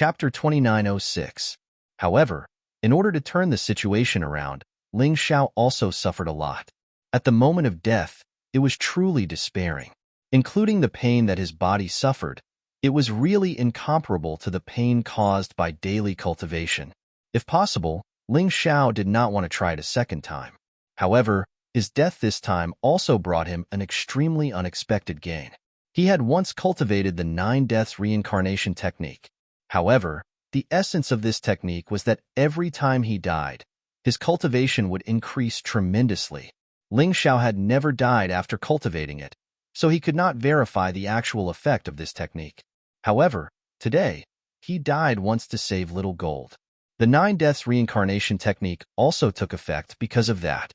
Chapter 2906. However, in order to turn the situation around, Ling Xiao also suffered a lot. At the moment of death, it was truly despairing. Including the pain that his body suffered, it was really incomparable to the pain caused by daily cultivation. If possible, Ling Xiao did not want to try it a second time. However, his death this time also brought him an extremely unexpected gain. He had once cultivated the 9 deaths reincarnation technique. However, the essence of this technique was that every time he died, his cultivation would increase tremendously. Ling Xiao had never died after cultivating it, so he could not verify the actual effect of this technique. However, today, he died once to save little gold. The 9 deaths reincarnation technique also took effect because of that.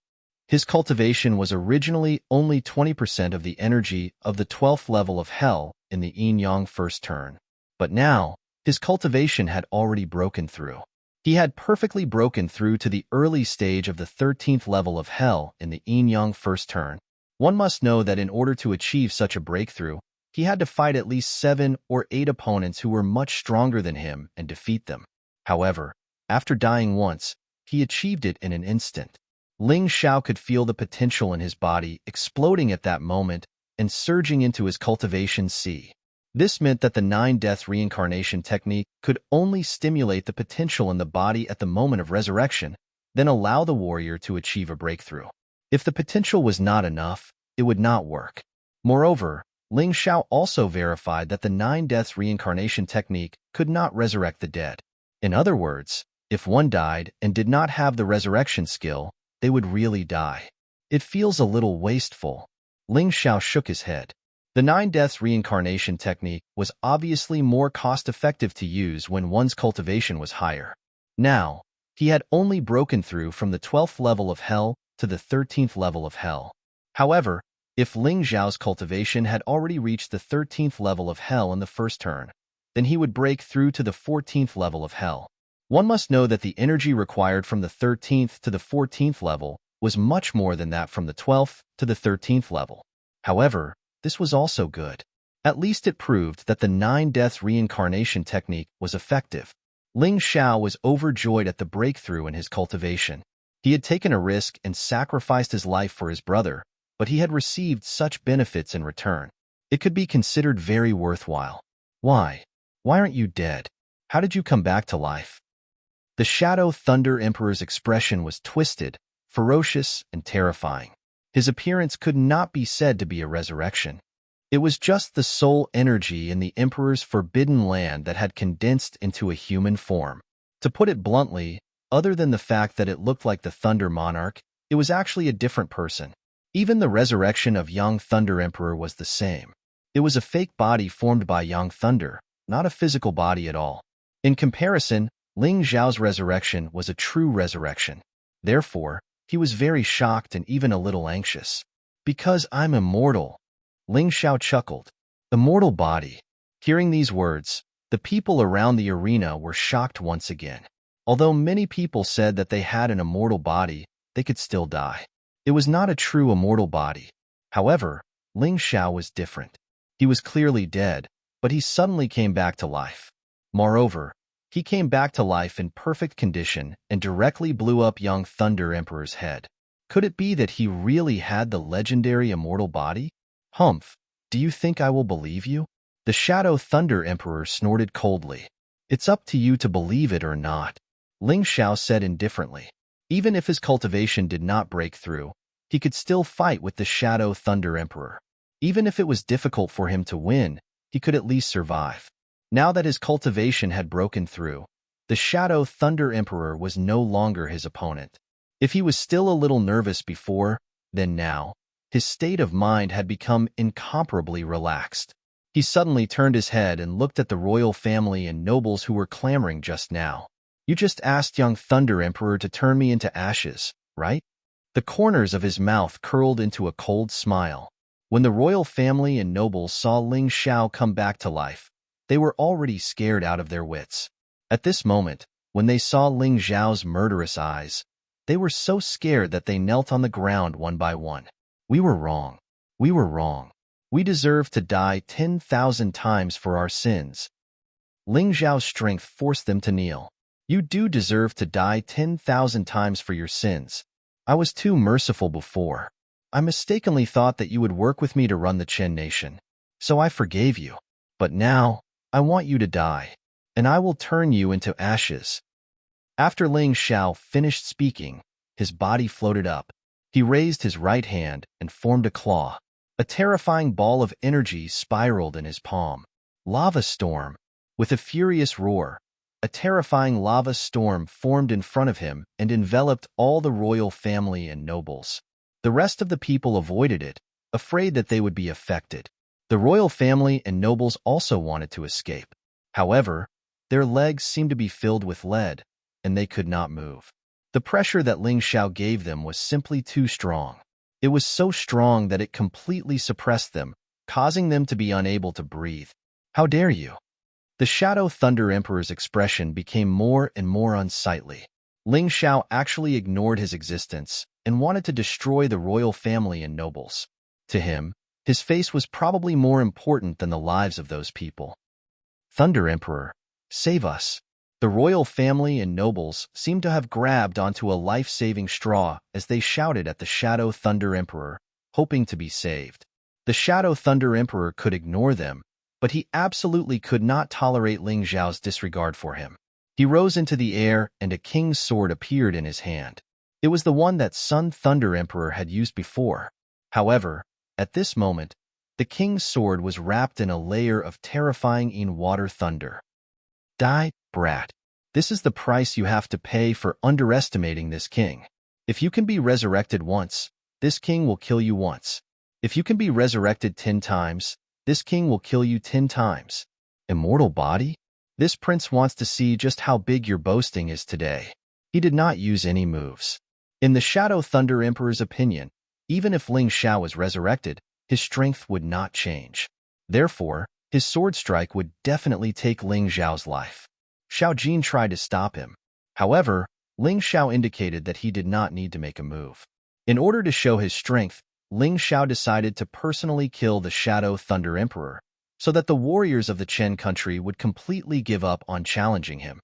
His cultivation was originally only 20% of the energy of the 12th level of hell in the yin-yang first turn. But now, his cultivation had already broken through. He had perfectly broken through to the early stage of the 13th level of hell in the yin-yang first turn. One must know that in order to achieve such a breakthrough, he had to fight at least 7 or 8 opponents who were much stronger than him and defeat them. However, after dying once, he achieved it in an instant. Ling Xiao could feel the potential in his body exploding at that moment and surging into his cultivation sea. This meant that the 9 deaths reincarnation technique could only stimulate the potential in the body at the moment of resurrection, then allow the warrior to achieve a breakthrough. If the potential was not enough, it would not work. Moreover, Ling Xiao also verified that the 9 deaths reincarnation technique could not resurrect the dead. In other words, if one died and did not have the resurrection skill, they would really die. It feels a little wasteful. Ling Xiao shook his head. The 9 deaths reincarnation technique was obviously more cost-effective to use when one's cultivation was higher. Now, he had only broken through from the 12th level of hell to the 13th level of hell. However, if Ling Xiao's cultivation had already reached the 13th level of hell in the first turn, then he would break through to the 14th level of hell. One must know that the energy required from the 13th to the 14th level was much more than that from the 12th to the 13th level. However, this was also good. At least it proved that the 9 deaths reincarnation technique was effective. Ling Xiao was overjoyed at the breakthrough in his cultivation. He had taken a risk and sacrificed his life for his brother, but he had received such benefits in return. It could be considered very worthwhile. Why? Why aren't you dead? How did you come back to life? The Shadow Thunder Emperor's expression was twisted, ferocious, and terrifying. His appearance could not be said to be a resurrection. It was just the soul energy in the Emperor's forbidden land that had condensed into a human form. To put it bluntly, other than the fact that it looked like the Thunder Monarch, it was actually a different person. Even the resurrection of Young Thunder Emperor was the same. It was a fake body formed by Young Thunder, not a physical body at all. In comparison, Ling Xiao's resurrection was a true resurrection. Therefore, he was very shocked and even a little anxious. Because I'm immortal. Ling Xiao chuckled. Immortal body. Hearing these words, the people around the arena were shocked once again. Although many people said that they had an immortal body, they could still die. It was not a true immortal body. However, Ling Xiao was different. He was clearly dead, but he suddenly came back to life. Moreover, he came back to life in perfect condition and directly blew up Young Thunder Emperor's head. Could it be that he really had the legendary immortal body? Humph, do you think I will believe you? The Shadow Thunder Emperor snorted coldly. It's up to you to believe it or not, Ling Xiao said indifferently. Even if his cultivation did not break through, he could still fight with the Shadow Thunder Emperor. Even if it was difficult for him to win, he could at least survive. Now that his cultivation had broken through, the Shadow Thunder Emperor was no longer his opponent. If he was still a little nervous before, then now, his state of mind had become incomparably relaxed. He suddenly turned his head and looked at the royal family and nobles who were clamoring just now. You just asked Young Thunder Emperor to turn me into ashes, right? The corners of his mouth curled into a cold smile. When the royal family and nobles saw Ling Xiao come back to life, they were already scared out of their wits. At this moment, when they saw Ling Xiao's murderous eyes, they were so scared that they knelt on the ground one by one. We were wrong. We were wrong. We deserve to die 10,000 times for our sins. Ling Xiao's strength forced them to kneel. You do deserve to die 10,000 times for your sins. I was too merciful before. I mistakenly thought that you would work with me to run the Chen nation. So I forgave you. But now, I want you to die, and I will turn you into ashes. After Ling Xiao finished speaking, his body floated up. He raised his right hand and formed a claw. A terrifying ball of energy spiraled in his palm. Lava storm. With a furious roar, a terrifying lava storm formed in front of him and enveloped all the royal family and nobles. The rest of the people avoided it, afraid that they would be affected. The royal family and nobles also wanted to escape. However, their legs seemed to be filled with lead, and they could not move. The pressure that Ling Xiao gave them was simply too strong. It was so strong that it completely suppressed them, causing them to be unable to breathe. How dare you? The Shadow Thunder Emperor's expression became more and more unsightly. Ling Xiao actually ignored his existence and wanted to destroy the royal family and nobles. To him, his face was probably more important than the lives of those people. Thunder Emperor, save us. The royal family and nobles seemed to have grabbed onto a life-saving straw as they shouted at the Shadow Thunder Emperor, hoping to be saved. The Shadow Thunder Emperor could ignore them, but he absolutely could not tolerate Ling Xiao's disregard for him. He rose into the air and a king's sword appeared in his hand. It was the one that Sun Thunder Emperor had used before. However, at this moment, the king's sword was wrapped in a layer of terrifying in-water thunder. Die, brat. This is the price you have to pay for underestimating this king. If you can be resurrected once, this king will kill you once. If you can be resurrected 10 times, this king will kill you 10 times. Immortal body? This prince wants to see just how big your boasting is today. He did not use any moves. In the Shadow Thunder Emperor's opinion, even if Ling Xiao was resurrected, his strength would not change. Therefore, his sword strike would definitely take Ling Xiao's life. Xiao Jin tried to stop him. However, Ling Xiao indicated that he did not need to make a move. In order to show his strength, Ling Xiao decided to personally kill the Shadow Thunder Emperor, so that the warriors of the Chen country would completely give up on challenging him.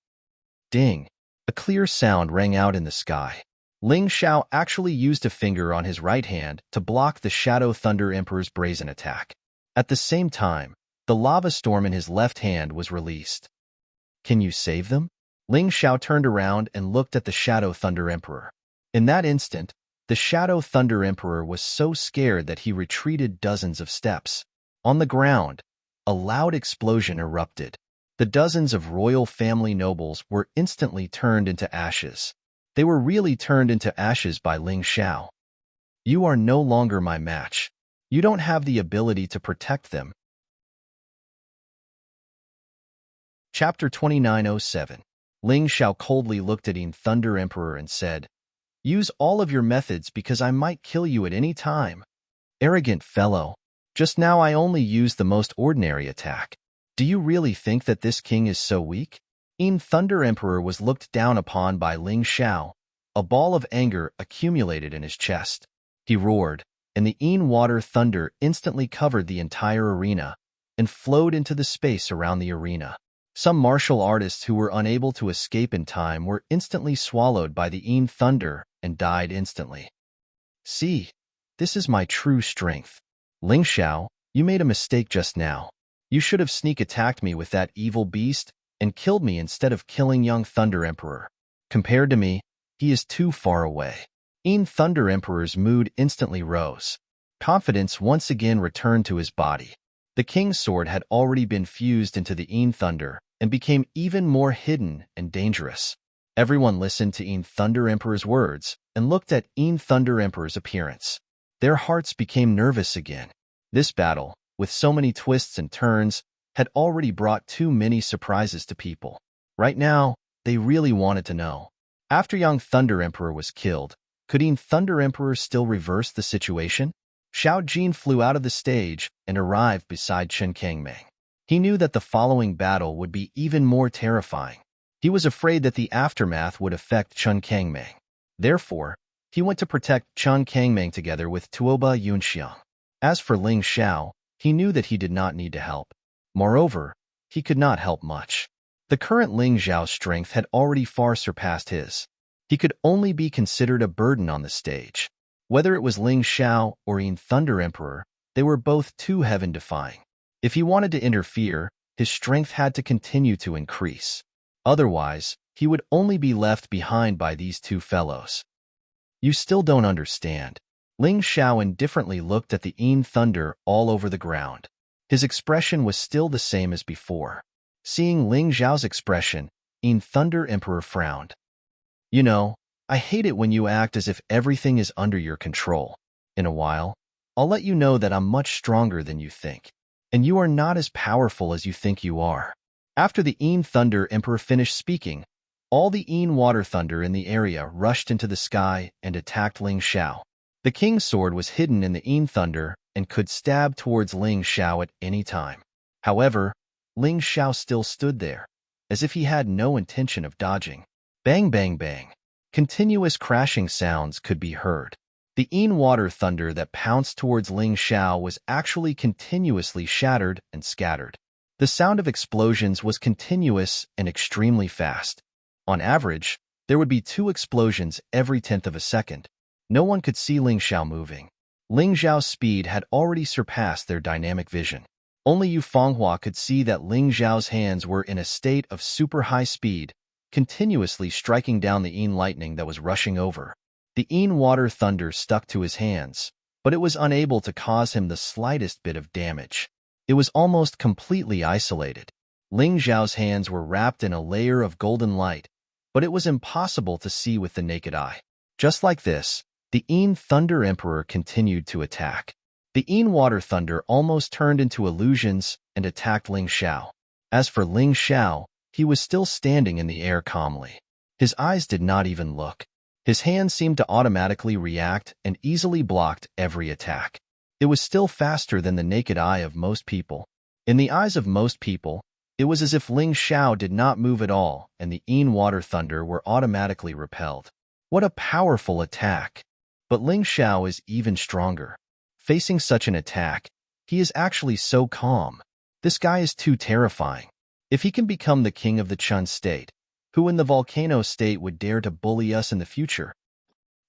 Ding! A clear sound rang out in the sky. Ling Xiao actually used a finger on his right hand to block the Shadow Thunder Emperor's brazen attack. At the same time, the lava storm in his left hand was released. Can you save them? Ling Xiao turned around and looked at the Shadow Thunder Emperor. In that instant, the Shadow Thunder Emperor was so scared that he retreated dozens of steps. On the ground, a loud explosion erupted. The dozens of royal family nobles were instantly turned into ashes. They were really turned into ashes by Ling Xiao. You are no longer my match. You don't have the ability to protect them. Chapter 2907. Ling Xiao coldly looked at Thunder Emperor and said, Use all of your methods because I might kill you at any time. Arrogant fellow. Just now I only used the most ordinary attack. Do you really think that this king is so weak? Thunder Emperor was looked down upon by Ling Xiao. A ball of anger accumulated in his chest. He roared, and the water thunder instantly covered the entire arena and flowed into the space around the arena. Some martial artists who were unable to escape in time were instantly swallowed by the thunder and died instantly. See, this is my true strength. Ling Xiao, you made a mistake just now. You should have sneak attacked me with that evil beast and killed me instead of killing young Thunder Emperor. Compared to me, he is too far away. Thunder Emperor's mood instantly rose. Confidence once again returned to his body. The king's sword had already been fused into the Thunder and became even more hidden and dangerous. Everyone listened to Thunder Emperor's words and looked at Thunder Emperor's appearance. Their hearts became nervous again. This battle, with so many twists and turns, had already brought too many surprises to people. Right now, they really wanted to know. After young Thunder Emperor was killed, could Thunder Emperor still reverse the situation? Xiao Jin flew out of the stage and arrived beside Chen Kangming. He knew that the following battle would be even more terrifying. He was afraid that the aftermath would affect Chen Kangming. Therefore, he went to protect Chen Kangming together with Tuoba Yunxiang. As for Ling Xiao, he knew that he did not need to help. Moreover, he could not help much. The current Ling Xiao's strength had already far surpassed his. He could only be considered a burden on the stage. Whether it was Ling Xiao or Yin Thunder Emperor, they were both too heaven-defying. If he wanted to interfere, his strength had to continue to increase. Otherwise, he would only be left behind by these two fellows. You still don't understand. Ling Xiao indifferently looked at the Yin Thunder all over the ground. His expression was still the same as before. Seeing Ling Xiao's expression, Yin Thunder Emperor frowned. You know, I hate it when you act as if everything is under your control. In a while, I'll let you know that I'm much stronger than you think, and you are not as powerful as you think you are. After the Yin Thunder Emperor finished speaking, all the Yin Water Thunder in the area rushed into the sky and attacked Ling Xiao. The king's sword was hidden in the Yin Thunder and could stab towards Ling Xiao at any time. However, Ling Xiao still stood there, as if he had no intention of dodging. Bang, bang, bang. Continuous crashing sounds could be heard. The Yin Water Thunder that pounced towards Ling Xiao was actually continuously shattered and scattered. The sound of explosions was continuous and extremely fast. On average, there would be 2 explosions every 10th of a second. No one could see Ling Xiao moving. Ling Xiao's speed had already surpassed their dynamic vision. Only Yu Fenghua could see that Ling Xiao's hands were in a state of super high speed, continuously striking down the Yin lightning that was rushing over. The Yin Water Thunder stuck to his hands, but it was unable to cause him the slightest bit of damage. It was almost completely isolated. Ling Xiao's hands were wrapped in a layer of golden light, but it was impossible to see with the naked eye. Just like this, the Yin Thunder Emperor continued to attack. The Yin Water Thunder almost turned into illusions and attacked Ling Xiao. As for Ling Xiao, he was still standing in the air calmly. His eyes did not even look. His hands seemed to automatically react and easily blocked every attack. It was still faster than the naked eye of most people. In the eyes of most people, it was as if Ling Xiao did not move at all and the Yin Water Thunder were automatically repelled. What a powerful attack! But Ling Xiao is even stronger. Facing such an attack, he is actually so calm. This guy is too terrifying. If he can become the king of the Chun state, who in the volcano state would dare to bully us in the future?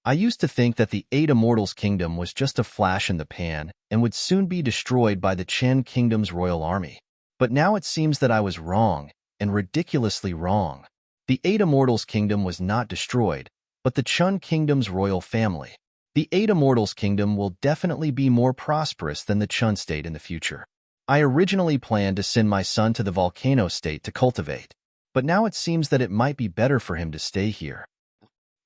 I used to think that the 8 Immortals Kingdom was just a flash in the pan and would soon be destroyed by the Chen Kingdom's royal army. But now it seems that I was wrong, and ridiculously wrong. The 8 Immortals Kingdom was not destroyed, but the Chun Kingdom's royal family. The 8 Immortals Kingdom will definitely be more prosperous than the Chun state in the future. I originally planned to send my son to the volcano state to cultivate, but now it seems that it might be better for him to stay here.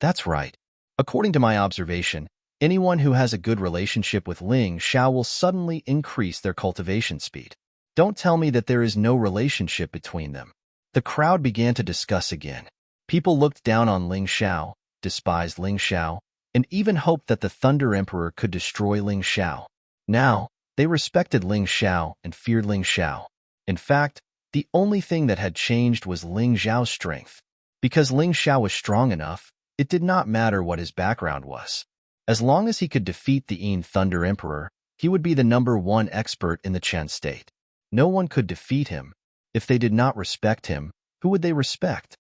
That's right. According to my observation, anyone who has a good relationship with Ling Xiao will suddenly increase their cultivation speed. Don't tell me that there is no relationship between them. The crowd began to discuss again. People looked down on Ling Xiao, despised Ling Xiao, and even hoped that the Thunder Emperor could destroy Ling Xiao. Now, they respected Ling Xiao and feared Ling Xiao. In fact, the only thing that had changed was Ling Xiao's strength. Because Ling Xiao was strong enough, it did not matter what his background was. As long as he could defeat the Yin Thunder Emperor, he would be the #1 expert in the Chen state. No one could defeat him. If they did not respect him, who would they respect?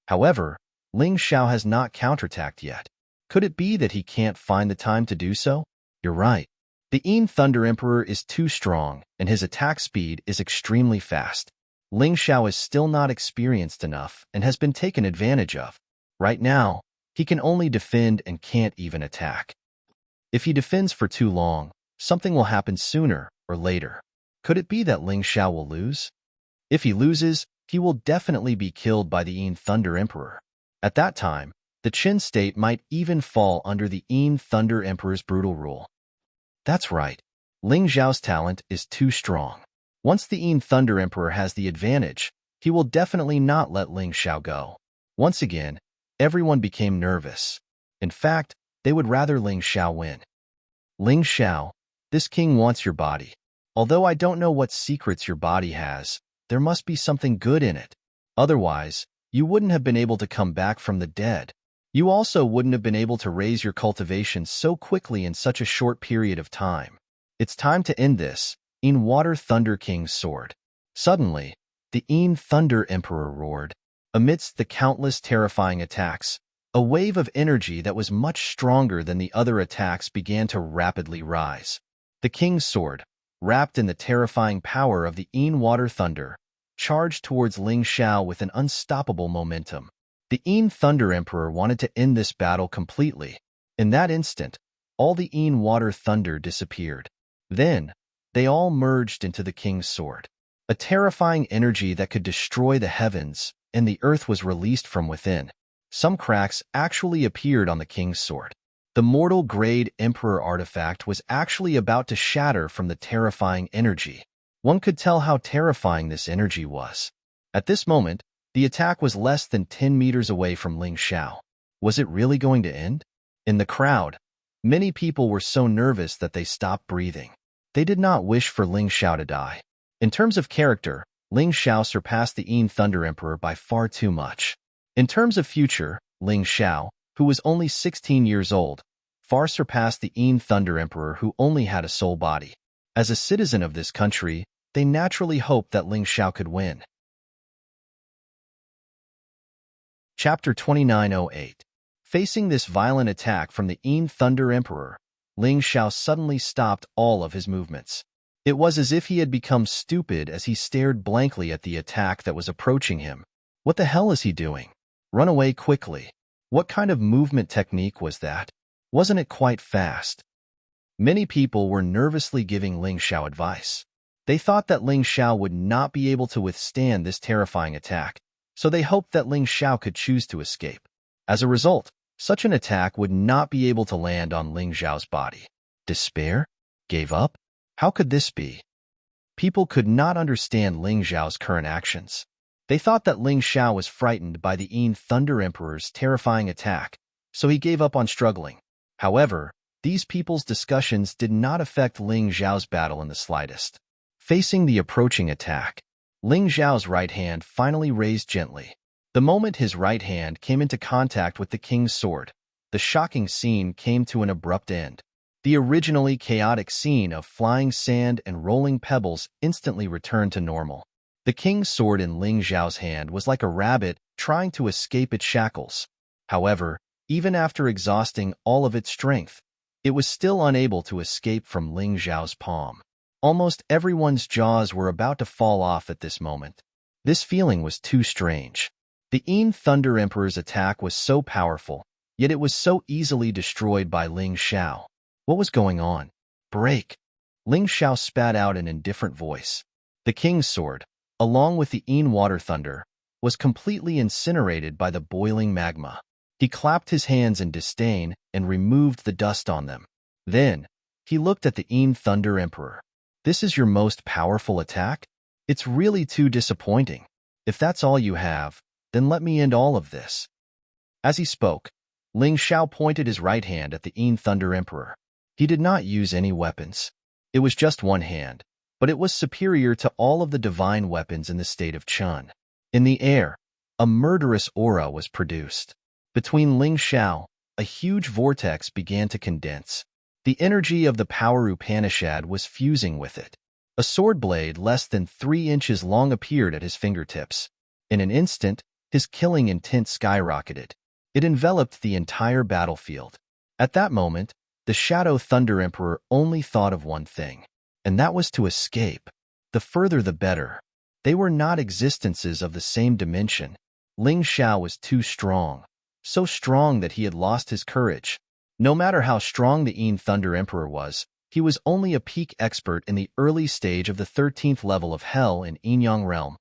However, Ling Xiao has not counterattacked yet. Could it be that he can't find the time to do so? You're right. The Yin Thunder Emperor is too strong, and his attack speed is extremely fast. Ling Xiao is still not experienced enough and has been taken advantage of. Right now, he can only defend and can't even attack. If he defends for too long, something will happen sooner or later. Could it be that Ling Xiao will lose? If he loses, he will definitely be killed by the Yin Thunder Emperor. At that time, the Qin state might even fall under the Yin Thunder Emperor's brutal rule. That's right. Ling Xiao's talent is too strong. Once the Yin Thunder Emperor has the advantage, he will definitely not let Ling Xiao go. Once again, everyone became nervous. In fact, they would rather Ling Xiao win. Ling Xiao, this king wants your body. Although I don't know what secrets your body has, there must be something good in it. Otherwise, you wouldn't have been able to come back from the dead. You also wouldn't have been able to raise your cultivation so quickly in such a short period of time. It's time to end this. Yin Water Thunder King's sword. Suddenly, the Een Thunder Emperor roared. Amidst the countless terrifying attacks, a wave of energy that was much stronger than the other attacks began to rapidly rise. The king's sword, wrapped in the terrifying power of the Een Water Thunder, charged towards Ling Xiao with an unstoppable momentum. The Een Thunder Emperor wanted to end this battle completely. In that instant, all the Een Water Thunder disappeared. Then, they all merged into the king's sword. A terrifying energy that could destroy the heavens, and the earth was released from within. Some cracks actually appeared on the king's sword. The mortal-grade Emperor artifact was actually about to shatter from the terrifying energy. One could tell how terrifying this energy was. At this moment, the attack was less than 10 meters away from Ling Xiao. Was it really going to end? In the crowd, many people were so nervous that they stopped breathing. They did not wish for Ling Xiao to die. In terms of character, Ling Xiao surpassed the Een Thunder Emperor by far too much. In terms of future, Ling Xiao, who was only 16 years old, far surpassed the Een Thunder Emperor who only had a soul body. As a citizen of this country, they naturally hoped that Ling Xiao could win. Chapter 2908. Facing this violent attack from the Een Thunder Emperor, Ling Xiao suddenly stopped all of his movements. It was as if he had become stupid as he stared blankly at the attack that was approaching him. What the hell is he doing? Run away quickly. What kind of movement technique was that? Wasn't it quite fast? Many people were nervously giving Ling Xiao advice. They thought that Ling Xiao would not be able to withstand this terrifying attack, so they hoped that Ling Xiao could choose to escape. As a result, such an attack would not be able to land on Ling Xiao's body. Despair? Gave up? How could this be? People could not understand Ling Xiao's current actions. They thought that Ling Xiao was frightened by the Een Thunder Emperor's terrifying attack, so he gave up on struggling. However, these people's discussions did not affect Ling Xiao's battle in the slightest. Facing the approaching attack, Ling Xiao's right hand finally raised gently. The moment his right hand came into contact with the king's sword, the shocking scene came to an abrupt end. The originally chaotic scene of flying sand and rolling pebbles instantly returned to normal. The king's sword in Ling Xiao's hand was like a rabbit trying to escape its shackles. However, even after exhausting all of its strength, it was still unable to escape from Ling Xiao's palm. Almost everyone's jaws were about to fall off at this moment. This feeling was too strange. The Een Thunder Emperor's attack was so powerful, yet it was so easily destroyed by Ling Xiao. What was going on? Break! Ling Xiao spat out an indifferent voice. The king's sword, along with the Een Water Thunder, was completely incinerated by the boiling magma. He clapped his hands in disdain and removed the dust on them. Then, he looked at the Een Thunder Emperor. This is your most powerful attack? It's really too disappointing. If that's all you have, then let me end all of this. As he spoke, Ling Xiao pointed his right hand at the Een Thunder Emperor. He did not use any weapons. It was just one hand, but it was superior to all of the divine weapons in the state of Chun. In the air, a murderous aura was produced. Between Ling Xiao, a huge vortex began to condense. The energy of the Power Upanishad was fusing with it. A sword blade less than 3 inches long appeared at his fingertips. In an instant, his killing intent skyrocketed. It enveloped the entire battlefield. At that moment, the Shadow Thunder Emperor only thought of one thing, and that was to escape. The further the better. They were not existences of the same dimension. Ling Xiao was too strong, so strong that he had lost his courage. No matter how strong the Een Thunder Emperor was, he was only a peak expert in the early stage of the 13th level of Hell in Enyang realm.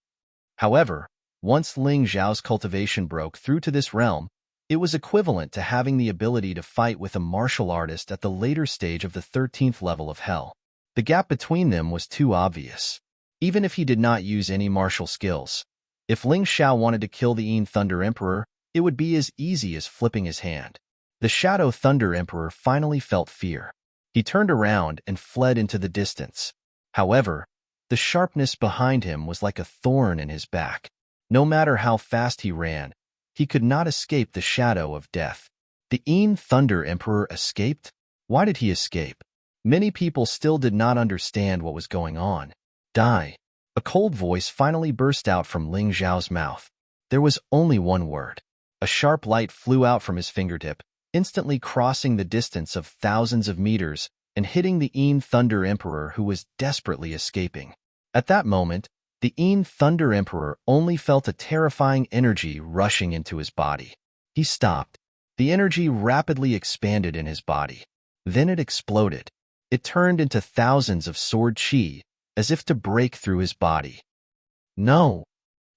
However, once Ling Xiao's cultivation broke through to this realm, it was equivalent to having the ability to fight with a martial artist at the later stage of the 13th level of Hell. The gap between them was too obvious. Even if he did not use any martial skills, if Ling Xiao wanted to kill the Een Thunder Emperor, it would be as easy as flipping his hand. The Shadow Thunder Emperor finally felt fear. He turned around and fled into the distance. However, the sharpness behind him was like a thorn in his back. No matter how fast he ran, he could not escape the shadow of death. The Een Thunder Emperor escaped? Why did he escape? Many people still did not understand what was going on. Die. A cold voice finally burst out from Ling Xiao's mouth. There was only one word. A sharp light flew out from his fingertip, instantly crossing the distance of thousands of meters and hitting the Yin Thunder Emperor, who was desperately escaping. At that moment, the Yin Thunder Emperor only felt a terrifying energy rushing into his body. He stopped. The energy rapidly expanded in his body. Then it exploded. It turned into thousands of sword chi, as if to break through his body. No!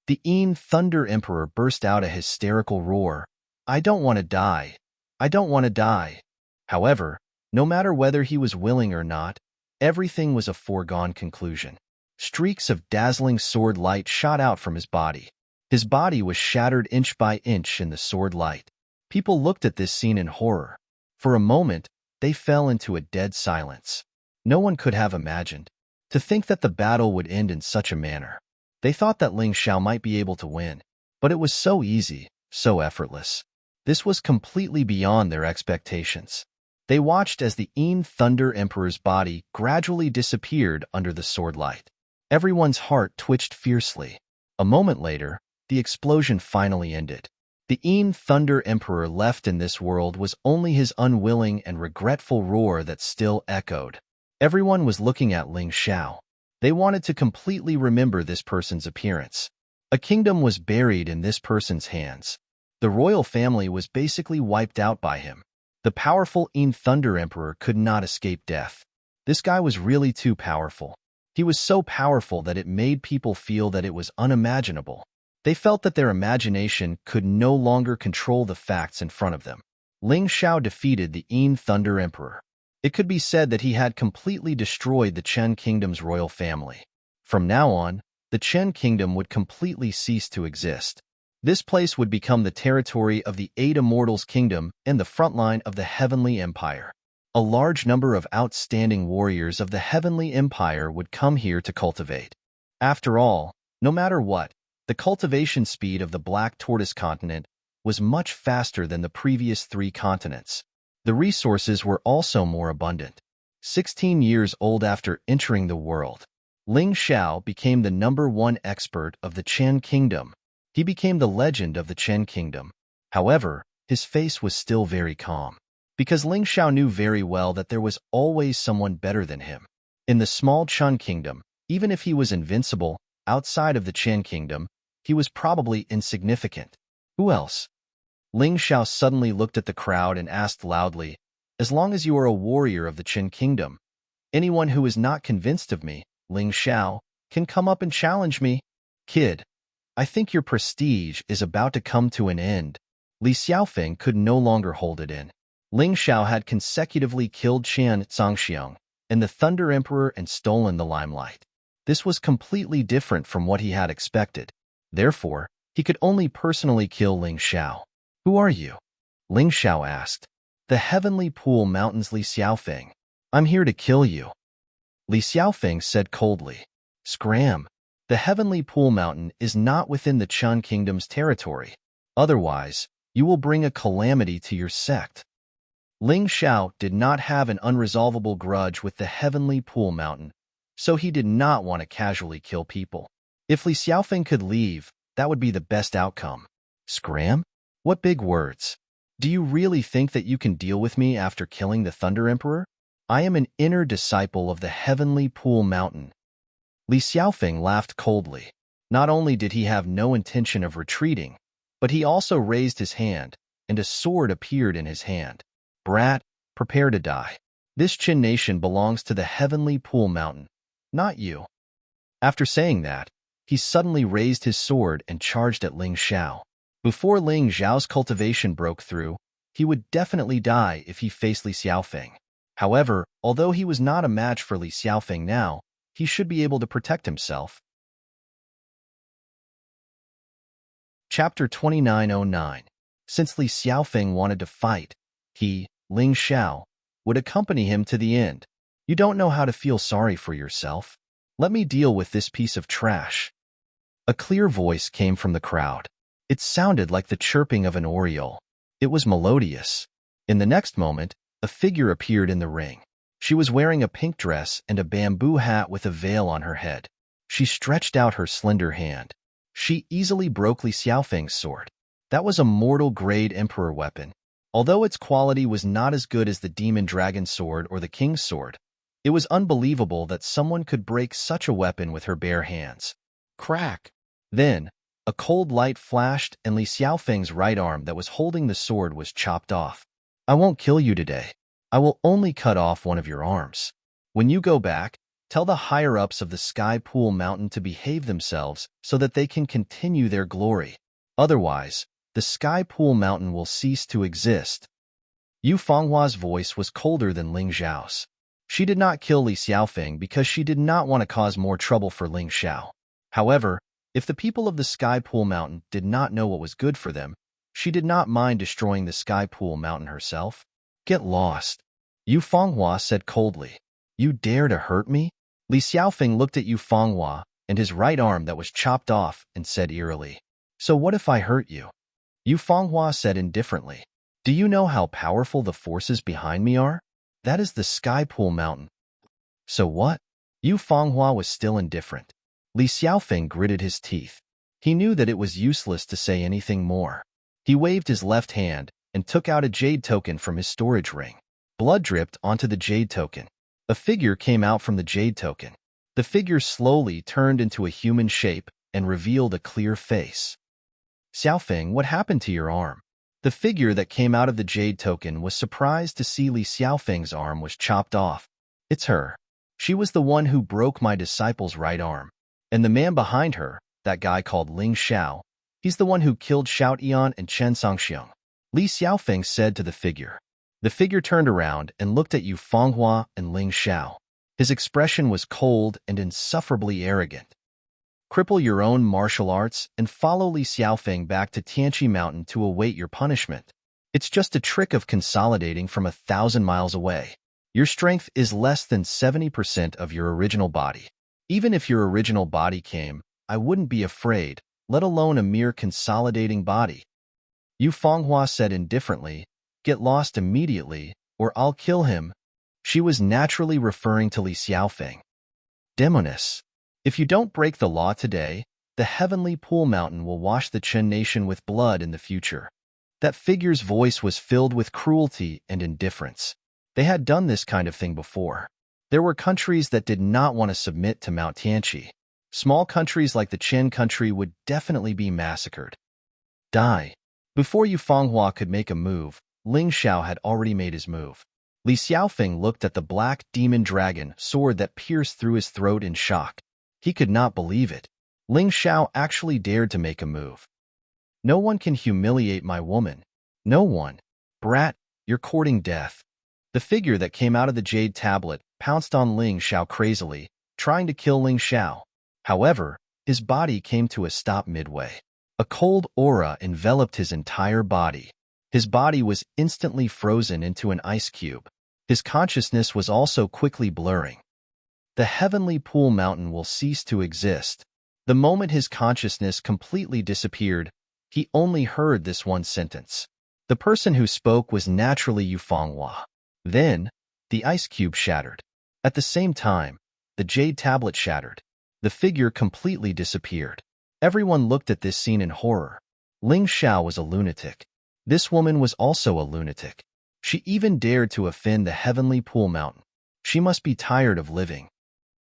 The Yin Thunder Emperor burst out a hysterical roar. I don't want to die. I don't want to die. However, no matter whether he was willing or not, everything was a foregone conclusion. Streaks of dazzling sword light shot out from his body. His body was shattered inch by inch in the sword light. People looked at this scene in horror. For a moment, they fell into a dead silence. No one could have imagined. To think that the battle would end in such a manner. They thought that Ling Xiao might be able to win, but it was so easy, so effortless. This was completely beyond their expectations. They watched as the Yin Thunder Emperor's body gradually disappeared under the sword light. Everyone's heart twitched fiercely. A moment later, the explosion finally ended. The Yin Thunder Emperor left in this world was only his unwilling and regretful roar that still echoed. Everyone was looking at Ling Xiao. They wanted to completely remember this person's appearance. A kingdom was buried in this person's hands. The royal family was basically wiped out by him. The powerful Yin Thunder Emperor could not escape death. This guy was really too powerful. He was so powerful that it made people feel that it was unimaginable. They felt that their imagination could no longer control the facts in front of them. Ling Xiao defeated the Yin Thunder Emperor. It could be said that he had completely destroyed the Chen Kingdom's royal family. From now on, the Chen Kingdom would completely cease to exist. This place would become the territory of the Eight Immortals Kingdom and the front line of the Heavenly Empire. A large number of outstanding warriors of the Heavenly Empire would come here to cultivate. After all, no matter what, the cultivation speed of the Black Tortoise continent was much faster than the previous 3 continents. The resources were also more abundant. 16 years old after entering the world, Ling Xiao became the #1 expert of the Chen Kingdom. He became the legend of the Chen Kingdom. However, his face was still very calm, because Ling Xiao knew very well that there was always someone better than him. In the small Chen Kingdom, even if he was invincible, outside of the Chen Kingdom, he was probably insignificant. Who else? Ling Xiao suddenly looked at the crowd and asked loudly, as long as you are a warrior of the Chen Kingdom, anyone who is not convinced of me, Ling Xiao, can come up and challenge me. Kid, I think your prestige is about to come to an end. Li Xiaofeng could no longer hold it in. Ling Xiao had consecutively killed Qian Zhangxiang and the Thunder Emperor and stolen the limelight. This was completely different from what he had expected. Therefore, he could only personally kill Ling Xiao. Who are you? Ling Xiao asked. The Heavenly Pool Mountains, Li Xiaofeng. I'm here to kill you. Li Xiaofeng said coldly. Scram. The Heavenly Pool Mountain is not within the Chen Kingdom's territory. Otherwise, you will bring a calamity to your sect. Ling Xiao did not have an unresolvable grudge with the Heavenly Pool Mountain, so he did not want to casually kill people. If Li Xiaofeng could leave, that would be the best outcome. Scram? What big words. Do you really think that you can deal with me after killing the Thunder Emperor? I am an inner disciple of the Heavenly Pool Mountain. Li Xiaofeng laughed coldly. Not only did he have no intention of retreating, but he also raised his hand, and a sword appeared in his hand. Brat, prepare to die. This Qin nation belongs to the Heavenly Pool Mountain, not you. After saying that, he suddenly raised his sword and charged at Ling Xiao. Before Ling Xiao's cultivation broke through, he would definitely die if he faced Li Xiaofeng. However, although he was not a match for Li Xiaofeng now, he should be able to protect himself. Chapter 2909. Since Li Xiaofeng wanted to fight, he, Ling Xiao, would accompany him to the end. You don't know how to feel sorry for yourself? Let me deal with this piece of trash. A clear voice came from the crowd. It sounded like the chirping of an oriole. It was melodious. In the next moment, a figure appeared in the ring. She was wearing a pink dress and a bamboo hat with a veil on her head. She stretched out her slender hand. She easily broke Li Xiaofeng's sword. That was a mortal-grade emperor weapon. Although its quality was not as good as the demon dragon sword or the king's sword, it was unbelievable that someone could break such a weapon with her bare hands. Crack! Then, a cold light flashed and Li Xiaofeng's right arm that was holding the sword was chopped off. I won't kill you today. I will only cut off one of your arms. When you go back, tell the higher-ups of the Sky Pool Mountain to behave themselves so that they can continue their glory. Otherwise, the Sky Pool Mountain will cease to exist. Yu Fenghua's voice was colder than Ling Xiao's. She did not kill Li Xiaofeng because she did not want to cause more trouble for Ling Xiao. However, if the people of the Sky Pool Mountain did not know what was good for them, she did not mind destroying the Sky Pool Mountain herself. Get lost, Yu Fenghua said coldly. You dare to hurt me? Li Xiaofeng looked at Yu Fenghua and his right arm that was chopped off and said eerily, So what if I hurt you? Yu Fenghua said indifferently, Do you know how powerful the forces behind me are? That is the Sky Pool Mountain. So what? Yu Fenghua was still indifferent. Li Xiaofeng gritted his teeth. He knew that it was useless to say anything more. He waved his left hand and took out a jade token from his storage ring. Blood dripped onto the jade token. A figure came out from the jade token. The figure slowly turned into a human shape and revealed a clear face. Xiaofeng, what happened to your arm? The figure that came out of the jade token was surprised to see Li Xiaofeng's arm was chopped off. It's her. She was the one who broke my disciple's right arm. And the man behind her, that guy called Ling Xiao, he's the one who killed Xiao Tian and Chen Songxiang. Li Xiaofeng said to the figure. The figure turned around and looked at Yu Fenghua and Ling Xiao. His expression was cold and insufferably arrogant. Cripple your own martial arts and follow Li Xiaofeng back to Tianqi Mountain to await your punishment. It's just a trick of consolidating from 1,000 miles away. Your strength is less than 70% of your original body. Even if your original body came, I wouldn't be afraid, let alone a mere consolidating body. Yu Fenghua said indifferently, Get lost immediately, or I'll kill him. She was naturally referring to Li Xiaofeng. Demoness. If you don't break the law today, the heavenly pool mountain will wash the Chen nation with blood in the future. That figure's voice was filled with cruelty and indifference. They had done this kind of thing before. There were countries that did not want to submit to Mount Tianqi. Small countries like the Chen country would definitely be massacred. Die. Before Yu Fenghua could make a move, Ling Xiao had already made his move. Li Xiaofeng looked at the black demon dragon sword that pierced through his throat in shock. He could not believe it. Ling Xiao actually dared to make a move. No one can humiliate my woman. No one. Brat, you're courting death. The figure that came out of the jade tablet pounced on Ling Xiao crazily, trying to kill Ling Xiao. However, his body came to a stop midway. A cold aura enveloped his entire body. His body was instantly frozen into an ice cube. His consciousness was also quickly blurring. The heavenly pool mountain will cease to exist. The moment his consciousness completely disappeared, he only heard this one sentence. The person who spoke was naturally Yu Fenghua. Then, the ice cube shattered. At the same time, the jade tablet shattered. The figure completely disappeared. Everyone looked at this scene in horror. Ling Xiao was a lunatic. This woman was also a lunatic. She even dared to offend the heavenly pool mountain. She must be tired of living.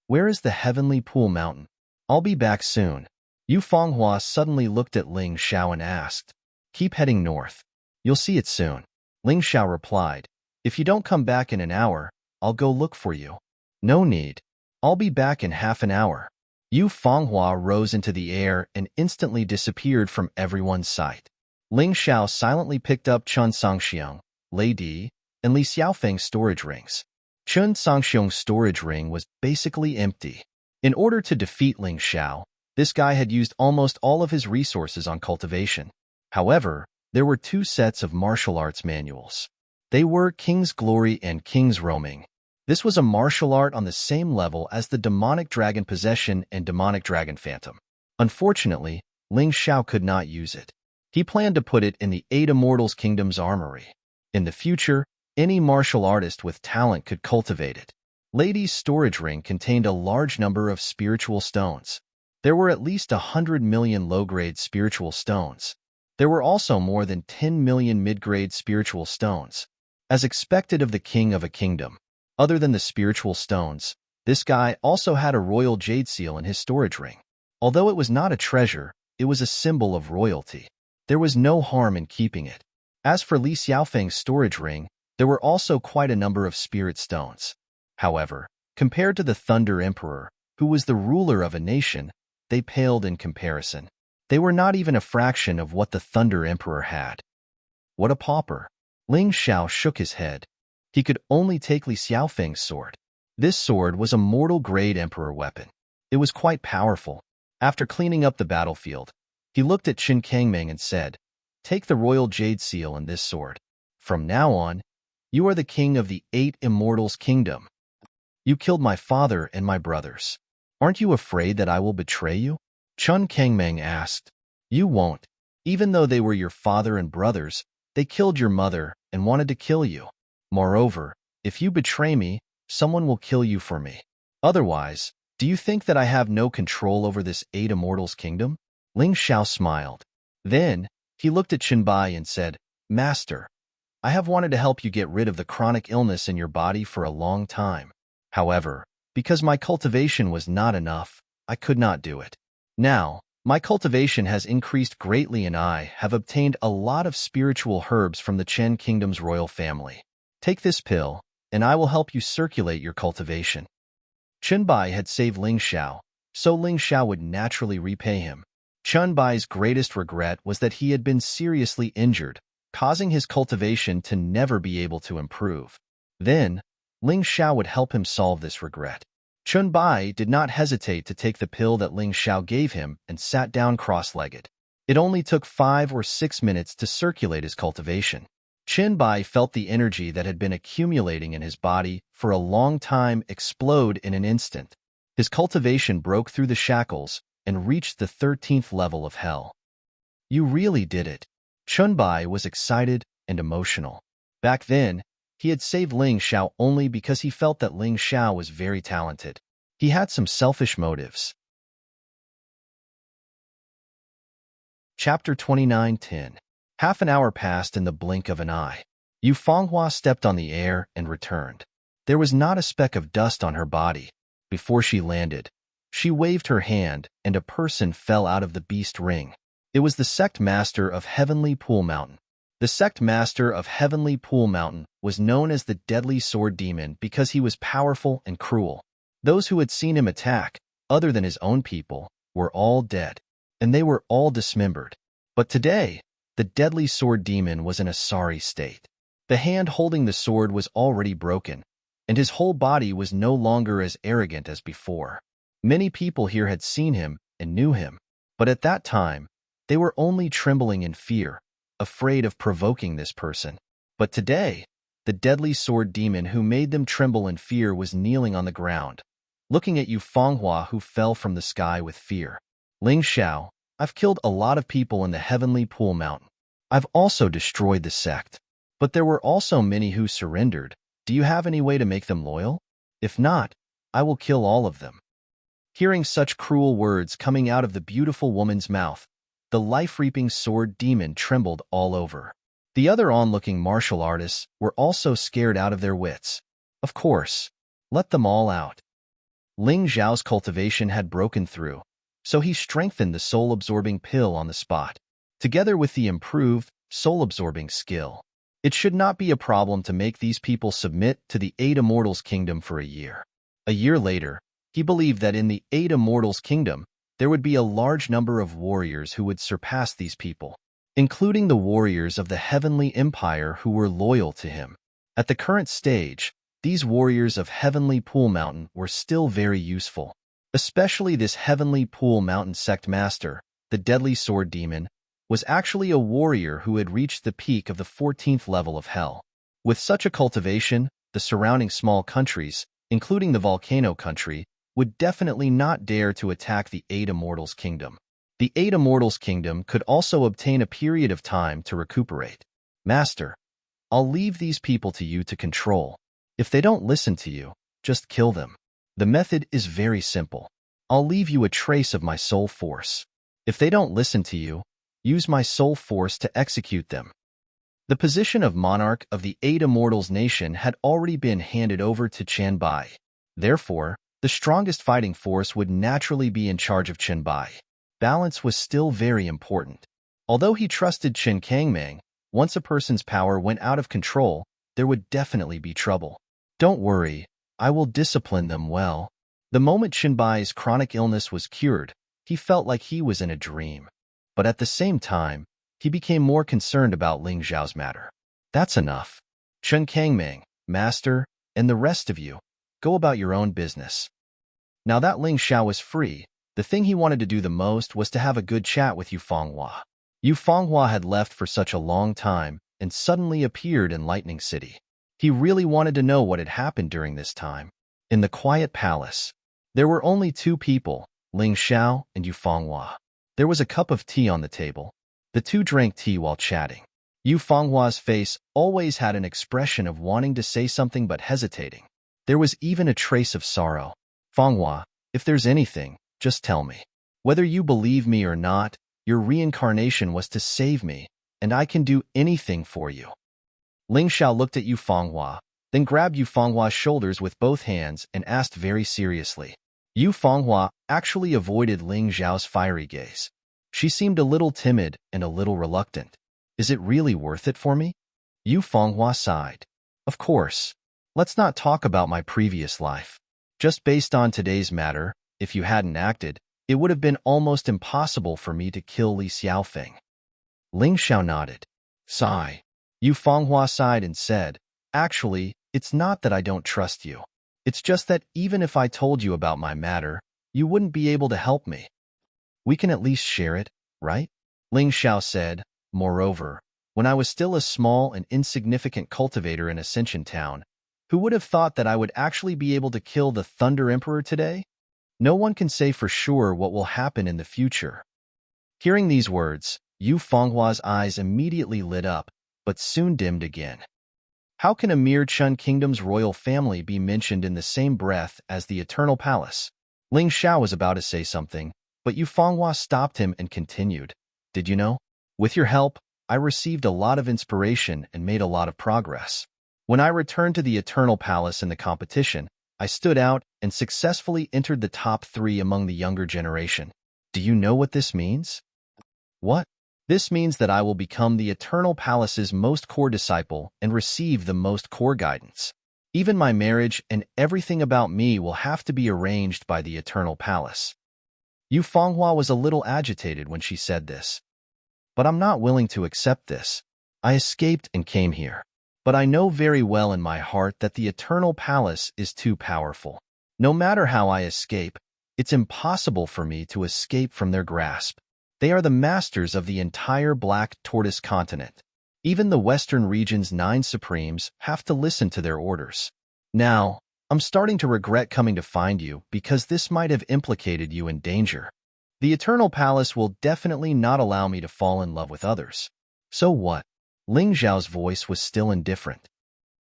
Where is the heavenly pool mountain? I'll be back soon. Yu Fenghua suddenly looked at Ling Xiao and asked, Keep heading north. You'll see it soon. Ling Xiao replied, If you don't come back in an hour, I'll go look for you. No need. I'll be back in half an hour. Yu Fenghua rose into the air and instantly disappeared from everyone's sight. Ling Xiao silently picked up Chen Songxiang, Lei Di, and Li Xiaofeng's storage rings. Chen Songxiang's storage ring was basically empty. In order to defeat Ling Xiao, this guy had used almost all of his resources on cultivation. However, there were two sets of martial arts manuals. They were King's Glory and King's Roaming. This was a martial art on the same level as the Demonic Dragon Possession and Demonic Dragon Phantom. Unfortunately, Ling Xiao could not use it. He planned to put it in the 8 Immortals Kingdom's armory. In the future, any martial artist with talent could cultivate it. Lady's storage ring contained a large number of spiritual stones. There were at least 100 million low-grade spiritual stones. There were also more than 10 million mid-grade spiritual stones. As expected of the king of a kingdom, other than the spiritual stones, this guy also had a royal jade seal in his storage ring. Although it was not a treasure, it was a symbol of royalty. There was no harm in keeping it. As for Li Xiaofeng's storage ring, there were also quite a number of spirit stones. However, compared to the Thunder Emperor, who was the ruler of a nation, they paled in comparison. They were not even a fraction of what the Thunder Emperor had. What a pauper! Ling Xiao shook his head. He could only take Li Xiaofeng's sword. This sword was a mortal-grade emperor weapon. It was quite powerful. After cleaning up the battlefield, he looked at Qin Kangming and said, "Take the royal jade seal and this sword. From now on, you are the king of the 8 Immortals' kingdom. You killed my father and my brothers. Aren't you afraid that I will betray you?" Qin Kangming asked. "You won't. Even though they were your father and brothers, they killed your mother and wanted to kill you. Moreover, if you betray me, someone will kill you for me. Otherwise, do you think that I have no control over this 8 Immortals' kingdom?" Ling Xiao smiled. Then, he looked at Qinbai and said, "Master, I have wanted to help you get rid of the chronic illness in your body for a long time. However, because my cultivation was not enough, I could not do it. Now, my cultivation has increased greatly and I have obtained a lot of spiritual herbs from the Chen Kingdom's royal family. Take this pill, and I will help you circulate your cultivation." Qinbai had saved Ling Xiao, so Ling Xiao would naturally repay him. Qinbai's greatest regret was that he had been seriously injured, causing his cultivation to never be able to improve. Then, Ling Xiao would help him solve this regret. Qinbai did not hesitate to take the pill that Ling Xiao gave him and sat down cross-legged. It only took 5 or 6 minutes to circulate his cultivation. Qinbai felt the energy that had been accumulating in his body for a long time explode in an instant. His cultivation broke through the shackles and reached the 13th level of hell. "You really did it." Qinbai was excited and emotional. Back then, he had saved Ling Xiao only because he felt that Ling Xiao was very talented. He had some selfish motives. Chapter 29:10. Half an hour passed in the blink of an eye. Yu Fenghua stepped on the air and returned. There was not a speck of dust on her body. Before she landed, she waved her hand and a person fell out of the beast ring. It was the sect master of Heavenly Pool Mountain. The sect master of Heavenly Pool Mountain was known as the Deadly Sword Demon because he was powerful and cruel. Those who had seen him attack, other than his own people, were all dead, and they were all dismembered. But today, the Deadly Sword Demon was in a sorry state. The hand holding the sword was already broken, and his whole body was no longer as arrogant as before. Many people here had seen him and knew him, but at that time, they were only trembling in fear, afraid of provoking this person. But today, the Deadly Sword Demon who made them tremble in fear was kneeling on the ground, looking at Yu Fenghua who fell from the sky with fear. "Ling Xiao, I've killed a lot of people in the Heavenly Pool Mountain. I've also destroyed the sect. But there were also many who surrendered. Do you have any way to make them loyal? If not, I will kill all of them." Hearing such cruel words coming out of the beautiful woman's mouth, the life-reaping sword demon trembled all over. The other onlooking martial artists were also scared out of their wits. Of course, let them all out. Ling Zhao's cultivation had broken through, so he strengthened the soul-absorbing pill on the spot, together with the improved soul-absorbing skill. It should not be a problem to make these people submit to the 8 Immortals' kingdom for a year. A year later, he believed that in the 8 Immortals' kingdom, there would be a large number of warriors who would surpass these people, including the warriors of the Heavenly Empire who were loyal to him. At the current stage, these warriors of Heavenly Pool Mountain were still very useful, especially this Heavenly Pool Mountain sect master, the Deadly Sword Demon, was actually a warrior who had reached the peak of the 14th level of hell. With such a cultivation, the surrounding small countries, including the volcano country, would definitely not dare to attack the 8 Immortals' kingdom. The 8 Immortals' kingdom could also obtain a period of time to recuperate. "Master, I'll leave these people to you to control. If they don't listen to you, just kill them. The method is very simple. I'll leave you a trace of my soul force. If they don't listen to you, use my soul force to execute them. The position of monarch of the 8 Immortals nation had already been handed over to Chen Bai. Therefore, the strongest fighting force would naturally be in charge of Chen Bai. Balance was still very important. Although he trusted Chen Kangming, once a person's power went out of control, there would definitely be trouble. Don't worry, I will discipline them well. The moment Chen Bai's chronic illness was cured, he felt like he was in a dream. But at the same time, he became more concerned about Ling Xiao's matter. That's enough. Chen Kangming, master, and the rest of you, go about your own business. Now that Ling Xiao was free, the thing he wanted to do the most was to have a good chat with Yu Fenghua. Yu Fenghua had left for such a long time and suddenly appeared in Lightning City. He really wanted to know what had happened during this time. In the quiet palace, there were only 2 people, Ling Xiao and Yu Fenghua. There was a cup of tea on the table. The 2 drank tea while chatting. Yu Fenghua's face always had an expression of wanting to say something but hesitating. There was even a trace of sorrow. Fenghua, if there's anything, just tell me. Whether you believe me or not, your reincarnation was to save me, and I can do anything for you. Ling Xiao looked at Yu Fenghua, then grabbed Yu Fenghua's shoulders with both hands and asked very seriously. Yu Fenghua actually avoided Ling Xiao's fiery gaze. She seemed a little timid and a little reluctant. Is it really worth it for me? Yu Fenghua sighed. Of course. Let's not talk about my previous life. Just based on today's matter, if you hadn't acted, it would have been almost impossible for me to kill Li Xiaofeng. Ling Xiao nodded. Sigh. Yu Fenghua sighed and said, actually, it's not that I don't trust you. It's just that even if I told you about my matter, you wouldn't be able to help me. We can at least share it, right? Ling Xiao said. Moreover, when I was still a small and insignificant cultivator in Ascension Town, who would have thought that I would actually be able to kill the Thunder Emperor today? No one can say for sure what will happen in the future. Hearing these words, Yu Fenghua's eyes immediately lit up, but soon dimmed again. How can a mere Chun Kingdom's royal family be mentioned in the same breath as the Eternal Palace? Ling Xiao was about to say something, but Yu Fenghua stopped him and continued. Did you know? With your help, I received a lot of inspiration and made a lot of progress. When I returned to the Eternal Palace in the competition, I stood out and successfully entered the top 3 among the younger generation. Do you know what this means? What? This means that I will become the Eternal Palace's most core disciple and receive the most core guidance. Even my marriage and everything about me will have to be arranged by the Eternal Palace. Yu Fenghua was a little agitated when she said this. But I'm not willing to accept this. I escaped and came here. But I know very well in my heart that the Eternal Palace is too powerful. No matter how I escape, it's impossible for me to escape from their grasp. They are the masters of the entire Black Tortoise continent. Even the Western region's 9 supremes have to listen to their orders. Now, I'm starting to regret coming to find you because this might have implicated you in danger. The Eternal Palace will definitely not allow me to fall in love with others. So what? Ling Xiao's voice was still indifferent.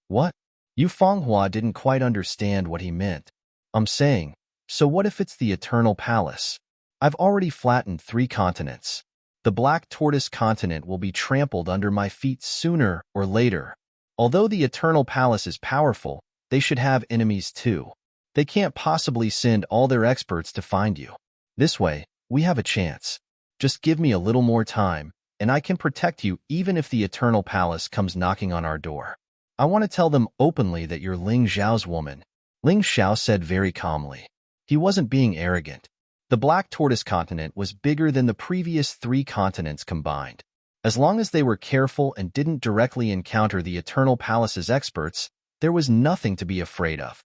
What? Yu Fenghua didn't quite understand what he meant. I'm saying, so what if it's the Eternal Palace? I've already flattened 3 continents. The Black Tortoise continent will be trampled under my feet sooner or later. Although the Eternal Palace is powerful, they should have enemies too. They can't possibly send all their experts to find you. This way, we have a chance. Just give me a little more time, and I can protect you even if the Eternal Palace comes knocking on our door. I want to tell them openly that you're Ling Xiao's woman. Ling Xiao said very calmly. He wasn't being arrogant. The Black Tortoise continent was bigger than the previous 3 continents combined. As long as they were careful and didn't directly encounter the Eternal Palace's experts, there was nothing to be afraid of.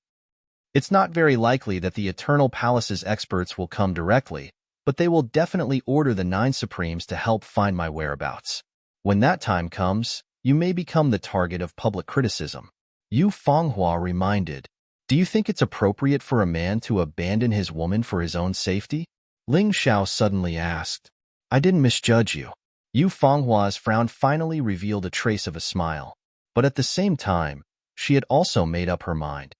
It's not very likely that the Eternal Palace's experts will come directly, but they will definitely order the 9 Supremes to help find my whereabouts. When that time comes, you may become the target of public criticism. Yu Fenghua reminded, do you think it's appropriate for a man to abandon his woman for his own safety? Ling Xiao suddenly asked. I didn't misjudge you. Yu Fenghua's frown finally revealed a trace of a smile, but at the same time, she had also made up her mind.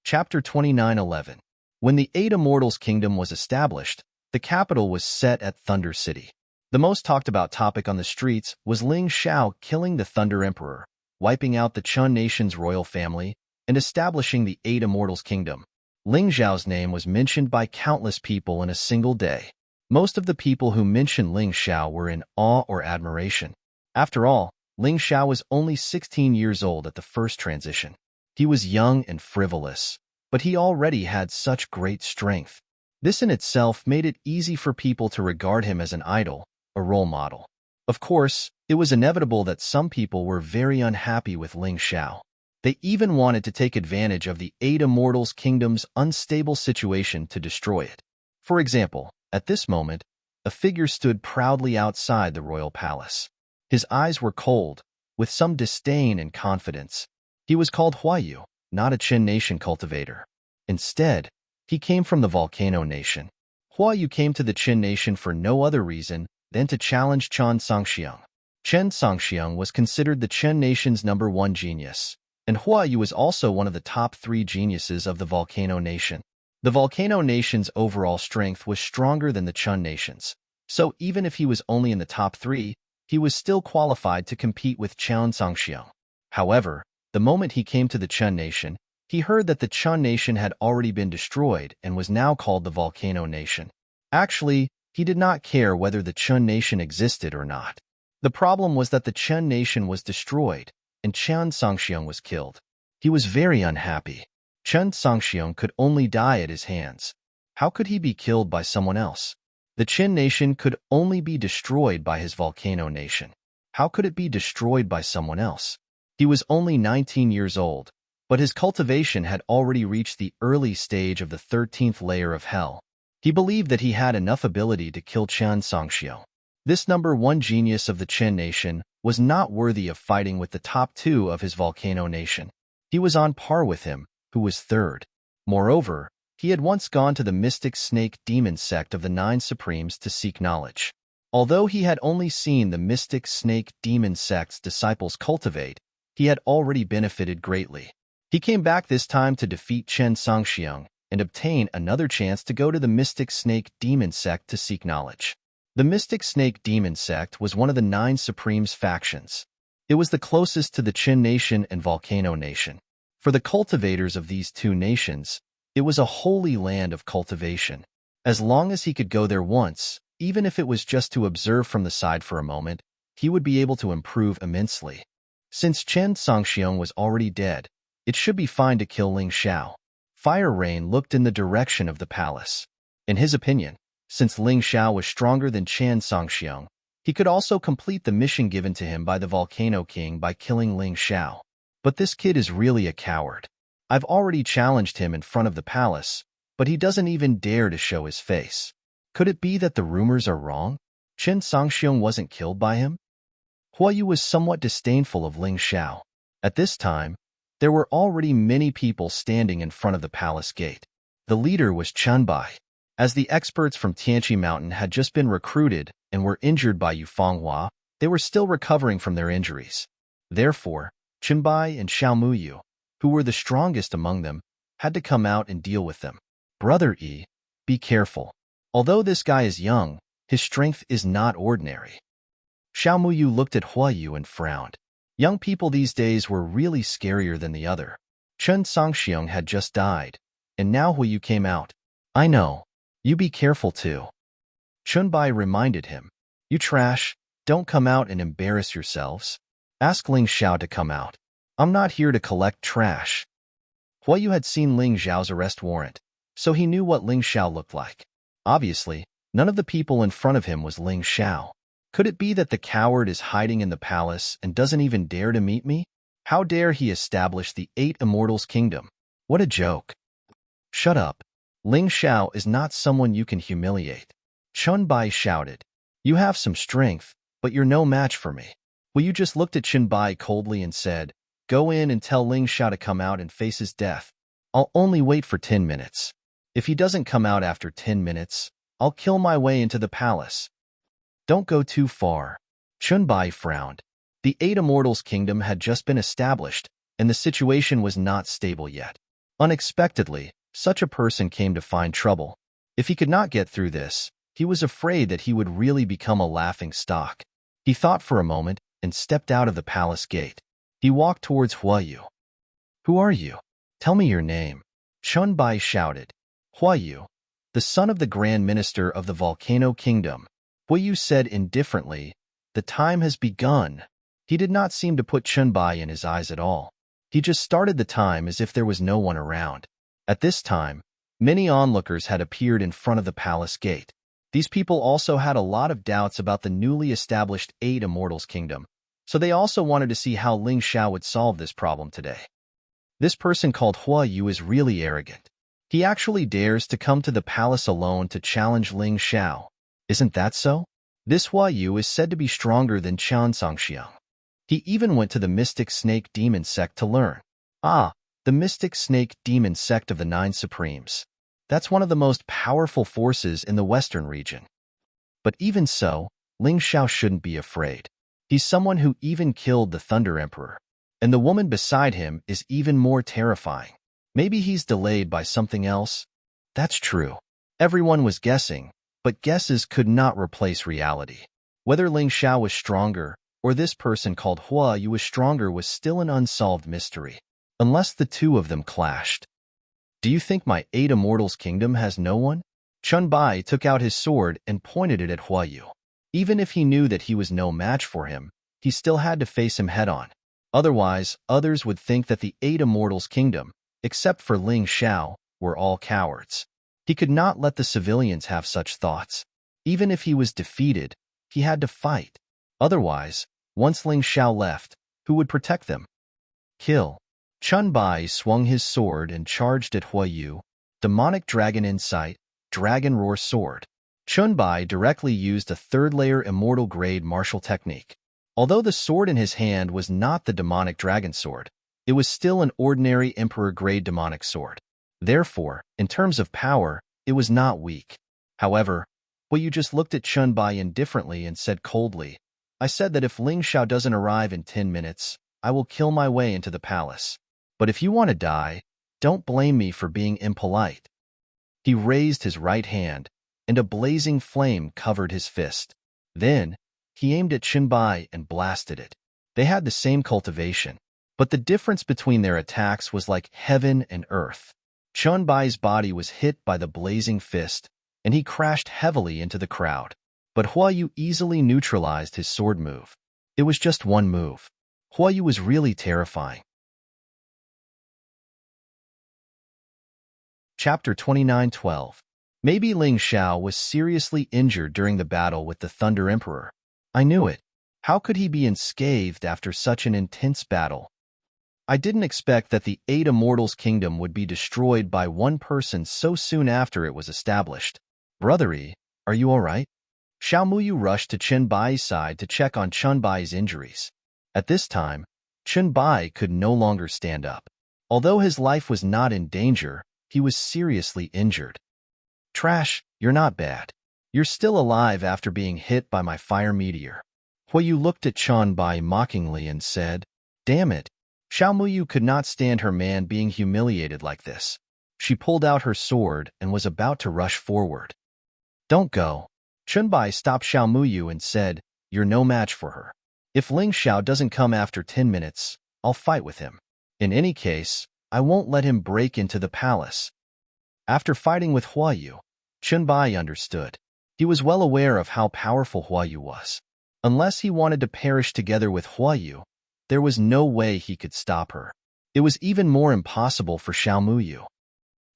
Chapter 29:11. When the Eight Immortals Kingdom was established, the capital was set at Thunder City. The most talked about topic on the streets was Ling Xiao killing the Thunder Emperor, wiping out the Chun nation's royal family, and establishing the Eight Immortals Kingdom. Ling Xiao's name was mentioned by countless people in a single day. Most of the people who mentioned Ling Xiao were in awe or admiration. After all, Ling Xiao was only 16 years old at the first transition. He was young and frivolous, but he already had such great strength. This in itself made it easy for people to regard him as an idol, a role model. Of course, it was inevitable that some people were very unhappy with Ling Xiao. They even wanted to take advantage of the Eight Immortals Kingdom's unstable situation to destroy it. For example, at this moment, a figure stood proudly outside the royal palace. His eyes were cold, with some disdain and confidence. He was called Huayu, not a Qin nation cultivator. Instead, he came from the Volcano Nation. Huayu came to the Qin nation for no other reason than to challenge Chen Songxiang. Chen Songxiang was considered the Qin nation's #1 genius, and Huayu was also one of the top 3 geniuses of the Volcano Nation. The Volcano Nation's overall strength was stronger than the Chun nation's, so even if he was only in the top 3, he was still qualified to compete with Chen Songxiang. However, the moment he came to the Chun nation, he heard that the Chun nation had already been destroyed and was now called the Volcano Nation. Actually, he did not care whether the Chun nation existed or not. The problem was that the Chun nation was destroyed, and Chen Songxiang was killed. He was very unhappy. Chen Songxiang could only die at his hands. How could he be killed by someone else? The Qin nation could only be destroyed by his Volcano Nation. How could it be destroyed by someone else? He was only 19 years old, but his cultivation had already reached the early stage of the 13th layer of hell. He believed that he had enough ability to kill Chen Songxiang. This #1 genius of the Qin nation was not worthy of fighting with the top 2 of his Volcano Nation. He was on par with him, who was 3rd. Moreover, he had once gone to the mystic snake demon sect of the 9 Supremes to seek knowledge. Although he had only seen the mystic snake demon sect's disciples cultivate, he had already benefited greatly. He came back this time to defeat Chen Songxiang and obtain another chance to go to the mystic snake demon sect to seek knowledge. The mystic snake demon sect was one of the 9 Supremes factions. It was the closest to the Qin nation and Volcano Nation. For the cultivators of these 2 nations, it was a holy land of cultivation. As long as he could go there once, even if it was just to observe from the side for a moment, he would be able to improve immensely. Since Chen Songxiang was already dead, it should be fine to kill Ling Xiao. Fire Rain looked in the direction of the palace. In his opinion, since Ling Xiao was stronger than Chen Songxiang, he could also complete the mission given to him by the Volcano King by killing Ling Xiao. But this kid is really a coward. I've already challenged him in front of the palace, but he doesn't even dare to show his face. Could it be that the rumors are wrong? Chen Songxiang wasn't killed by him? Huayu was somewhat disdainful of Ling Xiao. At this time, there were already many people standing in front of the palace gate. The leader was Chunbai. As the experts from Tianqi Mountain had just been recruited and were injured by Yufenghua, they were still recovering from their injuries. Therefore, Chunbai and Xiaomuyu, who were the strongest among them, had to come out and deal with them. Brother Yi, be careful. Although this guy is young, his strength is not ordinary. Xiaomuyu looked at Huayu and frowned. Young people these days were really scarier than the other. Chen Songxiang had just died, and now Huayu came out. I know. You be careful too. Chunbai reminded him. You trash, don't come out and embarrass yourselves. Ask Ling Xiao to come out. I'm not here to collect trash. Huayu had seen Ling Xiao's arrest warrant, so he knew what Ling Xiao looked like. Obviously, none of the people in front of him was Ling Xiao. Could it be that the coward is hiding in the palace and doesn't even dare to meet me? How dare he establish the 8 Immortals Kingdom? What a joke. Shut up. Ling Xiao is not someone you can humiliate. Chunbai shouted. You have some strength, but you're no match for me. Huayu just looked at Chunbai coldly and said, Go in and tell Ling Xiao to come out and face his death. I'll only wait for 10 minutes. If he doesn't come out after 10 minutes, I'll kill my way into the palace. Don't go too far. Chunbai frowned. The 8 Immortals Kingdom had just been established, and the situation was not stable yet. Unexpectedly, such a person came to find trouble. If he could not get through this, he was afraid that he would really become a laughing stock. He thought for a moment and stepped out of the palace gate. He walked towards Huayu. "Who are you? Tell me your name," Chunbai shouted. "Huayu, the son of the Grand Minister of the Volcano Kingdom," Huayu said indifferently. "The time has begun." He did not seem to put Chunbai in his eyes at all. He just started the time as if there was no one around. At this time, many onlookers had appeared in front of the palace gate. These people also had a lot of doubts about the newly established 8 Immortals Kingdom, so they also wanted to see how Ling Xiao would solve this problem today. This person called Huayu is really arrogant. He actually dares to come to the palace alone to challenge Ling Xiao. Isn't that so? This Huayu is said to be stronger than Qian Songxiang. He even went to the Mystic Snake Demon sect to learn. The Mystic Snake Demon sect of the 9 Supremes. That's one of the most powerful forces in the Western region. But even so, Ling Xiao shouldn't be afraid. He's someone who even killed the Thunder Emperor. And the woman beside him is even more terrifying. Maybe he's delayed by something else? That's true. Everyone was guessing, but guesses could not replace reality. Whether Ling Xiao was stronger, or this person called Huayu was stronger, was still an unsolved mystery, unless the two of them clashed. "Do you think my 8 Immortals Kingdom has no one?" Chunbai took out his sword and pointed it at Huayu. Even if he knew that he was no match for him, he still had to face him head-on. Otherwise, others would think that the 8 Immortals Kingdom, except for Ling Xiao, were all cowards. He could not let the civilians have such thoughts. Even if he was defeated, he had to fight. Otherwise, once Ling Xiao left, who would protect them? Kill. Chunbai swung his sword and charged at Huayu. Demonic Dragon Insight, Dragon Roar Sword. Chunbai directly used a 3rd-layer immortal-grade martial technique. Although the sword in his hand was not the demonic dragon sword, it was still an ordinary emperor-grade demonic sword. Therefore, in terms of power, it was not weak. However, Huayu just looked at Chunbai indifferently and said coldly, "I said that if Ling Xiao doesn't arrive in 10 minutes, I will kill my way into the palace. But if you want to die, don't blame me for being impolite." He raised his right hand, and a blazing flame covered his fist. Then, he aimed at Chunbai and blasted it. They had the same cultivation, but the difference between their attacks was like heaven and earth. Chunbai's body was hit by the blazing fist, and he crashed heavily into the crowd. But Huayu easily neutralized his sword move. It was just one move. Huayu was really terrifying. Chapter 29:12. Maybe Ling Xiao was seriously injured during the battle with the Thunder Emperor. I knew it. How could he be unscathed after such an intense battle? I didn't expect that the 8 Immortals Kingdom would be destroyed by one person so soon after it was established. "Brothery, are you all right?" Xiao Muyu rushed to Chunbai's side to check on Chunbai's injuries. At this time, Chunbai could no longer stand up. Although his life was not in danger, he was seriously injured. "Trash, you're not bad. You're still alive after being hit by my fire meteor." Huayu looked at Chunbai mockingly and said, "Damn it." Xiao Muyu could not stand her man being humiliated like this. She pulled out her sword and was about to rush forward. "Don't go." Chunbai stopped Xiao Muyu and said, "You're no match for her. If Ling Xiao doesn't come after 10 minutes, I'll fight with him. In any case, I won't let him break into the palace." After fighting with Huayu, Chunbai understood. He was well aware of how powerful Huayu was. Unless he wanted to perish together with Huayu, there was no way he could stop her. It was even more impossible for Xiao Muyu.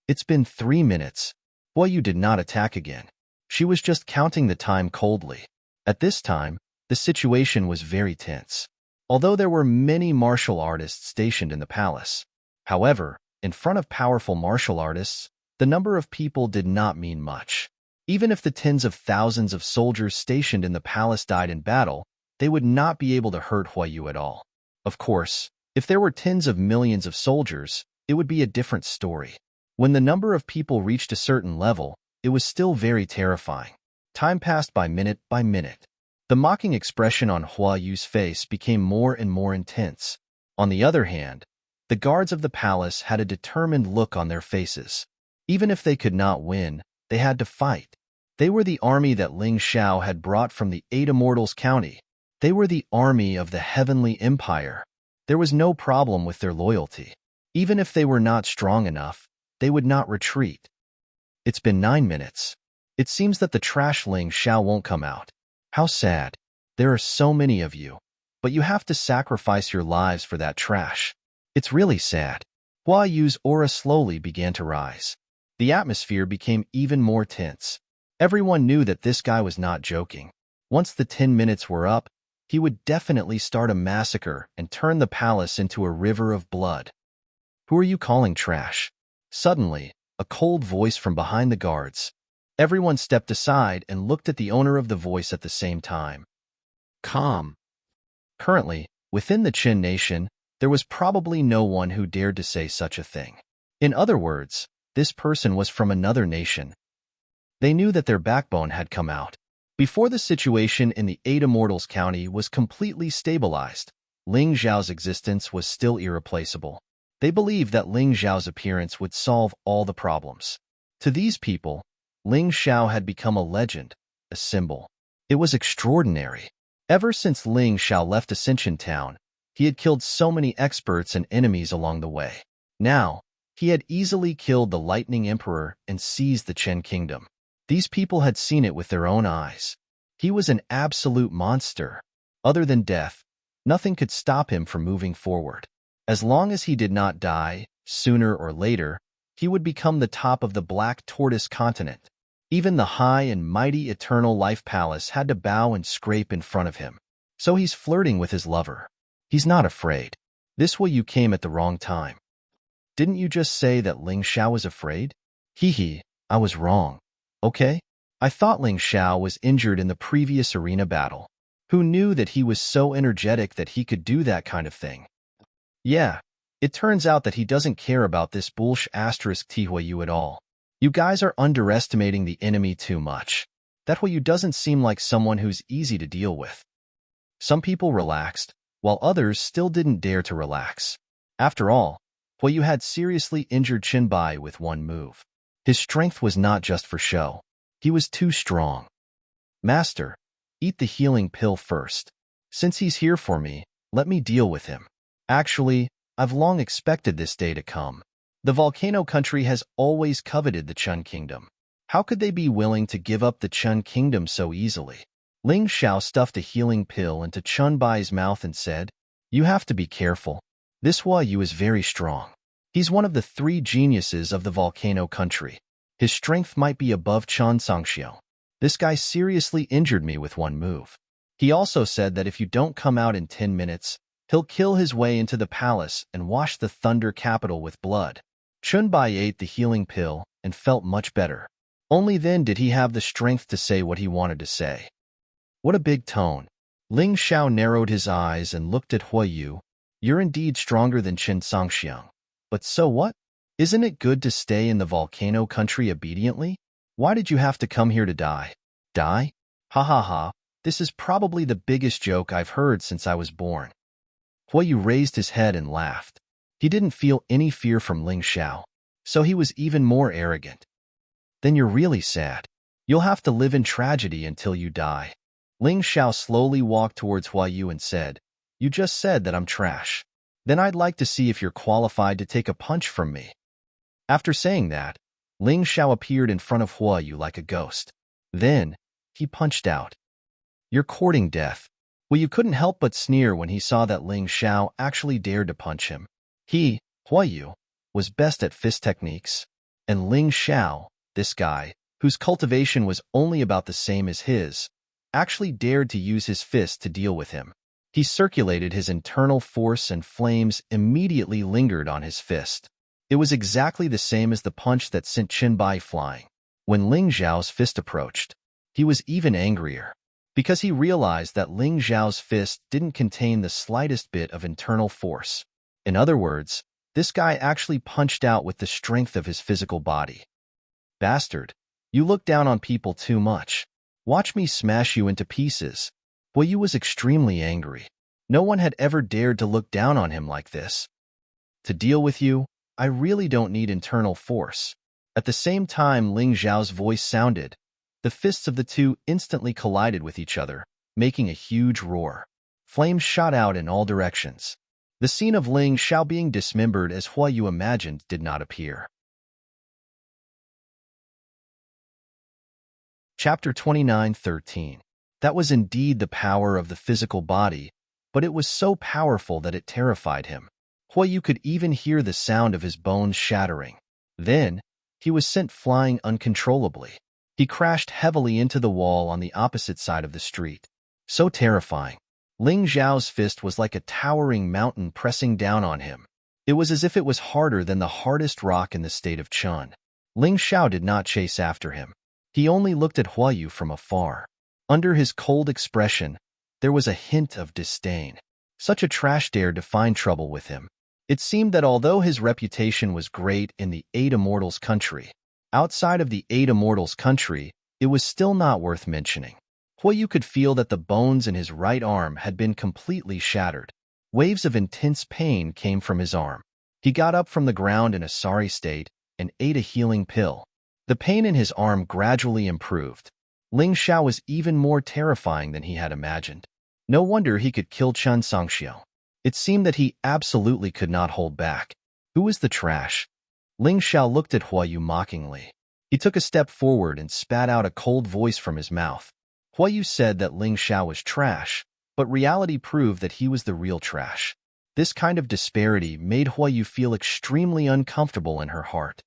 It's been 3 minutes. Huayu did not attack again. She was just counting the time coldly. At this time, the situation was very tense. Although there were many martial artists stationed in the palace. However, in front of powerful martial artists, the number of people did not mean much. Even if the tens of thousands of soldiers stationed in the palace died in battle, they would not be able to hurt Huayu at all. Of course, if there were tens of millions of soldiers, it would be a different story. When the number of people reached a certain level, it was still very terrifying. Time passed by minute. The mocking expression on Huayu's face became more and more intense. On the other hand, The guards of the palace had a determined look on their faces. Even if they could not win, they had to fight. They were the army that Ling Xiao had brought from the Eight Immortals County. They were the army of the Heavenly Empire. There was no problem with their loyalty. Even if they were not strong enough, they would not retreat. It's been 9 minutes. It seems that the trash Ling Xiao won't come out. How sad. There are so many of you. But you have to sacrifice your lives for that trash. It's really sad. Hua Yu's aura slowly began to rise. The atmosphere became even more tense. Everyone knew that this guy was not joking. Once the 10 minutes were up, he would definitely start a massacre and turn the palace into a river of blood. Who are you calling trash? Suddenly, a cold voice from behind the guards. Everyone stepped aside and looked at the owner of the voice at the same time. Calm. Currently, within the Qin nation, there was probably no one who dared to say such a thing. In other words, this person was from another nation. They knew that their backbone had come out. Before the situation in the Eight Immortals County was completely stabilized, Ling Xiao's existence was still irreplaceable. They believed that Ling Xiao's appearance would solve all the problems. To these people, Ling Xiao had become a legend, a symbol. It was extraordinary. Ever since Ling Xiao left Ascension Town, he had killed so many experts and enemies along the way. Now, he had easily killed the Lightning Emperor and seized the Chen Kingdom. These people had seen it with their own eyes. He was an absolute monster. Other than death, nothing could stop him from moving forward. As long as he did not die, sooner or later, he would become the top of the Black Tortoise continent. Even the high and mighty Eternal Life Palace had to bow and scrape in front of him. So he's flirting with his lover. He's not afraid. This way you came at the wrong time. Didn't you just say that Ling Xiao was afraid? Hee, I was wrong. Okay? I thought Ling Xiao was injured in the previous arena battle. Who knew that he was so energetic that he could do that kind of thing? Yeah, it turns out that he doesn't care about this bullsh asterisk Tihuayu at all. You guys are underestimating the enemy too much. That Huayu doesn't seem like someone who's easy to deal with. Some people relaxed, while others still didn't dare to relax. After all, Huayu had seriously injured Qinbai with one move. His strength was not just for show. He was too strong. Master, eat the healing pill first. Since he's here for me, let me deal with him. Actually, I've long expected this day to come. The volcano country has always coveted the Chun Kingdom. How could they be willing to give up the Chun Kingdom so easily? Ling Xiao stuffed a healing pill into Chunbai's mouth and said, "You have to be careful. This Hua Yu is very strong. He's one of the 3 geniuses of the volcano country. His strength might be above Chan Sangxiao. This guy seriously injured me with one move. He also said that if you don't come out in 10 minutes, he'll kill his way into the palace and wash the Thunder capital with blood." Chunbai ate the healing pill and felt much better. Only then did he have the strength to say what he wanted to say. What a big tone. Ling Xiao narrowed his eyes and looked at Hua Yu. You're indeed stronger than Qin Sangxiang. But so what? Isn't it good to stay in the volcano country obediently? Why did you have to come here to die? Die? Ha ha ha, this is probably the biggest joke I've heard since I was born. Hua Yu raised his head and laughed. He didn't feel any fear from Ling Xiao, so he was even more arrogant. Then you're really sad. You'll have to live in tragedy until you die. Ling Xiao slowly walked towards Hua Yu and said, "You just said that I'm trash. Then I'd like to see if you're qualified to take a punch from me." After saying that, Ling Xiao appeared in front of Hua Yu like a ghost. Then, he punched out. You're courting death. Well, you couldn't help but sneer when he saw that Ling Xiao actually dared to punch him. He, Hua Yu, was best at fist techniques, and Ling Xiao, this guy, whose cultivation was only about the same as his, actually dared to use his fist to deal with him. He circulated his internal force and flames immediately lingered on his fist. It was exactly the same as the punch that sent Qinbai flying. When Ling Xiao's fist approached, he was even angrier, because he realized that Ling Xiao's fist didn't contain the slightest bit of internal force. In other words, this guy actually punched out with the strength of his physical body. Bastard, you look down on people too much. Watch me smash you into pieces. Hua Yu was extremely angry. No one had ever dared to look down on him like this. To deal with you, I really don't need internal force. At the same time Ling Xiao's voice sounded, the fists of the two instantly collided with each other, making a huge roar. Flames shot out in all directions. The scene of Ling Xiao being dismembered as Hua Yu imagined did not appear. Chapter 29:13. That was indeed the power of the physical body, but it was so powerful that it terrified him. Hua Yu could even hear the sound of his bones shattering. Then, he was sent flying uncontrollably. He crashed heavily into the wall on the opposite side of the street. So terrifying. Ling Xiao's fist was like a towering mountain pressing down on him. It was as if it was harder than the hardest rock in the state of Chun. Ling Xiao did not chase after him. He only looked at Hua Yu from afar. Under his cold expression, there was a hint of disdain. Such a trash dared to find trouble with him. It seemed that although his reputation was great in the Eight Immortals country, outside of the Eight Immortals country, it was still not worth mentioning. Hua Yu could feel that the bones in his right arm had been completely shattered. Waves of intense pain came from his arm. He got up from the ground in a sorry state and ate a healing pill. The pain in his arm gradually improved. Ling Xiao was even more terrifying than he had imagined. No wonder he could kill Chun Songxiao. It seemed that he absolutely could not hold back. Who was the trash? Ling Xiao looked at Hua Yu mockingly. He took a step forward and spat out a cold voice from his mouth. Hua Yu said that Ling Xiao was trash, but reality proved that he was the real trash. This kind of disparity made Hua Yu feel extremely uncomfortable in her heart.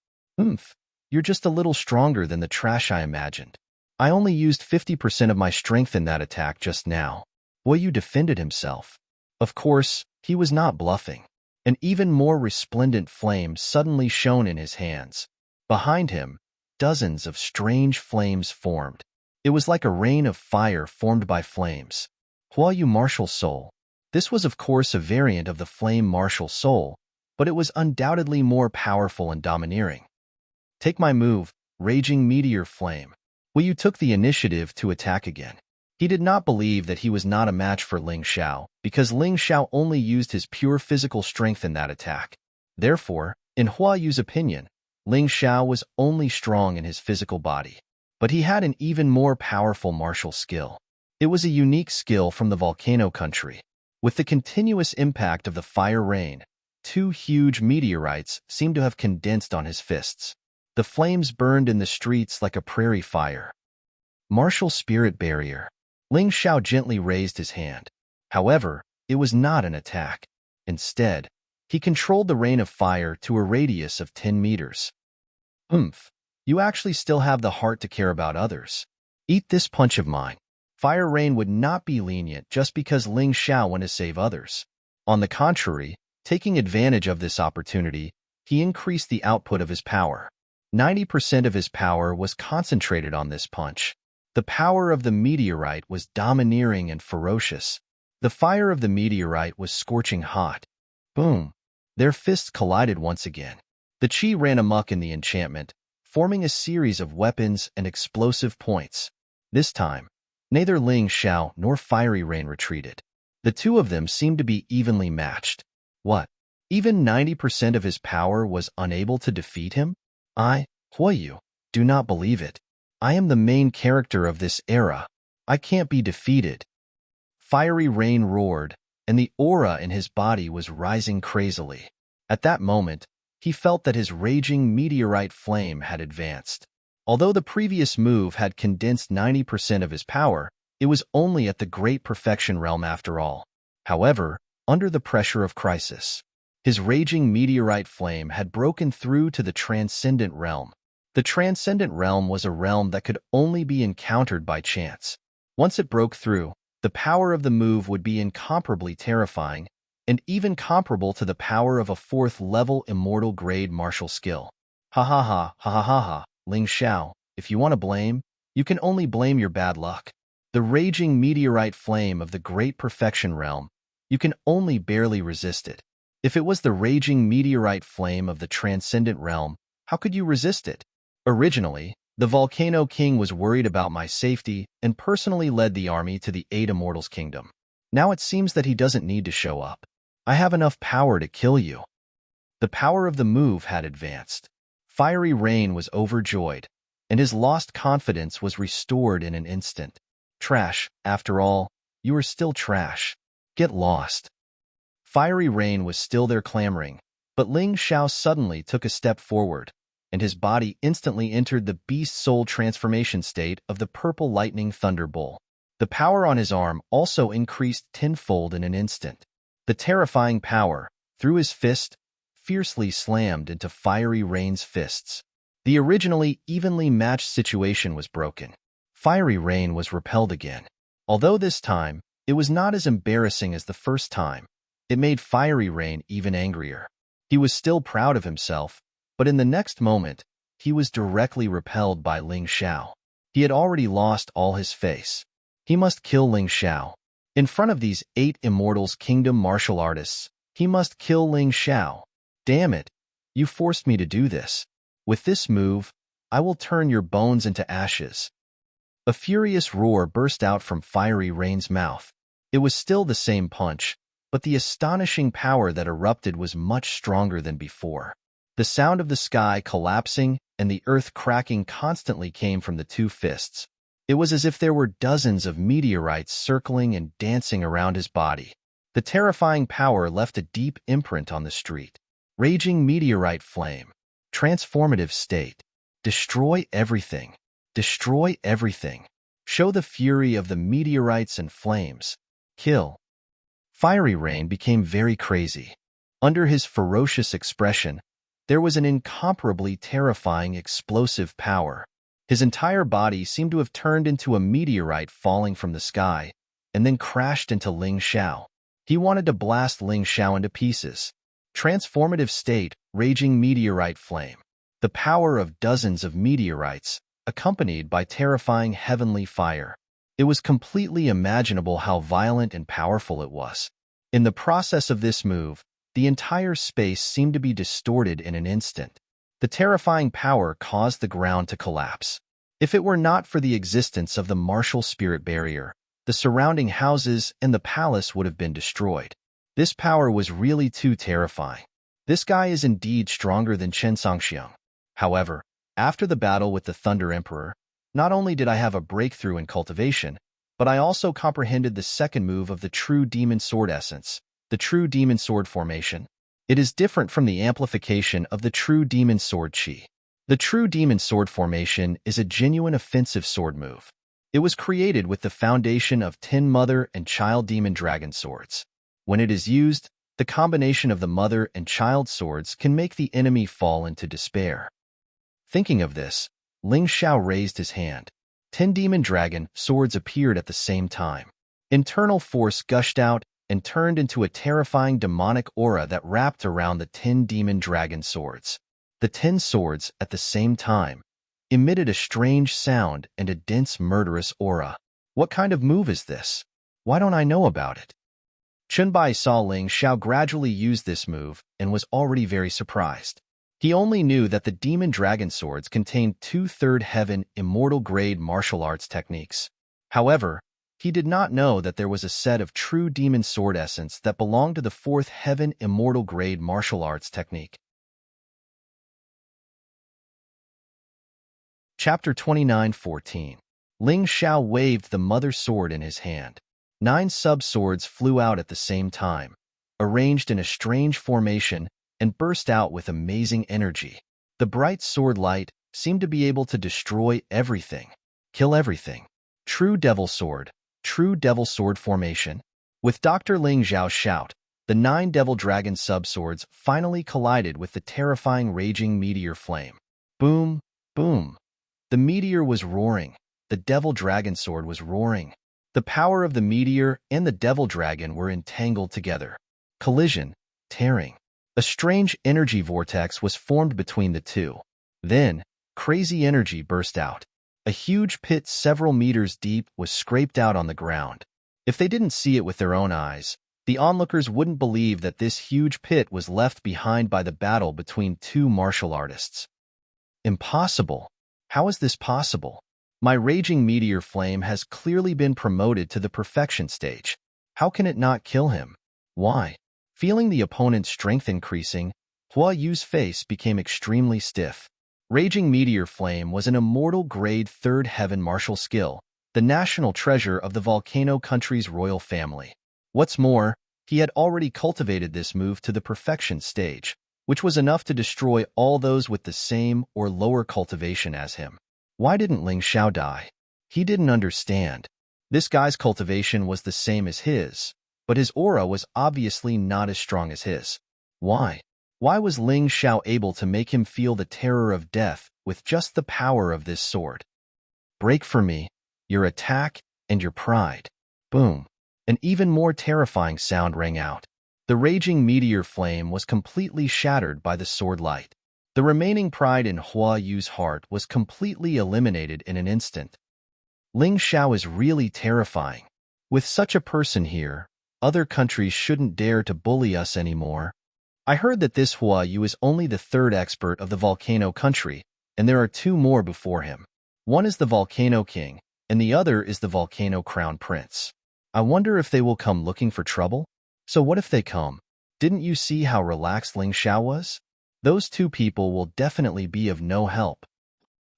You're just a little stronger than the trash I imagined. I only used 50% of my strength in that attack just now. Hua Yu defended himself. Of course, he was not bluffing. An even more resplendent flame suddenly shone in his hands. Behind him, dozens of strange flames formed. It was like a rain of fire formed by flames. Hua Yu Martial Soul. This was of course a variant of the flame Martial Soul, but it was undoubtedly more powerful and domineering. Take my move, Raging Meteor Flame. Hua Yu took the initiative to attack again. He did not believe that he was not a match for Ling Xiao, because Ling Xiao only used his pure physical strength in that attack. Therefore, in Hua Yu's opinion, Ling Xiao was only strong in his physical body. But he had an even more powerful martial skill. It was a unique skill from the volcano country. With the continuous impact of the fire rain, two huge meteorites seemed to have condensed on his fists. The flames burned in the streets like a prairie fire. Martial Spirit Barrier. Ling Xiao gently raised his hand. However, it was not an attack. Instead, he controlled the rain of fire to a radius of 10 meters. You actually still have the heart to care about others. Eat this punch of mine. Fire rain would not be lenient just because Ling Xiao went to save others. On the contrary, taking advantage of this opportunity, he increased the output of his power. 90% of his power was concentrated on this punch. The power of the meteorite was domineering and ferocious. The fire of the meteorite was scorching hot. Boom! Their fists collided once again. The chi ran amok in the enchantment, forming a series of weapons and explosive points. This time, neither Ling Xiao nor Fiery Rain retreated. The two of them seemed to be evenly matched. What? Even 90% of his power was unable to defeat him? I, Hua Yu, do not believe it. I am the main character of this era. I can't be defeated. Fiery Rain roared, and the aura in his body was rising crazily. At that moment, he felt that his raging meteorite flame had advanced. Although the previous move had condensed 90% of his power, it was only at the Great Perfection realm after all. However, under the pressure of crisis, his raging meteorite flame had broken through to the Transcendent Realm. The Transcendent Realm was a realm that could only be encountered by chance. Once it broke through, the power of the move would be incomparably terrifying, and even comparable to the power of a 4th-level immortal-grade martial skill. Ha ha ha ha ha ha ha, Ling Xiao, if you want to blame, you can only blame your bad luck. The raging meteorite flame of the Great Perfection Realm, you can only barely resist it. If it was the raging meteorite flame of the Transcendent Realm, how could you resist it? Originally, the Volcano King was worried about my safety and personally led the army to the Eight Immortals Kingdom. Now it seems that he doesn't need to show up. I have enough power to kill you. The power of the move had advanced. Fiery Rain was overjoyed, and his lost confidence was restored in an instant. Trash, after all, you are still trash. Get lost. Fiery Rain was still there clamoring, but Ling Xiao suddenly took a step forward, and his body instantly entered the beast soul transformation state of the purple lightning thunderbolt. The power on his arm also increased tenfold in an instant. The terrifying power, through his fist, fiercely slammed into Fiery Rain's fists. The originally evenly matched situation was broken. Fiery Rain was repelled again. Although this time, it was not as embarrassing as the first time. It made Fiery Rain even angrier. He was still proud of himself, but in the next moment, he was directly repelled by Ling Xiao. He had already lost all his face. He must kill Ling Xiao. In front of these 8 Immortals Kingdom martial artists, he must kill Ling Xiao. Damn it, you forced me to do this. With this move, I will turn your bones into ashes. A furious roar burst out from Fiery Rain's mouth. It was still the same punch, but the astonishing power that erupted was much stronger than before. The sound of the sky collapsing and the earth cracking constantly came from the 2 fists. It was as if there were dozens of meteorites circling and dancing around his body. The terrifying power left a deep imprint on the street. Raging meteorite flame. Transformative state. Destroy everything. Destroy everything. Show the fury of the meteorites and flames. Kill. Fiery Rain became very crazy. Under his ferocious expression, there was an incomparably terrifying explosive power. His entire body seemed to have turned into a meteorite falling from the sky, and then crashed into Ling Xiao. He wanted to blast Ling Xiao into pieces. Transformative state, raging meteorite flame. The power of dozens of meteorites, accompanied by terrifying heavenly fire. It was completely imaginable how violent and powerful it was. In the process of this move, the entire space seemed to be distorted in an instant. The terrifying power caused the ground to collapse. If it were not for the existence of the martial spirit barrier, the surrounding houses and the palace would have been destroyed. This power was really too terrifying. This guy is indeed stronger than Chen Songxiang. However, after the battle with the Thunder Emperor, not only did I have a breakthrough in cultivation, but I also comprehended the second move of the true demon sword essence, the true demon sword formation. It is different from the amplification of the true demon sword chi. The true demon sword formation is a genuine offensive sword move. It was created with the foundation of 10 mother and child demon dragon swords. When it is used, the combination of the mother and child swords can make the enemy fall into despair. Thinking of this, Ling Xiao raised his hand. 10 demon dragon swords appeared at the same time. Internal force gushed out and turned into a terrifying demonic aura that wrapped around the 10 demon dragon swords. The 10 swords, at the same time, emitted a strange sound and a dense murderous aura. What kind of move is this? Why don't I know about it? Chunbai saw Ling Xiao gradually use this move and was already very surprised. He only knew that the demon dragon swords contained 2/3 heaven immortal-grade martial arts techniques. However, he did not know that there was a set of true demon sword essence that belonged to the 4th heaven immortal-grade martial arts technique. Chapter 29:14. Ling Xiao waved the mother sword in his hand. 9 sub-swords flew out at the same time, arranged in a strange formation, and burst out with amazing energy. The bright sword light seemed to be able to destroy everything, kill everything. True devil sword formation. With Dr. Ling Xiao's shout, the 9 devil dragon sub-swords finally collided with the terrifying raging meteor flame. Boom, boom. The meteor was roaring. The devil dragon sword was roaring. The power of the meteor and the devil dragon were entangled together. Collision, tearing. A strange energy vortex was formed between the two. Then, crazy energy burst out. A huge pit several meters deep was scraped out on the ground. If they didn't see it with their own eyes, the onlookers wouldn't believe that this huge pit was left behind by the battle between 2 martial artists. Impossible. How is this possible? My raging meteor flame has clearly been promoted to the perfection stage. How can it not kill him? Why? Feeling the opponent's strength increasing, Hua Yu's face became extremely stiff. Raging Meteor Flame was an immortal grade 3rd heaven martial skill, the national treasure of the volcano country's royal family. What's more, he had already cultivated this move to the perfection stage, which was enough to destroy all those with the same or lower cultivation as him. Why didn't Ling Xiao die? He didn't understand. This guy's cultivation was the same as his, but his aura was obviously not as strong as his. Why? Why was Ling Xiao able to make him feel the terror of death with just the power of this sword? Break for me, your attack and your pride. Boom. An even more terrifying sound rang out. The raging meteor flame was completely shattered by the sword light. The remaining pride in Hua Yu's heart was completely eliminated in an instant. Ling Xiao is really terrifying. With such a person here, other countries shouldn't dare to bully us anymore. I heard that this Hua Yu is only the 3rd expert of the volcano country, and there are 2 more before him. One is the Volcano King, and the other is the Volcano Crown Prince. I wonder if they will come looking for trouble? So what if they come? Didn't you see how relaxed Ling Xiao was? Those 2 people will definitely be of no help.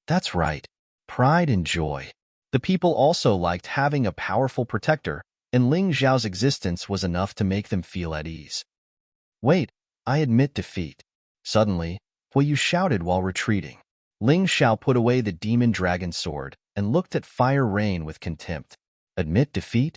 That's right. Pride and joy. The people also liked having a powerful protector, and Ling Xiao's existence was enough to make them feel at ease. Wait, I admit defeat. Suddenly, Hua Yu shouted while retreating. Ling Xiao put away the demon dragon sword and looked at Fire Rain with contempt. Admit defeat?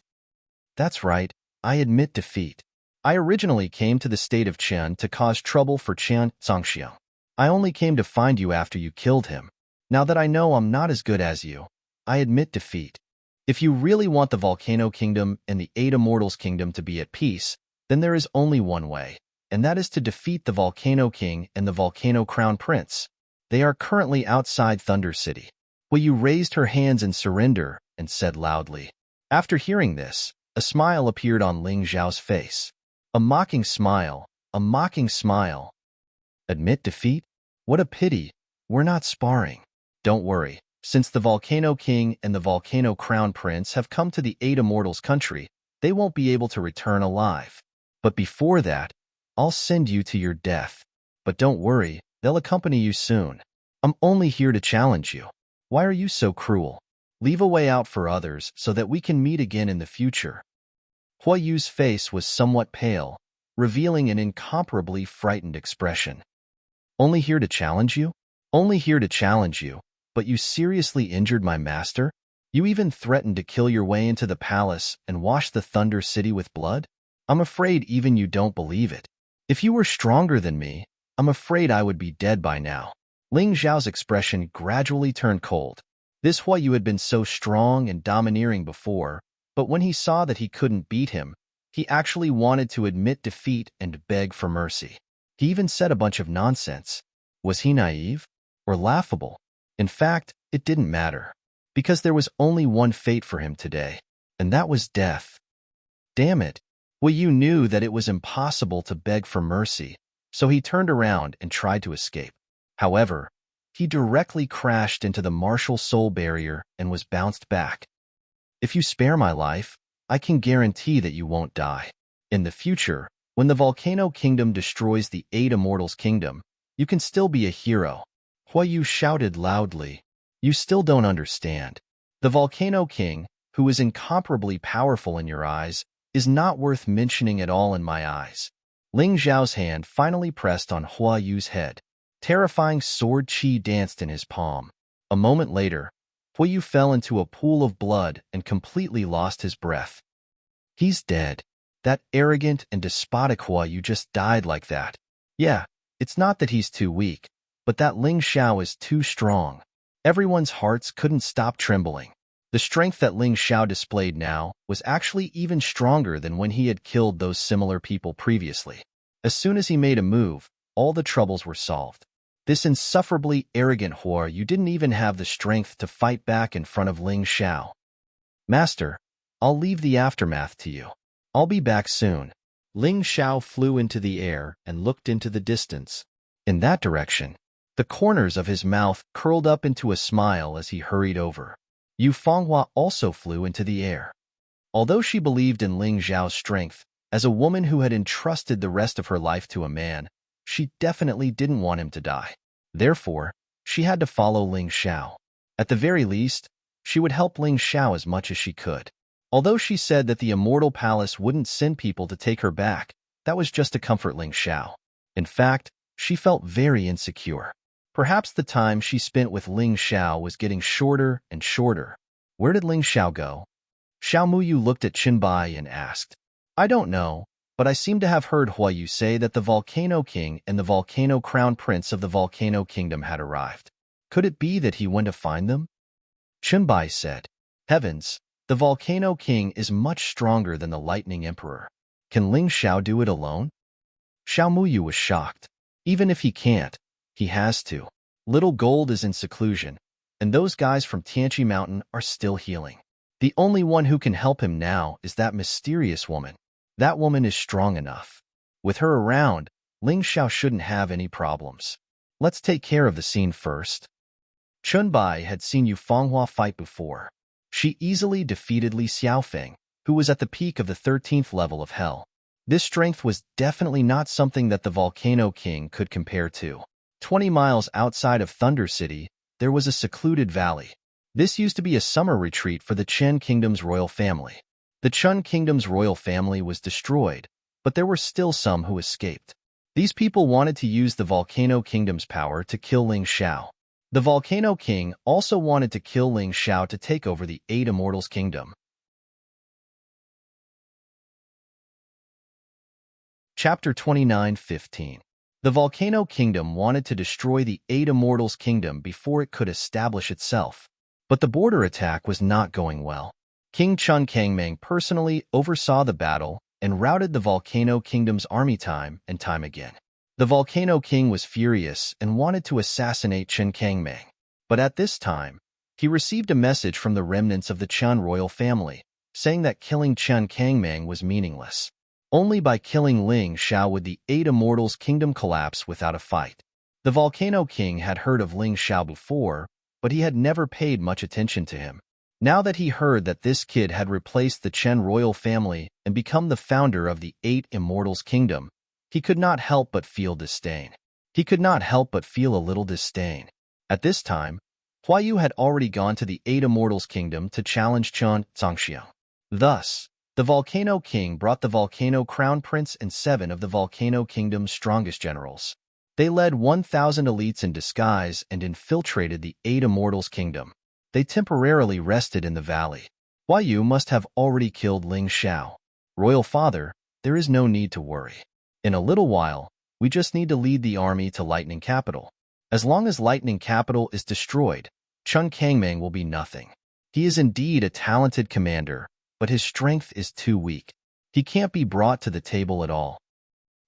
That's right, I admit defeat. I originally came to the state of Chen to cause trouble for Qian Zongxiao. I only came to find you after you killed him. Now that I know I'm not as good as you, I admit defeat. If you really want the Volcano Kingdom and the 8 Immortals Kingdom to be at peace, then there is only one way, and that is to defeat the Volcano King and the Volcano Crown Prince. They are currently outside Thunder City. Hua Yu raised her hands in surrender and said loudly. After hearing this, a smile appeared on Ling Xiao's face. A mocking smile, a mocking smile. Admit defeat? What a pity, we're not sparring. Don't worry, since the Volcano King and the Volcano Crown Prince have come to the 8 Immortals country, they won't be able to return alive. But before that, I'll send you to your death. But don't worry, they'll accompany you soon. I'm only here to challenge you. Why are you so cruel? Leave a way out for others so that we can meet again in the future. Hua Yu's face was somewhat pale, revealing an incomparably frightened expression. Only here to challenge you? Only here to challenge you, but you seriously injured my master? You even threatened to kill your way into the palace and wash the Thunder City with blood? I'm afraid even you don't believe it. If you were stronger than me, I'm afraid I would be dead by now. Ling Xiao's expression gradually turned cold. This Hua Yu had been so strong and domineering before, but when he saw that he couldn't beat him, he actually wanted to admit defeat and beg for mercy. He even said a bunch of nonsense. Was he naive or laughable? In fact, it didn't matter, because there was only one fate for him today, and that was death. Damn it! Hua Yu knew that it was impossible to beg for mercy, so he turned around and tried to escape. However, he directly crashed into the martial soul barrier and was bounced back. If you spare my life, I can guarantee that you won't die. In the future, when the Volcano Kingdom destroys the 8 Immortals Kingdom, you can still be a hero. Hua Yu shouted loudly. You still don't understand. The Volcano King, who is incomparably powerful in your eyes, is not worth mentioning at all in my eyes. Ling Xiao's hand finally pressed on Hua Yu's head. Terrifying sword chi danced in his palm. A moment later, Hua Yu fell into a pool of blood and completely lost his breath. He's dead. That arrogant and despotic Hua Yu just died like that. Yeah, it's not that he's too weak, but that Ling Xiao is too strong. Everyone's hearts couldn't stop trembling. The strength that Ling Xiao displayed now was actually even stronger than when he had killed those similar people previously. As soon as he made a move, all the troubles were solved. This insufferably arrogant Hua Yu didn't even have the strength to fight back in front of Ling Xiao. Master, I'll leave the aftermath to you. I'll be back soon. Ling Xiao flew into the air and looked into the distance. In that direction, the corners of his mouth curled up into a smile as he hurried over. Yu Fenghua also flew into the air. Although she believed in Ling Xiao's strength, as a woman who had entrusted the rest of her life to a man, She definitely didn't want him to die. Therefore, she had to follow Ling Xiao. At the very least, she would help Ling Xiao as much as she could. Although she said that the Immortal Palace wouldn't send people to take her back, that was just to comfort Ling Xiao. In fact, she felt very insecure. Perhaps the time she spent with Ling Xiao was getting shorter and shorter. Where did Ling Xiao go? Xiao Muyu looked at Qinbai and asked, I don't know, but I seem to have heard Huayu say that the Volcano King and the Volcano Crown Prince of the Volcano Kingdom had arrived. Could it be that he went to find them? Qinbai said, Heavens, the Volcano King is much stronger than the Lightning Emperor. Can Ling Xiao do it alone? Xiao Muyu was shocked. Even if he can't, he has to. Little Gold is in seclusion, and those guys from Tianqi Mountain are still healing. The only one who can help him now is that mysterious woman. That woman is strong enough. With her around, Ling Xiao shouldn't have any problems. Let's take care of the scene first. Chunbai had seen Yu Fenghua fight before. She easily defeated Li Xiaofeng, who was at the peak of the 13th level of hell. This strength was definitely not something that the Volcano King could compare to. 20 miles outside of Thunder City, there was a secluded valley. This used to be a summer retreat for the Chen Kingdom's royal family. The Chen Kingdom's royal family was destroyed, but there were still some who escaped. These people wanted to use the Volcano Kingdom's power to kill Ling Xiao. The Volcano King also wanted to kill Ling Xiao to take over the 8 Immortals' kingdom. Chapter 29:15. The Volcano Kingdom wanted to destroy the 8 Immortals' kingdom before it could establish itself. But the border attack was not going well. King Chun Kangming personally oversaw the battle and routed the Volcano Kingdom's army time and time again. The Volcano King was furious and wanted to assassinate Chen Kangming. But at this time, he received a message from the remnants of the Chen royal family, saying that killing Chen Kangming was meaningless. Only by killing Ling Xiao would the 8 Immortals' kingdom collapse without a fight. The Volcano King had heard of Ling Xiao before, but he had never paid much attention to him. Now that he heard that this kid had replaced the Chen royal family and become the founder of the 8 Immortals' kingdom, he could not help but feel disdain. He could not help but feel a little disdain. At this time, Huayu had already gone to the 8 Immortals' kingdom to challenge Chen Zongxiang. Thus, the Volcano King brought the Volcano Crown Prince and 7 of the Volcano Kingdom's strongest generals. They led 1,000 elites in disguise and infiltrated the 8 Immortals' kingdom. They temporarily rested in the valley. Huayu must have already killed Ling Xiao. Royal Father, there is no need to worry. In a little while, we just need to lead the army to Lightning Capital. As long as Lightning Capital is destroyed, Chen Kangming will be nothing. He is indeed a talented commander, but his strength is too weak. He can't be brought to the table at all.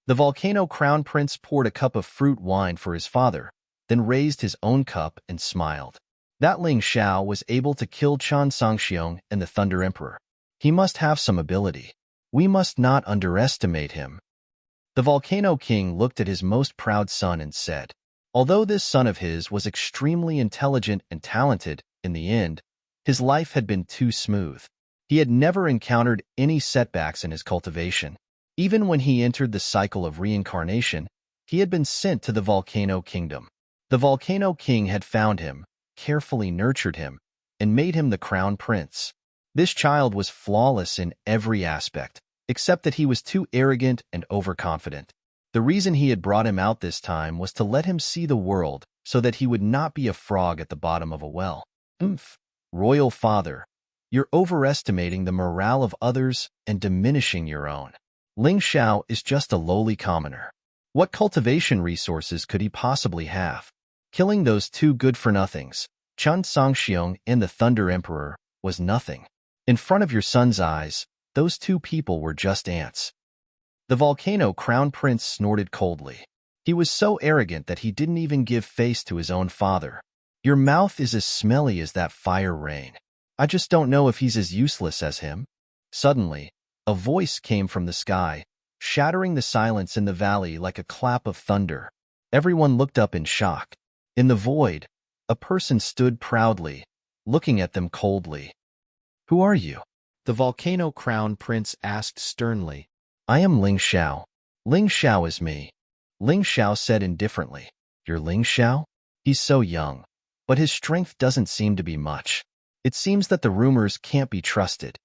The Volcano Crown Prince poured a cup of fruit wine for his father, then raised his own cup and smiled. That Ling Xiao was able to kill Chen Zongxiang and the Thunder Emperor. He must have some ability. We must not underestimate him. The Volcano King looked at his most proud son and said, although this son of his was extremely intelligent and talented, in the end, his life had been too smooth. He had never encountered any setbacks in his cultivation. Even when he entered the cycle of reincarnation, he had been sent to the Volcano Kingdom. The Volcano King had found him, carefully nurtured him, and made him the crown prince. This child was flawless in every aspect, except that he was too arrogant and overconfident. The reason he had brought him out this time was to let him see the world so that he would not be a frog at the bottom of a well. Royal Father, you're overestimating the morale of others and diminishing your own. Ling Xiao is just a lowly commoner. What cultivation resources could he possibly have? Killing those 2 good-for-nothings, Chen Zongxiang and the Thunder Emperor, was nothing. In front of your son's eyes, those 2 people were just ants. The Volcano Crown Prince snorted coldly. He was so arrogant that he didn't even give face to his own father. Your mouth is as smelly as that fire rain. I just don't know if he's as useless as him. Suddenly, a voice came from the sky, shattering the silence in the valley like a clap of thunder. Everyone looked up in shock. In the void, a person stood proudly, looking at them coldly. Who are you? The Volcano Crown Prince asked sternly. I am Ling Xiao. Ling Xiao is me. Ling Xiao said indifferently. You're Ling Xiao? He's so young, but his strength doesn't seem to be much. It seems that the rumors can't be trusted.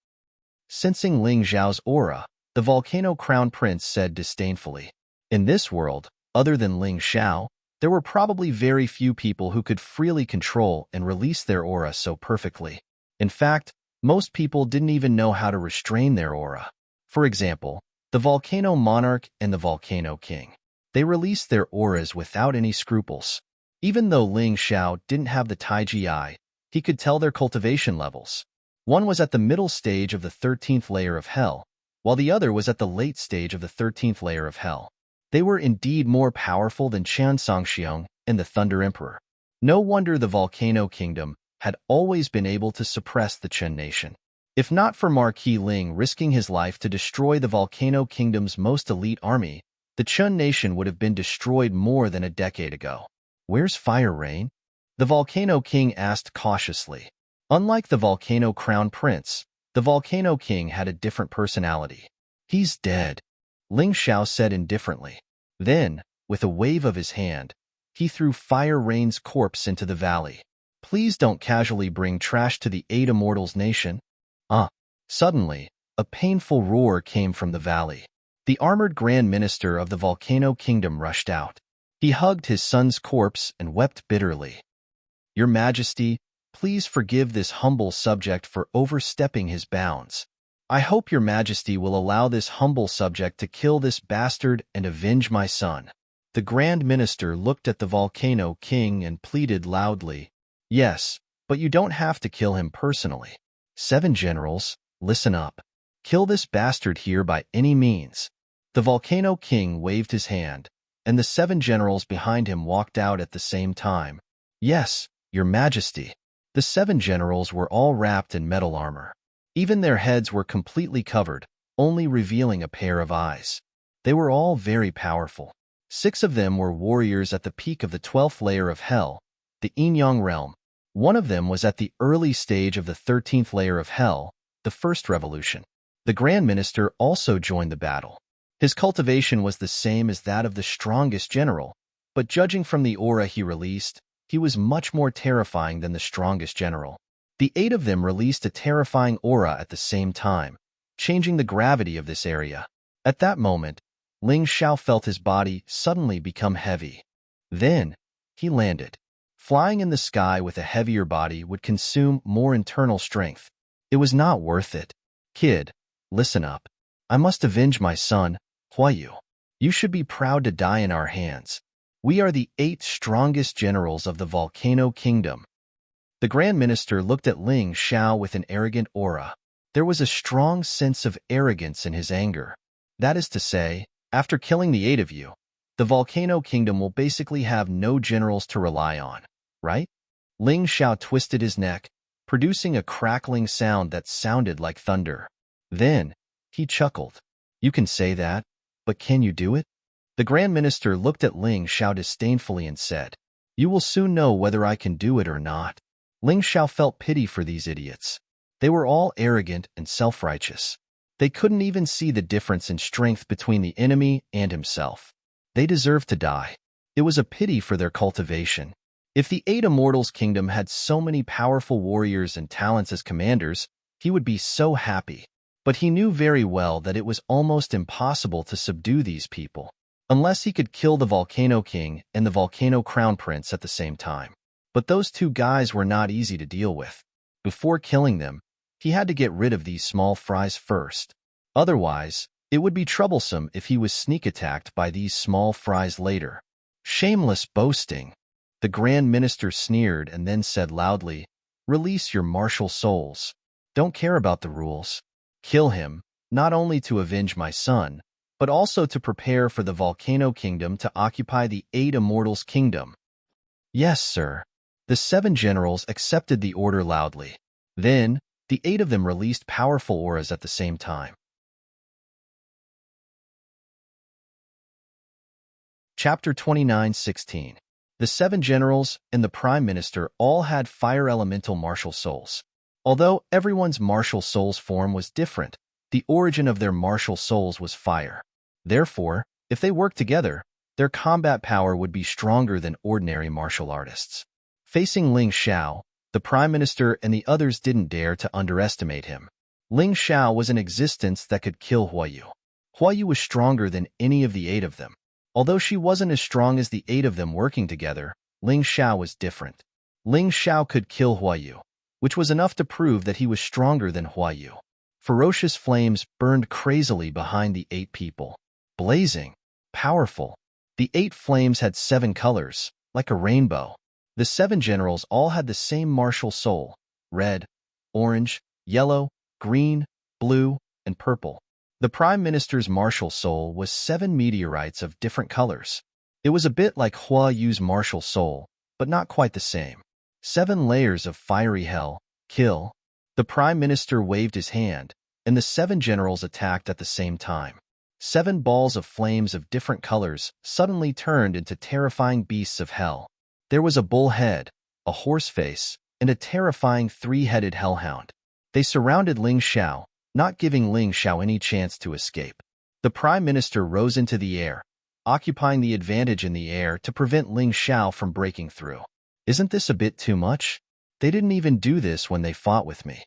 Sensing Ling Xiao's aura, the volcano crown prince said disdainfully. In this world, other than Ling Xiao, there were probably very few people who could freely control and release their aura so perfectly. In fact, most people didn't even know how to restrain their aura. For example, the volcano monarch and the volcano king. They released their auras without any scruples. Even though Ling Xiao didn't have the Taiji eye, he could tell their cultivation levels. One was at the middle stage of the 13th layer of hell, while the other was at the late stage of the 13th layer of hell. They were indeed more powerful than Qian Songxiong and the Thunder Emperor. No wonder the Volcano Kingdom had always been able to suppress the Chen nation. If not for Marquis Ling risking his life to destroy the Volcano Kingdom's most elite army, the Chen nation would have been destroyed more than a decade ago. Where's Fire Rain? The Volcano King asked cautiously. Unlike the Volcano Crown Prince, the Volcano King had a different personality. He's dead, Ling Xiao said indifferently. Then, with a wave of his hand, he threw Fire Rain's corpse into the valley. Please don't casually bring trash to the 8 Immortals nation. Suddenly, a painful roar came from the valley. The armored Grand Minister of the Volcano Kingdom rushed out. He hugged his son's corpse and wept bitterly. Your Majesty, please forgive this humble subject for overstepping his bounds. I hope your Majesty will allow this humble subject to kill this bastard and avenge my son. The Grand Minister looked at the Volcano King and pleaded loudly. Yes, but you don't have to kill him personally. 7 generals, listen up. Kill this bastard here by any means. The Volcano King waved his hand, and the 7 generals behind him walked out at the same time. Yes, your Majesty. The 7 generals were all wrapped in metal armor. Even their heads were completely covered, only revealing a pair of eyes. They were all very powerful. 6 of them were warriors at the peak of the 12th layer of hell, the Yin-Yang realm. One of them was at the early stage of the 13th layer of hell, the First Revolution. The Grand Minister also joined the battle. His cultivation was the same as that of the strongest general, but judging from the aura he released, he was much more terrifying than the strongest general. The 8 of them released a terrifying aura at the same time, changing the gravity of this area. At that moment, Ling Xiao felt his body suddenly become heavy. Then, he landed. Flying in the sky with a heavier body would consume more internal strength. It was not worth it. Kid, listen up. I must avenge my son, Huayu. You should be proud to die in our hands. We are the 8 strongest generals of the Volcano Kingdom. The Grand Minister looked at Ling Xiao with an arrogant aura. There was a strong sense of arrogance in his anger. That is to say, after killing the 8 of you, the Volcano Kingdom will basically have no generals to rely on, right? Ling Xiao twisted his neck, producing a crackling sound that sounded like thunder. Then, he chuckled. You can say that, but can you do it? The Grand Minister looked at Ling Xiao disdainfully and said, You will soon know whether I can do it or not. Ling Xiao felt pity for these idiots. They were all arrogant and self-righteous. They couldn't even see the difference in strength between the enemy and himself. They deserved to die. It was a pity for their cultivation. If the 8 Immortals Kingdom had so many powerful warriors and talents as commanders, he would be so happy. But he knew very well that it was almost impossible to subdue these people, unless he could kill the Volcano King and the Volcano Crown Prince at the same time. But those 2 guys were not easy to deal with. Before killing them, he had to get rid of these small fries first. Otherwise, it would be troublesome if he was sneak attacked by these small fries later. Shameless boasting. The Grand Minister sneered and then said loudly, Release your martial souls. Don't care about the rules. Kill him, not only to avenge my son, but also to prepare for the Volcano Kingdom to occupy the 8 Immortals Kingdom. Yes, sir. The 7 generals accepted the order loudly. Then, the 8 of them released powerful auras at the same time. Chapter 29:16. The 7 generals and the Prime Minister all had fire elemental martial souls. Although everyone's martial soul's form was different, the origin of their martial souls was fire. Therefore, if they worked together, their combat power would be stronger than ordinary martial artists. Facing Ling Xiao, the Prime Minister and the others didn't dare to underestimate him. Ling Xiao was an existence that could kill Huayu. Huayu was stronger than any of the 8 of them. Although she wasn't as strong as the 8 of them working together, Ling Xiao was different. Ling Xiao could kill Huayu, which was enough to prove that he was stronger than Huayu. Ferocious flames burned crazily behind the 8 people. Blazing, powerful. The 8 flames had 7 colors, like a rainbow. The 7 generals all had the same martial soul: red, orange, yellow, green, blue, and purple. The Prime Minister's martial soul was 7 meteorites of different colors. It was a bit like Hua Yu's martial soul, but not quite the same. 7 layers of fiery hell, kill. The Prime Minister waved his hand, and the 7 generals attacked at the same time. 7 balls of flames of different colors suddenly turned into terrifying beasts of hell. There was a bull head, a horse face, and a terrifying 3-headed hellhound. They surrounded Ling Xiao, not giving Ling Xiao any chance to escape. The Prime Minister rose into the air, occupying the advantage in the air to prevent Ling Xiao from breaking through. Isn't this a bit too much? They didn't even do this when they fought with me.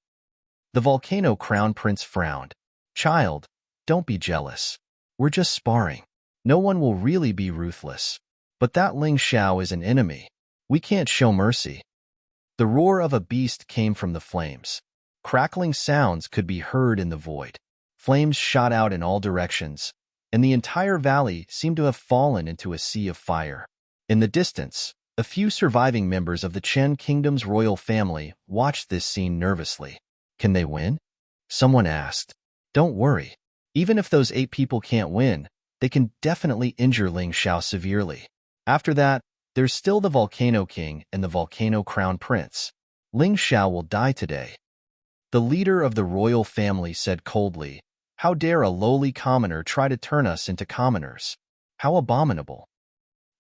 The volcano crown prince frowned. Child, don't be jealous. We're just sparring. No one will really be ruthless. But that Ling Xiao is an enemy. We can't show mercy. The roar of a beast came from the flames. Crackling sounds could be heard in the void. Flames shot out in all directions, and the entire valley seemed to have fallen into a sea of fire. In the distance, a few surviving members of the Chen Kingdom's royal family watched this scene nervously. Can they win? Someone asked. Don't worry. Even if those 8 people can't win, they can definitely injure Ling Xiao severely. After that, there's still the Volcano King and the Volcano Crown Prince. Ling Xiao will die today. The leader of the royal family said coldly, How dare a lowly commoner try to turn us into commoners? How abominable.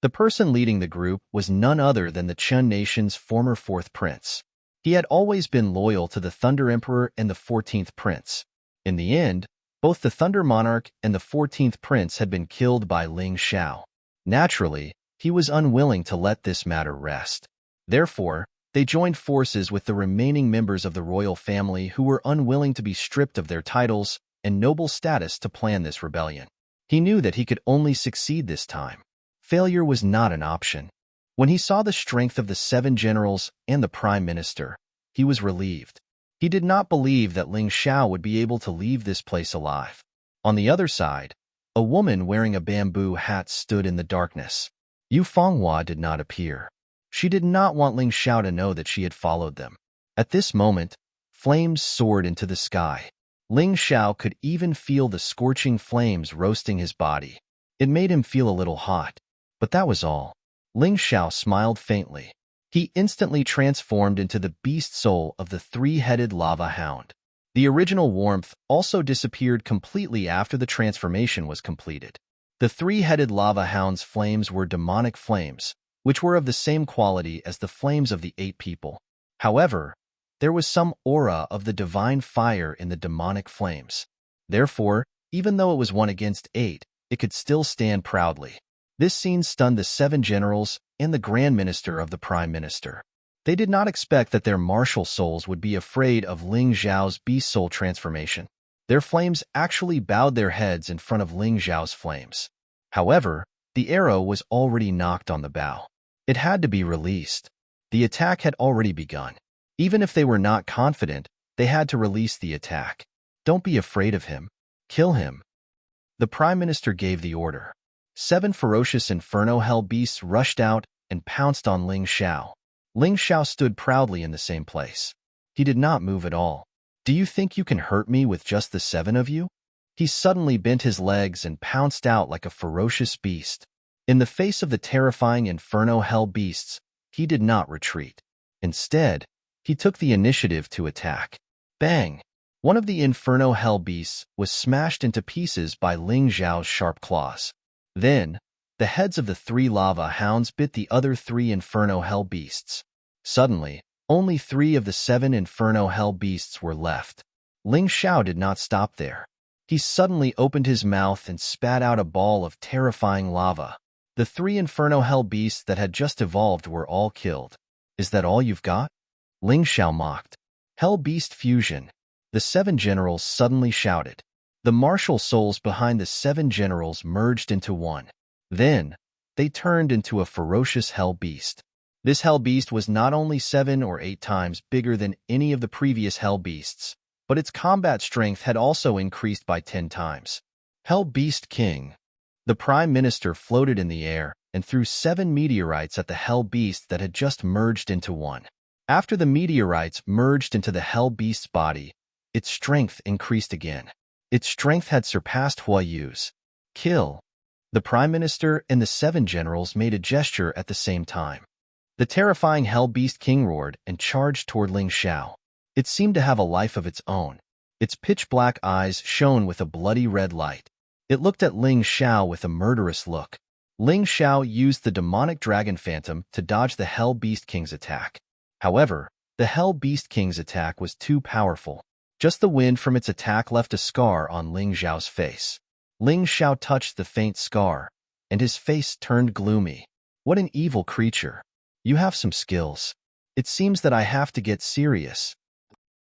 The person leading the group was none other than the Chen nation's former 4th prince. He had always been loyal to the Thunder Emperor and the 14th prince. In the end, both the Thunder Monarch and the 14th prince had been killed by Ling Xiao. Naturally, he was unwilling to let this matter rest. Therefore, they joined forces with the remaining members of the royal family who were unwilling to be stripped of their titles and noble status to plan this rebellion. He knew that he could only succeed this time. Failure was not an option. When he saw the strength of the 7 generals and the Prime Minister, he was relieved. He did not believe that Ling Xiao would be able to leave this place alive. On the other side, a woman wearing a bamboo hat stood in the darkness. Yu Fenghua did not appear. She did not want Ling Xiao to know that she had followed them. At this moment, flames soared into the sky. Ling Xiao could even feel the scorching flames roasting his body. It made him feel a little hot, but that was all. Ling Xiao smiled faintly. He instantly transformed into the beast soul of the 3-headed lava hound. The original warmth also disappeared completely after the transformation was completed. The 3-headed lava hound's flames were demonic flames, which were of the same quality as the flames of the 8 people. However, there was some aura of the divine fire in the demonic flames. Therefore, even though it was 1 against 8, it could still stand proudly. This scene stunned the 7 generals and the Grand Minister of the Prime Minister. They did not expect that their martial souls would be afraid of Ling Xiao's beast soul transformation. Their flames actually bowed their heads in front of Ling Xiao's flames. However, the arrow was already knocked on the bow. It had to be released. The attack had already begun. Even if they were not confident, they had to release the attack. Don't be afraid of him. Kill him. The Prime Minister gave the order. 7 ferocious inferno hell beasts rushed out and pounced on Ling Xiao. Ling Xiao stood proudly in the same place. He did not move at all. Do you think you can hurt me with just the 7 of you? He suddenly bent his legs and pounced out like a ferocious beast. In the face of the terrifying inferno hell beasts, he did not retreat. Instead, he took the initiative to attack. Bang! One of the inferno hell beasts was smashed into pieces by Ling Xiao's sharp claws. Then, the heads of the 3 lava hounds bit the other 3 inferno hell beasts. Suddenly, only 3 of the 7 inferno hell beasts were left. Ling Xiao did not stop there. He suddenly opened his mouth and spat out a ball of terrifying lava. The 3 inferno hell beasts that had just evolved were all killed. Is that all you've got? Ling Xiao mocked. Hell beast fusion. The 7 generals suddenly shouted. The martial souls behind the 7 generals merged into one. Then, they turned into a ferocious hell beast. This hell beast was not only 7 or 8 times bigger than any of the previous hell beasts, but its combat strength had also increased by 10 times. Hell Beast King. The Prime Minister floated in the air and threw 7 meteorites at the hell beast that had just merged into one. After the meteorites merged into the hell beast's body, its strength increased again. Its strength had surpassed Huayu's. Kill. The Prime Minister and the 7 generals made a gesture at the same time. The terrifying Hell Beast King roared and charged toward Ling Xiao. It seemed to have a life of its own. Its pitch-black eyes shone with a bloody red light. It looked at Ling Xiao with a murderous look. Ling Xiao used the demonic dragon phantom to dodge the Hell Beast King's attack. However, the Hell Beast King's attack was too powerful. Just the wind from its attack left a scar on Ling Xiao's face. Ling Xiao touched the faint scar, and his face turned gloomy. What an evil creature. You have some skills. It seems that I have to get serious.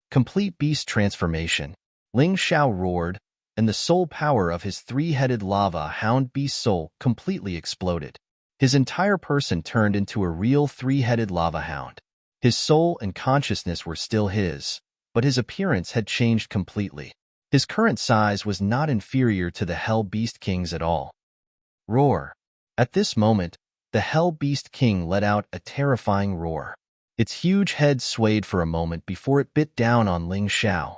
Complete beast transformation. Ling Xiao roared, and the soul power of his 3-headed lava hound beast soul completely exploded. His entire person turned into a real 3-headed lava hound. His soul and consciousness were still his, but his appearance had changed completely. His current size was not inferior to the Hell Beast King's at all. Roar. At this moment, the Hell Beast King let out a terrifying roar. Its huge head swayed for a moment before it bit down on Ling Xiao.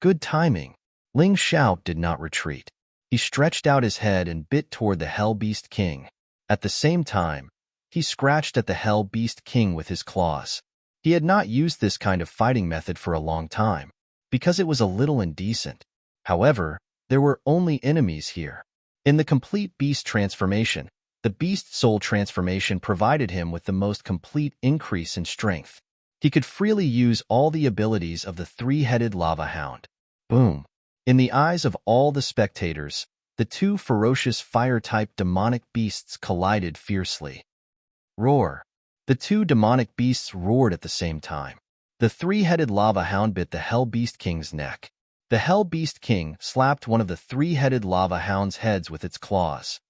Good timing. Ling Xiao did not retreat. He stretched out his head and bit toward the Hell Beast King. At the same time, he scratched at the Hell Beast King with his claws. He had not used this kind of fighting method for a long time, because it was a little indecent. However, there were only enemies here. In the complete beast transformation, the beast soul transformation provided him with the most complete increase in strength. He could freely use all the abilities of the 3-headed lava hound. Boom. In the eyes of all the spectators, the 2 ferocious fire-type demonic beasts collided fiercely. Roar. The 2 demonic beasts roared at the same time. The 3-headed lava hound bit the Hell Beast King's neck. The Hell Beast King slapped one of the 3-headed lava hound's heads with its claws.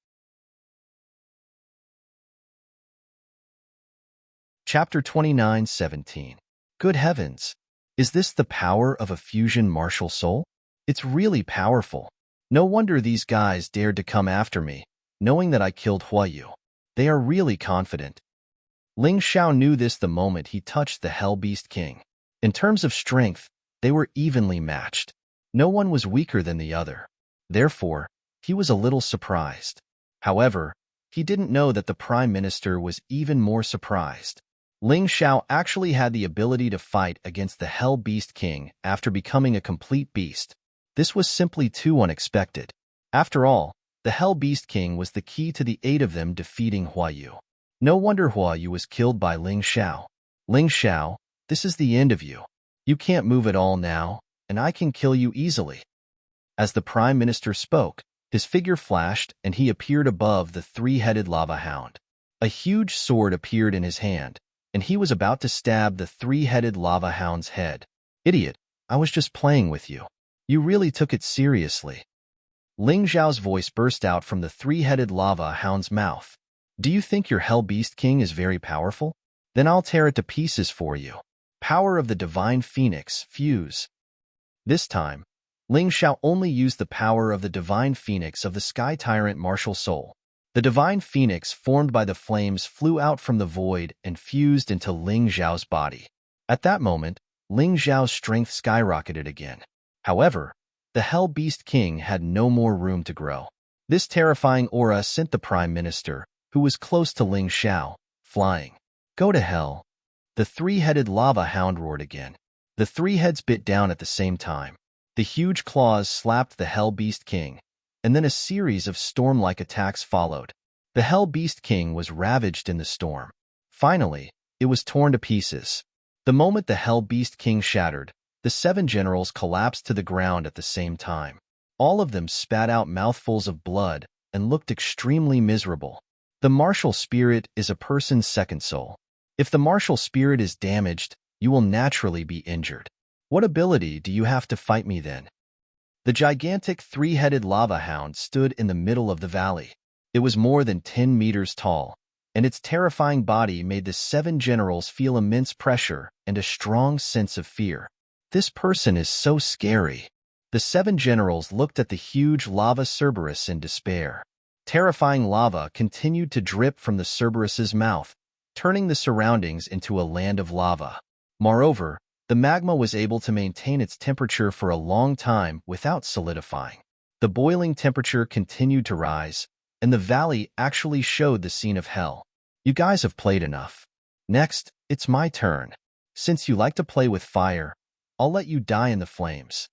Chapter 29:17. Good heavens! Is this the power of a fusion martial soul? It's really powerful. No wonder these guys dared to come after me, knowing that I killed Huayu. They are really confident. Ling Xiao knew this the moment he touched the Hell Beast King. In terms of strength, they were evenly matched. No one was weaker than the other. Therefore, he was a little surprised. However, he didn't know that the Prime Minister was even more surprised. Ling Xiao actually had the ability to fight against the Hell Beast King after becoming a complete beast. This was simply too unexpected. After all, the Hell Beast King was the key to the 8 of them defeating Huayu. No wonder Huayu was killed by Ling Xiao. Ling Xiao, this is the end of you. You can't move at all now, and I can kill you easily. As the Prime Minister spoke, his figure flashed and he appeared above the 3-headed lava hound. A huge sword appeared in his hand, and he was about to stab the 3-headed lava hound's head. Idiot, I was just playing with you. You really took it seriously. Ling Xiao's voice burst out from the 3-headed lava hound's mouth. Do you think your Hell Beast King is very powerful? Then I'll tear it to pieces for you. Power of the Divine Phoenix, fuse. This time, Ling Xiao only used the power of the Divine Phoenix of the Sky Tyrant martial soul. The Divine Phoenix formed by the flames flew out from the void and fused into Ling Xiao's body. At that moment, Ling Xiao's strength skyrocketed again. However, the Hell Beast King had no more room to grow. This terrifying aura sent the Prime Minister, who was close to Ling Xiao, flying. Go to hell. The 3-headed lava hound roared again. The 3 heads bit down at the same time. The huge claws slapped the Hell Beast King, and then a series of storm-like attacks followed. The Hell Beast King was ravaged in the storm. Finally, it was torn to pieces. The moment the Hell Beast King shattered, the 7 generals collapsed to the ground at the same time. All of them spat out mouthfuls of blood and looked extremely miserable. The martial spirit is a person's second soul. If the martial spirit is damaged, you will naturally be injured. What ability do you have to fight me then? The gigantic three-headed lava hound stood in the middle of the valley. It was more than 10 meters tall, and its terrifying body made the 7 generals feel immense pressure and a strong sense of fear. This person is so scary. The 7 generals looked at the huge lava Cerberus in despair. Terrifying lava continued to drip from the Cerberus's mouth, turning the surroundings into a land of lava. Moreover, the magma was able to maintain its temperature for a long time without solidifying. The boiling temperature continued to rise, and the valley actually showed the scene of hell. You guys have played enough. Next, it's my turn. Since you like to play with fire, I'll let you die in the flames.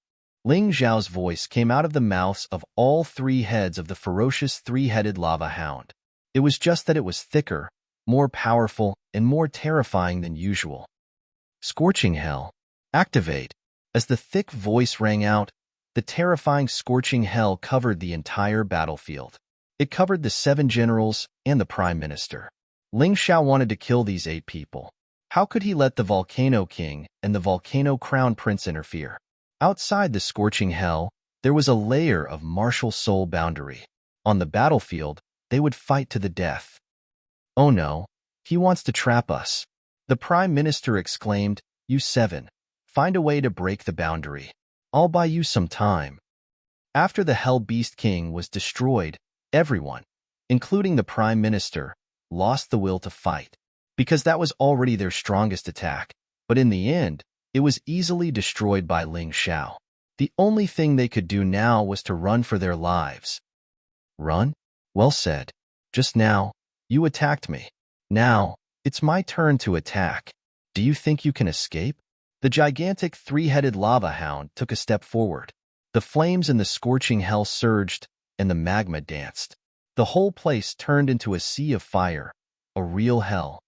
Ling Xiao's voice came out of the mouths of all 3 heads of the ferocious three-headed lava hound. It was just that it was thicker, more powerful, and more terrifying than usual. Scorching Hell. Activate. As the thick voice rang out, the terrifying scorching hell covered the entire battlefield. It covered the 7 generals and the Prime Minister. Ling Xiao wanted to kill these 8 people. How could he let the Volcano King and the Volcano Crown Prince interfere? Outside the scorching hell, there was a layer of martial soul boundary. On the battlefield, they would fight to the death. Oh no, he wants to trap us. The Prime Minister exclaimed, "You 7, find a way to break the boundary. I'll buy you some time." After the Hell Beast King was destroyed, everyone, including the Prime Minister, lost the will to fight, because that was already their strongest attack. But in the end, it was easily destroyed by Ling Xiao. The only thing they could do now was to run for their lives. Run? Well said. Just now, you attacked me. Now, it's my turn to attack. Do you think you can escape? The gigantic three-headed lava hound took a step forward. The flames in the scorching hell surged, and the magma danced. The whole place turned into a sea of fire, a real hell.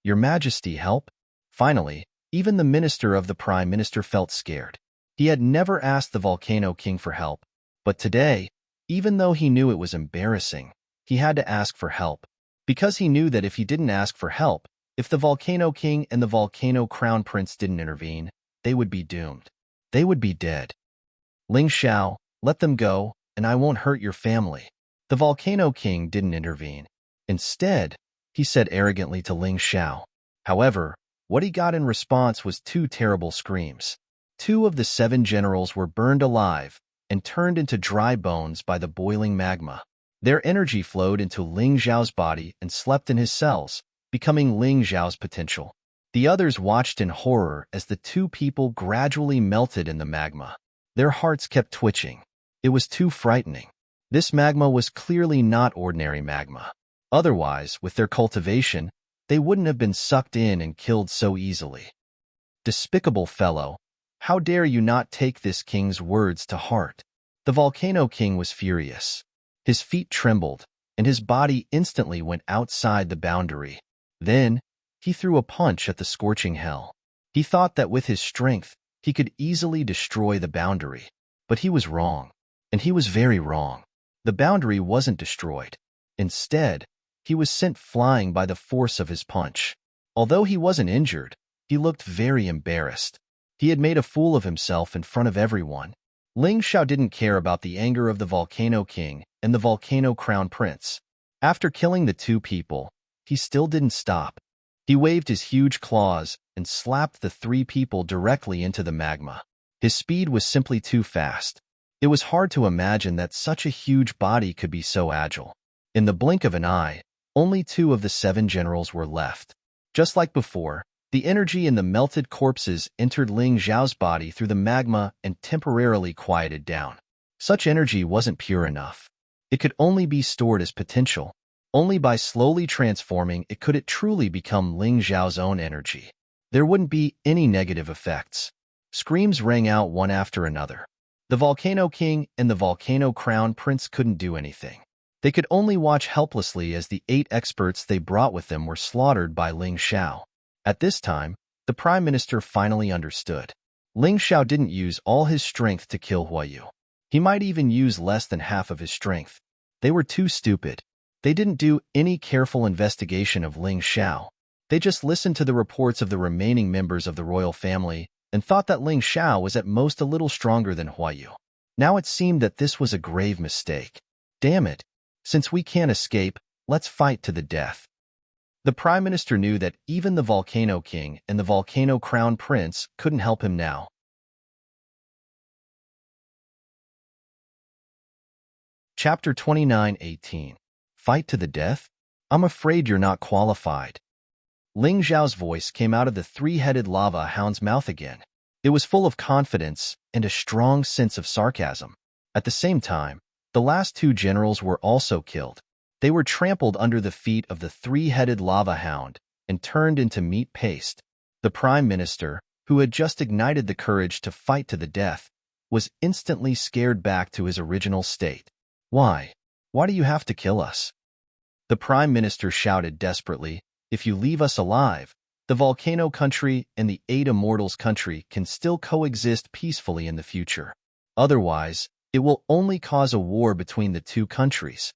Your Majesty, help! Finally, even the minister of the Prime Minister felt scared. He had never asked the Volcano King for help, but today, even though he knew it was embarrassing, he had to ask for help. Because he knew that if he didn't ask for help, if the Volcano King and the Volcano Crown Prince didn't intervene, they would be doomed. They would be dead. Ling Xiao, let them go, and I won't hurt your family. The Volcano King didn't intervene. Instead, he said arrogantly to Ling Xiao. However, what he got in response was 2 terrible screams. 2 of the 7 generals were burned alive and turned into dry bones by the boiling magma. Their energy flowed into Ling Xiao's body and slept in his cells, becoming Ling Xiao's potential. The others watched in horror as the 2 people gradually melted in the magma. Their hearts kept twitching. It was too frightening. This magma was clearly not ordinary magma. Otherwise, with their cultivation, they wouldn't have been sucked in and killed so easily. Despicable fellow, how dare you not take this king's words to heart? The Volcano King was furious. His feet trembled, and his body instantly went outside the boundary. Then, he threw a punch at the scorching hell. He thought that with his strength, he could easily destroy the boundary. But he was wrong, and he was very wrong. The boundary wasn't destroyed. Instead, he was sent flying by the force of his punch. Although he wasn't injured, he looked very embarrassed. He had made a fool of himself in front of everyone. Ling Xiao didn't care about the anger of the Volcano King and the Volcano Crown Prince. After killing the 2 people, he still didn't stop. He waved his huge claws and slapped the 3 people directly into the magma. His speed was simply too fast. It was hard to imagine that such a huge body could be so agile. In the blink of an eye, only 2 of the 7 generals were left. Just like before, the energy in the melted corpses entered Ling Xiao's body through the magma and temporarily quieted down. Such energy wasn't pure enough. It could only be stored as potential. Only by slowly transforming it could it truly become Ling Xiao's own energy. There wouldn't be any negative effects. Screams rang out one after another. The Volcano King and the Volcano Crown Prince couldn't do anything. They could only watch helplessly as the 8 experts they brought with them were slaughtered by Ling Xiao. At this time, the Prime Minister finally understood. Ling Xiao didn't use all his strength to kill Huayu. He might even use less than half of his strength. They were too stupid. They didn't do any careful investigation of Ling Xiao. They just listened to the reports of the remaining members of the royal family and thought that Ling Xiao was at most a little stronger than Huayu. Now it seemed that this was a grave mistake. Damn it! Since we can't escape, let's fight to the death. The Prime Minister knew that even the Volcano King and the Volcano Crown Prince couldn't help him now. Chapter 29:18. Fight to the death? I'm afraid you're not qualified. Ling Xiao's voice came out of the three-headed lava hound's mouth again. It was full of confidence and a strong sense of sarcasm. At the same time, the last two generals were also killed. They were trampled under the feet of the three-headed lava hound and turned into meat paste. The Prime Minister, who had just ignited the courage to fight to the death, was instantly scared back to his original state. Why? Why do you have to kill us? The Prime Minister shouted desperately, if you leave us alive, the Volcano Country and the Eight Immortals Country can still coexist peacefully in the future. Otherwise, it will only cause a war between the two countries.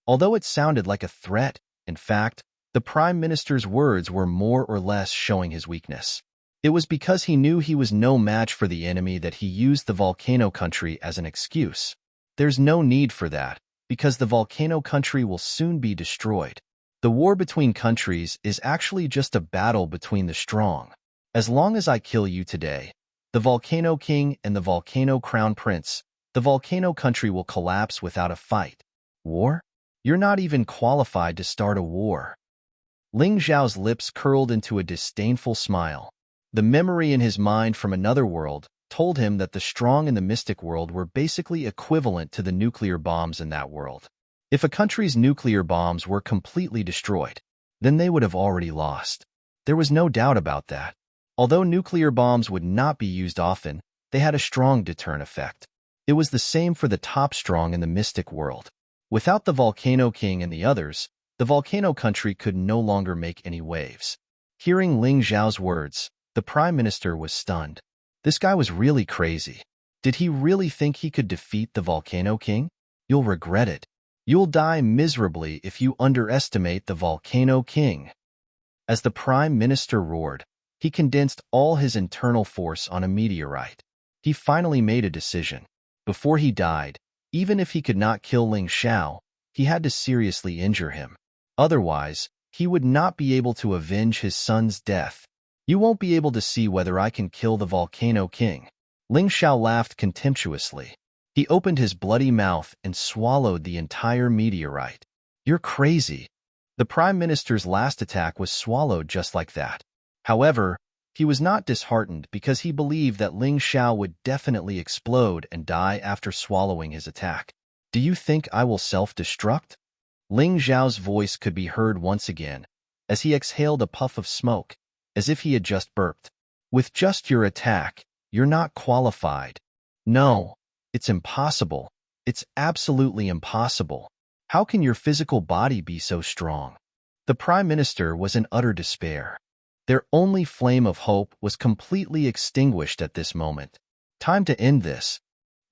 Although it sounded like a threat, in fact, the Prime Minister's words were more or less showing his weakness. It was because he knew he was no match for the enemy that he used the Volcano Country as an excuse. There's no need for that, because the Volcano Country will soon be destroyed. The war between countries is actually just a battle between the strong. As long as I kill you today, the Volcano King and the Volcano Crown Prince, the Volcano Country will collapse without a fight. War? You're not even qualified to start a war. Ling Xiao's lips curled into a disdainful smile. The memory in his mind from another world told him that the strong in the mystic world were basically equivalent to the nuclear bombs in that world. If a country's nuclear bombs were completely destroyed, then they would have already lost. There was no doubt about that. Although nuclear bombs would not be used often, they had a strong deterrent effect. It was the same for the top strong in the mystic world. Without the Volcano King and the others, the Volcano Country could no longer make any waves. Hearing Ling Xiao's words, the Prime Minister was stunned. This guy was really crazy. Did he really think he could defeat the Volcano King? You'll regret it. You'll die miserably if you underestimate the Volcano King. As the Prime Minister roared, he condensed all his internal force on a meteorite. He finally made a decision. Before he died, even if he could not kill Ling Xiao, he had to seriously injure him. Otherwise, he would not be able to avenge his son's death. You won't be able to see whether I can kill the Volcano King. Ling Xiao laughed contemptuously. He opened his bloody mouth and swallowed the entire meteorite. You're crazy. The Prime Minister's last attack was swallowed just like that. However, he was not disheartened because he believed that Ling Xiao would definitely explode and die after swallowing his attack. Do you think I will self-destruct? Ling Xiao's voice could be heard once again, as he exhaled a puff of smoke, as if he had just burped. With just your attack, you're not qualified. No, it's impossible. It's absolutely impossible. How can your physical body be so strong? The Prime Minister was in utter despair. Their only flame of hope was completely extinguished at this moment. Time to end this,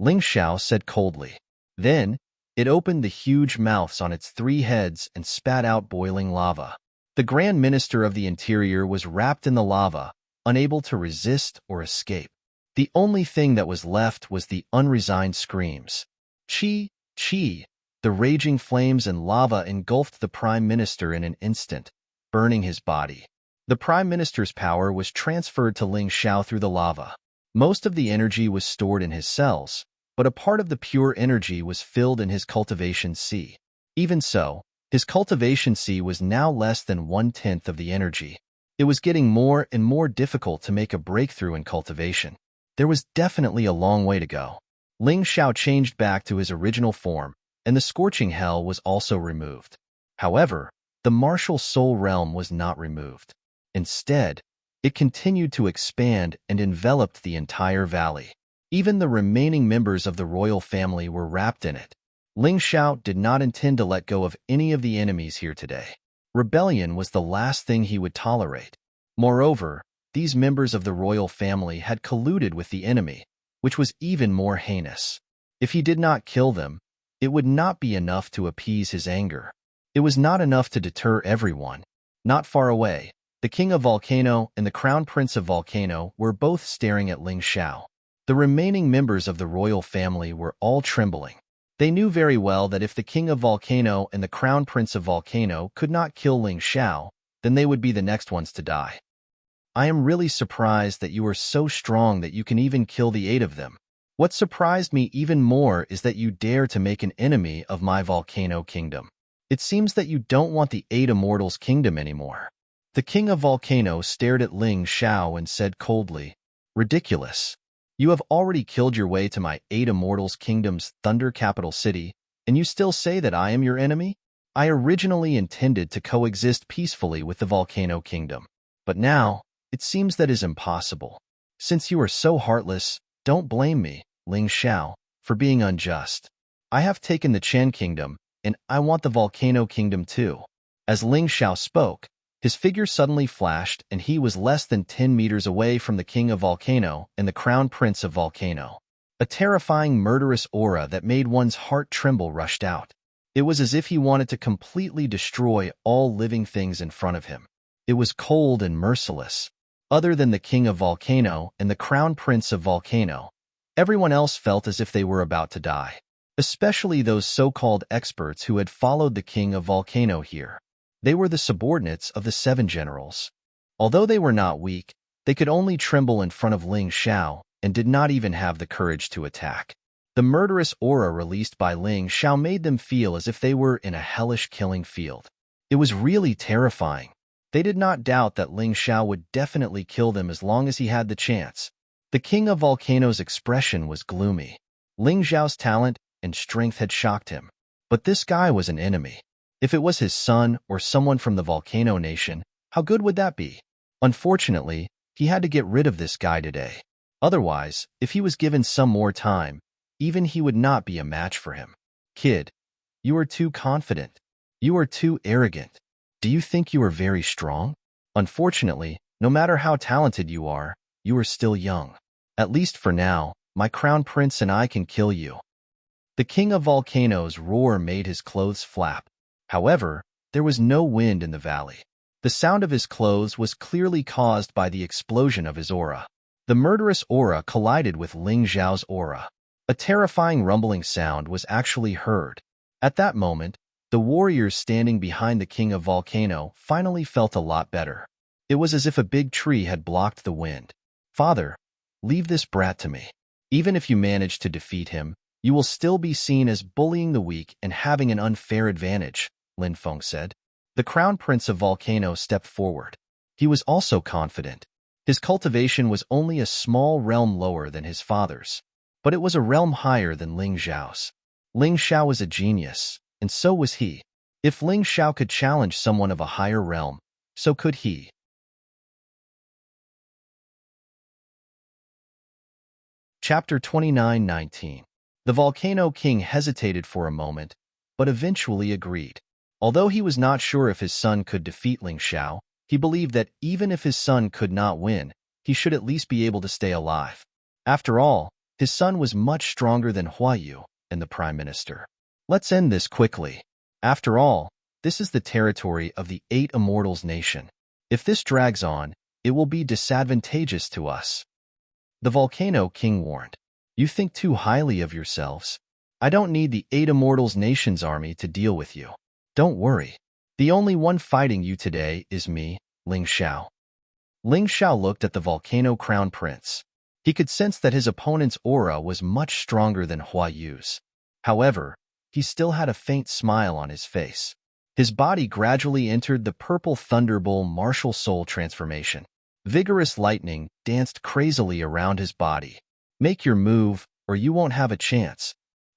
Ling Xiao said coldly. Then, it opened the huge mouths on its three heads and spat out boiling lava. The Grand Minister of the Interior was wrapped in the lava, unable to resist or escape. The only thing that was left was the unresigned screams. Chi, chi! The raging flames and lava engulfed the Prime Minister in an instant, burning his body. The Prime Minister's power was transferred to Ling Xiao through the lava. Most of the energy was stored in his cells, but a part of the pure energy was filled in his cultivation sea. Even so, his cultivation sea was now less than 1/10 of the energy. It was getting more and more difficult to make a breakthrough in cultivation. There was definitely a long way to go. Ling Xiao changed back to his original form, and the scorching hell was also removed. However, the martial soul realm was not removed. Instead, it continued to expand and enveloped the entire valley. Even the remaining members of the royal family were wrapped in it. Ling Xiao did not intend to let go of any of the enemies here today. Rebellion was the last thing he would tolerate. Moreover, these members of the royal family had colluded with the enemy, which was even more heinous. If he did not kill them, it would not be enough to appease his anger. It was not enough to deter everyone. Not far away, the king of Volcano and the crown prince of Volcano were both staring at Ling Xiao. The remaining members of the royal family were all trembling. They knew very well that if the king of Volcano and the crown prince of Volcano could not kill Ling Xiao, then they would be the next ones to die. I am really surprised that you are so strong that you can even kill the 8 of them. What surprised me even more is that you dare to make an enemy of my volcano kingdom. It seems that you don't want the 8 immortals' kingdom anymore. The king of Volcano stared at Ling Xiao and said coldly, "Ridiculous. You have already killed your way to my 8 immortals' kingdom's thunder capital city, and you still say that I am your enemy? I originally intended to coexist peacefully with the volcano kingdom. But now, it seems that is impossible. Since you are so heartless, don't blame me, Ling Xiao, for being unjust. I have taken the Chen kingdom, and I want the volcano kingdom too." As Ling Xiao spoke, his figure suddenly flashed and he was less than 10 meters away from the king of Volcano and the crown prince of Volcano. A terrifying murderous aura that made one's heart tremble rushed out. It was as if he wanted to completely destroy all living things in front of him. It was cold and merciless. Other than the king of Volcano and the crown prince of Volcano, everyone else felt as if they were about to die, especially those so-called experts who had followed the king of Volcano here. They were the subordinates of the 7 generals. Although they were not weak, they could only tremble in front of Ling Xiao and did not even have the courage to attack. The murderous aura released by Ling Xiao made them feel as if they were in a hellish killing field. It was really terrifying. They did not doubt that Ling Xiao would definitely kill them as long as he had the chance. The king of Volcano's expression was gloomy. Ling Xiao's talent and strength had shocked him. But this guy was an enemy. If it was his son or someone from the Volcano Nation, how good would that be? Unfortunately, he had to get rid of this guy today. Otherwise, if he was given some more time, even he would not be a match for him. Kid, you are too confident. You are too arrogant. Do you think you are very strong? Unfortunately, no matter how talented you are still young. At least for now, my crown prince and I can kill you. The king of Volcano's roar made his clothes flap. However, there was no wind in the valley. The sound of his clothes was clearly caused by the explosion of his aura. The murderous aura collided with Ling Xiao's aura. A terrifying rumbling sound was actually heard. At that moment, the warriors standing behind the king of Volcano finally felt a lot better. It was as if a big tree had blocked the wind. "Father, leave this brat to me. Even if you manage to defeat him, you will still be seen as bullying the weak and having an unfair advantage," Lin Feng said. The crown prince of Volcano stepped forward. He was also confident. His cultivation was only a small realm lower than his father's, but it was a realm higher than Ling Xiao's. Ling Xiao was a genius, and so was he. If Ling Xiao could challenge someone of a higher realm, so could he. Chapter 29:19. The Volcano King hesitated for a moment, but eventually agreed. Although he was not sure if his son could defeat Ling Xiao, he believed that even if his son could not win, he should at least be able to stay alive. After all, his son was much stronger than Huayu and the Prime Minister. Let's end this quickly. After all, this is the territory of the 8 Immortals nation. If this drags on, it will be disadvantageous to us. The Volcano King warned. You think too highly of yourselves. I don't need the 8 Immortals nation's army to deal with you. Don't worry. The only one fighting you today is me, Ling Xiao. Ling Xiao looked at the Volcano Crown Prince. He could sense that his opponent's aura was much stronger than Huayu's. However, he still had a faint smile on his face. His body gradually entered the purple Thunderbolt martial soul transformation. Vigorous lightning danced crazily around his body. Make your move, or you won't have a chance,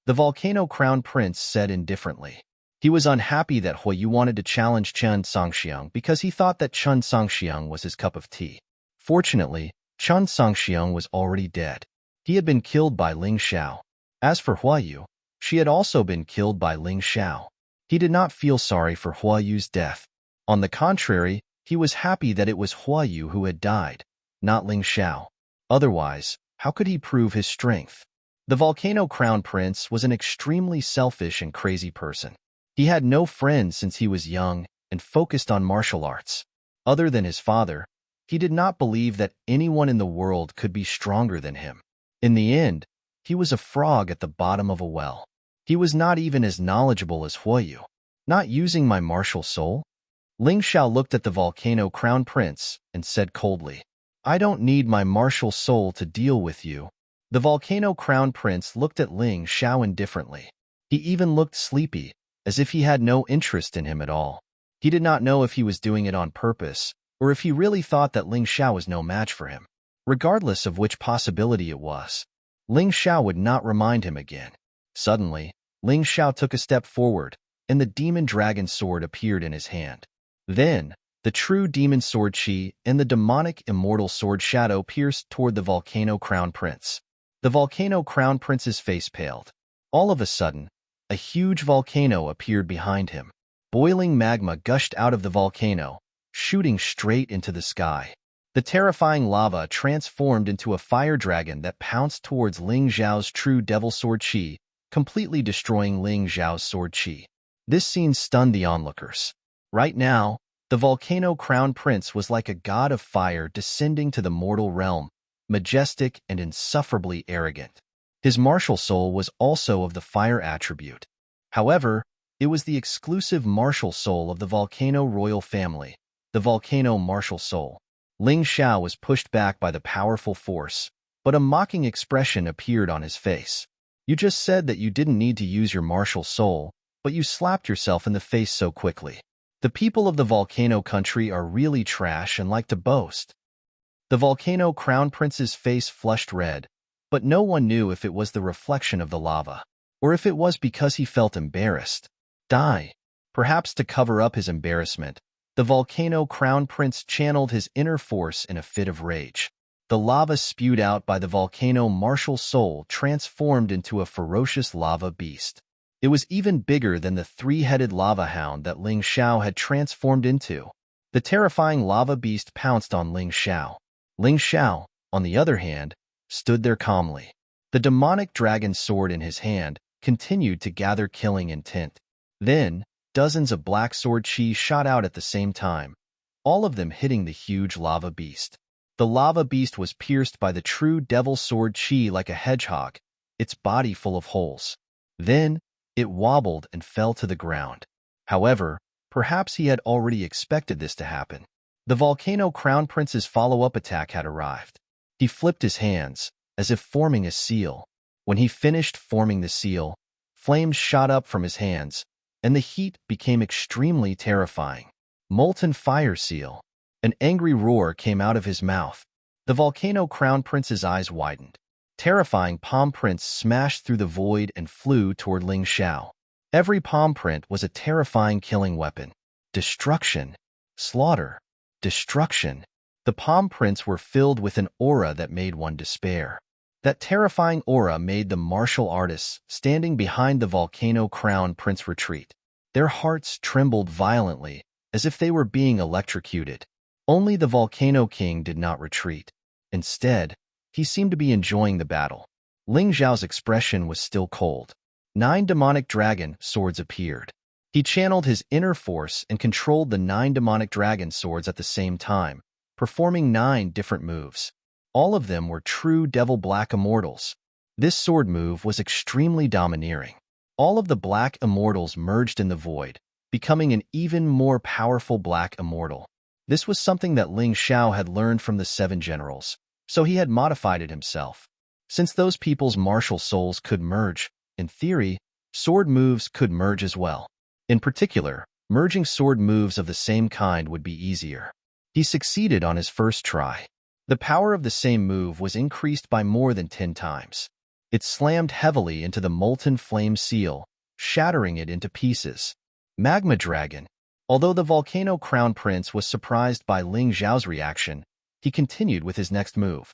the Volcano Crown Prince said indifferently. He was unhappy that Huayu wanted to challenge Chen Songxiang because he thought that Chen Songxiang was his cup of tea. Fortunately, Chen Songxiang was already dead. He had been killed by Ling Xiao. As for Huayu, she had also been killed by Ling Xiao. He did not feel sorry for Huayu's death. On the contrary, he was happy that it was Huayu who had died, not Ling Xiao. Otherwise, how could he prove his strength? The Volcano Crown Prince was an extremely selfish and crazy person. He had no friends since he was young and focused on martial arts. Other than his father, he did not believe that anyone in the world could be stronger than him. In the end, he was a frog at the bottom of a well. He was not even as knowledgeable as Huoyu. Not using my martial soul? Ling Xiao looked at the volcano crown prince and said coldly, I don't need my martial soul to deal with you. The volcano crown prince looked at Ling Xiao indifferently. He even looked sleepy, as if he had no interest in him at all. He did not know if he was doing it on purpose, or if he really thought that Ling Xiao was no match for him. Regardless of which possibility it was, Ling Xiao would not remind him again. Suddenly, Ling Xiao took a step forward, and the demon dragon sword appeared in his hand. Then, the true demon sword Qi and the demonic immortal sword Shadow pierced toward the volcano crown prince. The volcano crown prince's face paled. All of a sudden, a huge volcano appeared behind him. Boiling magma gushed out of the volcano, shooting straight into the sky. The terrifying lava transformed into a fire dragon that pounced towards Ling Xiao's true devil sword Qi, completely destroying Ling Xiao's sword Qi. This scene stunned the onlookers. Right now, the volcano crown prince was like a god of fire descending to the mortal realm, majestic and insufferably arrogant. His martial soul was also of the fire attribute. However, it was the exclusive martial soul of the volcano royal family, the volcano martial soul. Ling Xiao was pushed back by the powerful force, but a mocking expression appeared on his face. You just said that you didn't need to use your martial soul, but you slapped yourself in the face so quickly. The people of the volcano country are really trash and like to boast. The volcano crown prince's face flushed red, but no one knew if it was the reflection of the lava, or if it was because he felt embarrassed. Die. Perhaps to cover up his embarrassment, the volcano crown prince channeled his inner force in a fit of rage. The lava spewed out by the volcano martial soul transformed into a ferocious lava beast. It was even bigger than the three-headed lava hound that Ling Xiao had transformed into. The terrifying lava beast pounced on Ling Xiao. Ling Xiao, on the other hand, stood there calmly. The demonic dragon sword in his hand continued to gather killing intent. Then, dozens of black sword Qi shot out at the same time, all of them hitting the huge lava beast. The lava beast was pierced by the true devil sword Qi like a hedgehog, its body full of holes. Then, it wobbled and fell to the ground. However, perhaps he had already expected this to happen. The volcano crown prince's follow-up attack had arrived. He flipped his hands, as if forming a seal. When he finished forming the seal, flames shot up from his hands, and the heat became extremely terrifying. Molten fire seal. An angry roar came out of his mouth. The volcano crown prince's eyes widened. Terrifying palm prints smashed through the void and flew toward Ling Xiao. Every palm print was a terrifying killing weapon. Destruction. Slaughter. Destruction. The palm prints were filled with an aura that made one despair. That terrifying aura made the martial artists standing behind the volcano crown prince retreat. Their hearts trembled violently, as if they were being electrocuted. Only the volcano king did not retreat. Instead, he seemed to be enjoying the battle. Ling Xiao's expression was still cold. 9 demonic dragon swords appeared. He channeled his inner force and controlled the 9 demonic dragon swords at the same time, performing 9 different moves. All of them were true devil black immortals. This sword move was extremely domineering. All of the black immortals merged in the void, becoming an even more powerful black immortal. This was something that Ling Xiao had learned from the 7 generals, so he had modified it himself. Since those people's martial souls could merge, in theory, sword moves could merge as well. In particular, merging sword moves of the same kind would be easier. He succeeded on his first try. The power of the same move was increased by more than 10 times. It slammed heavily into the molten flame seal, shattering it into pieces. Magma Dragon. Although the volcano crown prince was surprised by Ling Xiao's reaction, he continued with his next move.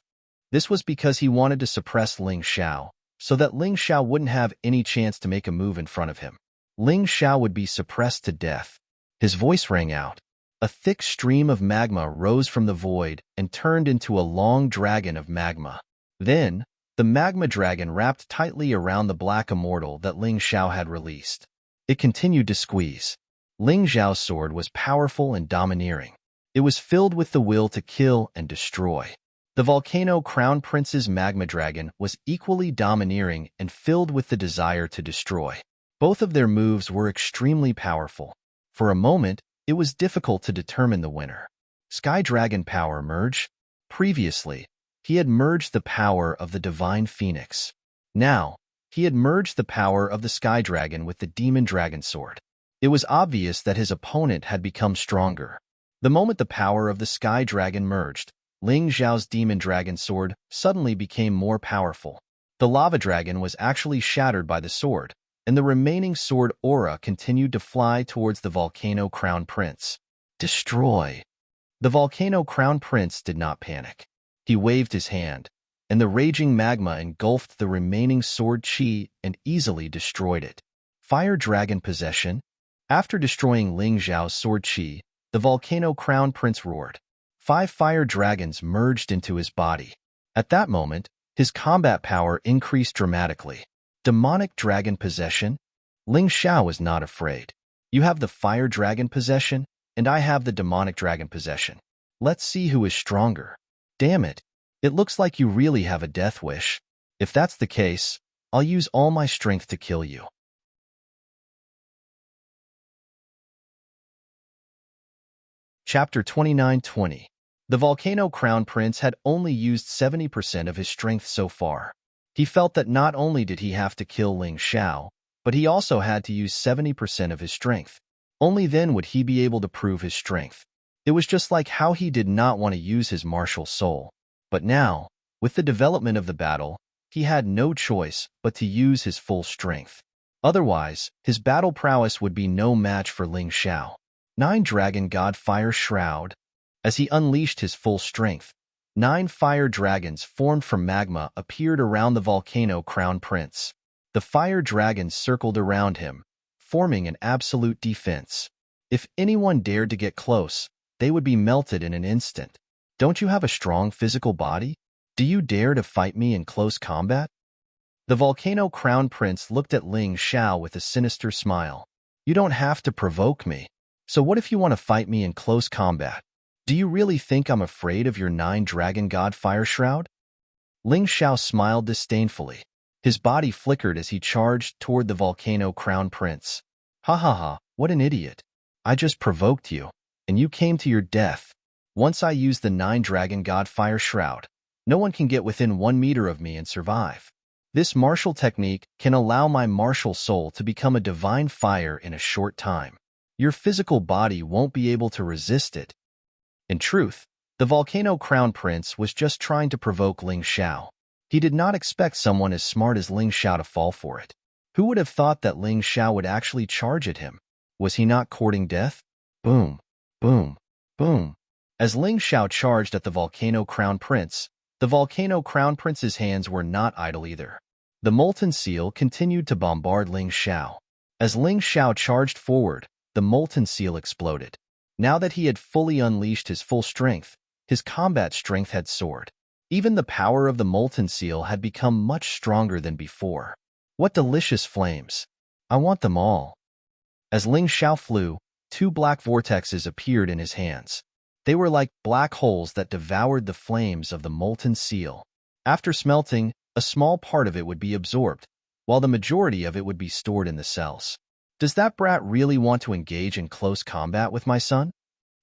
This was because he wanted to suppress Ling Xiao, so that Ling Xiao wouldn't have any chance to make a move in front of him. Ling Xiao would be suppressed to death. His voice rang out. A thick stream of magma rose from the void and turned into a long dragon of magma. Then, the magma dragon wrapped tightly around the black immortal that Ling Xiao had released. It continued to squeeze. Ling Xiao's sword was powerful and domineering. It was filled with the will to kill and destroy. The volcano crown prince's magma dragon was equally domineering and filled with the desire to destroy. Both of their moves were extremely powerful. For a moment, it was difficult to determine the winner. Sky Dragon power merge. Previously, he had merged the power of the Divine Phoenix. Now, he had merged the power of the Sky Dragon with the Demon Dragon Sword. It was obvious that his opponent had become stronger. The moment the power of the Sky Dragon merged, Ling Xiao's Demon Dragon Sword suddenly became more powerful. The Lava Dragon was actually shattered by the sword, and the remaining sword aura continued to fly towards the Volcano Crown Prince. Destroy! The Volcano Crown Prince did not panic. He waved his hand, and the raging magma engulfed the remaining sword chi and easily destroyed it. Fire Dragon Possession. After destroying Ling Xiao's sword chi, the Volcano Crown Prince roared. 5 fire dragons merged into his body. At that moment, his combat power increased dramatically. Demonic Dragon Possession. Ling Xiao was not afraid. You have the Fire Dragon Possession, and I have the Demonic Dragon Possession. Let's see who is stronger. Damn it. It looks like you really have a death wish. If that's the case, I'll use all my strength to kill you. Chapter 29-20. The Volcano Crown Prince had only used 70% of his strength so far. He felt that not only did he have to kill Ling Xiao, but he also had to use 70% of his strength. Only then would he be able to prove his strength. It was just like how he did not want to use his martial soul. But now, with the development of the battle, he had no choice but to use his full strength. Otherwise, his battle prowess would be no match for Ling Xiao. 9 Dragon God Fire Shroud. As he unleashed his full strength, 9 fire dragons formed from magma appeared around the Volcano Crown Prince. The fire dragons circled around him, forming an absolute defense. If anyone dared to get close, they would be melted in an instant. Don't you have a strong physical body? Do you dare to fight me in close combat? The Volcano Crown Prince looked at Ling Xiao with a sinister smile. You don't have to provoke me. So what if you want to fight me in close combat? Do you really think I'm afraid of your 9 Dragon God Fire Shroud? Ling Xiao smiled disdainfully. His body flickered as he charged toward the Volcano Crown Prince. Ha ha ha, what an idiot. I just provoked you, and you came to your death. Once I use the 9 Dragon God Fire Shroud, no one can get within 1 meter of me and survive. This martial technique can allow my martial soul to become a divine fire in a short time. Your physical body won't be able to resist it. In truth, the Volcano Crown Prince was just trying to provoke Ling Xiao. He did not expect someone as smart as Ling Xiao to fall for it. Who would have thought that Ling Xiao would actually charge at him? Was he not courting death? Boom, boom, boom. As Ling Xiao charged at the Volcano Crown Prince, the Volcano Crown Prince's hands were not idle either. The Molten Seal continued to bombard Ling Xiao. As Ling Xiao charged forward, the Molten Seal exploded. Now that he had fully unleashed his full strength, his combat strength had soared. Even the power of the Molten Seal had become much stronger than before. What delicious flames! I want them all. As Ling Xiao flew, 2 black vortexes appeared in his hands. They were like black holes that devoured the flames of the Molten Seal. After smelting, a small part of it would be absorbed, while the majority of it would be stored in the cells. Does that brat really want to engage in close combat with my son?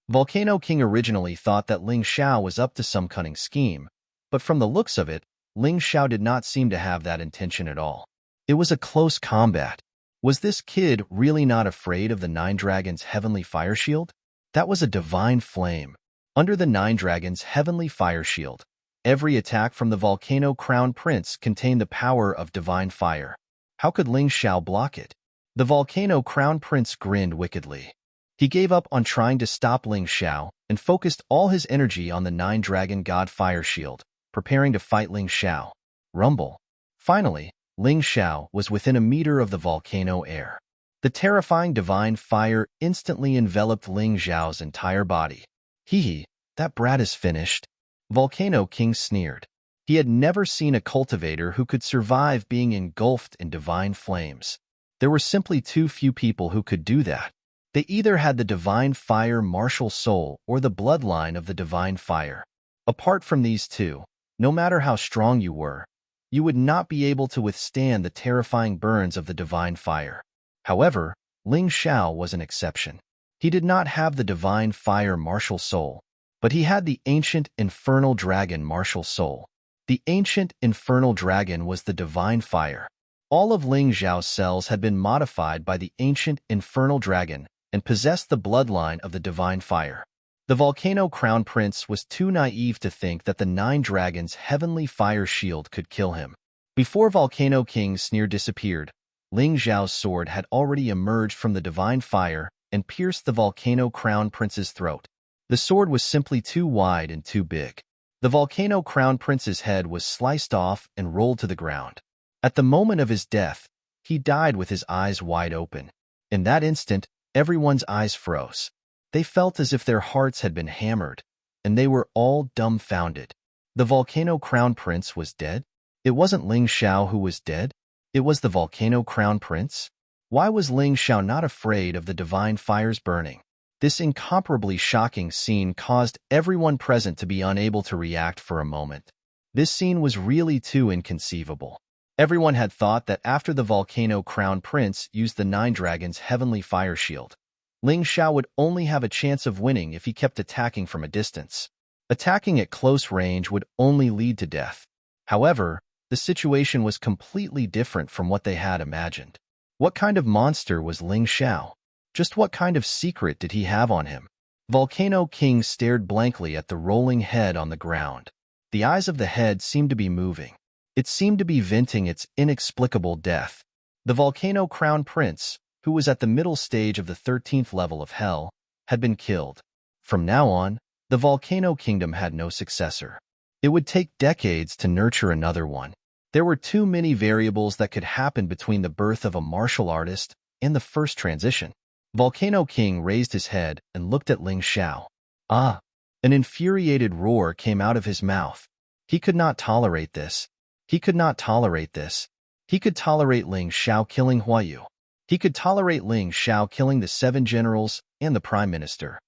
Volcano King originally thought that Ling Xiao was up to some cunning scheme, but from the looks of it, Ling Xiao did not seem to have that intention at all. It was a close combat. Was this kid really not afraid of the 9 Dragons' heavenly fire shield? That was a divine flame. Under the 9 Dragons' heavenly fire shield, every attack from the Volcano Crown Prince contained the power of divine fire. How could Ling Xiao block it? The Volcano Crown Prince grinned wickedly. He gave up on trying to stop Ling Xiao and focused all his energy on the 9 Dragon God Fire Shield, preparing to fight Ling Xiao. Rumble. Finally, Ling Xiao was within a meter of the volcano air. The terrifying divine fire instantly enveloped Ling Xiao's entire body. Hee, that brat is finished. Volcano King sneered. He had never seen a cultivator who could survive being engulfed in divine flames. There were simply too few people who could do that. They either had the divine fire martial soul or the bloodline of the divine fire. Apart from these two, no matter how strong you were, you would not be able to withstand the terrifying burns of the divine fire. However, Ling Xiao was an exception. He did not have the divine fire martial soul, but he had the ancient infernal dragon martial soul. The ancient infernal dragon was the divine fire. All of Ling Xiao's cells had been modified by the ancient infernal dragon and possessed the bloodline of the divine fire. The volcano crown prince was too naive to think that the nine dragons' heavenly fire shield could kill him. Before Volcano King's sneer disappeared, Ling Xiao's sword had already emerged from the divine fire and pierced the volcano crown prince's throat. The sword was simply too wide and too big. The volcano crown prince's head was sliced off and rolled to the ground. At the moment of his death, he died with his eyes wide open. In that instant, everyone's eyes froze. They felt as if their hearts had been hammered, and they were all dumbfounded. The volcano crown prince was dead? It wasn't Ling Xiao who was dead. It was the volcano crown prince? Why was Ling Xiao not afraid of the divine fires burning? This incomparably shocking scene caused everyone present to be unable to react for a moment. This scene was really too inconceivable. Everyone had thought that after the volcano crown prince used the nine dragons' heavenly fire shield, Ling Xiao would only have a chance of winning if he kept attacking from a distance. Attacking at close range would only lead to death. However, the situation was completely different from what they had imagined. What kind of monster was Ling Xiao? Just what kind of secret did he have on him? Volcano King stared blankly at the rolling head on the ground. The eyes of the head seemed to be moving. It seemed to be venting its inexplicable death. The volcano crown prince, who was at the middle stage of the 13th level of hell, had been killed. From now on, the volcano kingdom had no successor. It would take decades to nurture another one. There were too many variables that could happen between the birth of a martial artist and the first transition. Volcano King raised his head and looked at Ling Xiao. Ah! An infuriated roar came out of his mouth. He could not tolerate this. He could not tolerate this. He could tolerate Ling Xiao killing Huayu. He could tolerate Ling Xiao killing the 7 generals and the prime minister.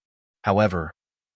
However,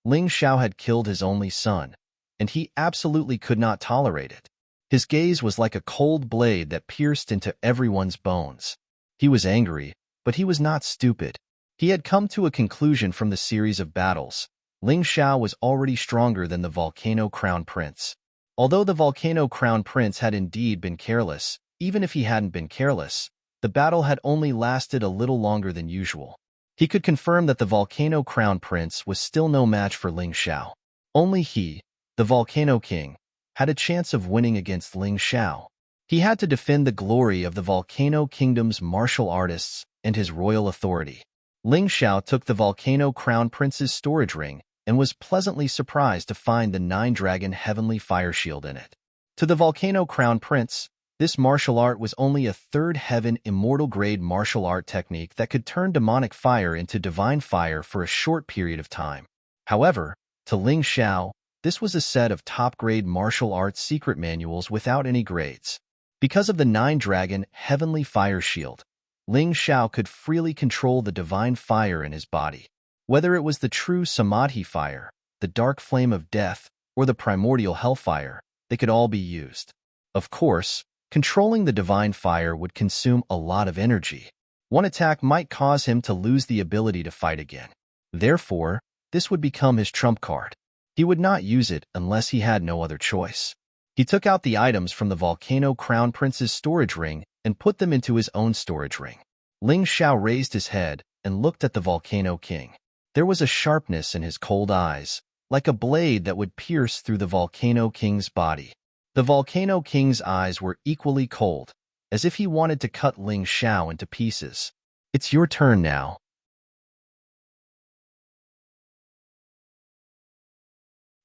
Ling Xiao had killed his only son, and he absolutely could not tolerate it. His gaze was like a cold blade that pierced into everyone's bones. He was angry, but he was not stupid. He had come to a conclusion from the series of battles. Ling Xiao was already stronger than the volcano crown prince. Although the volcano crown prince had indeed been careless, even if he hadn't been careless, the battle had only lasted a little longer than usual. He could confirm that the volcano crown prince was still no match for Ling Xiao. Only he, the volcano king, had a chance of winning against Ling Xiao. He had to defend the glory of the volcano kingdom's martial artists and his royal authority. Ling Xiao took the volcano crown prince's storage ring and was pleasantly surprised to find the 9-dragon heavenly fire shield in it. To the volcano crown prince, this martial art was only a third heaven immortal grade martial art technique that could turn demonic fire into divine fire for a short period of time. However, to Ling Xiao, this was a set of top-grade martial arts secret manuals without any grades. Because of the 9-dragon heavenly fire shield, Ling Xiao could freely control the divine fire in his body. Whether it was the true Samadhi fire, the dark flame of death, or the primordial hellfire, they could all be used. Of course, controlling the divine fire would consume a lot of energy. One attack might cause him to lose the ability to fight again. Therefore, this would become his trump card. He would not use it unless he had no other choice. He took out the items from the volcano crown prince's storage ring and put them into his own storage ring. Ling Xiao raised his head and looked at the volcano king. There was a sharpness in his cold eyes, like a blade that would pierce through the volcano king's body. The volcano king's eyes were equally cold, as if he wanted to cut Ling Xiao into pieces. It's your turn now.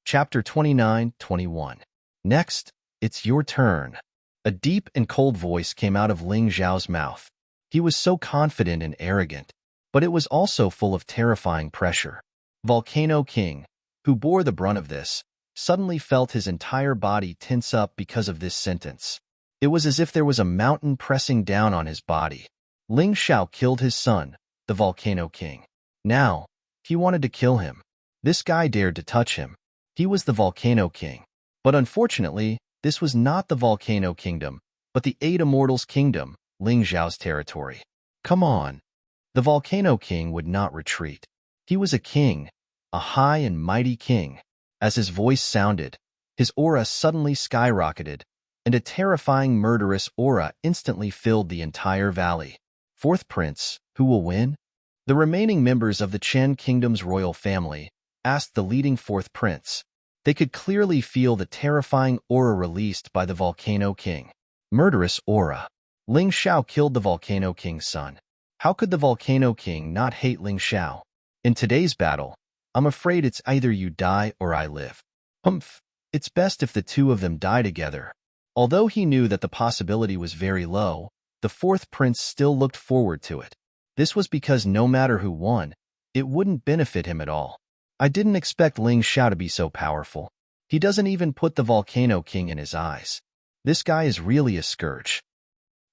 Chapter 29-21. Next, it's your turn. A deep and cold voice came out of Ling Xiao's mouth. He was so confident and arrogant, but it was also full of terrifying pressure. Volcano King, who bore the brunt of this, suddenly felt his entire body tense up because of this sentence. It was as if there was a mountain pressing down on his body. Ling Xiao killed his son, the Volcano King. Now, he wanted to kill him. This guy dared to touch him. He was the Volcano King. But unfortunately, this was not the Volcano Kingdom, but the Eight Immortals Kingdom, Ling Xiao's territory. Come on. The Volcano King would not retreat. He was a king, a high and mighty king. As his voice sounded, his aura suddenly skyrocketed, and a terrifying murderous aura instantly filled the entire valley. Fourth Prince, who will win? The remaining members of the Chen Kingdom's royal family asked the leading fourth prince. They could clearly feel the terrifying aura released by the Volcano King. Murderous aura. Ling Xiao killed the Volcano King's son. How could the Volcano King not hate Ling Xiao? In today's battle, I'm afraid it's either you die or I live. Humph, it's best if the two of them die together. Although he knew that the possibility was very low, the fourth prince still looked forward to it. This was because no matter who won, it wouldn't benefit him at all. I didn't expect Ling Xiao to be so powerful. He doesn't even put the Volcano King in his eyes. This guy is really a scourge.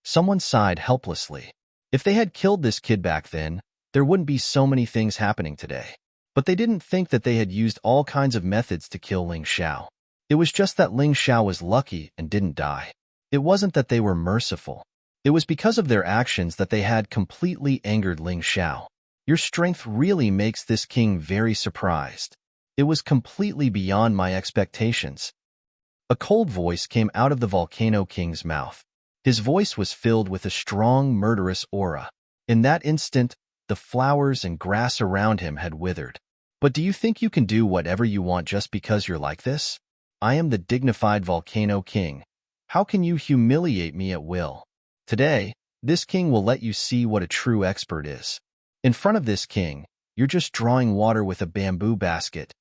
Someone sighed helplessly. If they had killed this kid back then, there wouldn't be so many things happening today. But they didn't think that they had used all kinds of methods to kill Ling Xiao. It was just that Ling Xiao was lucky and didn't die. It wasn't that they were merciful. It was because of their actions that they had completely angered Ling Xiao. Your strength really makes this king very surprised. It was completely beyond my expectations. A cold voice came out of the Volcano King's mouth. His voice was filled with a strong, murderous aura. In that instant, the flowers and grass around him had withered. But do you think you can do whatever you want just because you're like this? I am the dignified Volcano King. How can you humiliate me at will? Today, this king will let you see what a true expert is. In front of this king, you're just drawing water with a bamboo basket.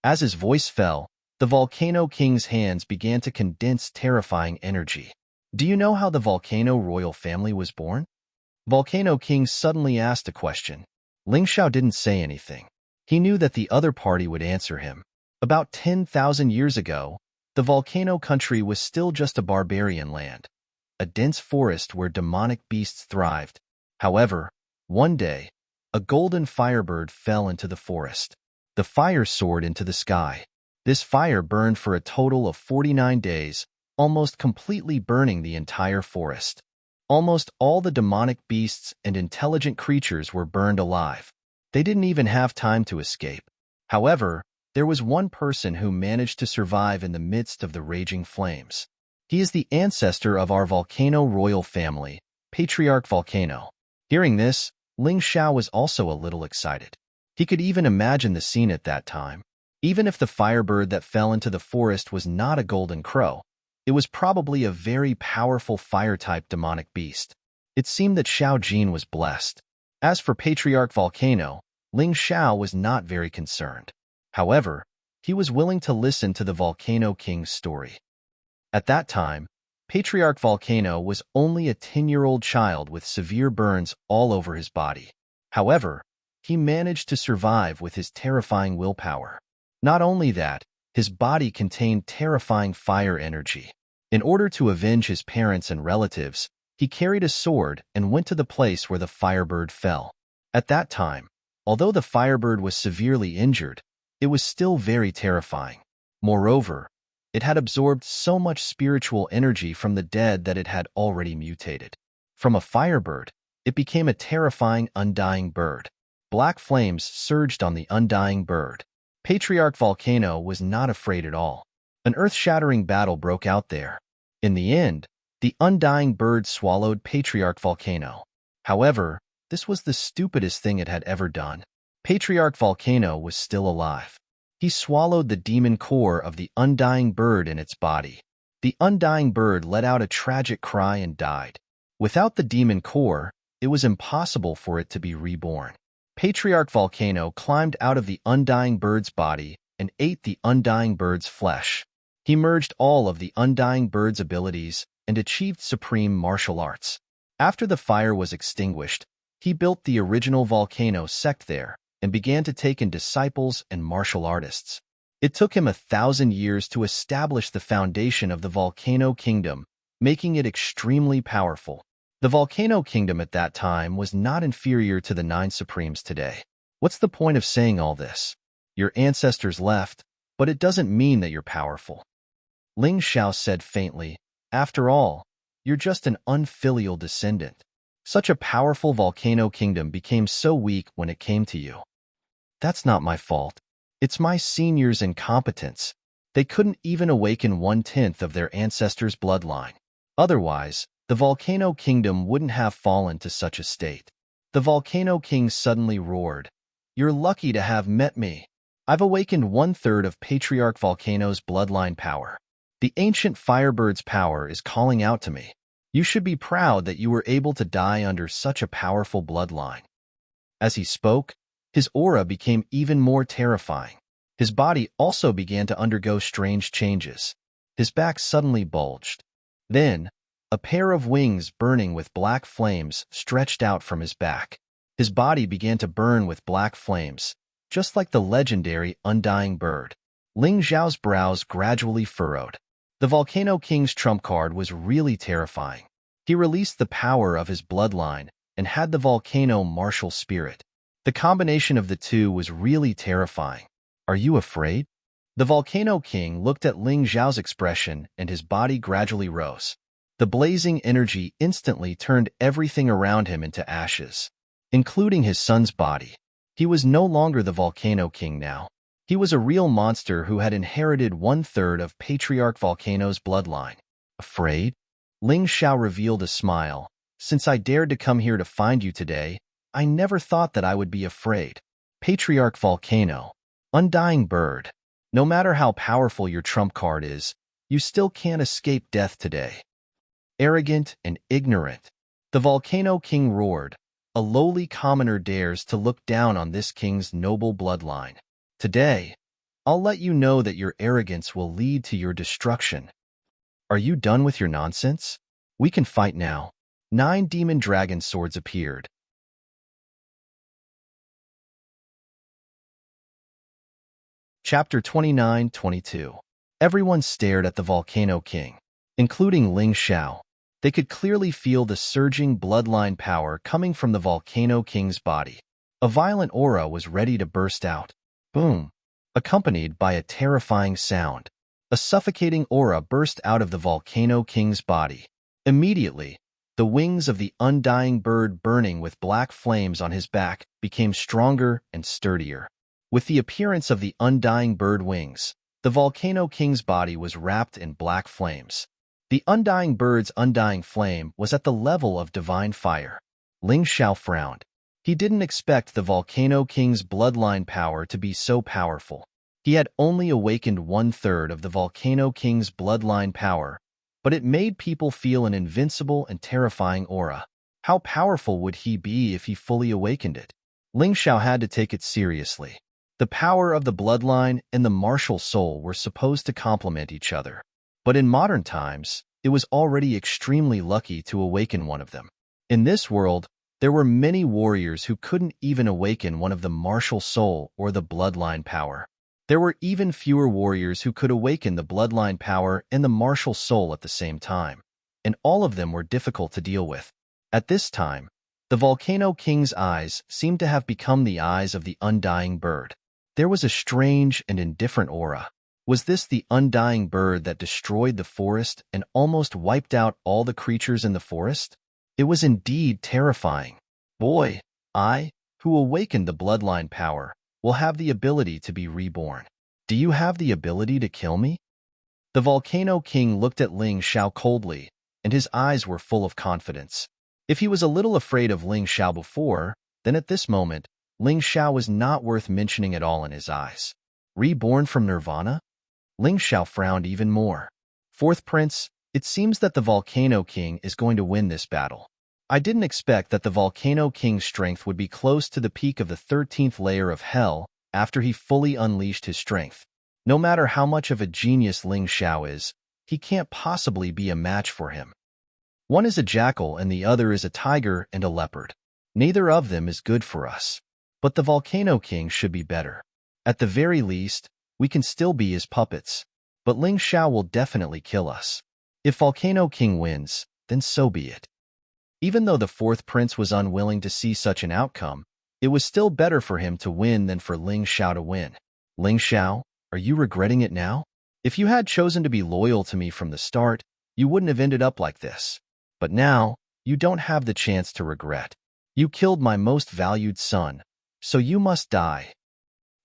As his voice fell, the Volcano King's hands began to condense terrifying energy. Do you know how the Volcano royal family was born? Volcano King suddenly asked a question. Ling Xiao didn't say anything. He knew that the other party would answer him. About 10,000 years ago, the Volcano country was still just a barbarian land, a dense forest where demonic beasts thrived. However, one day, a golden firebird fell into the forest. The fire soared into the sky. This fire burned for a total of 49 days, almost completely burning the entire forest. Almost all the demonic beasts and intelligent creatures were burned alive. They didn't even have time to escape. However, there was one person who managed to survive in the midst of the raging flames. He is the ancestor of our Volcano royal family, Patriarch Volcano. Hearing this, Ling Xiao was also a little excited. He could even imagine the scene at that time. Even if the firebird that fell into the forest was not a golden crow, it was probably a very powerful fire-type demonic beast. It seemed that Xiao Jin was blessed. As for Patriarch Volcano, Ling Xiao was not very concerned. However, he was willing to listen to the Volcano King's story. At that time, Patriarch Volcano was only a 10-year-old child with severe burns all over his body. However, he managed to survive with his terrifying willpower. Not only that, his body contained terrifying fire energy. In order to avenge his parents and relatives, he carried a sword and went to the place where the firebird fell. At that time, although the firebird was severely injured, it was still very terrifying. Moreover, it had absorbed so much spiritual energy from the dead that it had already mutated. From a firebird, it became a terrifying undying bird. Black flames surged on the undying bird. Patriarch Volcano was not afraid at all. An earth-shattering battle broke out there. In the end, the undying bird swallowed Patriarch Volcano. However, this was the stupidest thing it had ever done. Patriarch Volcano was still alive. He swallowed the demon core of the undying bird in its body. The undying bird let out a tragic cry and died. Without the demon core, it was impossible for it to be reborn. Patriarch Volcano climbed out of the undying bird's body and ate the undying bird's flesh. He merged all of the undying bird's abilities and achieved supreme martial arts. After the fire was extinguished, he built the original Volcano sect there and began to take in disciples and martial artists. It took him 1,000 years to establish the foundation of the Volcano Kingdom, making it extremely powerful. The The Volcano Kingdom at that time was not inferior to the 9 Supremes today. What's the point of saying all this? Your ancestors left, but it doesn't mean that you're powerful. Ling Xiao said faintly, after all, you're just an unfilial descendant. Such a powerful Volcano Kingdom became so weak when it came to you. That's not my fault. It's my seniors' incompetence. They couldn't even awaken 1/10 of their ancestors' bloodline. Otherwise, the Volcano Kingdom wouldn't have fallen to such a state. The Volcano King suddenly roared, "You're lucky to have met me. I've awakened 1/3 of Patriarch Volcano's bloodline power. The ancient Firebird's power is calling out to me. You should be proud that you were able to die under such a powerful bloodline." As he spoke, his aura became even more terrifying. His body also began to undergo strange changes. His back suddenly bulged. Then, a pair of wings burning with black flames stretched out from his back. His body began to burn with black flames, just like the legendary undying bird. Ling Xiao's brows gradually furrowed. The Volcano King's trump card was really terrifying. He released the power of his bloodline and had the volcano martial spirit. The combination of the two was really terrifying. Are you afraid? The Volcano King looked at Ling Xiao's expression and his body gradually rose. The blazing energy instantly turned everything around him into ashes, including his son's body. He was no longer the Volcano King now. He was a real monster who had inherited 1/3 of Patriarch Volcano's bloodline. Afraid? Ling Xiao revealed a smile. Since I dared to come here to find you today, I never thought that I would be afraid. Patriarch Volcano, undying bird. No matter how powerful your trump card is, you still can't escape death today. Arrogant and ignorant. The Volcano King roared. A lowly commoner dares to look down on this king's noble bloodline. Today, I'll let you know that your arrogance will lead to your destruction. Are you done with your nonsense? We can fight now. 9 demon dragon swords appeared. Chapter 29-22. Everyone stared at the Volcano King, including Ling Xiao. They could clearly feel the surging bloodline power coming from the Volcano King's body. A violent aura was ready to burst out. Boom! Accompanied by a terrifying sound. A suffocating aura burst out of the Volcano King's body. Immediately, the wings of the undying bird burning with black flames on his back became stronger and sturdier. With the appearance of the undying bird wings, the Volcano King's body was wrapped in black flames. The undying bird's undying flame was at the level of divine fire. Ling Xiao frowned. He didn't expect the Volcano King's bloodline power to be so powerful. He had only awakened 1/3 of the Volcano King's bloodline power, but it made people feel an invincible and terrifying aura. How powerful would he be if he fully awakened it? Ling Xiao had to take it seriously. The power of the bloodline and the martial soul were supposed to complement each other. But in modern times, it was already extremely lucky to awaken one of them. In this world, there were many warriors who couldn't even awaken one of the martial soul or the bloodline power. There were even fewer warriors who could awaken the bloodline power and the martial soul at the same time, and all of them were difficult to deal with. At this time, the Volcano King's eyes seemed to have become the eyes of the undying bird. There was a strange and indifferent aura. Was this the undying bird that destroyed the forest and almost wiped out all the creatures in the forest? It was indeed terrifying. Boy, I, who awakened the bloodline power, will have the ability to be reborn. Do you have the ability to kill me? The Volcano King looked at Ling Xiao coldly, and his eyes were full of confidence. If he was a little afraid of Ling Xiao before, then at this moment, Ling Xiao was not worth mentioning at all in his eyes. Reborn from Nirvana? Ling Xiao frowned even more. Fourth Prince, it seems that the Volcano King is going to win this battle. I didn't expect that the Volcano King's strength would be close to the peak of the 13th layer of hell after he fully unleashed his strength. No matter how much of a genius Ling Xiao is, he can't possibly be a match for him. One is a jackal and the other is a tiger and a leopard. Neither of them is good for us. But the Volcano King should be better. At the very least, we can still be his puppets. But Ling Xiao will definitely kill us. If Volcano King wins, then so be it. Even though the fourth prince was unwilling to see such an outcome, it was still better for him to win than for Ling Xiao to win. Ling Xiao, are you regretting it now? If you had chosen to be loyal to me from the start, you wouldn't have ended up like this. But now, you don't have the chance to regret. You killed my most valued son, so you must die.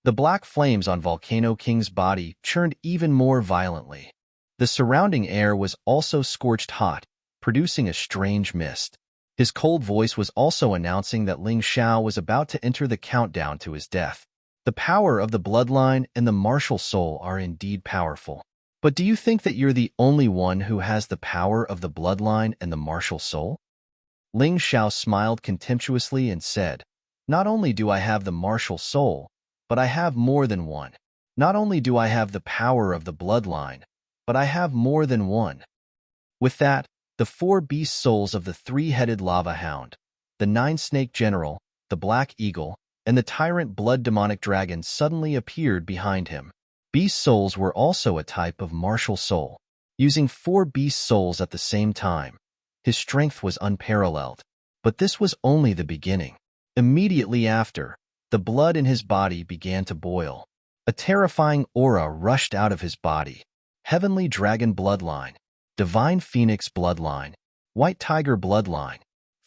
The black flames on Volcano King's body churned even more violently. The surrounding air was also scorched hot, producing a strange mist. His cold voice was also announcing that Ling Xiao was about to enter the countdown to his death. The power of the bloodline and the martial soul are indeed powerful. But do you think that you're the only one who has the power of the bloodline and the martial soul? Ling Xiao smiled contemptuously and said, "Not only do I have the martial soul, but I have more than one. Not only do I have the power of the bloodline, but I have more than one." With that, the 4 beast souls of the 3-headed lava hound, the 9-snake general, the black eagle, and the tyrant blood demonic dragon suddenly appeared behind him. Beast souls were also a type of martial soul. Using 4 beast souls at the same time, his strength was unparalleled. But this was only the beginning. Immediately after, the blood in his body began to boil. A terrifying aura rushed out of his body. Heavenly Dragon Bloodline, Divine Phoenix Bloodline, White Tiger Bloodline.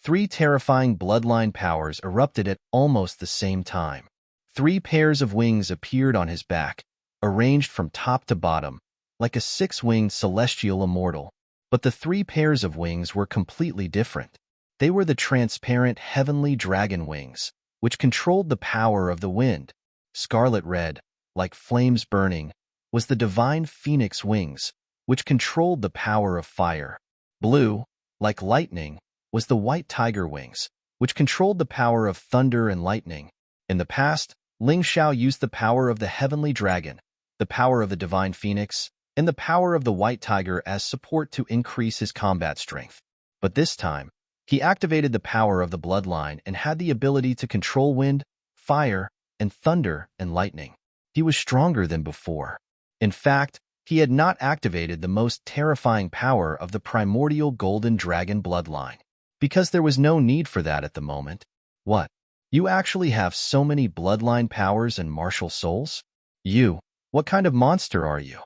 3 terrifying bloodline powers erupted at almost the same time. 3 pairs of wings appeared on his back, arranged from top to bottom, like a 6-winged celestial immortal. But the 3 pairs of wings were completely different. They were the transparent heavenly dragon wings, which controlled the power of the wind. Scarlet red, like flames burning, was the divine phoenix wings, which controlled the power of fire. Blue, like lightning, was the white tiger wings, which controlled the power of thunder and lightning. In the past, Ling Xiao used the power of the heavenly dragon, the power of the divine phoenix, and the power of the white tiger as support to increase his combat strength. But this time, he activated the power of the bloodline and had the ability to control wind, fire, and thunder and lightning. He was stronger than before. In fact, he had not activated the most terrifying power of the primordial golden dragon bloodline, because there was no need for that at the moment. What? You actually have so many bloodline powers and martial souls? What kind of monster are you?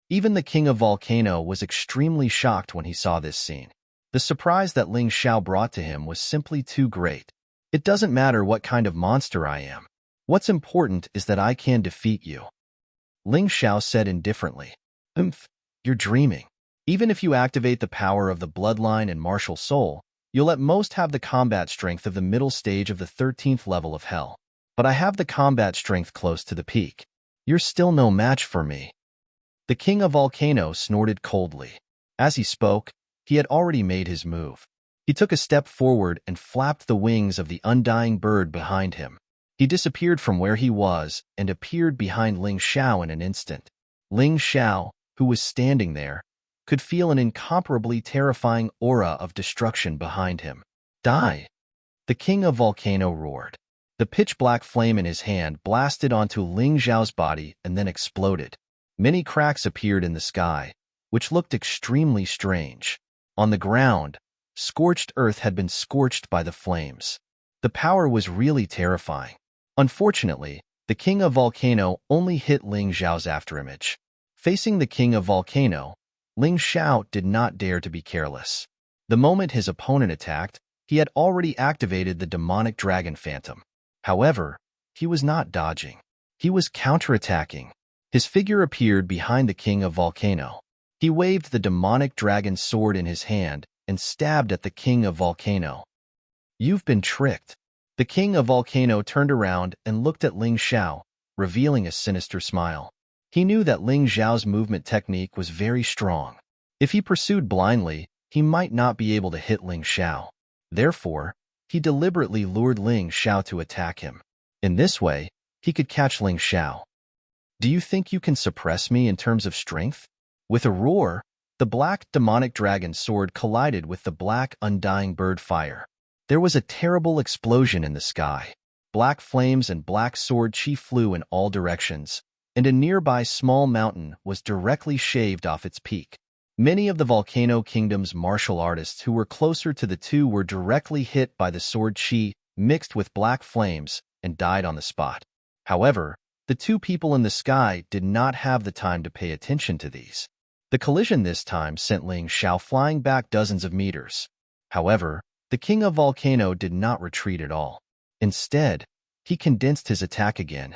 Even the king of Volcano was extremely shocked when he saw this scene. The surprise that Ling Xiao brought to him was simply too great. It doesn't matter what kind of monster I am. What's important is that I can defeat you. Ling Xiao said indifferently. You're dreaming. Even if you activate the power of the bloodline and martial soul, you'll at most have the combat strength of the middle stage of the 13th level of hell. But I have the combat strength close to the peak. You're still no match for me. The king of Volcano snorted coldly. As he spoke, he had already made his move. He took a step forward and flapped the wings of the undying bird behind him. He disappeared from where he was and appeared behind Ling Xiao in an instant. Ling Xiao, who was standing there, could feel an incomparably terrifying aura of destruction behind him. Die! The king of Volcano roared. The pitch-black flame in his hand blasted onto Ling Xiao's body and then exploded. Many cracks appeared in the sky, which looked extremely strange. On the ground, scorched earth had been scorched by the flames. The power was really terrifying. Unfortunately, the king of Volcano only hit Ling Xiao's afterimage. Facing the king of Volcano, Ling Xiao did not dare to be careless. The moment his opponent attacked, he had already activated the demonic dragon phantom. However, he was not dodging. He was counterattacking. His figure appeared behind the king of Volcano. He waved the demonic dragon sword in his hand and stabbed at the king of Volcano. You've been tricked. The king of Volcano turned around and looked at Ling Xiao, revealing a sinister smile. He knew that Ling Xiao's movement technique was very strong. If he pursued blindly, he might not be able to hit Ling Xiao. Therefore, he deliberately lured Ling Xiao to attack him. In this way, he could catch Ling Xiao. Do you think you can suppress me in terms of strength? With a roar, the black demonic dragon sword collided with the black undying bird fire. There was a terrible explosion in the sky. Black flames and black sword chi flew in all directions, and a nearby small mountain was directly shaved off its peak. Many of the Volcano Kingdom's martial artists who were closer to the two were directly hit by the sword chi mixed with black flames and died on the spot. However, the two people in the sky did not have the time to pay attention to these. The collision this time sent Ling Xiao flying back dozens of meters. However, the king of Volcano did not retreat at all. Instead, he condensed his attack again.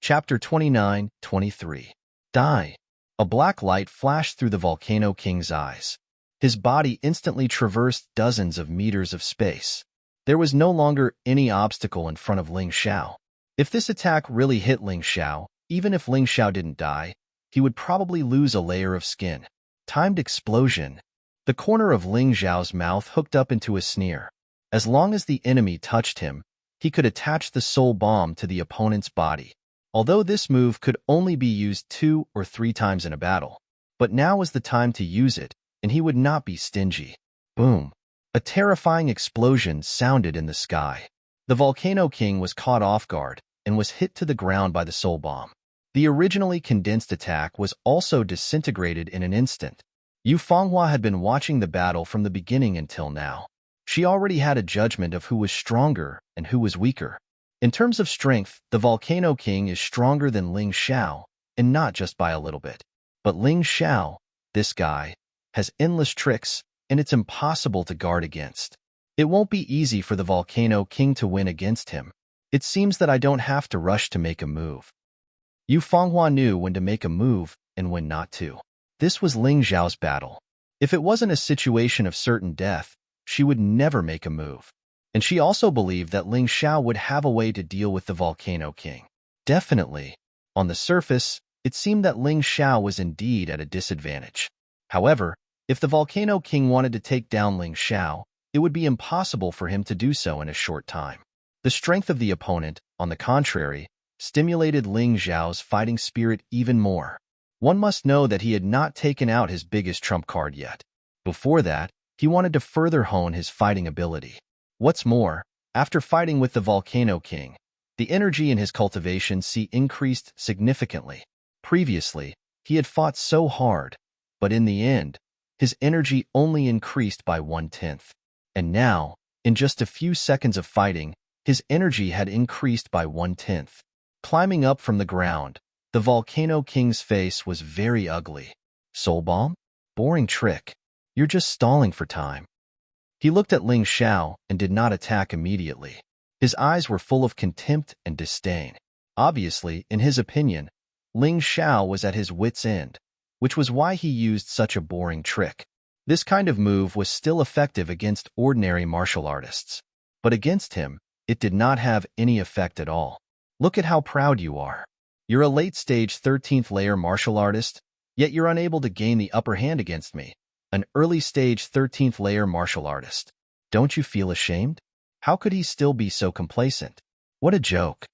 Chapter 29-23. Die. A black light flashed through the Volcano King's eyes. His body instantly traversed dozens of meters of space. There was no longer any obstacle in front of Ling Xiao. If this attack really hit Ling Xiao, even if Ling Xiao didn't die, he would probably lose a layer of skin. Timed explosion. The corner of Ling Xiao's mouth hooked up into a sneer. As long as the enemy touched him, he could attach the soul bomb to the opponent's body. Although this move could only be used 2 or 3 times in a battle. But now was the time to use it, and he would not be stingy. Boom. A terrifying explosion sounded in the sky. The Volcano King was caught off guard and was hit to the ground by the soul bomb. The originally condensed attack was also disintegrated in an instant. Yu Fenghua had been watching the battle from the beginning until now. She already had a judgment of who was stronger and who was weaker. In terms of strength, the Volcano King is stronger than Ling Xiao, and not just by a little bit. But Ling Xiao, this guy, has endless tricks, and it's impossible to guard against. It won't be easy for the Volcano King to win against him. It seems that I don't have to rush to make a move. Yu Fenghua knew when to make a move and when not to. This was Ling Xiao's battle. If it wasn't a situation of certain death, she would never make a move. And she also believed that Ling Xiao would have a way to deal with the Volcano King. Definitely. On the surface, it seemed that Ling Xiao was indeed at a disadvantage. However, if the Volcano King wanted to take down Ling Xiao, it would be impossible for him to do so in a short time. The strength of the opponent, on the contrary, stimulated Ling Xiao's fighting spirit even more. One must know that he had not taken out his biggest trump card yet. Before that, he wanted to further hone his fighting ability. What's more, after fighting with the Volcano King, the energy in his cultivation increased significantly. Previously, he had fought so hard, but in the end, his energy only increased by 1/10. And now, in just a few seconds of fighting, his energy had increased by 1/10. Climbing up from the ground, the Volcano King's face was very ugly. Soul bomb? Boring trick. You're just stalling for time. He looked at Ling Xiao and did not attack immediately. His eyes were full of contempt and disdain. Obviously, in his opinion, Ling Xiao was at his wit's end, which was why he used such a boring trick. This kind of move was still effective against ordinary martial artists. But against him, it did not have any effect at all. Look at how proud you are. You're a late-stage 13th layer martial artist, yet you're unable to gain the upper hand against me. An early-stage 13th layer martial artist. Don't you feel ashamed? How could he still be so complacent? What a joke.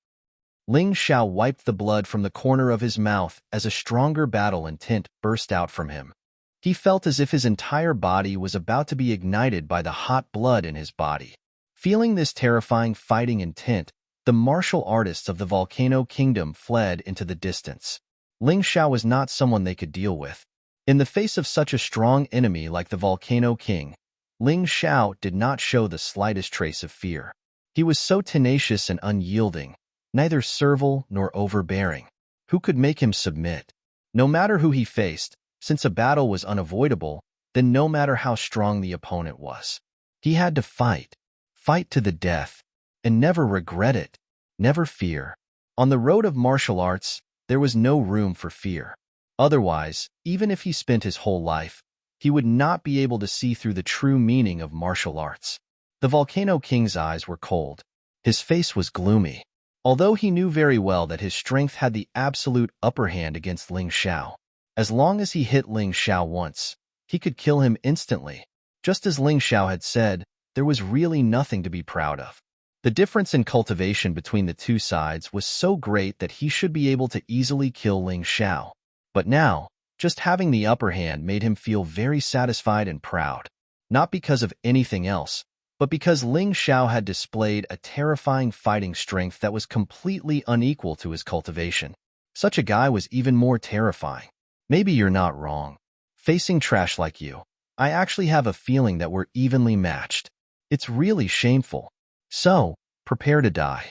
Ling Xiao wiped the blood from the corner of his mouth as a stronger battle intent burst out from him. He felt as if his entire body was about to be ignited by the hot blood in his body. Feeling this terrifying fighting intent, the martial artists of the Volcano Kingdom fled into the distance. Ling Xiao was not someone they could deal with. In the face of such a strong enemy like the Volcano King, Ling Xiao did not show the slightest trace of fear. He was so tenacious and unyielding, neither servile nor overbearing. Who could make him submit? No matter who he faced, since a battle was unavoidable, then no matter how strong the opponent was, he had to fight. Fight to the death, and never regret it. Never fear. On the road of martial arts, there was no room for fear. Otherwise, even if he spent his whole life, he would not be able to see through the true meaning of martial arts. The Volcano King's eyes were cold. His face was gloomy. Although he knew very well that his strength had the absolute upper hand against Ling Xiao. As long as he hit Ling Xiao once, he could kill him instantly. Just as Ling Xiao had said, there was really nothing to be proud of. The difference in cultivation between the two sides was so great that he should be able to easily kill Ling Xiao. But now, just having the upper hand made him feel very satisfied and proud. Not because of anything else, but because Ling Xiao had displayed a terrifying fighting strength that was completely unequal to his cultivation. Such a guy was even more terrifying. Maybe you're not wrong. Facing trash like you, I actually have a feeling that we're evenly matched. It's really shameful. So, prepare to die.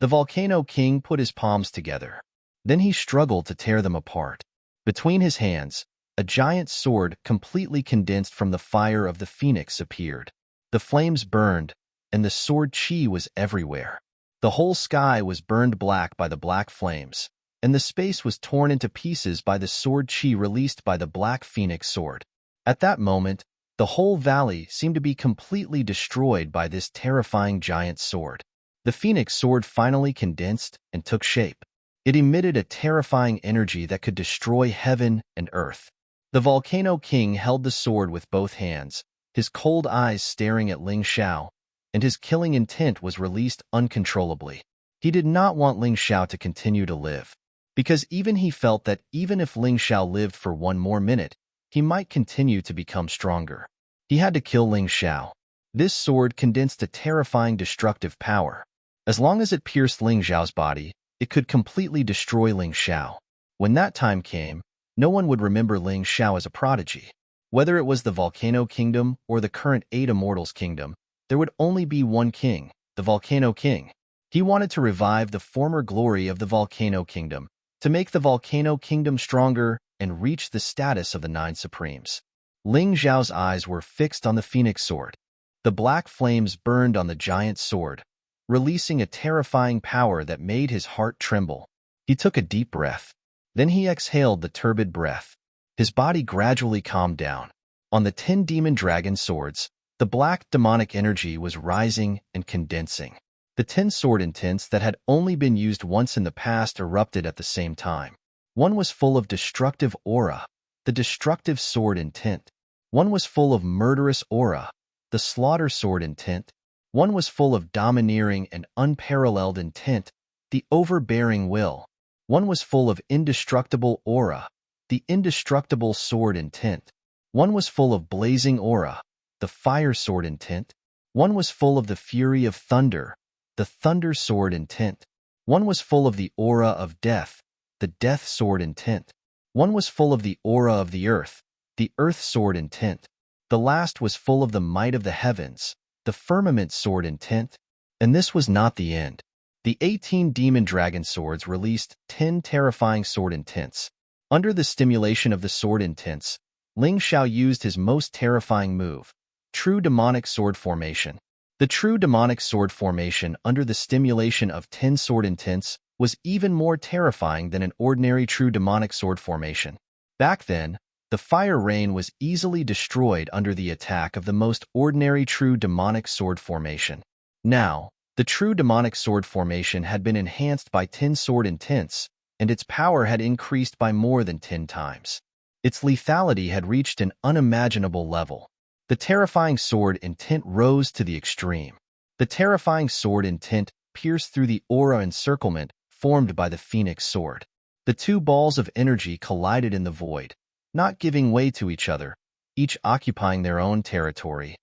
The Volcano King put his palms together. Then he struggled to tear them apart. Between his hands, a giant sword completely condensed from the fire of the phoenix appeared. The flames burned, and the sword chi was everywhere. The whole sky was burned black by the black flames, and the space was torn into pieces by the sword chi released by the black phoenix sword. At that moment, the whole valley seemed to be completely destroyed by this terrifying giant sword. The phoenix sword finally condensed and took shape. It emitted a terrifying energy that could destroy heaven and earth. The Volcano King held the sword with both hands, his cold eyes staring at Ling Xiao, and his killing intent was released uncontrollably. He did not want Ling Xiao to continue to live, because even he felt that even if Ling Xiao lived for one more minute, he might continue to become stronger. He had to kill Ling Xiao. This sword condensed a terrifying destructive power. As long as it pierced Ling Xiao's body, it could completely destroy Ling Xiao. When that time came, no one would remember Ling Xiao as a prodigy. Whether it was the Volcano Kingdom or the current 8 Immortals Kingdom, there would only be one king, the Volcano King. He wanted to revive the former glory of the Volcano Kingdom, to make the Volcano Kingdom stronger and reach the status of the 9 Supremes. Ling Xiao's eyes were fixed on the Phoenix Sword. The black flames burned on the giant sword, releasing a terrifying power that made his heart tremble. He took a deep breath. Then he exhaled the turbid breath. His body gradually calmed down. On the 10 demon dragon swords, the black demonic energy was rising and condensing. The 10 sword intents that had only been used once in the past erupted at the same time. One was full of destructive aura, the destructive sword intent. One was full of murderous aura, the slaughter sword intent. One was full of domineering and unparalleled intent, the overbearing will. One was full of indestructible aura, the indestructible sword intent. One was full of blazing aura, the fire sword intent. One was full of the fury of thunder, the thunder sword intent. One was full of the aura of death, the death sword intent. One was full of the aura of the earth sword intent. The last was full of the might of the heavens, the firmament sword intent. And this was not the end. The 18 demon dragon swords released 10 terrifying sword intents. Under the stimulation of the sword intents, Ling Xiao used his most terrifying move, True Demonic Sword Formation. The True Demonic Sword Formation under the stimulation of 10 sword intents was even more terrifying than an ordinary True Demonic Sword Formation. Back then, the fire rain was easily destroyed under the attack of the most ordinary True Demonic Sword Formation. Now, the True Demonic Sword Formation had been enhanced by 10 sword intents, and its power had increased by more than 10 times. Its lethality had reached an unimaginable level. The terrifying sword intent rose to the extreme. The terrifying sword intent pierced through the aura encirclement formed by the Phoenix Sword. The 2 balls of energy collided in the void, not giving way to each other, each occupying their own territory.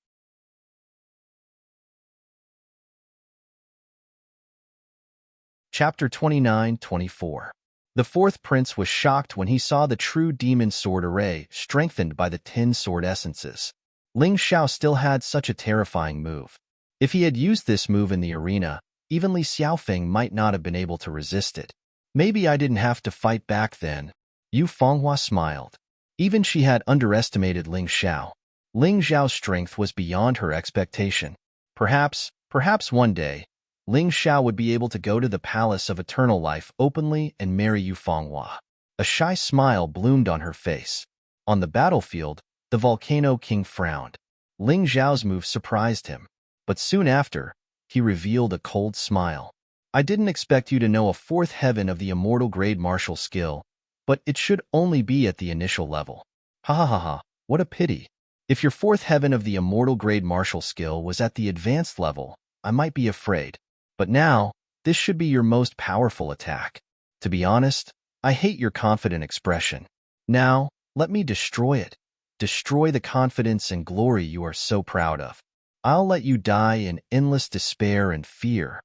Chapter 29-24. The 4th prince was shocked when he saw the true demon sword array strengthened by the 10 sword essences. Ling Xiao still had such a terrifying move. If he had used this move in the arena, even Li Xiaofeng might not have been able to resist it. Maybe I didn't have to fight back then. Yu Fenghua smiled. Even she had underestimated Ling Xiao. Ling Xiao's strength was beyond her expectation. Perhaps one day, Ling Xiao would be able to go to the Palace of Eternal Life openly and marry Yu Fenghua. A shy smile bloomed on her face. On the battlefield, the Volcano King frowned. Ling Xiao's move surprised him, but soon after, he revealed a cold smile. I didn't expect you to know a 4th heaven of the immortal grade martial skill, but it should only be at the initial level. Ha ha ha ha, what a pity. If your 4th heaven of the immortal grade martial skill was at the advanced level, I might be afraid. But now, this should be your most powerful attack. To be honest, I hate your confident expression. Now, let me destroy it. Destroy the confidence and glory you are so proud of. I'll let you die in endless despair and fear.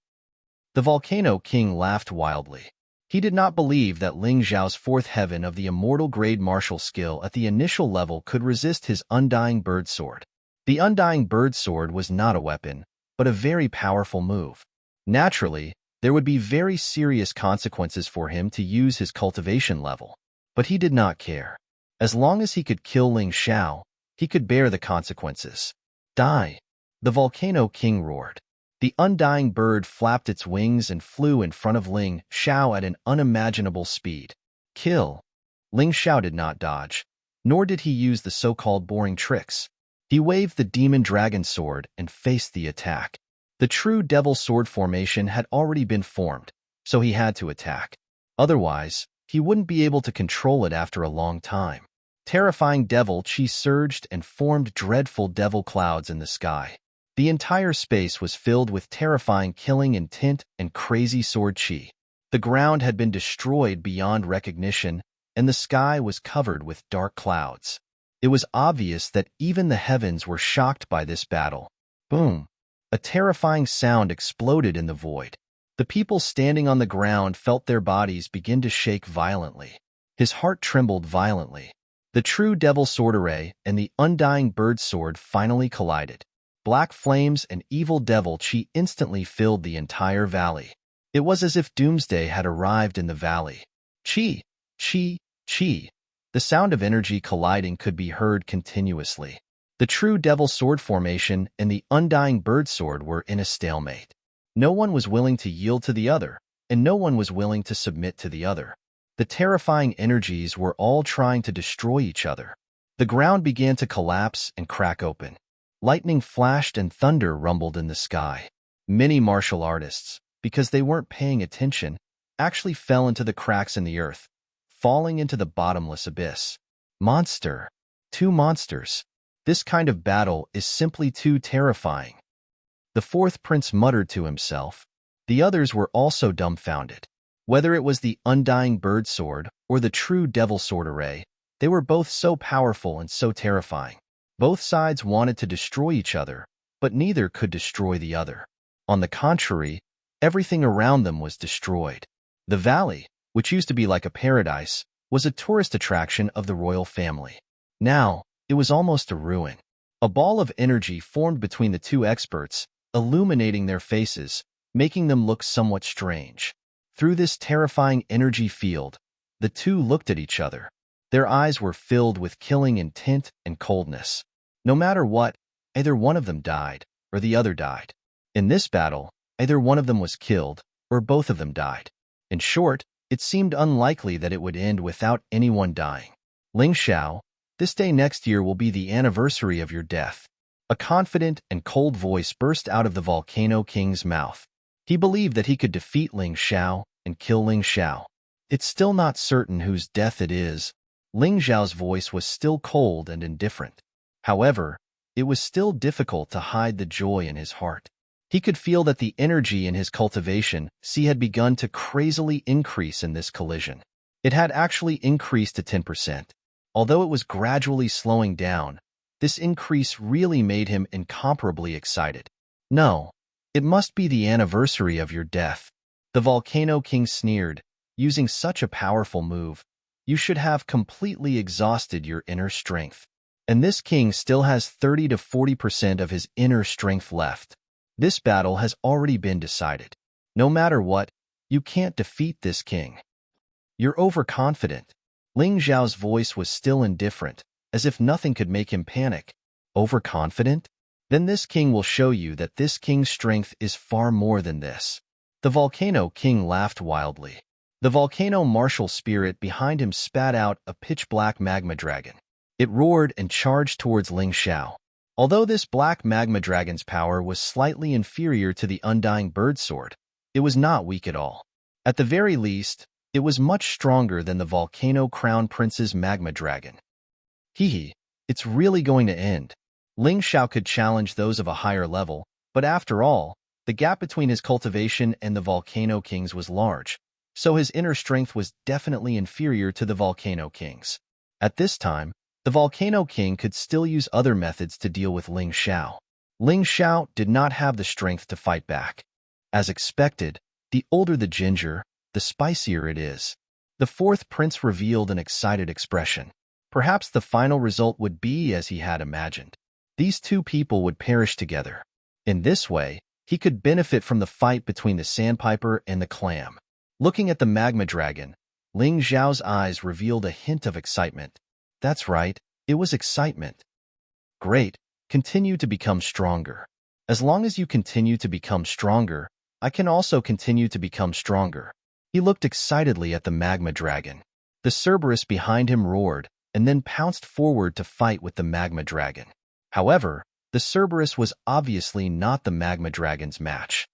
The Volcano King laughed wildly. He did not believe that Ling Xiao's fourth heaven of the immortal grade martial skill at the initial level could resist his undying bird sword. The undying bird sword was not a weapon, but a very powerful move. Naturally, there would be very serious consequences for him to use his cultivation level. But he did not care. As long as he could kill Ling Xiao, he could bear the consequences. Die! The Volcano King roared. The undying bird flapped its wings and flew in front of Ling Xiao at an unimaginable speed. Kill! Ling Xiao did not dodge, nor did he use the so-called boring tricks. He waved the demon dragon sword and faced the attack. The true devil sword formation had already been formed, so he had to attack. Otherwise, he wouldn't be able to control it after a long time. Terrifying devil chi surged and formed dreadful devil clouds in the sky. The entire space was filled with terrifying killing intent and crazy sword chi. The ground had been destroyed beyond recognition, and the sky was covered with dark clouds. It was obvious that even the heavens were shocked by this battle. Boom! A terrifying sound exploded in the void. The people standing on the ground felt their bodies begin to shake violently. His heart trembled violently. The true devil sword array and the undying bird sword finally collided. Black flames and evil devil chi instantly filled the entire valley. It was as if doomsday had arrived in the valley. Chi, chi, chi. The sound of energy colliding could be heard continuously. The true devil sword formation and the undying bird sword were in a stalemate. No one was willing to yield to the other, and no one was willing to submit to the other. The terrifying energies were all trying to destroy each other. The ground began to collapse and crack open. Lightning flashed and thunder rumbled in the sky. Many martial artists, because they weren't paying attention, actually fell into the cracks in the earth, falling into the bottomless abyss. Monster. Two monsters. This kind of battle is simply too terrifying. The fourth prince muttered to himself. The others were also dumbfounded. Whether it was the undying bird sword or the true devil sword array, they were both so powerful and so terrifying. Both sides wanted to destroy each other, but neither could destroy the other. On the contrary, everything around them was destroyed. The valley, which used to be like a paradise, was a tourist attraction of the royal family. Now, it was almost a ruin. A ball of energy formed between the two experts, illuminating their faces, making them look somewhat strange. Through this terrifying energy field, the two looked at each other. Their eyes were filled with killing intent and coldness. No matter what, either one of them died, or the other died. In this battle, either one of them was killed, or both of them died. In short, it seemed unlikely that it would end without anyone dying. Ling Xiao, this day next year will be the anniversary of your death. A confident and cold voice burst out of the Volcano King's mouth. He believed that he could defeat Ling Xiao and kill Ling Xiao. It's still not certain whose death it is. Ling Xiao's voice was still cold and indifferent. However, it was still difficult to hide the joy in his heart. He could feel that the energy in his cultivation had begun to crazily increase in this collision. It had actually increased to 10%. Although it was gradually slowing down, this increase really made him incomparably excited. No, it must be the anniversary of your death. The Volcano King sneered. Using such a powerful move, you should have completely exhausted your inner strength. And this king still has 30 to 40% of his inner strength left. This battle has already been decided. No matter what, you can't defeat this king. You're overconfident. Ling Xiao's voice was still indifferent, as if nothing could make him panic. Overconfident? Then this king will show you that this king's strength is far more than this. The Volcano King laughed wildly. The volcano martial spirit behind him spat out a pitch-black magma dragon. It roared and charged towards Ling Xiao. Although this black magma dragon's power was slightly inferior to the undying bird sword, it was not weak at all. At the very least, it was much stronger than the Volcano Crown Prince's magma dragon. Hee, it's really going to end. Ling Xiao could challenge those of a higher level, but after all, the gap between his cultivation and the Volcano King's was large, so his inner strength was definitely inferior to the Volcano King's. At this time, the Volcano King could still use other methods to deal with Ling Xiao. Ling Xiao did not have the strength to fight back. As expected, the older the ginger, the spicier it is. The fourth prince revealed an excited expression. Perhaps the final result would be as he had imagined. These two people would perish together. In this way, he could benefit from the fight between the sandpiper and the clam. Looking at the magma dragon, Ling Xiao's eyes revealed a hint of excitement. That's right, it was excitement. Great, continue to become stronger. As long as you continue to become stronger, I can also continue to become stronger. He looked excitedly at the magma dragon. The Cerberus behind him roared, and then pounced forward to fight with the magma dragon. However, the Cerberus was obviously not the magma dragon's match.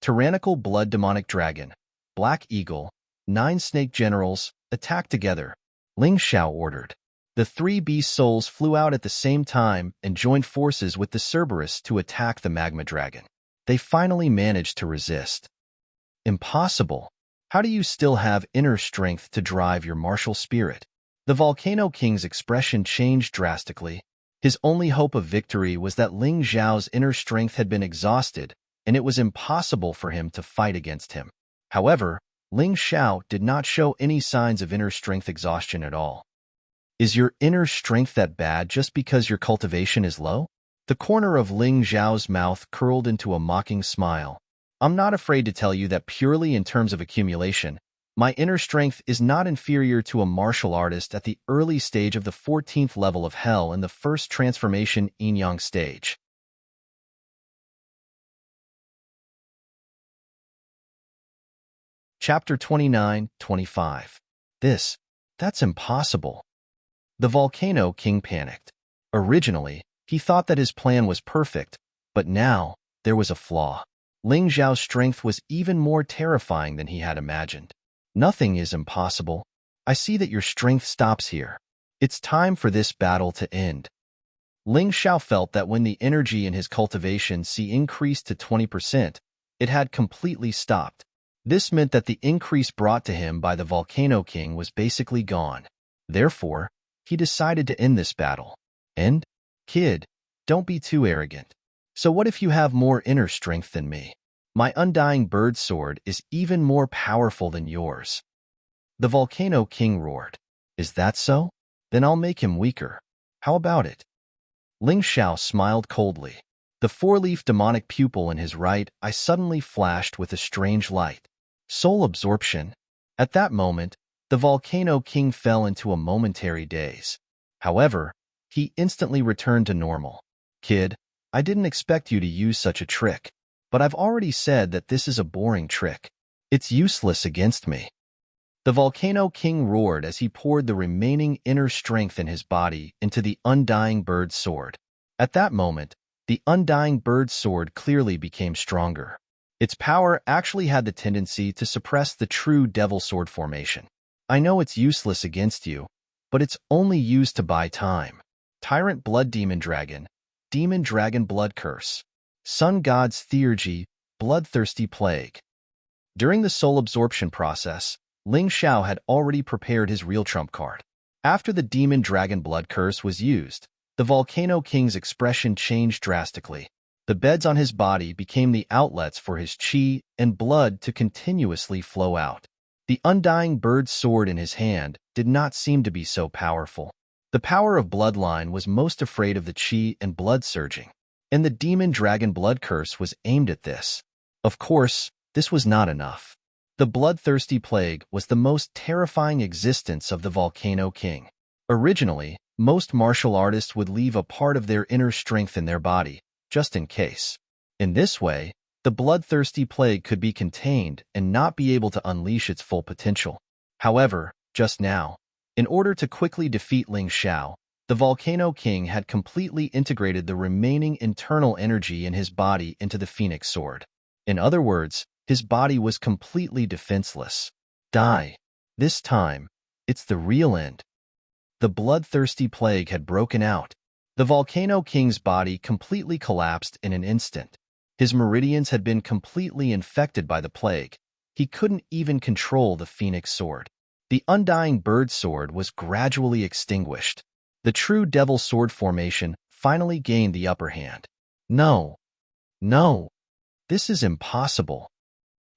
Tyrannical blood demonic dragon, black eagle, 9 snake generals, attack together, Ling Xiao ordered. The 3 beast souls flew out at the same time and joined forces with the Cerberus to attack the magma dragon. They finally managed to resist. Impossible. How do you still have inner strength to drive your martial spirit? The Volcano King's expression changed drastically. His only hope of victory was that Ling Xiao's inner strength had been exhausted, and it was impossible for him to fight against him. However, Ling Xiao did not show any signs of inner strength exhaustion at all. Is your inner strength that bad just because your cultivation is low? The corner of Ling Xiao's mouth curled into a mocking smile. I'm not afraid to tell you that purely in terms of accumulation, my inner strength is not inferior to a martial artist at the early stage of the 14th level of hell in the first transformation yin-yang stage. Chapter 29-25. That's impossible. The Volcano King panicked. Originally, he thought that his plan was perfect, but now there was a flaw. Ling Xiao's strength was even more terrifying than he had imagined. Nothing is impossible. I see that your strength stops here. It's time for this battle to end. Ling Xiao felt that when the energy in his cultivation increased to 20%, it had completely stopped. This meant that the increase brought to him by the Volcano King was basically gone. Therefore, he decided to end this battle. And, kid, don't be too arrogant. So what if you have more inner strength than me? My undying bird sword is even more powerful than yours. The Volcano King roared. Is that so? Then I'll make him weaker. How about it? Ling Xiao smiled coldly. The 4-leaf demonic pupil in his right eye suddenly flashed with a strange light. Soul absorption. At that moment, the Volcano King fell into a momentary daze. However, he instantly returned to normal. Kid, I didn't expect you to use such a trick, but I've already said that this is a boring trick. It's useless against me. The Volcano King roared as he poured the remaining inner strength in his body into the undying bird sword. At that moment, the undying bird sword clearly became stronger. Its power actually had the tendency to suppress the true devil sword formation. I know it's useless against you, but it's only used to buy time. Tyrant Blood Demon Dragon Blood Curse. Sun God's Theurgy, Bloodthirsty Plague. During the soul absorption process, Ling Xiao had already prepared his real trump card. After the Demon Dragon Blood Curse was used, the Volcano King's expression changed drastically. The beds on his body became the outlets for his qi and blood to continuously flow out. The undying bird sword in his hand did not seem to be so powerful. The power of bloodline was most afraid of the qi and blood surging, and the Demon Dragon Blood Curse was aimed at this. Of course, this was not enough. The Bloodthirsty Plague was the most terrifying existence of the Volcano King. Originally, most martial artists would leave a part of their inner strength in their body, just in case. In this way, the Bloodthirsty Plague could be contained and not be able to unleash its full potential. However, just now, in order to quickly defeat Ling Xiao, the Volcano King had completely integrated the remaining internal energy in his body into the Phoenix Sword. In other words, his body was completely defenseless. Die. This time, it's the real end. The Bloodthirsty Plague had broken out. The Volcano King's body completely collapsed in an instant. His meridians had been completely infected by the plague. He couldn't even control the Phoenix Sword. The undying bird sword was gradually extinguished. The true devil sword formation finally gained the upper hand. No. This is impossible.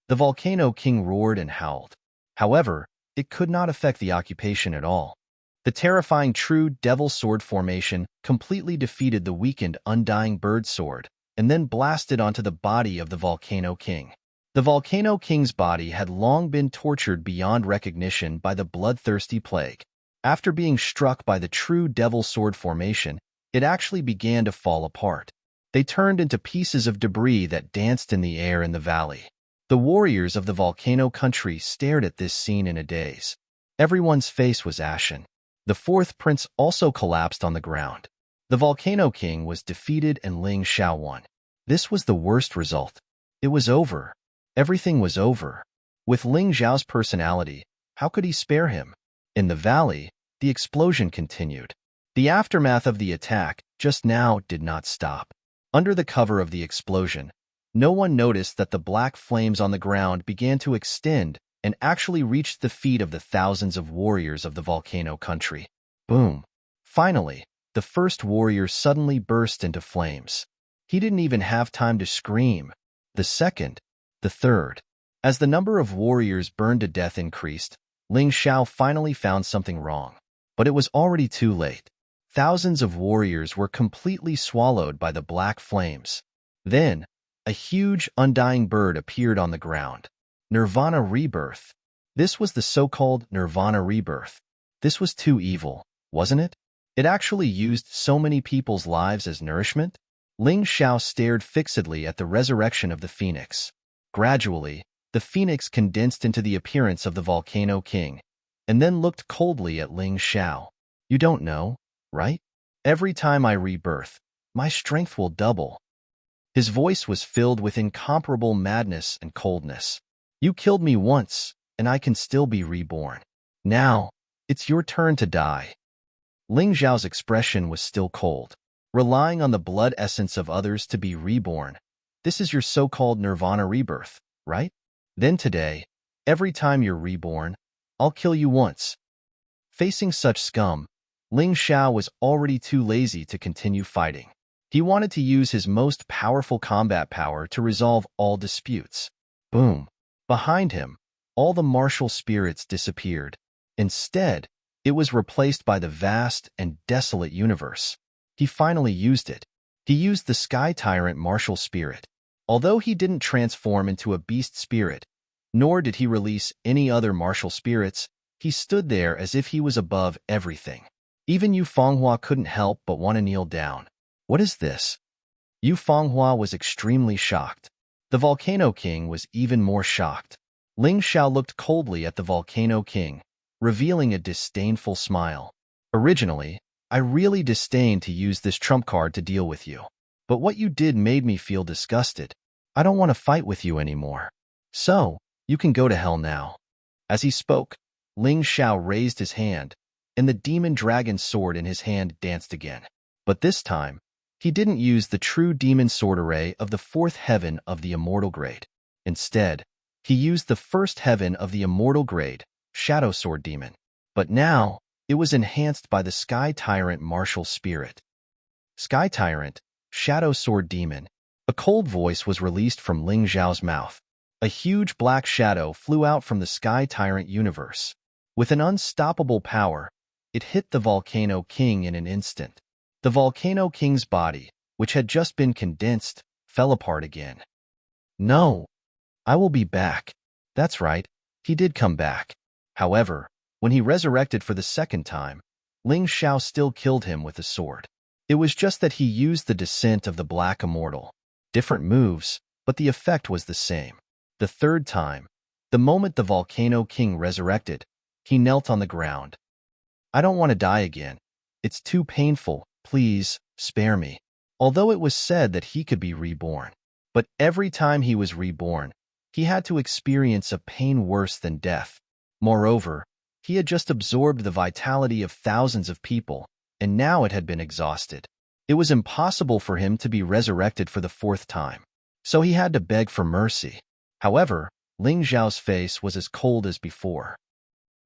The Volcano King roared and howled. However, it could not affect the occupation at all. The terrifying true devil sword formation completely defeated the weakened undying bird sword and then blasted onto the body of the Volcano King. The Volcano King's body had long been tortured beyond recognition by the bloodthirsty plague. After being struck by the true devil sword formation, it actually began to fall apart. They turned into pieces of debris that danced in the air in the valley. The warriors of the volcano country stared at this scene in a daze. Everyone's face was ashen. The fourth prince also collapsed on the ground. The Volcano King was defeated and Ling Xiao won. This was the worst result. It was over. Everything was over. With Ling Xiao's personality, how could he spare him? In the valley, the explosion continued. The aftermath of the attack just now did not stop. Under the cover of the explosion, no one noticed that the black flames on the ground began to extend and actually reached the feet of the thousands of warriors of the volcano country. Boom! Finally, the first warrior suddenly burst into flames. He didn't even have time to scream. The second, the third. As the number of warriors burned to death increased, Ling Xiao finally found something wrong. But it was already too late. Thousands of warriors were completely swallowed by the black flames. Then, a huge, undying bird appeared on the ground. Nirvana Rebirth. This was the so-called Nirvana Rebirth. This was too evil, wasn't it? It actually used so many people's lives as nourishment? Ling Xiao stared fixedly at the resurrection of the phoenix. Gradually, the phoenix condensed into the appearance of the Volcano King, and then looked coldly at Ling Xiao. You don't know, right? Every time I rebirth, my strength will double. His voice was filled with incomparable madness and coldness. You killed me once, and I can still be reborn. Now, it's your turn to die. Ling Xiao's expression was still cold. Relying on the blood essence of others to be reborn. This is your so-called Nirvana Rebirth, right? Then today, every time you're reborn, I'll kill you once. Facing such scum, Ling Xiao was already too lazy to continue fighting. He wanted to use his most powerful combat power to resolve all disputes. Boom! Behind him, all the martial spirits disappeared. Instead, it was replaced by the vast and desolate universe. He finally used it. He used the Sky Tyrant martial spirit. Although he didn't transform into a beast spirit, nor did he release any other martial spirits, he stood there as if he was above everything. Even Yu Fenghua couldn't help but want to kneel down. What is this? Yu Fenghua was extremely shocked. The Volcano King was even more shocked. Ling Xiao looked coldly at the Volcano King, revealing a disdainful smile. Originally, I really disdained to use this trump card to deal with you. But what you did made me feel disgusted. I don't want to fight with you anymore. So, you can go to hell now. As he spoke, Ling Xiao raised his hand, and the demon dragon sword in his hand danced again. But this time, he didn't use the true demon sword array of the fourth heaven of the immortal grade. Instead, he used the first heaven of the immortal grade, Shadow Sword Demon. But now, it was enhanced by the Sky Tyrant martial spirit. Sky Tyrant, Shadow Sword Demon. A cold voice was released from Ling Xiao's mouth. A huge black shadow flew out from the Sky Tyrant universe. With an unstoppable power, it hit the Volcano King in an instant. The Volcano King's body, which had just been condensed, fell apart again. No, I will be back. That's right, he did come back. However, when he resurrected for the second time, Ling Xiao still killed him with a sword. It was just that he used the descent of the Black Immortal. Different moves, but the effect was the same. The third time, the moment the Volcano King resurrected, he knelt on the ground. I don't want to die again. It's too painful. Please, spare me. Although it was said that he could be reborn. But every time he was reborn, he had to experience a pain worse than death. Moreover, he had just absorbed the vitality of thousands of people, and now it had been exhausted. It was impossible for him to be resurrected for the fourth time. So he had to beg for mercy. However, Ling Xiao's face was as cold as before.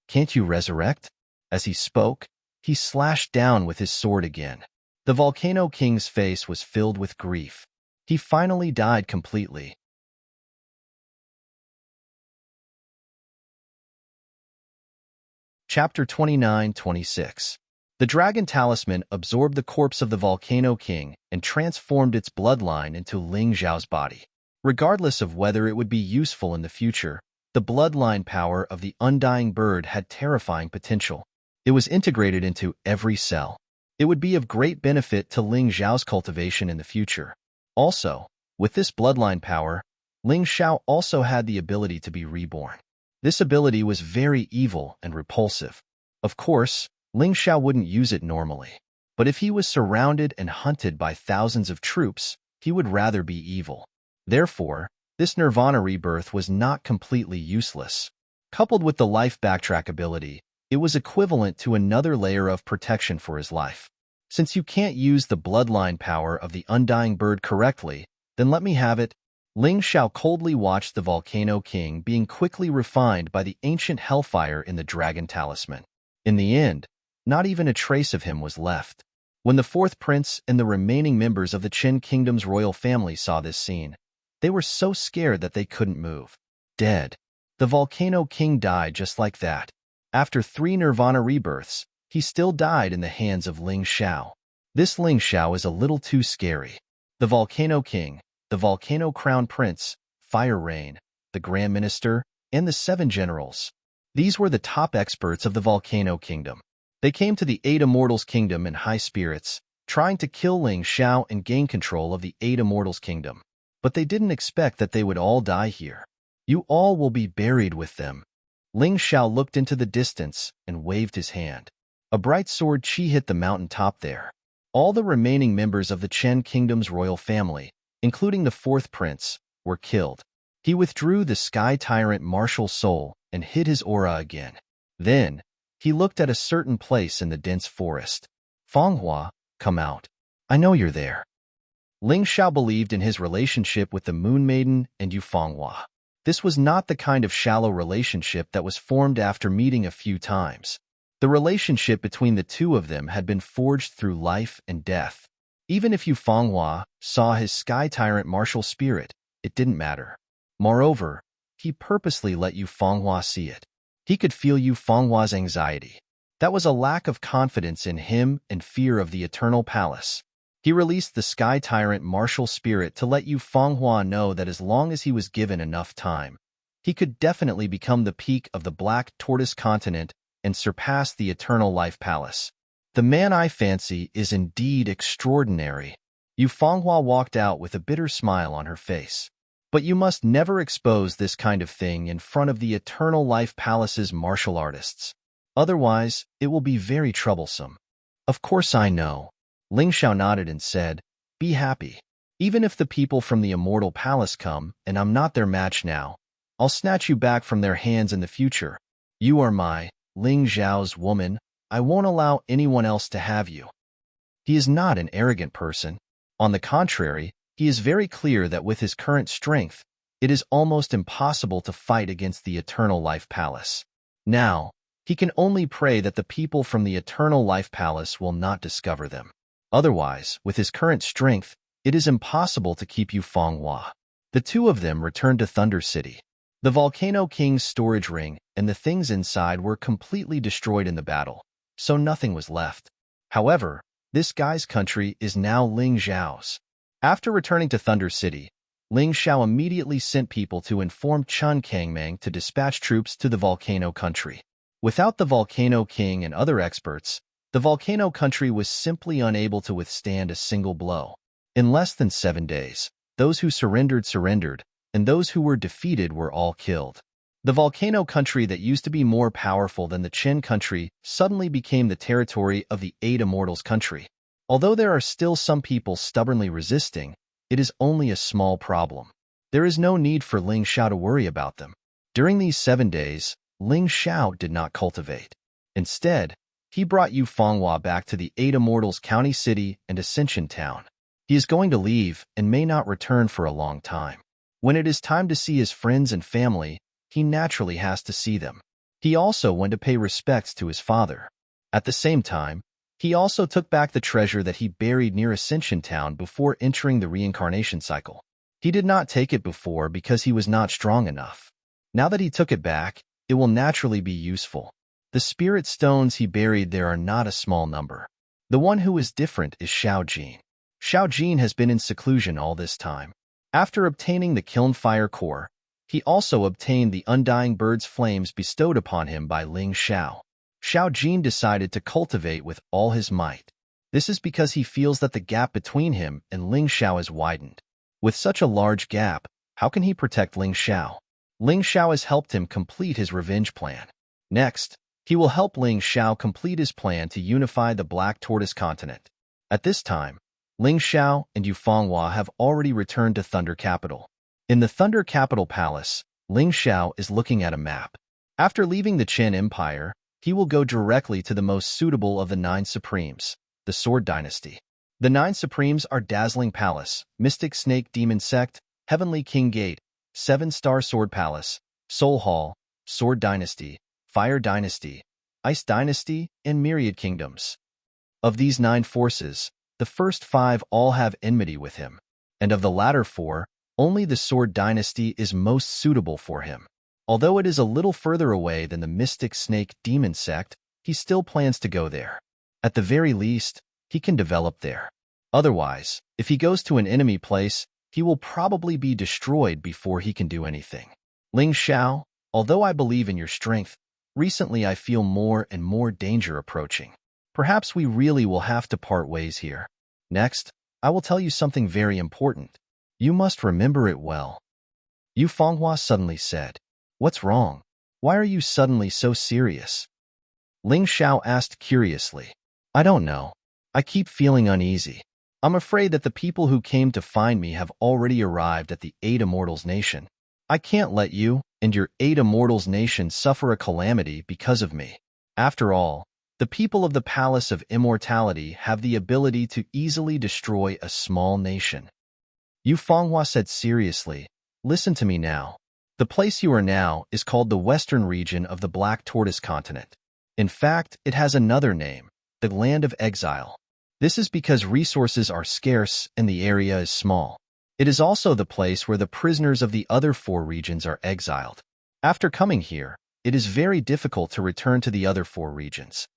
Can't you resurrect? As he spoke, he slashed down with his sword again. The Volcano King's face was filled with grief. He finally died completely. Chapter 29-26. The dragon talisman absorbed the corpse of the Volcano King and transformed its bloodline into Ling Xiao's body. Regardless of whether it would be useful in the future, the bloodline power of the undying bird had terrifying potential. It was integrated into every cell. It would be of great benefit to Ling Xiao's cultivation in the future. Also, with this bloodline power, Ling Xiao also had the ability to be reborn. This ability was very evil and repulsive. Of course, Ling Xiao wouldn't use it normally. But if he was surrounded and hunted by thousands of troops, he would rather be evil. Therefore, this Nirvana rebirth was not completely useless. Coupled with the life backtrack ability, it was equivalent to another layer of protection for his life. Since you can't use the bloodline power of the undying bird correctly, then let me have it. Ling Xiao coldly watched the Volcano King being quickly refined by the ancient hellfire in the dragon talisman. In the end, not even a trace of him was left. When the fourth prince and the remaining members of the Qin Kingdom's royal family saw this scene, they were so scared that they couldn't move. Dead. The Volcano King died just like that. After 3 Nirvana rebirths, he still died in the hands of Ling Xiao. This Ling Xiao is a little too scary. The Volcano King, the Volcano Crown Prince, Fire Rain, the Grand Minister, and the 7 generals. These were the top experts of the Volcano Kingdom. They came to the 8 Immortals Kingdom in high spirits, trying to kill Ling Xiao and gain control of the 8 Immortals Kingdom. But they didn't expect that they would all die here. You all will be buried with them. Ling Xiao looked into the distance and waved his hand. A bright sword chi hit the mountain top there. All the remaining members of the Qin Kingdom's royal family, including the 4th prince, were killed. He withdrew the Sky Tyrant martial soul and hid his aura again. Then, he looked at a certain place in the dense forest. Fanghua, come out. I know you're there. Ling Xiao believed in his relationship with the Moon Maiden and Yu Fanghua. This was not the kind of shallow relationship that was formed after meeting a few times. The relationship between the two of them had been forged through life and death. Even if Yu Fanghua saw his Sky Tyrant martial spirit, it didn't matter. Moreover, he purposely let Yu Fanghua see it. He could feel Yu Fanghua's anxiety. That was a lack of confidence in him and fear of the Eternal Palace. He released the Sky Tyrant martial spirit to let Yu Fanghua know that as long as he was given enough time, he could definitely become the peak of the Black Tortoise Continent and surpass the Eternal Life Palace. The man I fancy is indeed extraordinary. Yu Fanghua walked out with a bitter smile on her face. But you must never expose this kind of thing in front of the Eternal Life Palace's martial artists. Otherwise, it will be very troublesome. Of course I know. Ling Xiao nodded and said, be happy. Even if the people from the Immortal Palace come and I'm not their match now, I'll snatch you back from their hands in the future. You are my, Ling Xiao's woman. I won't allow anyone else to have you. He is not an arrogant person. On the contrary, he is very clear that with his current strength, it is almost impossible to fight against the Eternal Life Palace. Now, he can only pray that the people from the Eternal Life Palace will not discover them. Otherwise, with his current strength, it is impossible to keep Yu Fanghua. The two of them returned to Thunder City. The Volcano King's storage ring and the things inside were completely destroyed in the battle, so nothing was left. However, this guy's country is now Ling Xiao's. After returning to Thunder City, Ling Xiao immediately sent people to inform Chun Kangmang to dispatch troops to the Volcano Country. Without the Volcano King and other experts, the Volcano Country was simply unable to withstand a single blow. In less than 7 days, those who surrendered, and those who were defeated were all killed. The Volcano Country that used to be more powerful than the Qin Country suddenly became the territory of the 8 Immortals Country. Although there are still some people stubbornly resisting, it is only a small problem. There is no need for Ling Xiao to worry about them. During these 7 days, Ling Xiao did not cultivate. Instead, he brought Yu Fanghua back to the 8 Immortals County City and Ascension Town. He is going to leave and may not return for a long time. When it is time to see his friends and family, he naturally has to see them. He also went to pay respects to his father. At the same time, he also took back the treasure that he buried near Ascension Town before entering the reincarnation cycle. He did not take it before because he was not strong enough. Now that he took it back, it will naturally be useful. The spirit stones he buried there are not a small number. The one who is different is Xiao Jin. Xiao Jin has been in seclusion all this time. After obtaining the kiln fire core, he also obtained the undying bird's flames bestowed upon him by Ling Xiao. Xiao Jin decided to cultivate with all his might. This is because he feels that the gap between him and Ling Xiao has widened. With such a large gap, how can he protect Ling Xiao? Ling Xiao has helped him complete his revenge plan. Next, he will help Ling Xiao complete his plan to unify the Black Tortoise continent. At this time, Ling Xiao and Yu Fanghua have already returned to Thunder Capital. In the Thunder Capital Palace, Ling Xiao is looking at a map. After leaving the Qin Empire, he will go directly to the most suitable of the 9 Supremes, the Sword Dynasty. The 9 Supremes are Dazzling Palace, Mystic Snake Demon Sect, Heavenly King Gate, 7-Star Sword Palace, Soul Hall, Sword Dynasty, Fire Dynasty, Ice Dynasty, and Myriad Kingdoms. Of these 9 forces, the first 5 all have enmity with him, and of the latter 4, only the Sword Dynasty is most suitable for him. Although it is a little further away than the Mystic Snake Demon Sect, he still plans to go there. At the very least, he can develop there. Otherwise, if he goes to an enemy place, he will probably be destroyed before he can do anything. Ling Xiao, although I believe in your strength, recently I feel more and more danger approaching. Perhaps we really will have to part ways here. Next, I will tell you something very important. You must remember it well. Yu Fanghua suddenly said. What's wrong? Why are you suddenly so serious? Ling Xiao asked curiously. I don't know. I keep feeling uneasy. I'm afraid that the people who came to find me have already arrived at the 8 Immortals Nation. I can't let you and your 8 Immortals Nation suffer a calamity because of me. After all, the people of the Palace of Immortality have the ability to easily destroy a small nation. Yu Fanghua said seriously, listen to me now. The place you are now is called the Western region of the Black Tortoise continent. In fact, it has another name, the Land of Exile. This is because resources are scarce and the area is small. It is also the place where the prisoners of the other 4 regions are exiled. After coming here, it is very difficult to return to the other 4 regions.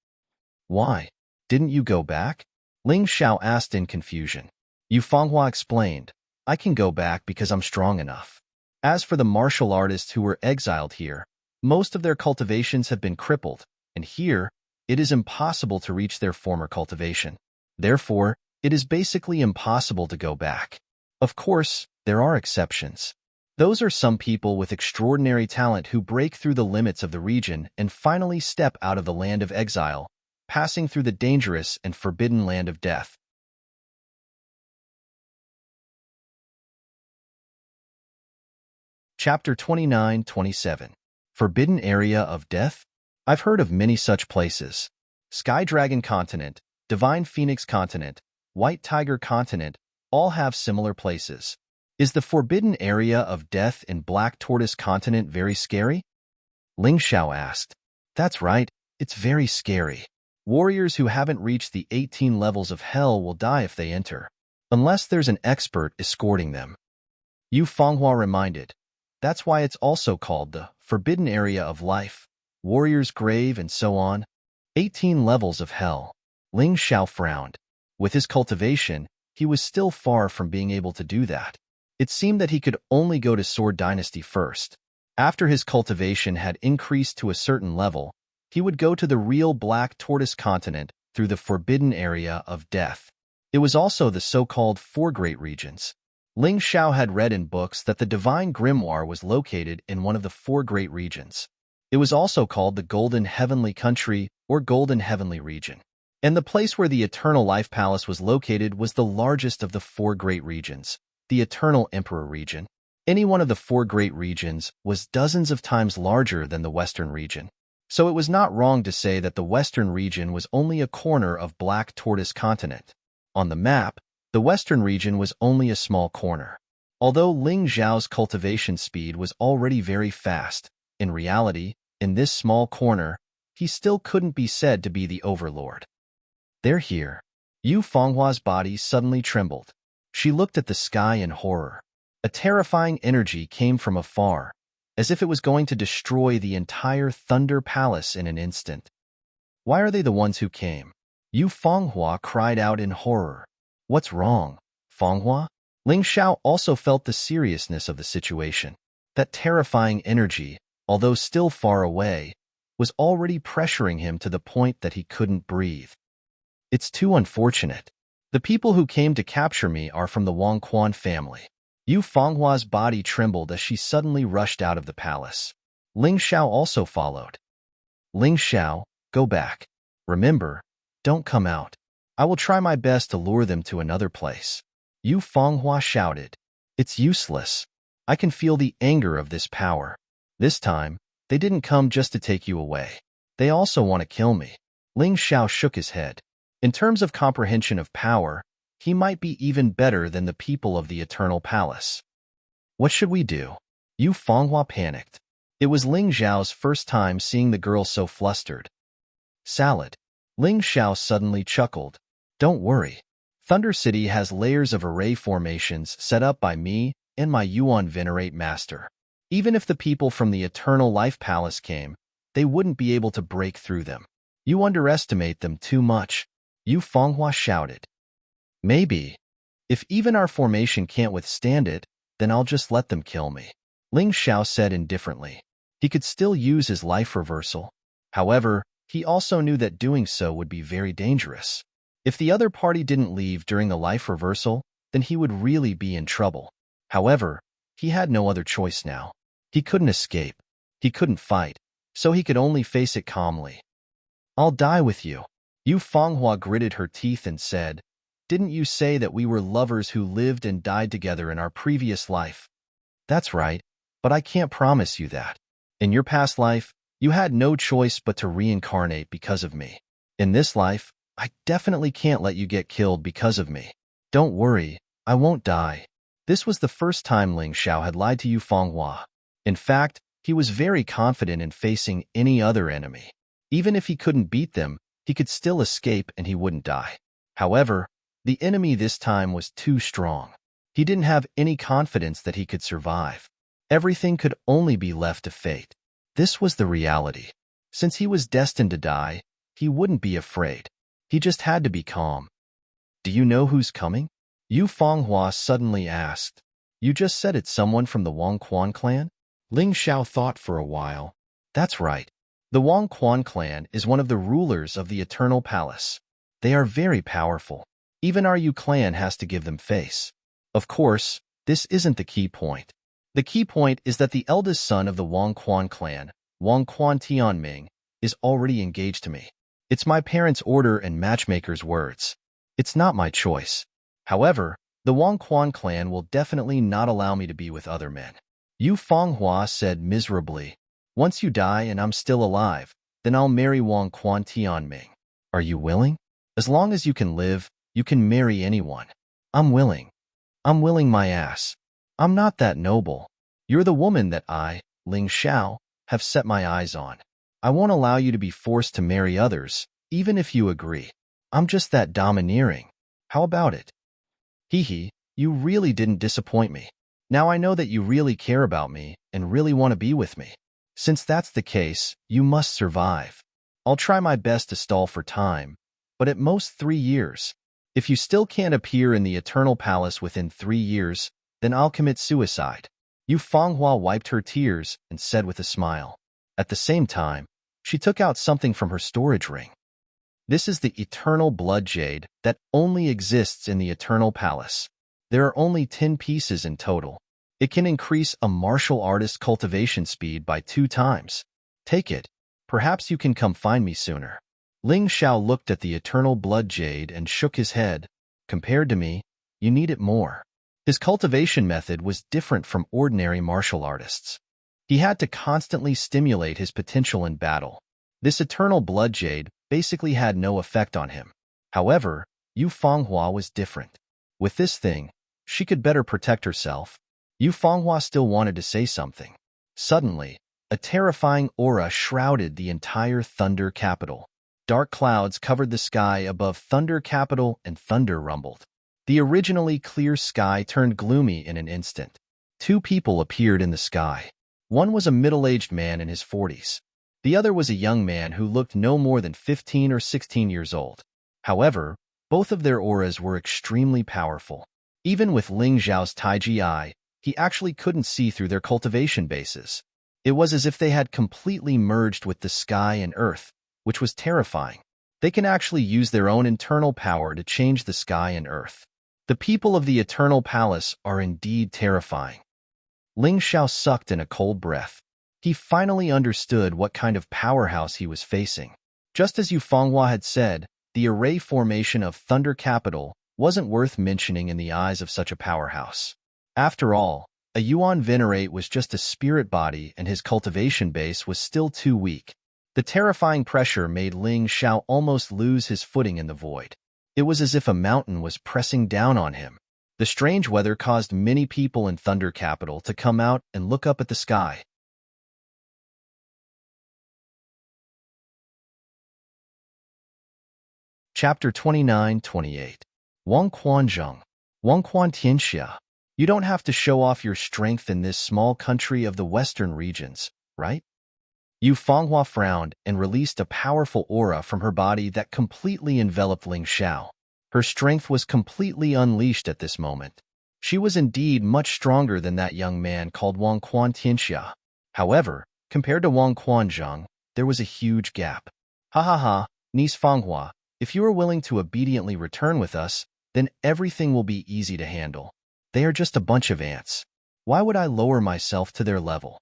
Why? Didn't you go back? Ling Xiao asked in confusion. Yu Fanghua explained, I can go back because I'm strong enough. As for the martial artists who were exiled here, most of their cultivations have been crippled, and here, it is impossible to reach their former cultivation. Therefore, it is basically impossible to go back. Of course, there are exceptions. Those are some people with extraordinary talent who break through the limits of the region and finally step out of the land of exile, passing through the dangerous and forbidden land of death. Chapter 29-27 Forbidden Area of Death? I've heard of many such places. Sky Dragon Continent, Divine Phoenix Continent, White Tiger Continent, all have similar places. Is the forbidden area of death in Black Tortoise Continent very scary? Ling Xiao asked. That's right, it's very scary. Warriors who haven't reached the 18 levels of hell will die if they enter, unless there's an expert escorting them. Yu Fanghua reminded. That's why it's also called the Forbidden Area of Life, Warrior's Grave, and so on. 18 levels of hell. Ling Xiao frowned. With his cultivation, he was still far from being able to do that. It seemed that he could only go to Sword Dynasty first. After his cultivation had increased to a certain level, he would go to the real Black Tortoise Continent through the Forbidden Area of Death. It was also the so-called 4 Great Regions. Ling Xiao had read in books that the Divine Grimoire was located in one of the 4 Great Regions. It was also called the Golden Heavenly Country or Golden Heavenly Region. And the place where the Eternal Life Palace was located was the largest of the 4 Great Regions, the Eternal Emperor region. Any one of the 4 Great Regions was dozens of times larger than the Western region. So it was not wrong to say that the Western region was only a corner of Black Tortoise Continent. On the map, the Western region was only a small corner. Although Ling Xiao's cultivation speed was already very fast, in reality, in this small corner, he still couldn't be said to be the overlord. They're here. Yu Fanghua's body suddenly trembled. She looked at the sky in horror. A terrifying energy came from afar, as if it was going to destroy the entire Thunder Palace in an instant. Why are they the ones who came? Yu Fenghua cried out in horror. What's wrong, Fenghua? Ling Xiao also felt the seriousness of the situation. That terrifying energy, although still far away, was already pressuring him to the point that he couldn't breathe. It's too unfortunate. The people who came to capture me are from the Wang Quan family. Yu Fenghua's body trembled as she suddenly rushed out of the palace. Ling Xiao also followed. Ling Xiao, go back. Remember, don't come out. I will try my best to lure them to another place. Yu Fenghua shouted. It's useless. I can feel the anger of this power. This time, they didn't come just to take you away. They also want to kill me. Ling Xiao shook his head. In terms of comprehension of power, he might be even better than the people of the Eternal Palace. What should we do? Yu Fenghua panicked. It was Ling Xiao's first time seeing the girl so flustered. Salad. Ling Xiao suddenly chuckled. Don't worry. Thunder City has layers of array formations set up by me and my Yuan Venerate Master. Even if the people from the Eternal Life Palace came, they wouldn't be able to break through them. You underestimate them too much. Yu Fenghua shouted. Maybe. If even our formation can't withstand it, then I'll just let them kill me. Ling Xiao said indifferently. He could still use his life reversal. However, he also knew that doing so would be very dangerous. If the other party didn't leave during the life reversal, then he would really be in trouble. However, he had no other choice now. He couldn't escape. He couldn't fight, so he could only face it calmly. I'll die with you. Yu Fenghua gritted her teeth and said, Didn't you say that we were lovers who lived and died together in our previous life? That's right, but I can't promise you that. In your past life, you had no choice but to reincarnate because of me. In this life, I definitely can't let you get killed because of me. Don't worry, I won't die. This was the first time Ling Xiao had lied to Yu Fenghua. In fact, he was very confident in facing any other enemy. Even if he couldn't beat them, he could still escape and he wouldn't die. However, the enemy this time was too strong. He didn't have any confidence that he could survive. Everything could only be left to fate. This was the reality. Since he was destined to die, he wouldn't be afraid. He just had to be calm. Do you know who's coming? Yu Fenghua suddenly asked. You just said it's someone from the Wang Quan clan? Ling Xiao thought for a while. That's right. The Wang Quan clan is one of the rulers of the Eternal Palace. They are very powerful. Even our Yu clan has to give them face. Of course, this isn't the key point. The key point is that the eldest son of the Wang Quan clan, Wang Quan Tianming, is already engaged to me. It's my parents' order and matchmaker's words. It's not my choice. However, the Wang Quan clan will definitely not allow me to be with other men. Yu Fenghua said miserably. Once you die and I'm still alive, then I'll marry Wang Quan Tianming. Are you willing? As long as you can live, you can marry anyone. I'm willing. I'm willing my ass. I'm not that noble. You're the woman that I, Ling Xiao, have set my eyes on. I won't allow you to be forced to marry others, even if you agree. I'm just that domineering. How about it? Hee, you really didn't disappoint me. Now I know that you really care about me and really want to be with me. Since that's the case, you must survive. I'll try my best to stall for time, but at most 3 years. If you still can't appear in the Eternal Palace within 3 years, then I'll commit suicide. Yu Fenghua wiped her tears and said with a smile. At the same time, she took out something from her storage ring. This is the Eternal Blood Jade that only exists in the Eternal Palace. There are only 10 pieces in total. It can increase a martial artist's cultivation speed by 2 times. Take it. Perhaps you can come find me sooner. Ling Xiao looked at the Eternal Blood Jade and shook his head. Compared to me, you need it more. His cultivation method was different from ordinary martial artists. He had to constantly stimulate his potential in battle. This Eternal Blood Jade basically had no effect on him. However, Yu Fenghua was different. With this thing, she could better protect herself. Yu Fenghua still wanted to say something. Suddenly, a terrifying aura shrouded the entire Thunder Capital. Dark clouds covered the sky above Thunder Capital and thunder rumbled. The originally clear sky turned gloomy in an instant. 2 people appeared in the sky. One was a middle-aged man in his 40s. The other was a young man who looked no more than 15 or 16 years old. However, both of their auras were extremely powerful. Even with Ling Xiao's Taiji eye, he actually couldn't see through their cultivation bases. It was as if they had completely merged with the sky and earth, which was terrifying. They can actually use their own internal power to change the sky and earth. The people of the Eternal Palace are indeed terrifying. Ling Xiao sucked in a cold breath. He finally understood what kind of powerhouse he was facing. Just as Yu Fenghua had said, the array formation of Thunder Capital wasn't worth mentioning in the eyes of such a powerhouse. After all, a Yuan Venerate was just a spirit body and his cultivation base was still too weak. The terrifying pressure made Ling Xiao almost lose his footing in the void. It was as if a mountain was pressing down on him. The strange weather caused many people in Thunder Capital to come out and look up at the sky. Chapter 29-28. Wang Quanzheng. Wang Quan Tianxia. You don't have to show off your strength in this small country of the western regions, right? Yu Fenghua frowned and released a powerful aura from her body that completely enveloped Ling Xiao. Her strength was completely unleashed at this moment. She was indeed much stronger than that young man called Wang Quan Tianxia. However, compared to Wang Quanzheng, there was a huge gap. Ha ha ha, niece Fenghua, if you are willing to obediently return with us, then everything will be easy to handle. They are just a bunch of ants. Why would I lower myself to their level?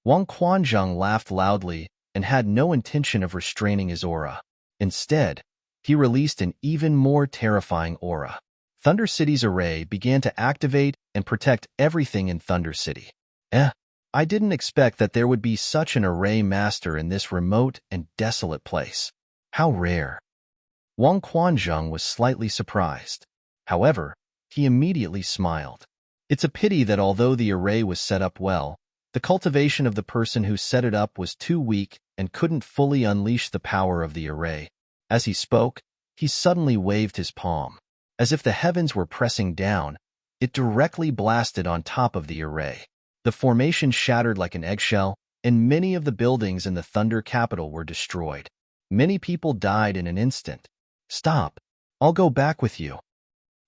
Wang Quanzheng laughed loudly and had no intention of restraining his aura. Instead, he released an even more terrifying aura. Thunder City's array began to activate and protect everything in Thunder City. I didn't expect that there would be such an array master in this remote and desolate place. How rare. Wang Quanzheng was slightly surprised. However, he immediately smiled. It's a pity that although the array was set up well, the cultivation of the person who set it up was too weak and couldn't fully unleash the power of the array. As he spoke, he suddenly waved his palm. As if the heavens were pressing down, it directly blasted on top of the array. The formation shattered like an eggshell, and many of the buildings in the Thunder Capital were destroyed. Many people died in an instant. Stop! I'll go back with you.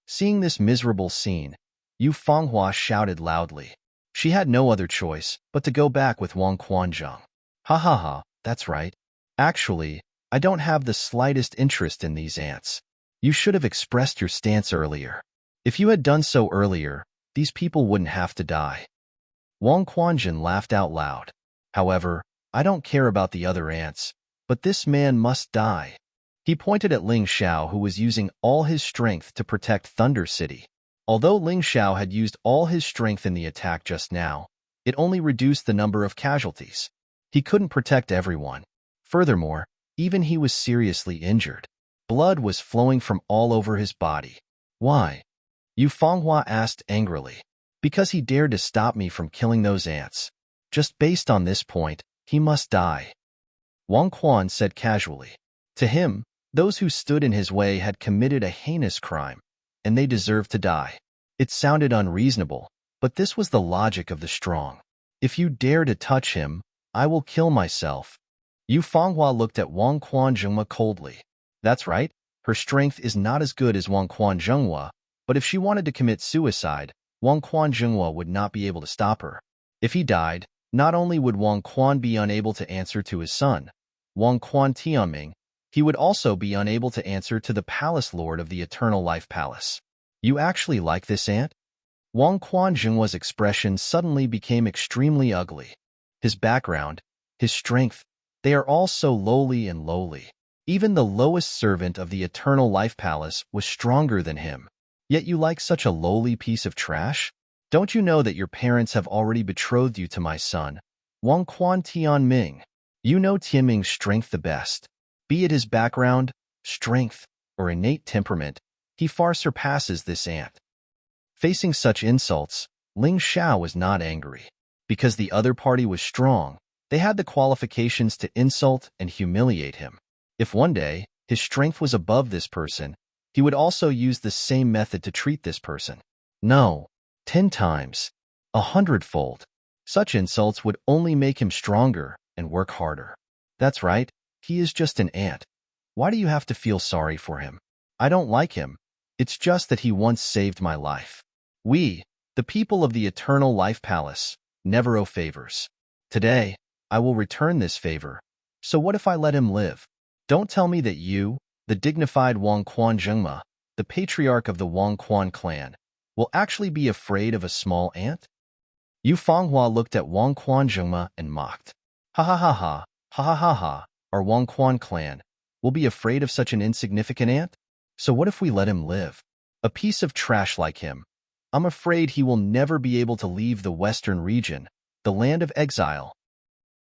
Seeing this miserable scene, Yu Fenghua shouted loudly. She had no other choice but to go back with Wang Quanzheng. Ha ha ha, that's right. Actually, I don't have the slightest interest in these ants. You should have expressed your stance earlier. If you had done so earlier, these people wouldn't have to die. Wang Quanzheng laughed out loud. However, I don't care about the other ants, but this man must die. He pointed at Ling Xiao, who was using all his strength to protect Thunder City. Although Ling Xiao had used all his strength in the attack just now, it only reduced the number of casualties. He couldn't protect everyone. Furthermore, even he was seriously injured. Blood was flowing from all over his body. Why? Yu Fenghua asked angrily. Because he dared to stop me from killing those ants. Just based on this point, he must die. Wang Quan said casually. To him, those who stood in his way had committed a heinous crime, and they deserved to die. It sounded unreasonable, but this was the logic of the strong. If you dare to touch him, I will kill myself. Yu Fenghua looked at Wang Quanzheng coldly. That's right, her strength is not as good as Wang Quanzheng, but if she wanted to commit suicide, Wang Quanzheng would not be able to stop her. If he died, not only would Wang Quan be unable to answer to his son, Wang Quan Tianming, he would also be unable to answer to the Palace Lord of the Eternal Life Palace. You actually like this ant? Wang Quanzheng's expression suddenly became extremely ugly. His background, his strength, they are all so lowly and lowly. Even the lowest servant of the Eternal Life Palace was stronger than him. Yet you like such a lowly piece of trash? Don't you know that your parents have already betrothed you to my son, Wang Quan Tianming? You know Tianming's strength the best. Be it his background, strength, or innate temperament, he far surpasses this ant. Facing such insults, Ling Xiao was not angry. Because the other party was strong, they had the qualifications to insult and humiliate him. If one day, his strength was above this person, he would also use the same method to treat this person. No, 10 times, 100-fold. Such insults would only make him stronger and work harder. That's right, he is just an ant. Why do you have to feel sorry for him? I don't like him. It's just that he once saved my life. We, the people of the Eternal Life Palace, never owe favors. Today, I will return this favor. So what if I let him live? Don't tell me that you, the dignified Wang Quan Zhengma, the patriarch of the Wang Quan clan, will actually be afraid of a small ant? Yu Fanghua looked at Wang Quan Zhengma and mocked. Ha ha ha ha, ha ha ha ha, our Wang Quan clan will be afraid of such an insignificant ant? So what if we let him live? A piece of trash like him. I'm afraid he will never be able to leave the western region, the land of exile.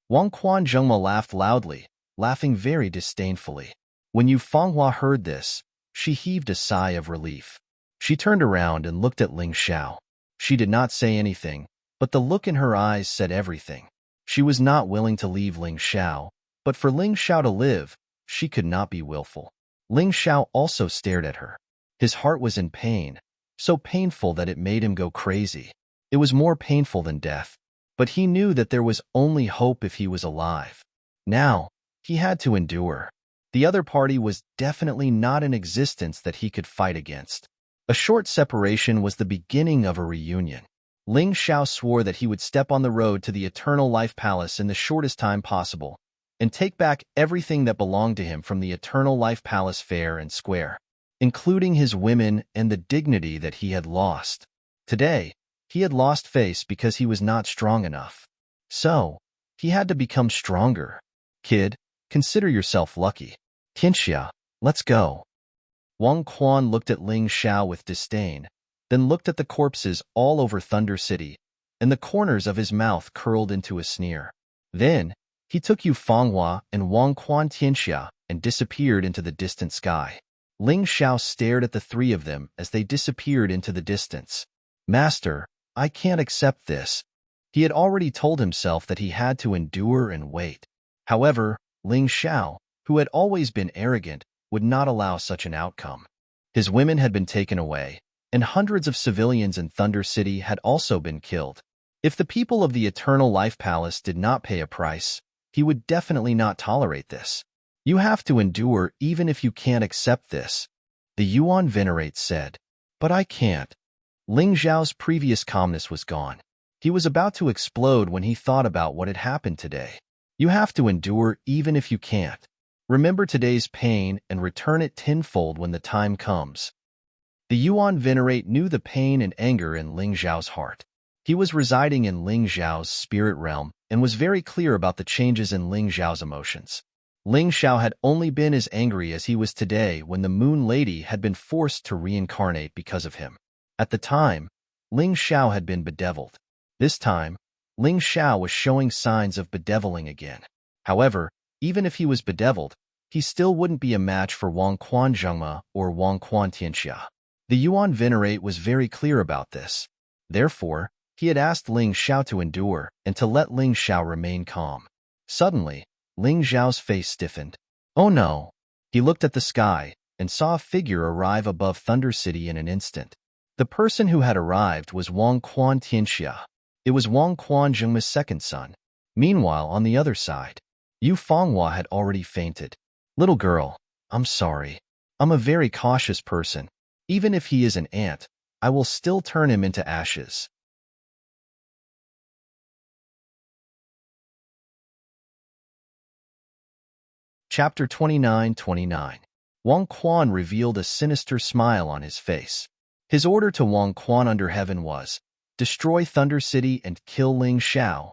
Wang Quan Zhengma laughed loudly, laughing very disdainfully. When Yu Fanghua heard this, she heaved a sigh of relief. She turned around and looked at Ling Xiao. She did not say anything, but the look in her eyes said everything. She was not willing to leave Ling Xiao, but for Ling Xiao to live, she could not be willful. Ling Xiao also stared at her. His heart was in pain, so painful that it made him go crazy. It was more painful than death, but he knew that there was only hope if he was alive. Now, he had to endure. The other party was definitely not in existence that he could fight against. A short separation was the beginning of a reunion. Ling Xiao swore that he would step on the road to the Eternal Life Palace in the shortest time possible, and take back everything that belonged to him from the Eternal Life Palace fair and square, including his women and the dignity that he had lost. Today, he had lost face because he was not strong enough. So, he had to become stronger. Kid, consider yourself lucky. Tianxia, let's go. Wang Quan looked at Ling Xiao with disdain, then looked at the corpses all over Thunder City, and the corners of his mouth curled into a sneer. Then, he took Yu Fanghua and Wang Quan Tianxia and disappeared into the distant sky. Ling Xiao stared at the three of them as they disappeared into the distance. Master, I can't accept this. He had already told himself that he had to endure and wait. However, Ling Xiao, who had always been arrogant, would not allow such an outcome. His women had been taken away, and hundreds of civilians in Thunder City had also been killed. If the people of the Eternal Life Palace did not pay a price, he would definitely not tolerate this. You have to endure even if you can't accept this, the Yuan Venerate said. But I can't. Ling Xiao's previous calmness was gone. He was about to explode when he thought about what had happened today. You have to endure even if you can't. Remember today's pain and return it tenfold when the time comes. The Yuan Venerate knew the pain and anger in Ling Xiao's heart. He was residing in Ling Xiao's spirit realm and was very clear about the changes in Ling Xiao's emotions. Ling Xiao had only been as angry as he was today when the Moon Lady had been forced to reincarnate because of him. At the time, Ling Xiao had been bedeviled. This time, Ling Xiao was showing signs of bedeviling again. However, even if he was bedeviled, he still wouldn't be a match for Wang Quan Zhengma or Wang Quan Tianxia. The Yuan Venerate was very clear about this. Therefore, he had asked Ling Xiao to endure and to let Ling Xiao remain calm. Suddenly, Ling Xiao's face stiffened. Oh no! He looked at the sky and saw a figure arrive above Thunder City in an instant. The person who had arrived was Wang Quan Tianxia. It was Wang Quan Zhengma's second son. Meanwhile, on the other side, Yu Fanghua had already fainted. Little girl, I'm sorry. I'm a very cautious person. Even if he is an ant, I will still turn him into ashes. Chapter 29:29. Wang Quan revealed a sinister smile on his face. His order to Wang Quan under heaven was, destroy Thunder City and kill Ling Xiao.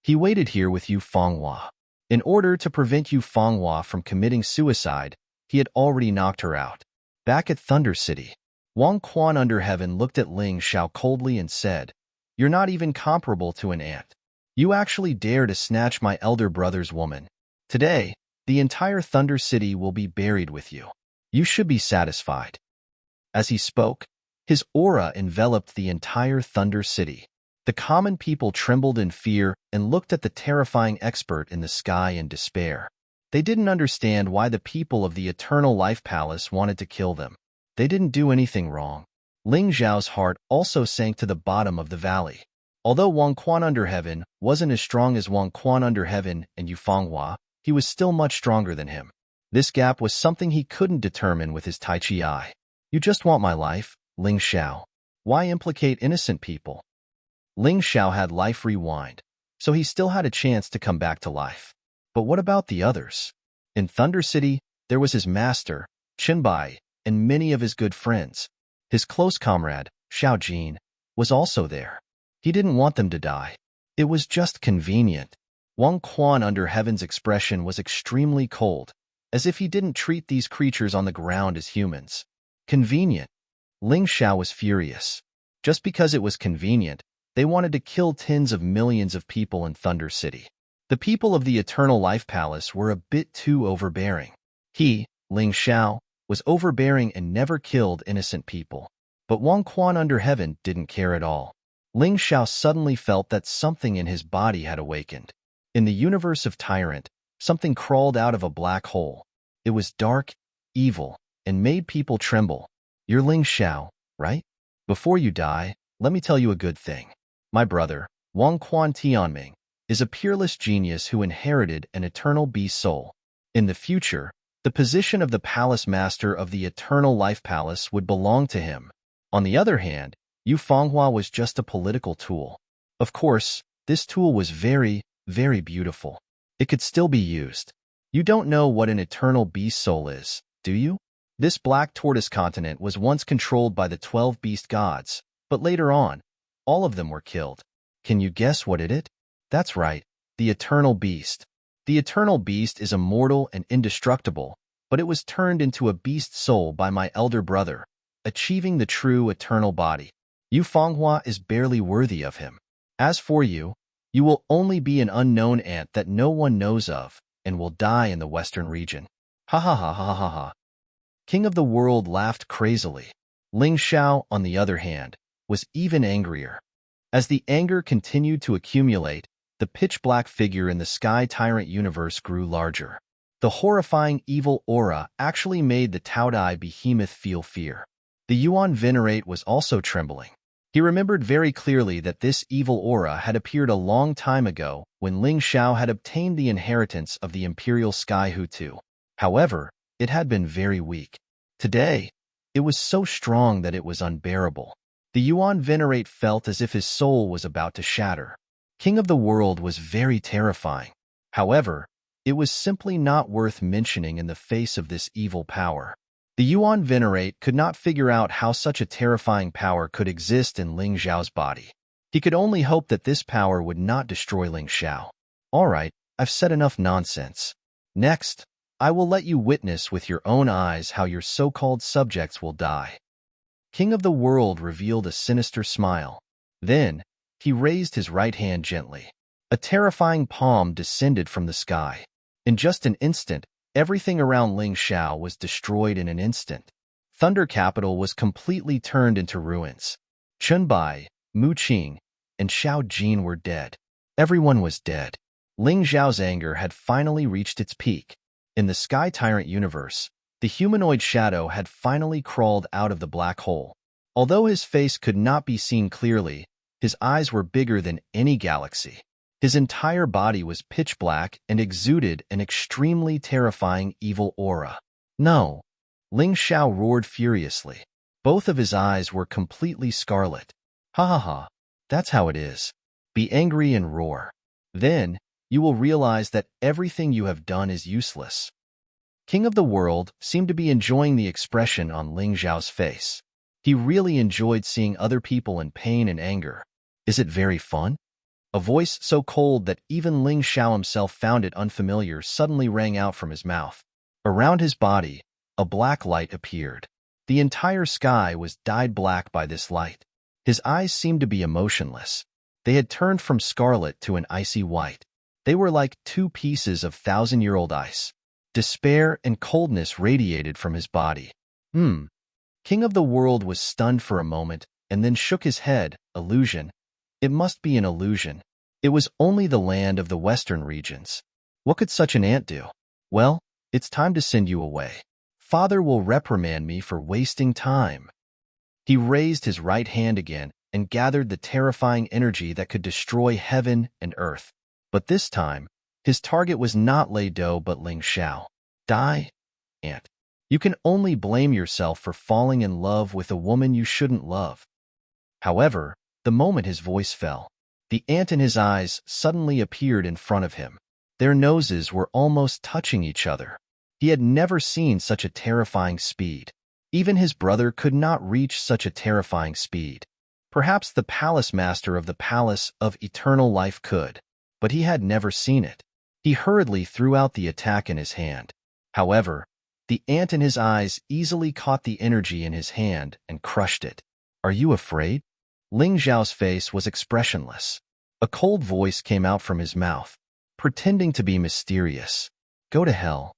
He waited here with Yu Fanghua. In order to prevent Yu Fanghua from committing suicide, he had already knocked her out. Back at Thunder City, Wang Quan under heaven looked at Ling Xiao coldly and said, You're not even comparable to an ant. You actually dare to snatch my elder brother's woman. Today, the entire Thunder City will be buried with you. You should be satisfied. As he spoke, his aura enveloped the entire Thunder City. The common people trembled in fear and looked at the terrifying expert in the sky in despair. They didn't understand why the people of the Eternal Life Palace wanted to kill them. They didn't do anything wrong. Ling Xiao's heart also sank to the bottom of the valley. Although Wang Quan under heaven wasn't as strong as Wang Quan under heaven and Yufanghua, he was still much stronger than him. This gap was something he couldn't determine with his Tai Chi eye. You just want my life, Ling Xiao. Why implicate innocent people? Ling Xiao had life rewind, so he still had a chance to come back to life. But what about the others? In Thunder City, there was his master, Qinbai, and many of his good friends. His close comrade, Xiao Jin, was also there. He didn't want them to die. It was just convenient. Wang Quan under heaven's expression was extremely cold, as if he didn't treat these creatures on the ground as humans. Convenient. Ling Xiao was furious. Just because it was convenient, they wanted to kill tens of millions of people in Thunder City. The people of the Eternal Life Palace were a bit too overbearing. He, Ling Xiao, was overbearing and never killed innocent people. But Wang Quan under heaven didn't care at all. Ling Xiao suddenly felt that something in his body had awakened. In the universe of Tyrant, something crawled out of a black hole. It was dark, evil, and made people tremble. You're Ling Xiao, right? Before you die, let me tell you a good thing. My brother, Wang Quan Tianming, is a peerless genius who inherited an eternal beast soul. In the future, the position of the palace master of the Eternal Life Palace would belong to him. On the other hand, Yu Fanghua was just a political tool. Of course, this tool was very, very beautiful. It could still be used. You don't know what an eternal beast soul is, do you? This black tortoise continent was once controlled by the 12 beast gods, but later on, all of them were killed. Can you guess what it is? That's right, the eternal beast. The eternal beast is immortal and indestructible, but it was turned into a beast soul by my elder brother, achieving the true eternal body. Yu Fanghua is barely worthy of him. As for you, you will only be an unknown ant that no one knows of, and will die in the western region. Ha ha ha ha ha ha. King of the World laughed crazily. Ling Xiao, on the other hand, was even angrier. As the anger continued to accumulate, the pitch-black figure in the Sky Tyrant universe grew larger. The horrifying evil aura actually made the Taodai behemoth feel fear. The Yuan Venerate was also trembling. He remembered very clearly that this evil aura had appeared a long time ago when Ling Xiao had obtained the inheritance of the Imperial Sky Hutu. However, it had been very weak. Today, it was so strong that it was unbearable. The Yuan Venerate felt as if his soul was about to shatter. King of the World was very terrifying. However, it was simply not worth mentioning in the face of this evil power. The Yuan Venerate could not figure out how such a terrifying power could exist in Ling Xiao's body. He could only hope that this power would not destroy Ling Xiao. All right, I've said enough nonsense. Next, I will let you witness with your own eyes how your so-called subjects will die. King of the World revealed a sinister smile. Then, he raised his right hand gently. A terrifying palm descended from the sky. In just an instant, everything around Ling Xiao was destroyed in an instant. Thunder Capital was completely turned into ruins. Chunbai, Mu Qing, and Xiao Jin were dead. Everyone was dead. Ling Xiao's anger had finally reached its peak. In the Sky Tyrant universe, the humanoid shadow had finally crawled out of the black hole. Although his face could not be seen clearly, his eyes were bigger than any galaxy. His entire body was pitch black and exuded an extremely terrifying evil aura. No! Ling Xiao roared furiously. Both of his eyes were completely scarlet. Ha ha ha, that's how it is. Be angry and roar. Then, you will realize that everything you have done is useless. King of the World seemed to be enjoying the expression on Ling Xiao's face. He really enjoyed seeing other people in pain and anger. Is it very fun? A voice so cold that even Ling Xiao himself found it unfamiliar suddenly rang out from his mouth. Around his body, a black light appeared. The entire sky was dyed black by this light. His eyes seemed to be emotionless. They had turned from scarlet to an icy white. They were like two pieces of thousand-year-old ice. Despair and coldness radiated from his body. King of the World was stunned for a moment and then shook his head. Illusion. It must be an illusion. It was only the land of the western regions. What could such an ant do? Well, it's time to send you away. Father will reprimand me for wasting time. He raised his right hand again and gathered the terrifying energy that could destroy heaven and earth. But this time, his target was not Lei Do but Ling Xiao. Die, Ant. You can only blame yourself for falling in love with a woman you shouldn't love. However, the moment his voice fell, the ant in his eyes suddenly appeared in front of him. Their noses were almost touching each other. He had never seen such a terrifying speed. Even his brother could not reach such a terrifying speed. Perhaps the palace master of the Palace of Eternal Life could, but he had never seen it. He hurriedly threw out the attack in his hand. However, the ant in his eyes easily caught the energy in his hand and crushed it. Are you afraid? Ling Xiao's face was expressionless. A cold voice came out from his mouth, pretending to be mysterious. Go to hell.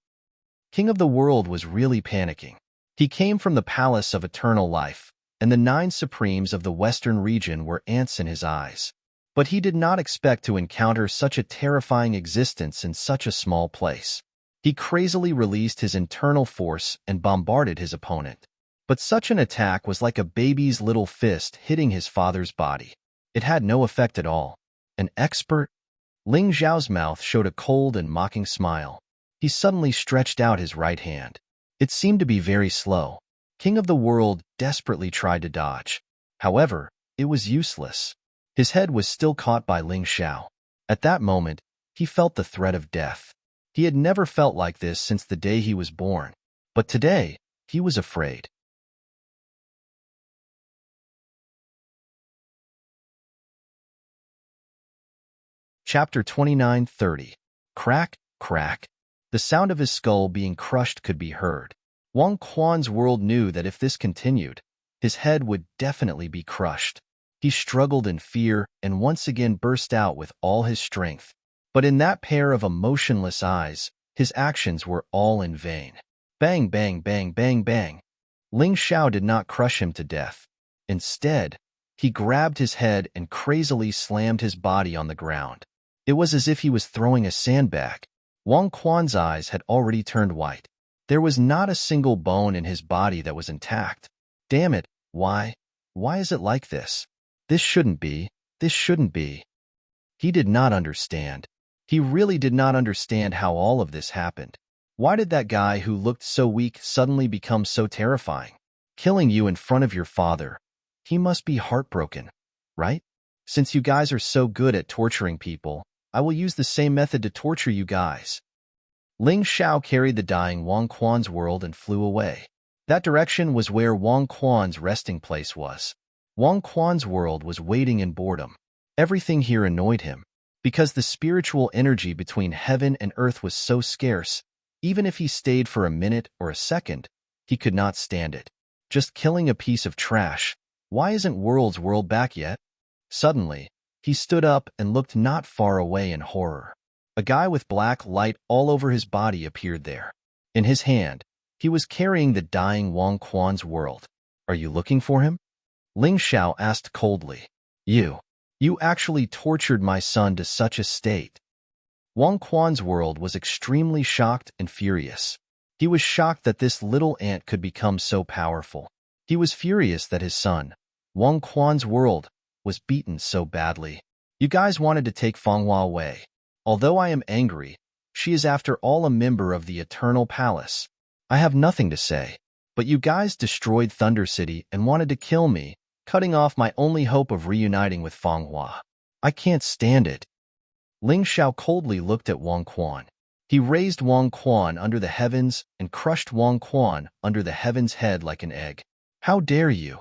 King of the World was really panicking. He came from the Palace of Eternal Life, and the 9 Supremes of the Western region were ants in his eyes. But he did not expect to encounter such a terrifying existence in such a small place. He crazily released his internal force and bombarded his opponent. But such an attack was like a baby's little fist hitting his father's body. It had no effect at all. An expert? Ling Xiao's mouth showed a cold and mocking smile. He suddenly stretched out his right hand. It seemed to be very slow. King of the World desperately tried to dodge. However, it was useless. His head was still caught by Ling Xiao. At that moment, he felt the threat of death. He had never felt like this since the day he was born. But today, he was afraid. Chapter 29:30. Crack, crack. The sound of his skull being crushed could be heard. Wang Quan's world knew that if this continued, his head would definitely be crushed. He struggled in fear and once again burst out with all his strength. But in that pair of emotionless eyes, his actions were all in vain. Bang, bang, bang, bang, bang. Ling Xiao did not crush him to death. Instead, he grabbed his head and crazily slammed his body on the ground. It was as if he was throwing a sandbag. Wang Quan's eyes had already turned white. There was not a single bone in his body that was intact. Damn it, why? Why is it like this? This shouldn't be. This shouldn't be. He did not understand. He really did not understand how all of this happened. Why did that guy who looked so weak suddenly become so terrifying? Killing you in front of your father. He must be heartbroken, right? Since you guys are so good at torturing people, I will use the same method to torture you guys. Ling Xiao carried the dying Wang Quan's world and flew away. That direction was where Wang Quan's resting place was. Wang Quan's world was waiting in boredom. Everything here annoyed him. Because the spiritual energy between heaven and earth was so scarce, even if he stayed for a minute or a second, he could not stand it. Just killing a piece of trash. Why isn't World's world back yet? Suddenly, he stood up and looked not far away in horror. A guy with black light all over his body appeared there. In his hand, he was carrying the dying Wang Quan's world. Are you looking for him? Ling Xiao asked coldly. You actually tortured my son to such a state. Wang Quan's world was extremely shocked and furious. He was shocked that this little ant could become so powerful. He was furious that his son, Wang Quan's world, was beaten so badly. You guys wanted to take Fanghua away. Although I am angry, she is after all a member of the Eternal Palace. I have nothing to say. But you guys destroyed Thunder City and wanted to kill me, cutting off my only hope of reuniting with Fanghua. I can't stand it. Ling Xiao coldly looked at Wang Quan. He raised Wang Quan under the heavens and crushed Wang Quan under the heaven's head like an egg. How dare you?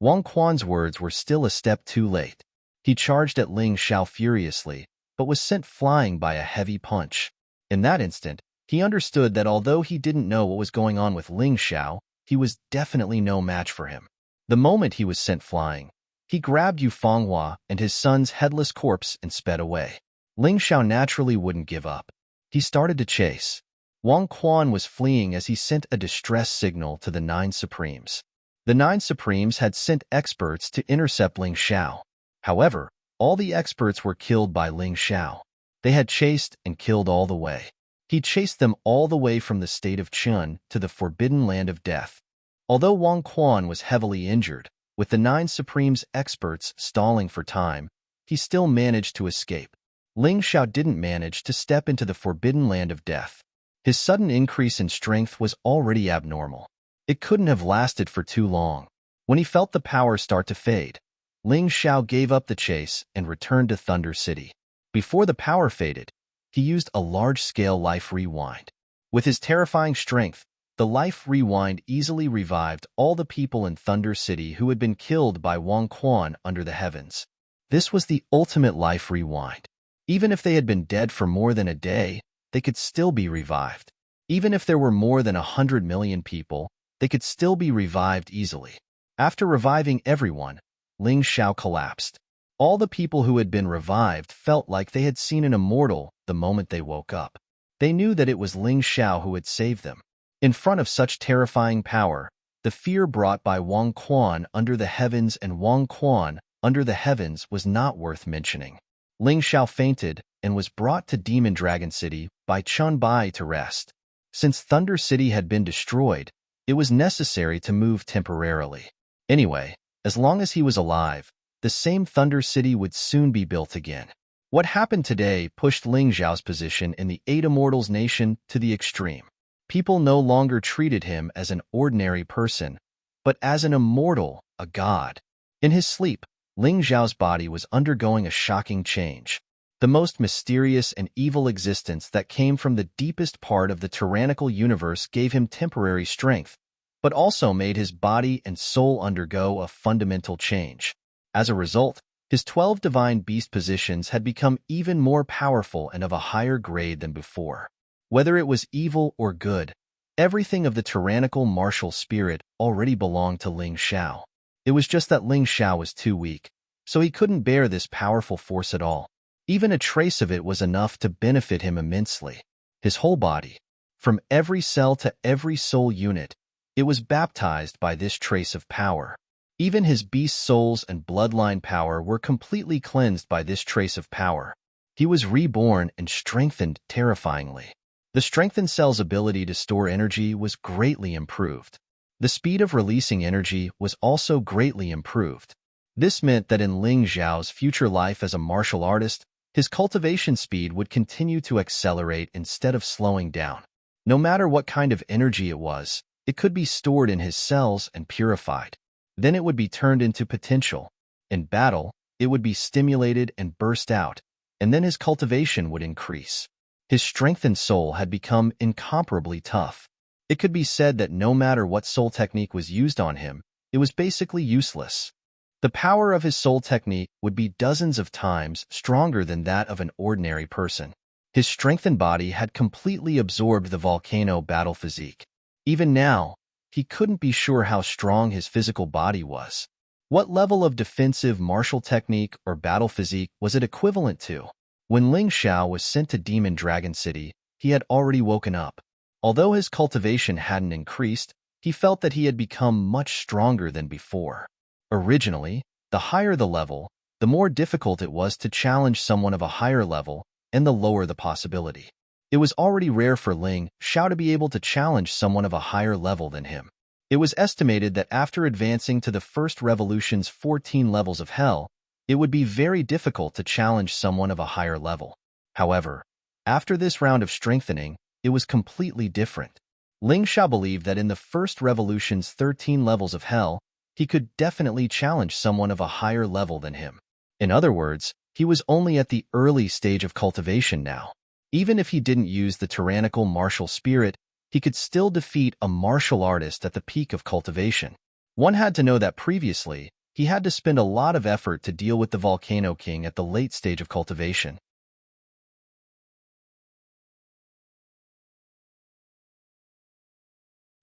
Wang Quan's words were still a step too late. He charged at Ling Xiao furiously, but was sent flying by a heavy punch. In that instant, he understood that although he didn't know what was going on with Ling Xiao, he was definitely no match for him. The moment he was sent flying, he grabbed Yu Fanghua and his son's headless corpse and sped away. Ling Xiao naturally wouldn't give up. He started to chase. Wang Quan was fleeing as he sent a distress signal to the 9 Supremes. The 9 Supremes had sent experts to intercept Ling Xiao. However, all the experts were killed by Ling Xiao. They had chased and killed all the way. He chased them all the way from the state of Chun to the forbidden land of death. Although Wang Quan was heavily injured, With the 9 Supreme's experts stalling for time, he still managed to escape. Ling Xiao didn't manage to step into the forbidden land of death. His sudden increase in strength was already abnormal. It couldn't have lasted for too long. When he felt the power start to fade, Ling Xiao gave up the chase and returned to Thunder City. Before the power faded, he used a large-scale life rewind. With his terrifying strength, the life rewind easily revived all the people in Thunder City who had been killed by Wang Quan under the heavens. This was the ultimate life rewind. Even if they had been dead for more than a day, they could still be revived. Even if there were more than 100 million people, they could still be revived easily. After reviving everyone, Ling Xiao collapsed. All the people who had been revived felt like they had seen an immortal the moment they woke up. They knew that it was Ling Xiao who had saved them. In front of such terrifying power, the fear brought by Wang Quan under the heavens and Wang Quan under the heavens was not worth mentioning. Ling Xiao fainted and was brought to Demon Dragon City by Chun Bai to rest. Since Thunder City had been destroyed, it was necessary to move temporarily. Anyway, as long as he was alive, the same Thunder City would soon be built again. What happened today pushed Ling Xiao's position in the 8 Immortals nation to the extreme. People no longer treated him as an ordinary person, but as an immortal, a god. In his sleep, Ling Xiao's body was undergoing a shocking change. The most mysterious and evil existence that came from the deepest part of the tyrannical universe gave him temporary strength, but also made his body and soul undergo a fundamental change. As a result, his 12 divine beast positions had become even more powerful and of a higher grade than before. Whether it was evil or good, everything of the tyrannical martial spirit already belonged to Ling Xiao. It was just that Ling Xiao was too weak, so he couldn't bear this powerful force at all. Even a trace of it was enough to benefit him immensely. His whole body, from every cell to every soul unit, it was baptized by this trace of power. Even his beast souls and bloodline power were completely cleansed by this trace of power. He was reborn and strengthened terrifyingly. The strengthened cell's ability to store energy was greatly improved. The speed of releasing energy was also greatly improved. This meant that in Ling Xiao's future life as a martial artist, his cultivation speed would continue to accelerate instead of slowing down. No matter what kind of energy it was, it could be stored in his cells and purified. Then it would be turned into potential. In battle, it would be stimulated and burst out, and then his cultivation would increase. His strengthened soul had become incomparably tough. It could be said that no matter what soul technique was used on him, it was basically useless. The power of his soul technique would be dozens of times stronger than that of an ordinary person. His strengthened body had completely absorbed the volcano battle physique. Even now, he couldn't be sure how strong his physical body was. What level of defensive martial technique or battle physique was it equivalent to? When Ling Xiao was sent to Demon Dragon City, he had already woken up. Although his cultivation hadn't increased, he felt that he had become much stronger than before. Originally, the higher the level, the more difficult it was to challenge someone of a higher level, and the lower the possibility. It was already rare for Ling Xiao to be able to challenge someone of a higher level than him. It was estimated that after advancing to the first revolution's 14 levels of hell, it would be very difficult to challenge someone of a higher level. However, after this round of strengthening, it was completely different. Ling Xiao believed that in the first revolution's 13 levels of hell, he could definitely challenge someone of a higher level than him. In other words, he was only at the early stage of cultivation now. Even if he didn't use the tyrannical martial spirit, he could still defeat a martial artist at the peak of cultivation. One had to know that previously, he had to spend a lot of effort to deal with the Volcano King at the late stage of cultivation.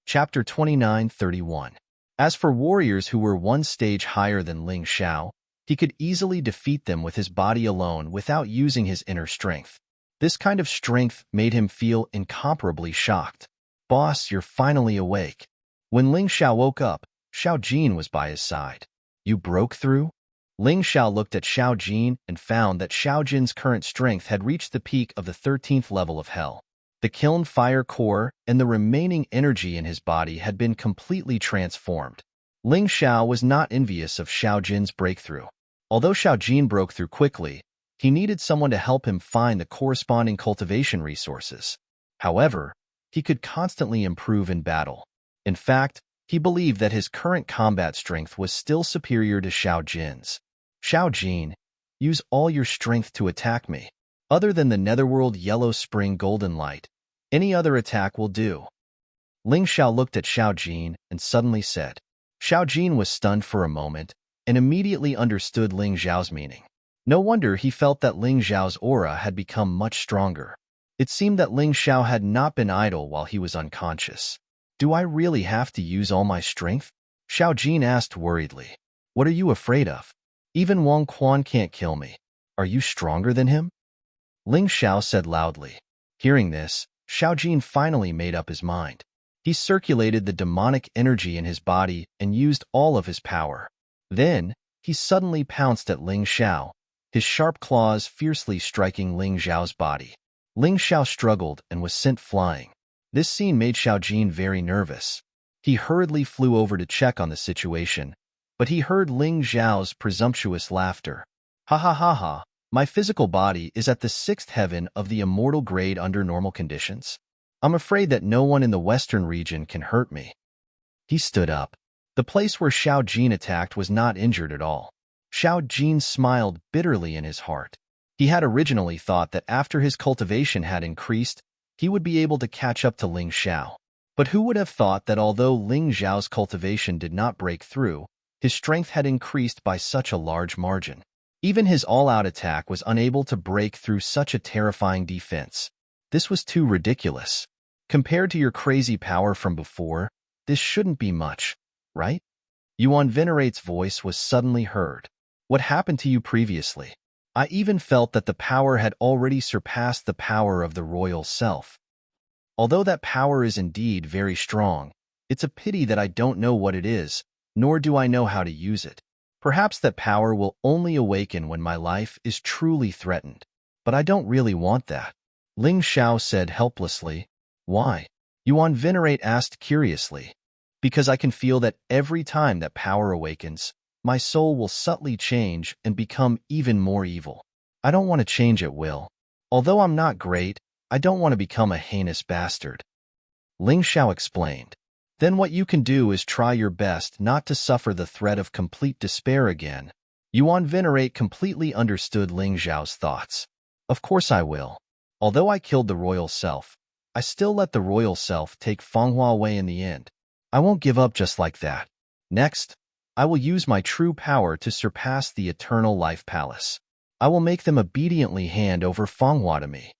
Chapter 29:31. As for warriors who were one stage higher than Ling Xiao, he could easily defeat them with his body alone without using his inner strength. This kind of strength made him feel incomparably shocked. "Boss, you're finally awake." When Ling Xiao woke up, Xiao Jin was by his side. "You broke through?" Ling Xiao looked at Xiao Jin and found that Xiao Jin's current strength had reached the peak of the 13th level of hell. The kiln fire core and the remaining energy in his body had been completely transformed. Ling Xiao was not envious of Xiao Jin's breakthrough. Although Xiao Jin broke through quickly, he needed someone to help him find the corresponding cultivation resources. However, he could constantly improve in battle. In fact, he believed that his current combat strength was still superior to Xiao Jin's. Xiao Jin, use all your strength to attack me. Other than the Netherworld Yellow Spring Golden Light, any other attack will do. Ling Xiao looked at Xiao Jin and suddenly said. Xiao Jin was stunned for a moment and immediately understood Ling Xiao's meaning. No wonder he felt that Ling Xiao's aura had become much stronger. It seemed that Ling Xiao had not been idle while he was unconscious. Do I really have to use all my strength? Xiao Jin asked worriedly. What are you afraid of? Even Wang Quan can't kill me. Are you stronger than him? Ling Xiao said loudly. Hearing this, Xiao Jin finally made up his mind. He circulated the demonic energy in his body and used all of his power. Then, he suddenly pounced at Ling Xiao, his sharp claws fiercely striking Ling Xiao's body. Ling Xiao struggled and was sent flying. This scene made Xiao Jin very nervous. He hurriedly flew over to check on the situation, but he heard Ling Xiao's presumptuous laughter. Ha ha ha ha, my physical body is at the 6th heaven of the immortal grade under normal conditions. I'm afraid that no one in the western region can hurt me. He stood up. The place where Xiao Jin attacked was not injured at all. Xiao Jin smiled bitterly in his heart. He had originally thought that after his cultivation had increased, he would be able to catch up to Ling Xiao. But who would have thought that although Ling Xiao's cultivation did not break through, his strength had increased by such a large margin. Even his all-out attack was unable to break through such a terrifying defense. This was too ridiculous. Compared to your crazy power from before, this shouldn't be much, right? Yuan Venerate's voice was suddenly heard. What happened to you previously? I even felt that the power had already surpassed the power of the royal self. Although that power is indeed very strong, it's a pity that I don't know what it is, nor do I know how to use it. Perhaps that power will only awaken when my life is truly threatened. But I don't really want that. Ling Xiao said helplessly. Why? Yuan Venerate asked curiously. Because I can feel that every time that power awakens, my soul will subtly change and become even more evil. I don't want to change at will. Although I'm not great, I don't want to become a heinous bastard. Ling Xiao explained. Then what you can do is try your best not to suffer the threat of complete despair again. Yuan Venerate completely understood Ling Xiao's thoughts. Of course I will. Although I killed the royal self, I still let the royal self take Fenghua away in the end. I won't give up just like that. Next, I will use my true power to surpass the Eternal Life Palace. I will make them obediently hand over Fenghua to me.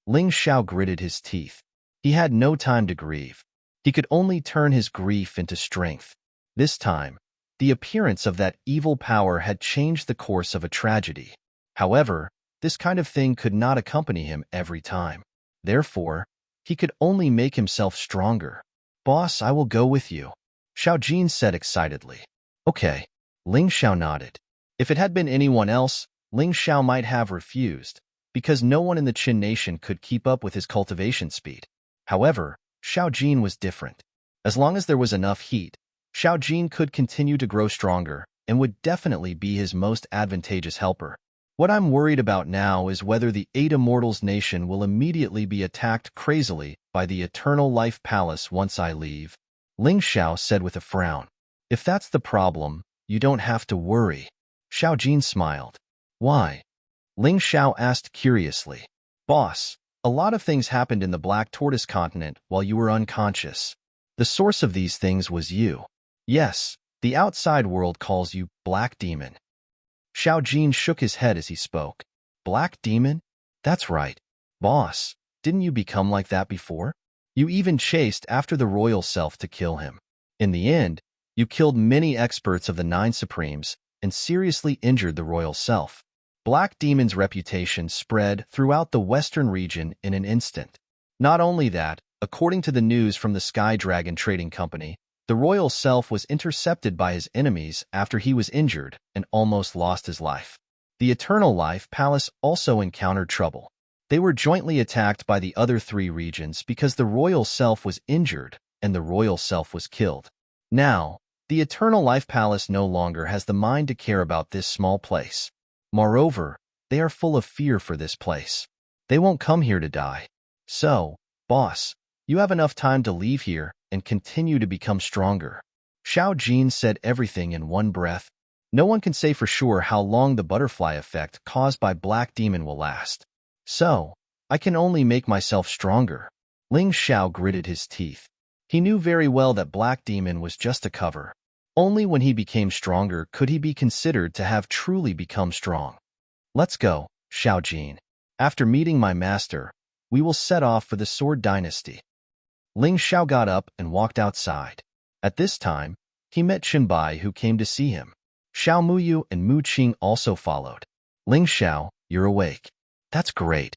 Ling Xiao gritted his teeth. He had no time to grieve. He could only turn his grief into strength. This time, the appearance of that evil power had changed the course of a tragedy. However, this kind of thing could not accompany him every time. Therefore, he could only make himself stronger. Boss, I will go with you, Xiao Jin said excitedly. Okay. Ling Xiao nodded. If it had been anyone else, Ling Xiao might have refused, because no one in the Qin nation could keep up with his cultivation speed. However, Xiao Jin was different. As long as there was enough heat, Xiao Jin could continue to grow stronger and would definitely be his most advantageous helper. What I'm worried about now is whether the 8 Immortals nation will immediately be attacked crazily by the Eternal Life Palace once I leave, Ling Xiao said with a frown. If that's the problem, you don't have to worry. Xiao Jin smiled. Why? Ling Xiao asked curiously. Boss, a lot of things happened in the Black Tortoise continent while you were unconscious. The source of these things was you. Yes, the outside world calls you Black Demon. Xiao Jin shook his head as he spoke. Black Demon? That's right. Boss, didn't you become like that before? You even chased after the royal self to kill him. In the end, you killed many experts of the 9 Supremes and seriously injured the royal self. Black Demon's reputation spread throughout the western region in an instant. Not only that, according to the news from the Sky Dragon Trading Company, the royal self was intercepted by his enemies after he was injured and almost lost his life. The Eternal Life Palace also encountered trouble. They were jointly attacked by the other 3 regions because the royal self was injured and the royal self was killed. Now, the The Eternal Life Palace no longer has the mind to care about this small place. Moreover, they are full of fear for this place. They won't come here to die. So, boss, you have enough time to leave here and continue to become stronger. Xiao Jin said everything in one breath. No one can say for sure how long the butterfly effect caused by Black Demon will last. So, I can only make myself stronger. Ling Xiao gritted his teeth. He knew very well that Black Demon was just a cover. Only when he became stronger could he be considered to have truly become strong. Let's go, Xiao Jin. After meeting my master, we will set off for the Sword Dynasty. Ling Xiao got up and walked outside. At this time, he met Xinbai, who came to see him. Xiao Muyu and Mu Qing also followed. Ling Xiao, you're awake. That's great.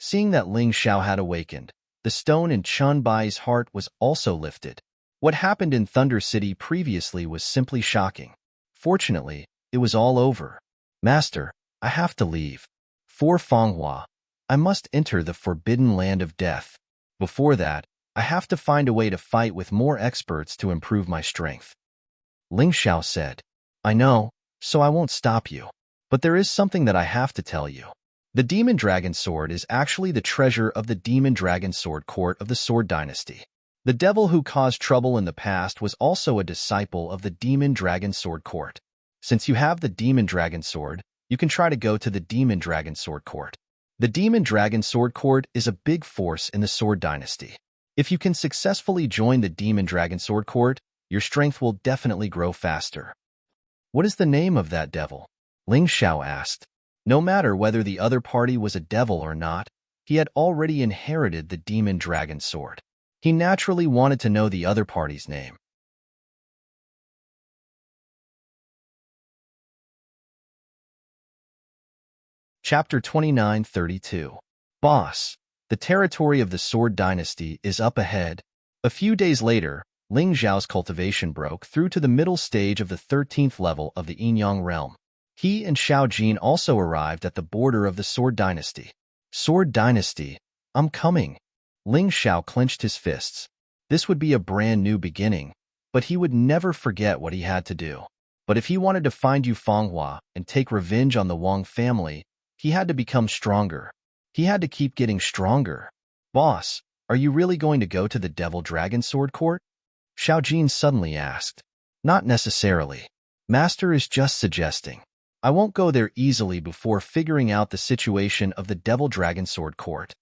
Seeing that Ling Xiao had awakened, the stone in Chunbai's heart was also lifted. What happened in Thunder City previously was simply shocking. Fortunately, it was all over. Master, I have to leave. For Fanghua, I must enter the forbidden land of death. Before that, I have to find a way to fight with more experts to improve my strength. Ling Xiao said, I know, so I won't stop you. But there is something that I have to tell you. The Demon Dragon Sword is actually the treasure of the Demon Dragon Sword Court of the Sword Dynasty. The devil who caused trouble in the past was also a disciple of the Demon Dragon Sword Court. Since you have the Demon Dragon Sword, you can try to go to the Demon Dragon Sword Court. The Demon Dragon Sword Court is a big force in the Sword Dynasty. If you can successfully join the Demon Dragon Sword Court, your strength will definitely grow faster. What is the name of that devil? Ling Xiao asked. No matter whether the other party was a devil or not, he had already inherited the Demon Dragon Sword. He naturally wanted to know the other party's name. Chapter 2932. Boss, the territory of the Sword Dynasty is up ahead. A few days later, Ling Xiao's cultivation broke through to the middle stage of the 13th level of the Yin-Yang realm. He and Xiao Jin also arrived at the border of the Sword Dynasty. Sword Dynasty, I'm coming. Ling Xiao clenched his fists. This would be a brand new beginning, but he would never forget what he had to do. But if he wanted to find Yu Fanghua and take revenge on the Wang family, he had to become stronger. He had to keep getting stronger. Boss, are you really going to go to the Devil Dragon Sword Court? Xiao Jin suddenly asked. Not necessarily. Master is just suggesting. I won't go there easily before figuring out the situation of the Devil Dragon Sword Court.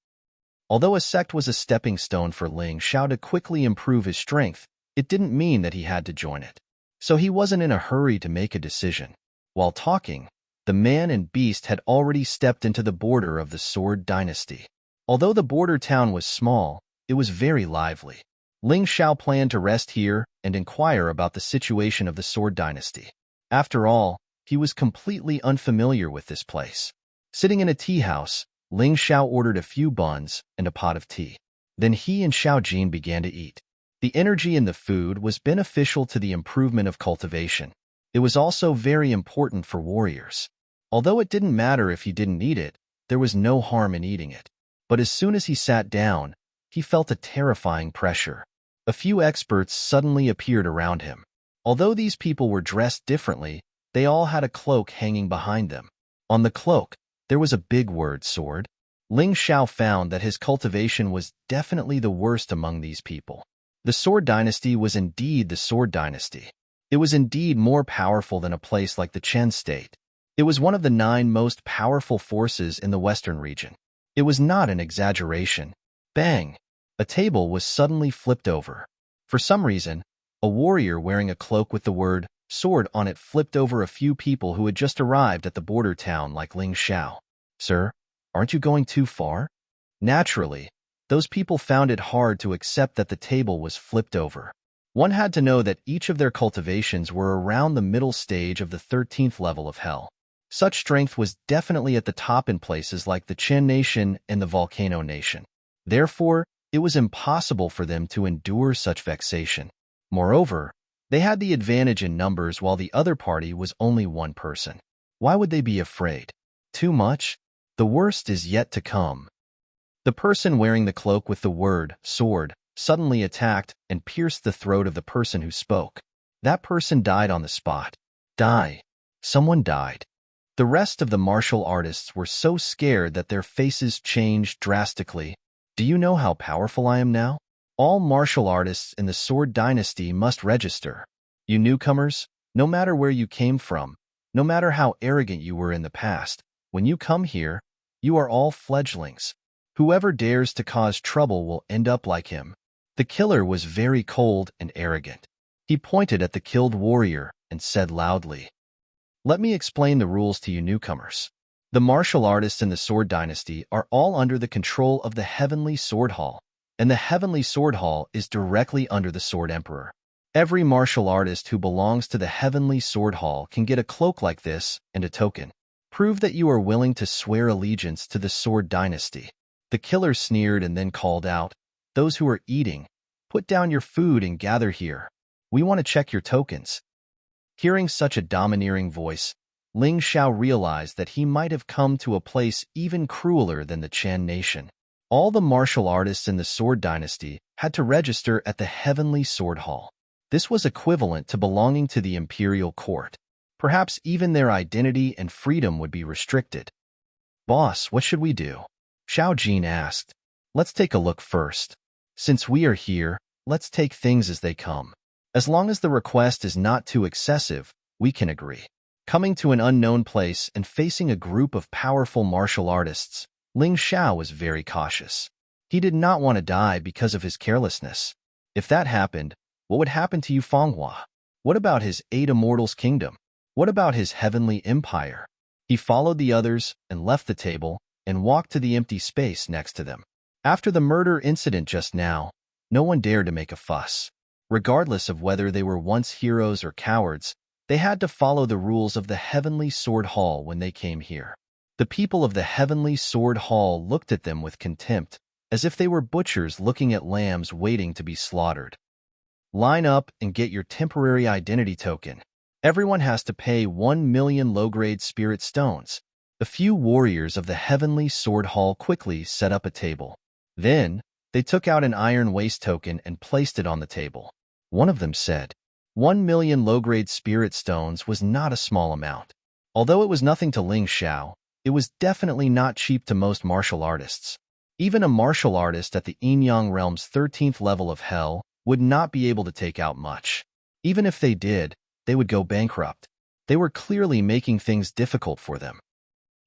Although a sect was a stepping stone for Ling Xiao to quickly improve his strength, it didn't mean that he had to join it. So he wasn't in a hurry to make a decision. While talking, the man and beast had already stepped into the border of the Sword Dynasty. Although the border town was small, it was very lively. Ling Xiao planned to rest here and inquire about the situation of the Sword Dynasty. After all, he was completely unfamiliar with this place. Sitting in a tea house, Ling Xiao ordered a few buns and a pot of tea. Then he and Xiao Jin began to eat. The energy in the food was beneficial to the improvement of cultivation. It was also very important for warriors. Although it didn't matter if he didn't eat it, there was no harm in eating it. But as soon as he sat down, he felt a terrifying pressure. A few experts suddenly appeared around him. Although these people were dressed differently, they all had a cloak hanging behind them. On the cloak, there was a big word, sword. Ling Xiao found that his cultivation was definitely the worst among these people. The Sword Dynasty was indeed the Sword Dynasty. It was indeed more powerful than a place like the Chen State. It was one of the 9 most powerful forces in the Western region. It was not an exaggeration. Bang! A table was suddenly flipped over. For some reason, a warrior wearing a cloak with the word sword on it flipped over a few people who had just arrived at the border town like Ling Xiao. Sir, aren't you going too far? Naturally, those people found it hard to accept that the table was flipped over. One had to know that each of their cultivations were around the middle stage of the 13th level of hell. Such strength was definitely at the top in places like the Chen Nation and the Volcano Nation. Therefore, it was impossible for them to endure such vexation. Moreover, they had the advantage in numbers while the other party was only 1 person. Why would they be afraid? Too much? The worst is yet to come. The person wearing the cloak with the word sword suddenly attacked and pierced the throat of the person who spoke. That person died on the spot. Die. Someone died. The rest of the martial artists were so scared that their faces changed drastically. Do you know how powerful I am now? All martial artists in the Sword Dynasty must register. You newcomers, no matter where you came from, no matter how arrogant you were in the past, when you come here, you are all fledglings. Whoever dares to cause trouble will end up like him. The killer was very cold and arrogant. He pointed at the killed warrior and said loudly, "Let me explain the rules to you newcomers. The martial artists in the Sword Dynasty are all under the control of the Heavenly Sword Hall, and the Heavenly Sword Hall is directly under the Sword Emperor. Every martial artist who belongs to the Heavenly Sword Hall can get a cloak like this and a token. Prove that you are willing to swear allegiance to the Sword Dynasty." The killer sneered and then called out, "Those who are eating, put down your food and gather here. We want to check your tokens." Hearing such a domineering voice, Ling Xiao realized that he might have come to a place even crueler than the Chen nation. All the martial artists in the Sword Dynasty had to register at the Heavenly Sword Hall. This was equivalent to belonging to the imperial court. Perhaps even their identity and freedom would be restricted. "Boss, what should we do?" Xiao Jin asked. "Let's take a look first. Since we are here, let's take things as they come. As long as the request is not too excessive, we can agree." Coming to an unknown place and facing a group of powerful martial artists, Ling Xiao was very cautious. He did not want to die because of his carelessness. If that happened, what would happen to Yufenghua? What about his 8 Immortals' kingdom? What about his heavenly empire? He followed the others and left the table and walked to the empty space next to them. After the murder incident just now, no one dared to make a fuss. Regardless of whether they were once heroes or cowards, they had to follow the rules of the Heavenly Sword Hall when they came here. The people of the Heavenly Sword Hall looked at them with contempt, as if they were butchers looking at lambs waiting to be slaughtered. "Line up and get your temporary identity token. Everyone has to pay 1 million low-grade spirit stones." A few warriors of the Heavenly Sword Hall quickly set up a table. Then, they took out an iron waist token and placed it on the table. One of them said, 1 million low-grade spirit stones was not a small amount. Although it was nothing to Ling Xiao, it was definitely not cheap to most martial artists. Even a martial artist at the Yin-Yang realm's 13th level of hell would not be able to take out much. Even if they did, they would go bankrupt. They were clearly making things difficult for them.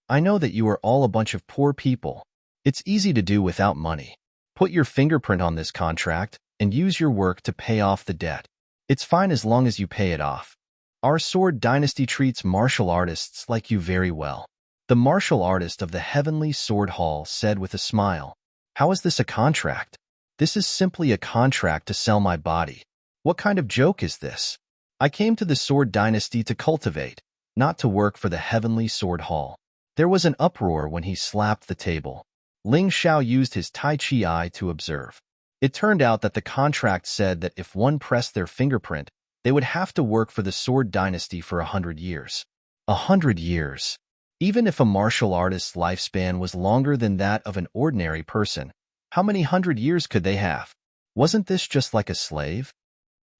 "I know that you are all a bunch of poor people. It's easy to do without money. Put your fingerprint on this contract and use your work to pay off the debt. It's fine as long as you pay it off. Our Sword Dynasty treats martial artists like you very well." The martial artist of the Heavenly Sword Hall said with a smile, "How is this a contract? This is simply a contract to sell my body. What kind of joke is this? I came to the Sword Dynasty to cultivate, not to work for the Heavenly Sword Hall." There was an uproar when he slapped the table. Ling Xiao used his Tai Chi eye to observe. It turned out that the contract said that if one pressed their fingerprint, they would have to work for the Sword Dynasty for 100 years. 100 years. Even if a martial artist's lifespan was longer than that of an ordinary person, how many 100 years could they have? Wasn't this just like a slave?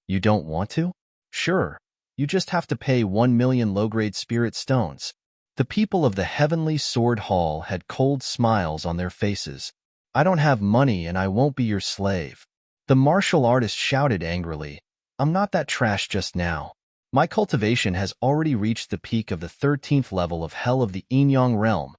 You don't want to? Sure. You just have to pay 1 million low-grade spirit stones. The people of the Heavenly Sword Hall had cold smiles on their faces. "I don't have money and I won't be your slave." The martial artist shouted angrily, "I'm not that trash just now. My cultivation has already reached the peak of the 13th level of hell of the Yin-Yang realm."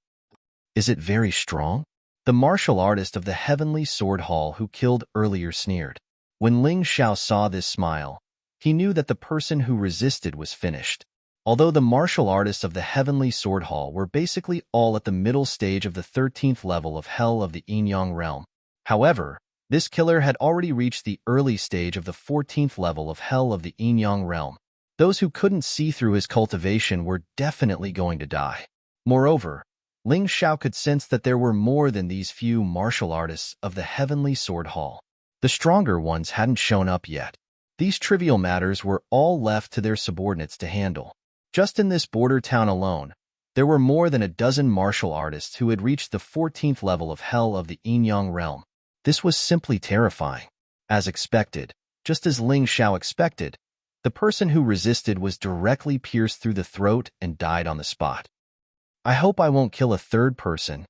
"Is it very strong?" The martial artist of the Heavenly Sword Hall who killed earlier sneered. When Ling Xiao saw this smile, he knew that the person who resisted was finished. Although the martial artists of the Heavenly Sword Hall were basically all at the middle stage of the 13th level of hell of the Yin-Yang realm. However, this killer had already reached the early stage of the 14th level of hell of the Yin-Yang realm. Those who couldn't see through his cultivation were definitely going to die. Moreover, Ling Xiao could sense that there were more than these few martial artists of the Heavenly Sword Hall. The stronger ones hadn't shown up yet. These trivial matters were all left to their subordinates to handle. Just in this border town alone, there were more than a dozen martial artists who had reached the 14th level of hell of the Yin-Yang realm. This was simply terrifying. As expected, just as Ling Xiao expected, The person who resisted was directly pierced through the throat and died on the spot. I hope I won't kill a third person.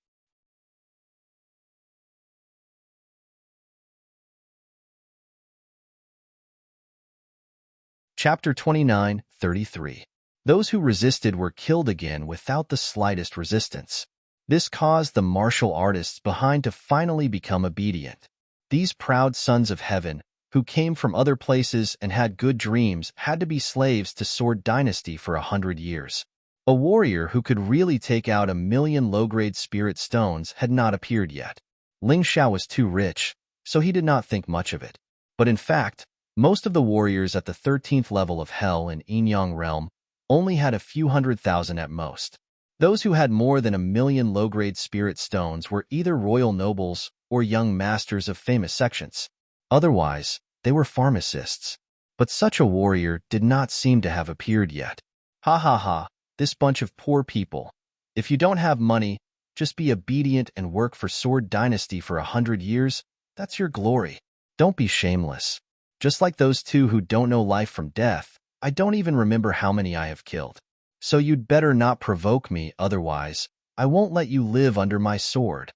Chapter 29:33. Those who resisted were killed again without the slightest resistance. This caused the martial artists behind to finally become obedient. These proud sons of heaven, who came from other places and had good dreams, had to be slaves to Sword Dynasty for 100 years. A warrior who could really take out 1,000,000 low-grade spirit stones had not appeared yet. Ling Xiao was too rich, so he did not think much of it. But in fact, most of the warriors at the 13th level of Hell in Yin realm only had a few 100,000 at most. Those who had more than 1,000,000 low-grade spirit stones were either royal nobles or young masters of famous sections. Otherwise, they were pharmacists. But such a warrior did not seem to have appeared yet. Ha ha ha, this bunch of poor people. If you don't have money, just be obedient and work for Sword Dynasty for 100 years. That's your glory. Don't be shameless. Just like those two who don't know life from death, I don't even remember how many I have killed. So you'd better not provoke me, otherwise, I won't let you live under my sword.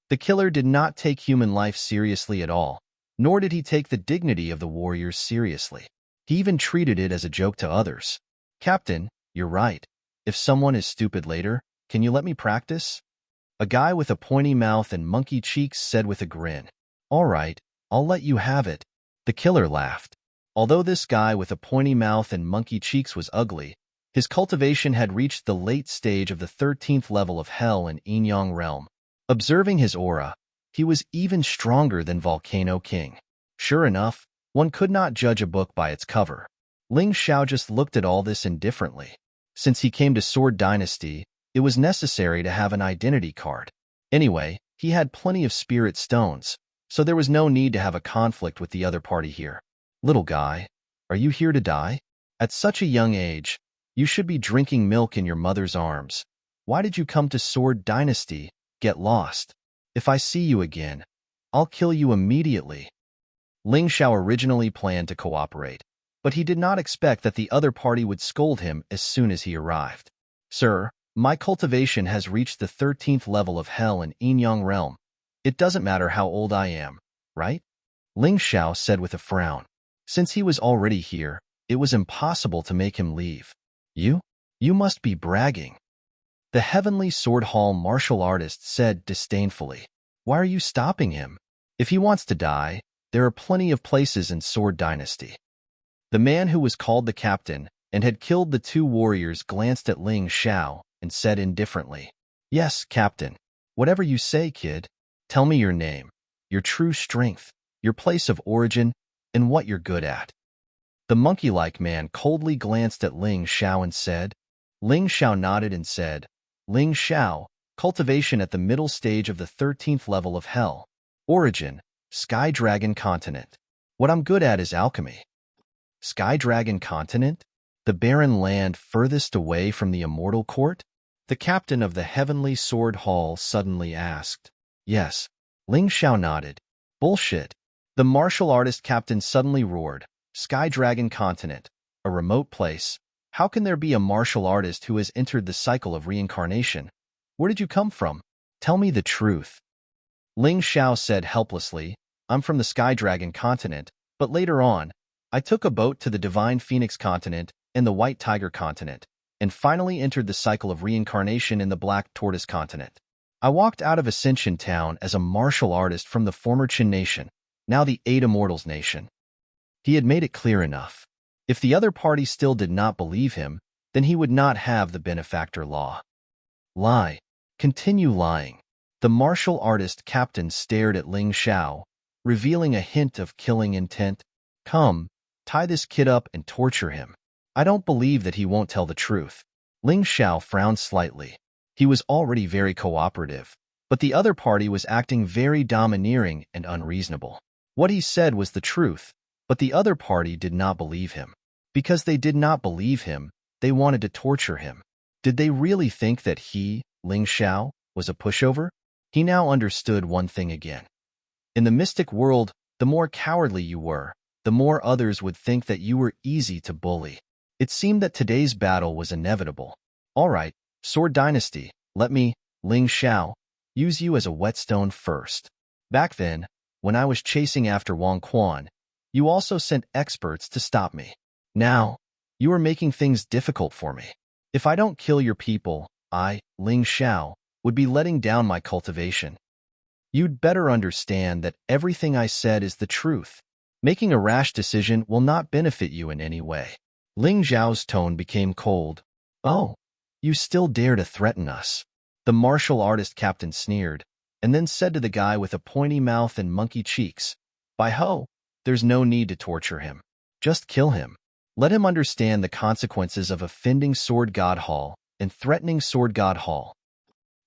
The killer did not take human life seriously at all, nor did he take the dignity of the warriors seriously. He even treated it as a joke to others. Captain, you're right. If someone is stupid later, can you let me practice? A guy with a pointy mouth and monkey cheeks said with a grin. All right, I'll let you have it. The killer laughed. Although this guy with a pointy mouth and monkey cheeks was ugly, his cultivation had reached the late stage of the 13th level of Hell in Yin realm. Observing his aura, he was even stronger than Volcano King. Sure enough, one could not judge a book by its cover. Ling Xiao just looked at all this indifferently. Since he came to Sword Dynasty, it was necessary to have an identity card. Anyway, he had plenty of spirit stones, so there was no need to have a conflict with the other party here. Little guy, are you here to die? At such a young age, you should be drinking milk in your mother's arms. Why did you come to Sword Dynasty? Get lost. If I see you again, I'll kill you immediately. Ling Xiao originally planned to cooperate, but he did not expect that the other party would scold him as soon as he arrived. Sir, my cultivation has reached the 13th level of Hell in Yin realm. It doesn't matter how old I am, right? Ling Xiao said with a frown. Since he was already here, it was impossible to make him leave. You must be bragging. The Heavenly Sword Hall martial artist said disdainfully. Why are you stopping him? If he wants to die, there are plenty of places in Sword Dynasty. The man who was called the captain and had killed the two warriors glanced at Ling Xiao and said indifferently, Yes, Captain. Whatever you say, kid. Tell me your name, your true strength, your place of origin, and what you're good at. The monkey-like man coldly glanced at Ling Xiao and said, Ling Xiao nodded and said, Ling Xiao, cultivation at the middle stage of the 13th level of Hell. Origin, Sky Dragon Continent. What I'm good at is alchemy. Sky Dragon Continent? The barren land furthest away from the Immortal Court? The captain of the Heavenly Sword Hall suddenly asked. Yes. Ling Xiao nodded. Bullshit. The martial artist captain suddenly roared. Sky Dragon Continent, a remote place. How can there be a martial artist who has entered the cycle of reincarnation? Where did you come from? Tell me the truth. Ling Xiao said helplessly, I'm from the Sky Dragon Continent, but later on, I took a boat to the Divine Phoenix Continent and the White Tiger Continent, and finally entered the cycle of reincarnation in the Black Tortoise Continent. I walked out of Ascension Town as a martial artist from the former Qin Nation, now the Eight Immortals Nation. He had made it clear enough. If the other party still did not believe him, then he would not have the benefactor law. Lie. Continue lying. The martial artist captain stared at Ling Xiao, revealing a hint of killing intent. Come, tie this kid up and torture him. I don't believe that he won't tell the truth. Ling Xiao frowned slightly. He was already very cooperative, but the other party was acting very domineering and unreasonable. What he said was the truth, but the other party did not believe him. Because they did not believe him, they wanted to torture him. Did they really think that he, Ling Xiao, was a pushover? He now understood one thing again. In the mystic world, the more cowardly you were, the more others would think that you were easy to bully. It seemed that today's battle was inevitable. All right, Sword Dynasty, let me, Ling Xiao, use you as a whetstone first. Back then, when I was chasing after Wang Quan, you also sent experts to stop me. Now, you are making things difficult for me. If I don't kill your people, I, Ling Xiao, would be letting down my cultivation. You'd better understand that everything I said is the truth. Making a rash decision will not benefit you in any way. Ling Xiao's tone became cold. Oh, you still dare to threaten us? The martial artist captain sneered, and then said to the guy with a pointy mouth and monkey cheeks, By ho, there's no need to torture him. Just kill him. Let him understand the consequences of offending Sword God Hall and threatening Sword God Hall.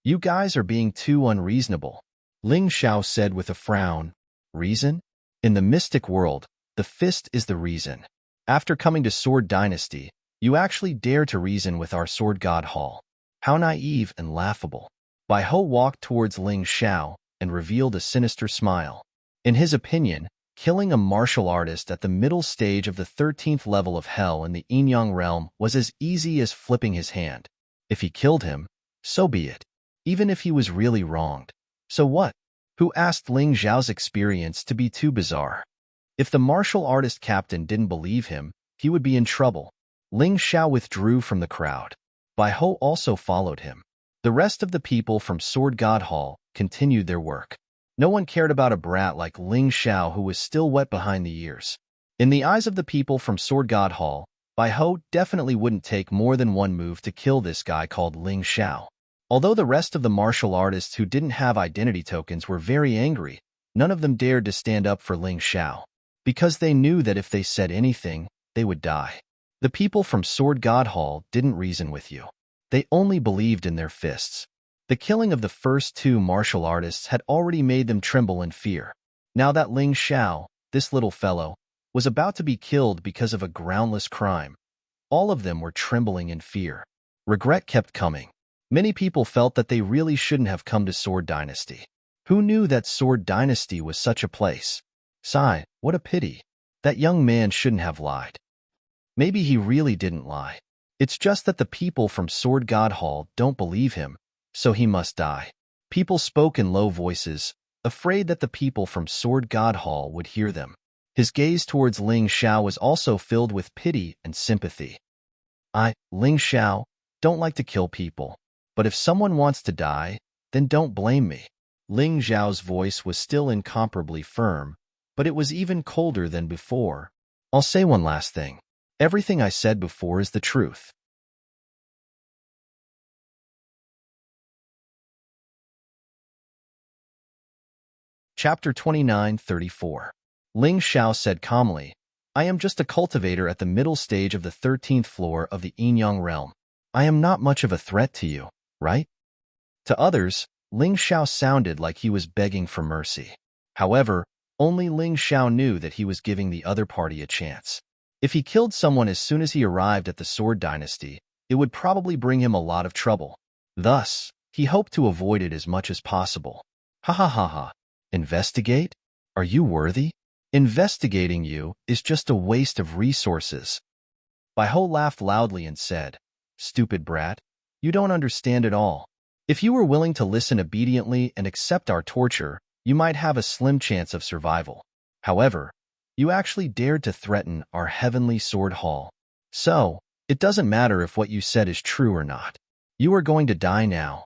You guys are being too unreasonable, Ling Xiao said with a frown. Reason? In the mystic world, the fist is the reason. After coming to Sword Dynasty, you actually dare to reason with our Sword God Hall. How naive and laughable. Bai Ho walked towards Ling Xiao and revealed a sinister smile. In his opinion, killing a martial artist at the middle stage of the 13th level of hell in the Yin-Yang realm was as easy as flipping his hand. If he killed him, so be it. Even if he was really wronged. So what? Who asked Ling Xiao's experience to be too bizarre? If the martial artist captain didn't believe him, he would be in trouble. Ling Xiao withdrew from the crowd. Bai Ho also followed him. The rest of the people from Sword God Hall continued their work. No one cared about a brat like Ling Xiao who was still wet behind the ears. In the eyes of the people from Sword God Hall, Bai Ho definitely wouldn't take more than one move to kill this guy called Ling Xiao. Although the rest of the martial artists who didn't have identity tokens were very angry, none of them dared to stand up for Ling Xiao, because they knew that if they said anything, they would die. The people from Sword God Hall didn't reason with you. They only believed in their fists. The killing of the first two martial artists had already made them tremble in fear. Now that Ling Xiao, this little fellow, was about to be killed because of a groundless crime, all of them were trembling in fear. Regret kept coming. Many people felt that they really shouldn't have come to Sword Dynasty. Who knew that Sword Dynasty was such a place? Sigh, what a pity. That young man shouldn't have lied. Maybe he really didn't lie. It's just that the people from Sword God Hall don't believe him, so he must die. People spoke in low voices, afraid that the people from Sword God Hall would hear them. His gaze towards Ling Xiao was also filled with pity and sympathy. I, Ling Xiao, don't like to kill people. But if someone wants to die, then don't blame me. Ling Xiao's voice was still incomparably firm, but it was even colder than before. I'll say one last thing. Everything I said before is the truth. Chapter 29:34. Ling Xiao said calmly, I am just a cultivator at the middle stage of the 13th floor of the Yin-Yang realm. I am not much of a threat to you, right? To others, Ling Xiao sounded like he was begging for mercy. However, only Ling Xiao knew that he was giving the other party a chance. If he killed someone as soon as he arrived at the Sword Dynasty, it would probably bring him a lot of trouble. Thus, he hoped to avoid it as much as possible. Ha ha ha ha. Investigate? Are you worthy? Investigating you is just a waste of resources. Bai Ho laughed loudly and said, Stupid brat, you don't understand at all. If you were willing to listen obediently and accept our torture, you might have a slim chance of survival. However, you actually dared to threaten our heavenly sword hall. So, it doesn't matter if what you said is true or not. You are going to die now.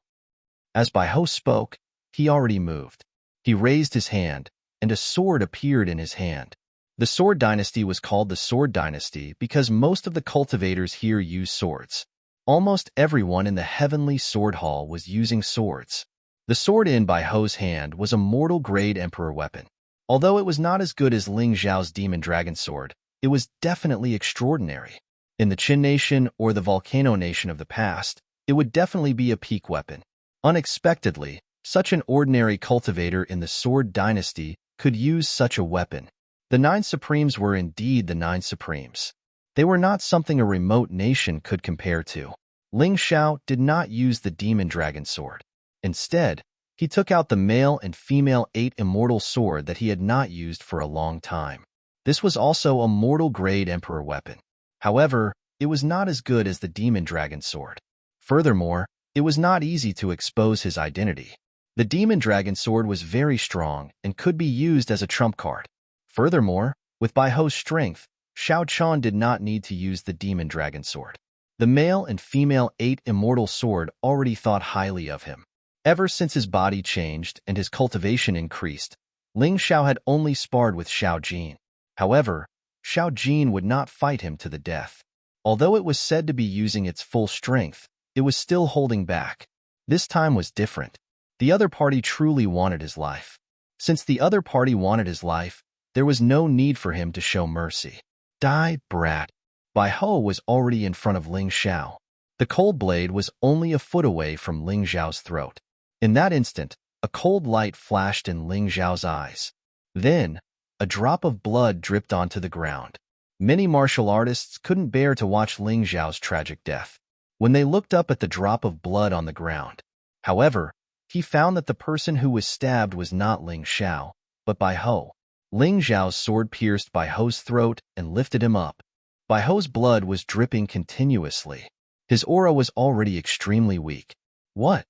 As Bai Ho spoke, he already moved. He raised his hand, and a sword appeared in his hand. The Sword Dynasty was called the Sword Dynasty because most of the cultivators here use swords. Almost everyone in the Heavenly Sword Hall was using swords. The sword in Bai Ho's hand was a mortal-grade emperor weapon. Although it was not as good as Ling Xiao's demon dragon sword, it was definitely extraordinary. In the Qin Nation or the Volcano Nation of the past, it would definitely be a peak weapon. Unexpectedly, such an ordinary cultivator in the Sword Dynasty could use such a weapon. The Nine Supremes were indeed the Nine Supremes. They were not something a remote nation could compare to. Ling Xiao did not use the demon dragon sword. Instead, he took out the male and female 8 immortal sword that he had not used for a long time. This was also a mortal-grade Emperor weapon. However, it was not as good as the Demon Dragon Sword. Furthermore, it was not easy to expose his identity. The Demon Dragon Sword was very strong and could be used as a trump card. Furthermore, with Bai Ho's strength, Shao Chon did not need to use the Demon Dragon Sword. The male and female 8 immortal sword already thought highly of him. Ever since his body changed and his cultivation increased, Ling Xiao had only sparred with Xiao Jin. However, Xiao Jin would not fight him to the death. Although it was said to be using its full strength, it was still holding back. This time was different. The other party truly wanted his life. Since the other party wanted his life, there was no need for him to show mercy. Die, brat. Bai Ho was already in front of Ling Xiao. The cold blade was only a foot away from Ling Xiao's throat. In that instant, a cold light flashed in Ling Xiao's eyes. Then, a drop of blood dripped onto the ground. Many martial artists couldn't bear to watch Ling Xiao's tragic death. When they looked up at the drop of blood on the ground, however, he found that the person who was stabbed was not Ling Xiao, but Bai Ho. Ling Xiao's sword pierced Bai Ho's throat and lifted him up. Bai Ho's blood was dripping continuously. His aura was already extremely weak. What?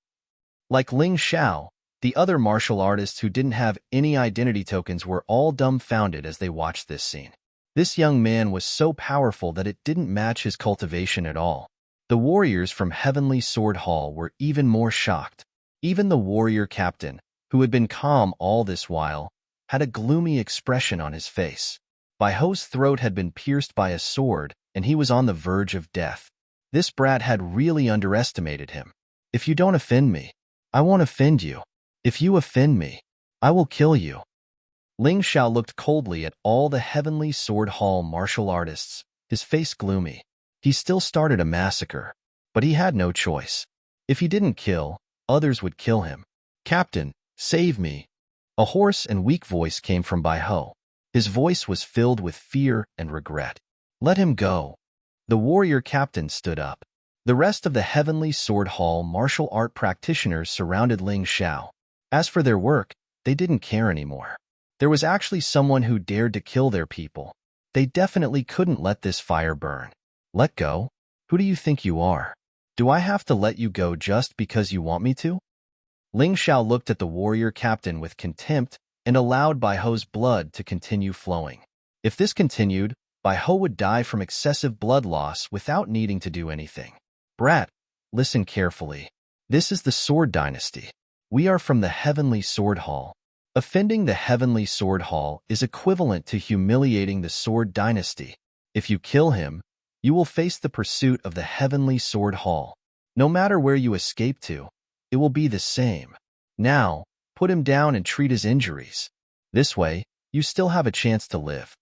Like Ling Xiao, the other martial artists who didn't have any identity tokens were all dumbfounded as they watched this scene. This young man was so powerful that it didn't match his cultivation at all. The warriors from Heavenly Sword Hall were even more shocked. Even the warrior captain, who had been calm all this while, had a gloomy expression on his face. Bai Ho's throat had been pierced by a sword, and he was on the verge of death. This brat had really underestimated him. If you don't offend me, I won't offend you. If you offend me, I will kill you. Ling Xiao looked coldly at all the Heavenly Sword Hall martial artists, his face gloomy. He still started a massacre, but he had no choice. If he didn't kill, others would kill him. Captain, save me. A hoarse and weak voice came from Bai Ho. His voice was filled with fear and regret. Let him go. The warrior captain stood up. The rest of the Heavenly Sword Hall martial art practitioners surrounded Ling Xiao. As for their work, they didn't care anymore. There was actually someone who dared to kill their people. They definitely couldn't let this fire burn. Let go? Who do you think you are? Do I have to let you go just because you want me to? Ling Xiao looked at the warrior captain with contempt and allowed Bai Ho's blood to continue flowing. If this continued, Bai Ho would die from excessive blood loss without needing to do anything. Brat, listen carefully. This is the Sword Dynasty. We are from the Heavenly Sword Hall. Offending the Heavenly Sword Hall is equivalent to humiliating the Sword Dynasty. If you kill him, you will face the pursuit of the Heavenly Sword Hall. No matter where you escape to, it will be the same. Now, put him down and treat his injuries. This way, you still have a chance to live.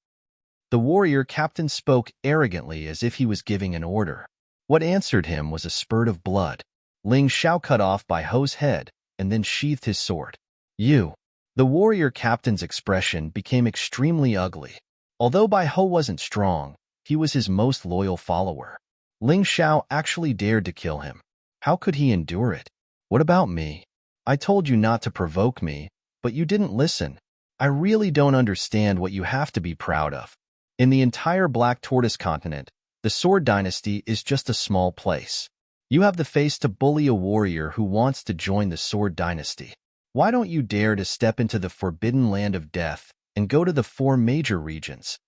The warrior captain spoke arrogantly as if he was giving an order. What answered him was a spurt of blood. Ling Xiao cut off Bai Ho's head and then sheathed his sword. You. The warrior captain's expression became extremely ugly. Although Bai Ho wasn't strong, he was his most loyal follower. Ling Xiao actually dared to kill him. How could he endure it? What about me? I told you not to provoke me, but you didn't listen. I really don't understand what you have to be proud of. In the entire Black Tortoise continent, the Sword Dynasty is just a small place. You have the face to bully a warrior who wants to join the Sword Dynasty. Why don't you dare to step into the forbidden land of death and go to the 4 major regions?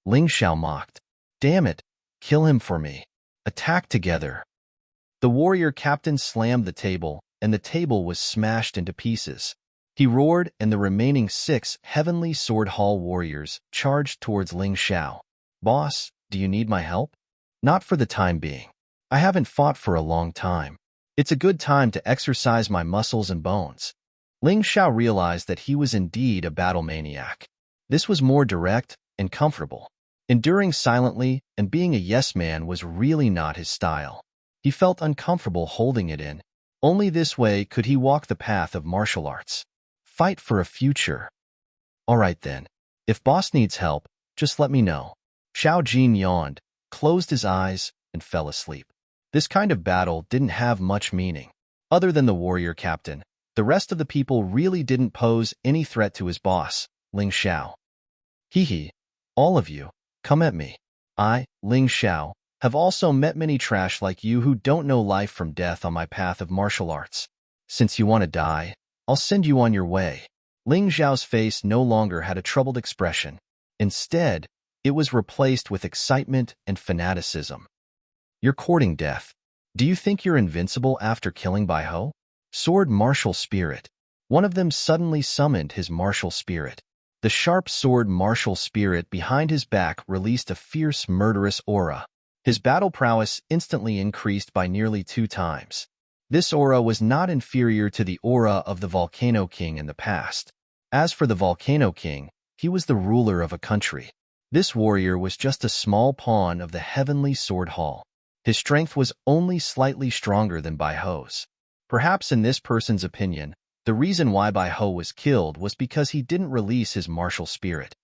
Ling Xiao mocked. Damn it, kill him for me. Attack together. The warrior captain slammed the table, and the table was smashed into pieces. He roared, and the remaining 6 Heavenly Sword Hall warriors charged towards Ling Xiao. Boss, do you need my help? Not for the time being. I haven't fought for a long time. It's a good time to exercise my muscles and bones. Ling Xiao realized that he was indeed a battle maniac. This was more direct and comfortable. Enduring silently and being a yes-man was really not his style. He felt uncomfortable holding it in. Only this way could he walk the path of martial arts. Fight for a future. All right then. If boss needs help, just let me know. Xiao Jin yawned, closed his eyes, and fell asleep. This kind of battle didn't have much meaning. Other than the warrior captain, the rest of the people really didn't pose any threat to his boss, Ling Xiao. Hee hee. All of you, come at me. I, Ling Xiao, have also met many trash like you who don't know life from death on my path of martial arts. Since you want to die, I'll send you on your way. Ling Xiao's face no longer had a troubled expression. Instead, it was replaced with excitement and fanaticism. You're courting death. Do you think you're invincible after killing Bai Ho? Sword martial spirit. One of them suddenly summoned his martial spirit. The sharp sword martial spirit behind his back released a fierce, murderous aura. His battle prowess instantly increased by nearly 2 times. This aura was not inferior to the aura of the Volcano King in the past. As for the Volcano King, he was the ruler of a country. This warrior was just a small pawn of the Heavenly Sword Hall. His strength was only slightly stronger than Bai Ho's. Perhaps in this person's opinion, the reason why Bai Ho was killed was because he didn't release his martial spirit.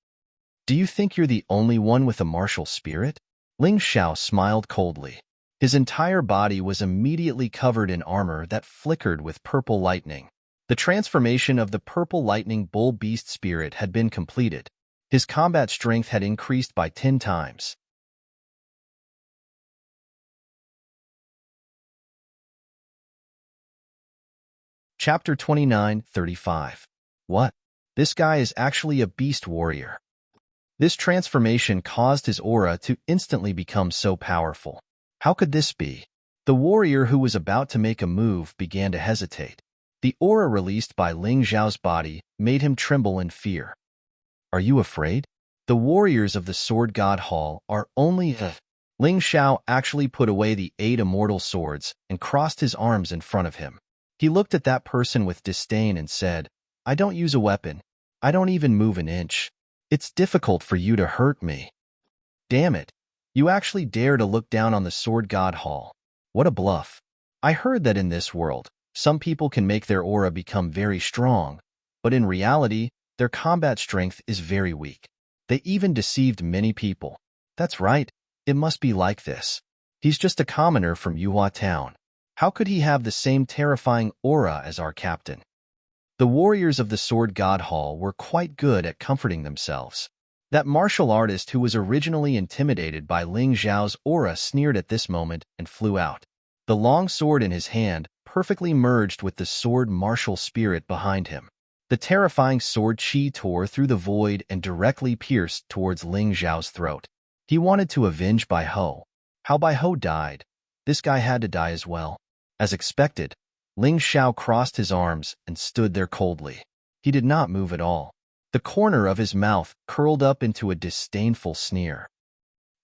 Do you think you're the only one with a martial spirit? Ling Xiao smiled coldly. His entire body was immediately covered in armor that flickered with purple lightning. The transformation of the purple lightning bull beast spirit had been completed. His combat strength had increased by 10 times. Chapter 29:35. What? This guy is actually a beast warrior. This transformation caused his aura to instantly become so powerful. How could this be? The warrior who was about to make a move began to hesitate. The aura released by Ling Xiao's body made him tremble in fear. Are you afraid? The warriors of the Sword God Hall are only Ling Xiao actually put away the 8 immortal swords and crossed his arms in front of him. He looked at that person with disdain and said, I don't use a weapon. I don't even move an inch. It's difficult for you to hurt me. Damn it. You actually dare to look down on the Sword God Hall. What a bluff. I heard that in this world, some people can make their aura become very strong, but in reality, their combat strength is very weak. They even deceived many people. That's right, it must be like this. He's just a commoner from Yuhua Town. How could he have the same terrifying aura as our captain? The warriors of the Sword God Hall were quite good at comforting themselves. That martial artist who was originally intimidated by Ling Xiao's aura sneered at this moment and flew out. The long sword in his hand perfectly merged with the sword martial spirit behind him. The terrifying sword chi tore through the void and directly pierced towards Ling Xiao's throat. He wanted to avenge Bai Ho. How Bai Ho died, this guy had to die as well. As expected, Ling Xiao crossed his arms and stood there coldly. He did not move at all. The corner of his mouth curled up into a disdainful sneer.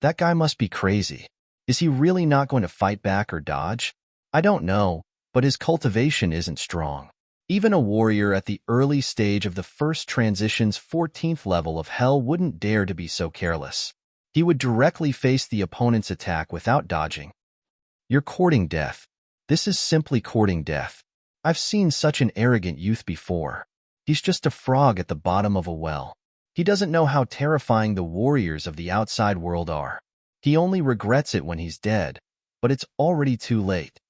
That guy must be crazy. Is he really not going to fight back or dodge? I don't know, but his cultivation isn't strong. Even a warrior at the early stage of the first transition's 14th level of hell wouldn't dare to be so careless. He would directly face the opponent's attack without dodging. You're courting death. This is simply courting death. I've seen such an arrogant youth before. He's just a frog at the bottom of a well. He doesn't know how terrifying the warriors of the outside world are. He only regrets it when he's dead, but it's already too late.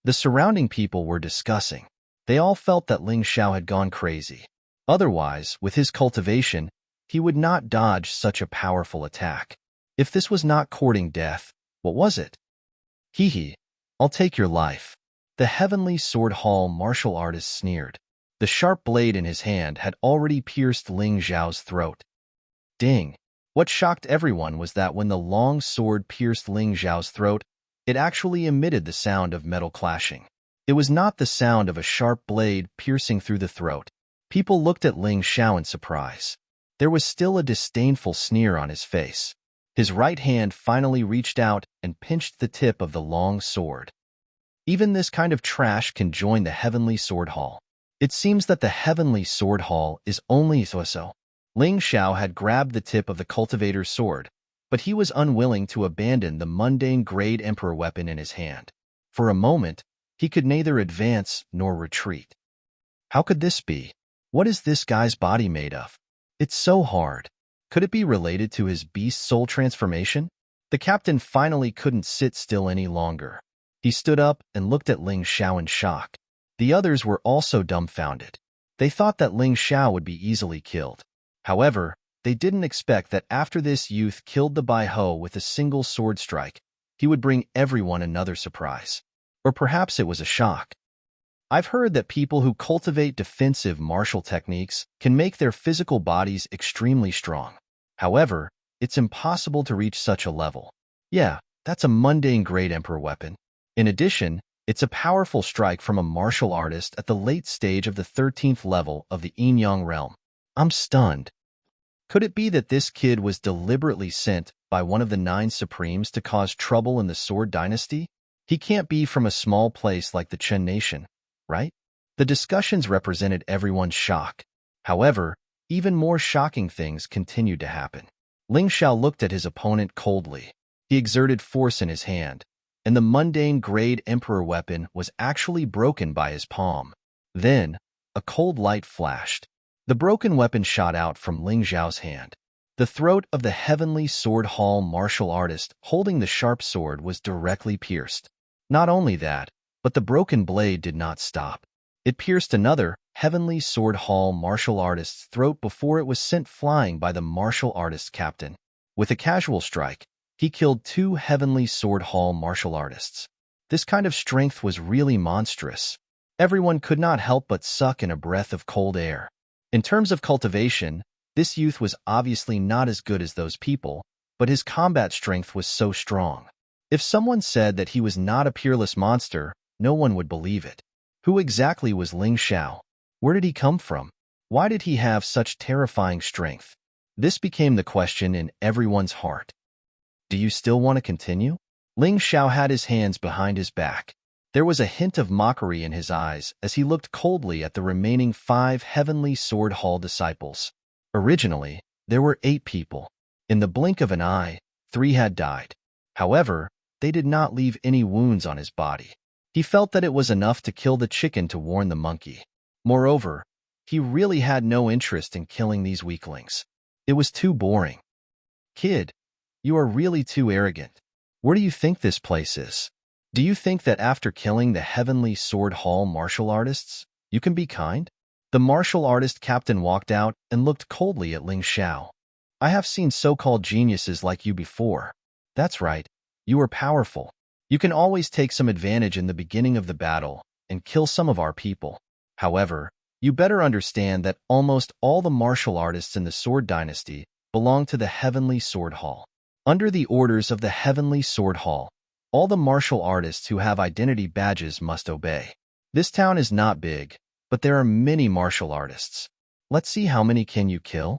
The surrounding people were discussing. They all felt that Ling Xiao had gone crazy. Otherwise, with his cultivation, he would not dodge such a powerful attack. If this was not courting death, what was it? Hee hee. I'll take your life. The Heavenly Sword Hall martial artist sneered. The sharp blade in his hand had already pierced Ling Xiao's throat. Ding! What shocked everyone was that when the long sword pierced Ling Xiao's throat, it actually emitted the sound of metal clashing. It was not the sound of a sharp blade piercing through the throat. People looked at Ling Xiao in surprise. There was still a disdainful sneer on his face. His right hand finally reached out and pinched the tip of the long sword. Even this kind of trash can join the Heavenly Sword Hall. It seems that the Heavenly Sword Hall is only so. Ling Xiao had grabbed the tip of the cultivator's sword, but he was unwilling to abandon the mundane grade emperor weapon in his hand. For a moment, he could neither advance nor retreat. How could this be? What is this guy's body made of? It's so hard. Could it be related to his beast soul transformation? The captain finally couldn't sit still any longer. He stood up and looked at Ling Xiao in shock. The others were also dumbfounded. They thought that Ling Xiao would be easily killed. However, They didn't expect that after this youth killed the Bai Ho with a single sword strike, he would bring everyone another surprise. Or perhaps it was a shock. I've heard that people who cultivate defensive martial techniques can make their physical bodies extremely strong. However, it's impossible to reach such a level. Yeah, that's a mundane grade emperor weapon. In addition, it's a powerful strike from a martial artist at the late stage of the 13th level of the yin-yang realm. I'm stunned. Could it be that this kid was deliberately sent by one of the 9 Supremes to cause trouble in the Sword Dynasty? He can't be from a small place like the Chen Nation, right? The discussions represented everyone's shock. However, even more shocking things continued to happen. Ling Xiao looked at his opponent coldly. He exerted force in his hand, and the mundane grade emperor weapon was actually broken by his palm. Then, a cold light flashed. The broken weapon shot out from Ling Xiao's hand. The throat of the heavenly sword hall martial artist holding the sharp sword was directly pierced. Not only that, but the broken blade did not stop. It pierced another heavenly sword hall martial artist's throat before it was sent flying by the martial artist captain. With a casual strike, he killed 2 heavenly sword hall martial artists. This kind of strength was really monstrous. Everyone could not help but suck in a breath of cold air. In terms of cultivation, this youth was obviously not as good as those people, but his combat strength was so strong. If someone said that he was not a peerless monster, no one would believe it. Who exactly was Ling Xiao? Where did he come from? Why did he have such terrifying strength? This became the question in everyone's heart. Do you still want to continue? Ling Xiao had his hands behind his back. There was a hint of mockery in his eyes as he looked coldly at the remaining 5 heavenly sword hall disciples. Originally, there were 8 people. In the blink of an eye, 3 had died. However, they did not leave any wounds on his body. He felt that it was enough to kill the chicken to warn the monkey. Moreover, he really had no interest in killing these weaklings. It was too boring. Kid, you are really too arrogant. Where do you think this place is? Do you think that after killing the heavenly sword hall martial artists, you can be kind? The martial artist captain walked out and looked coldly at Ling Xiao. I have seen so-called geniuses like you before. That's right, you are powerful. You can always take some advantage in the beginning of the battle and kill some of our people. However, you better understand that almost all the martial artists in the Sword Dynasty belong to the Heavenly Sword Hall. Under the orders of the Heavenly Sword Hall, all the martial artists who have identity badges must obey. This town is not big, but there are many martial artists. Let's see how many can you kill?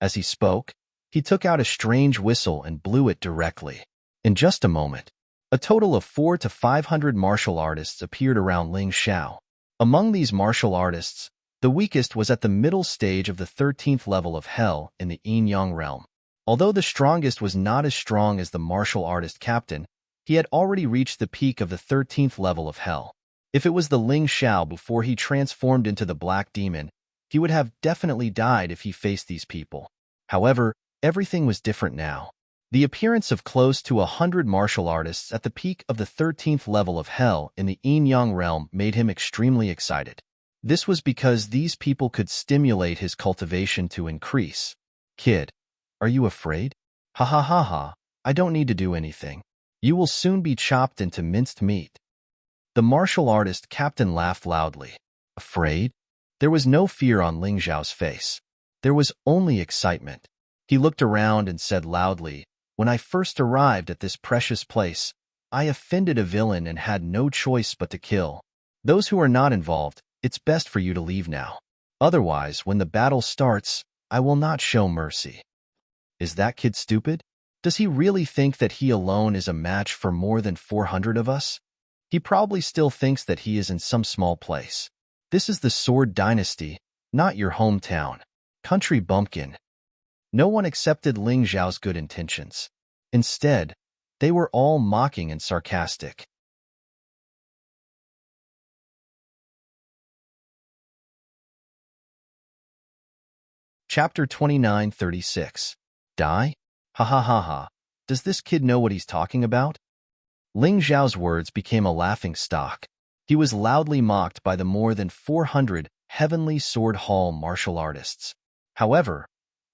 As he spoke, he took out a strange whistle and blew it directly. In just a moment, a total of 400 to 500 martial artists appeared around Ling Xiao. Among these martial artists, the weakest was at the middle stage of the 13th level of hell in the yin-yang realm. Although the strongest was not as strong as the martial artist captain, he had already reached the peak of the 13th level of hell. If it was the Ling Xiao before he transformed into the Black Demon, he would have definitely died if he faced these people. However, everything was different now. The appearance of close to 100 martial artists at the peak of the 13th level of hell in the yin-yang realm made him extremely excited. This was because these people could stimulate his cultivation to increase. Kid, are you afraid? Ha ha ha ha, I don't need to do anything. You will soon be chopped into minced meat. The martial artist captain laughed loudly. Afraid? There was no fear on Ling Xiao's face. There was only excitement. He looked around and said loudly, when I first arrived at this precious place, I offended a villain and had no choice but to kill. Those who are not involved, it's best for you to leave now. Otherwise, when the battle starts, I will not show mercy. Is that kid stupid? Does he really think that he alone is a match for more than 400 of us? He probably still thinks that he is in some small place. This is the Sword Dynasty, not your hometown. Country bumpkin. No one accepted Ling Xiao's good intentions. Instead, they were all mocking and sarcastic. Chapter 29:36. Die? Ha ha ha ha. Does this kid know what he's talking about? Ling Xiao's words became a laughing stock. He was loudly mocked by the more than 400 Heavenly Sword Hall martial artists. However,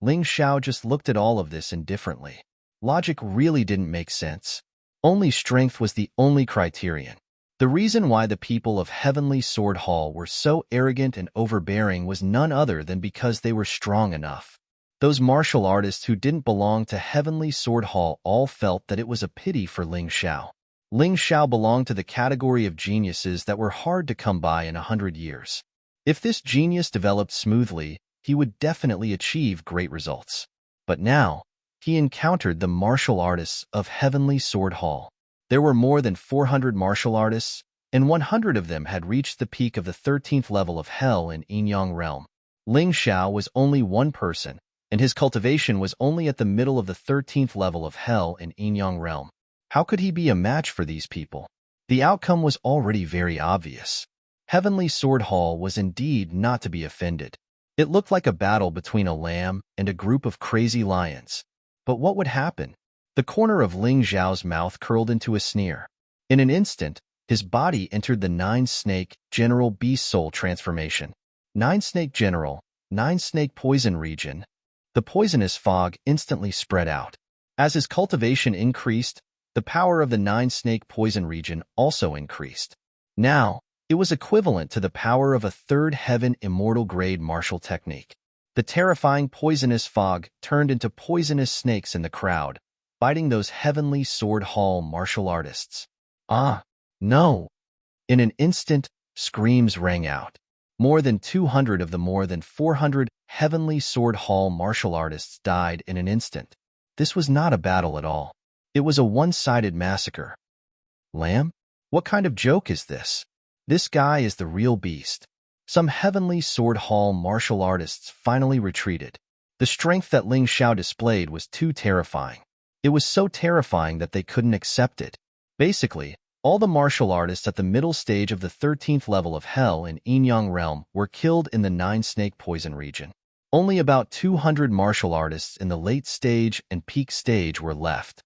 Ling Xiao just looked at all of this indifferently. Logic really didn't make sense. Only strength was the only criterion. The reason why the people of Heavenly Sword Hall were so arrogant and overbearing was none other than because they were strong enough. Those martial artists who didn't belong to Heavenly Sword Hall all felt that it was a pity for Ling Xiao. Ling Xiao belonged to the category of geniuses that were hard to come by in 100 years. If this genius developed smoothly, he would definitely achieve great results. But now, he encountered the martial artists of Heavenly Sword Hall. There were more than 400 martial artists, and 100 of them had reached the peak of the 13th level of Hell in Yin-Yang realm. Ling Xiao was only one person, and his cultivation was only at the middle of the 13th level of Hell in Yin-Yang realm. How could he be a match for these people? The outcome was already very obvious. Heavenly Sword Hall was indeed not to be offended. It looked like a battle between a lamb and a group of crazy lions. But what would happen? The corner of Ling Xiao's mouth curled into a sneer. In an instant, his body entered the Nine-Snake General Beast Soul transformation. Nine-Snake General, Nine-Snake Poison region. The poisonous fog instantly spread out. As his cultivation increased, the power of the Nine-Snake Poison region also increased. Now, it was equivalent to the power of a third heaven immortal grade martial technique. The terrifying poisonous fog turned into poisonous snakes in the crowd, biting those Heavenly Sword Hall martial artists. Ah, no! In an instant, screams rang out. More than 200 of the more than 400 Heavenly Sword Hall martial artists died in an instant. This was not a battle at all. It was a one-sided massacre. Lamb? What kind of joke is this? This guy is the real beast. Some Heavenly Sword Hall martial artists finally retreated. The strength that Ling Xiao displayed was too terrifying. It was so terrifying that they couldn't accept it. Basically, all the martial artists at the middle stage of the 13th level of Hell in Yin-Yang realm were killed in the Nine-Snake Poison region. Only about 200 martial artists in the late stage and peak stage were left.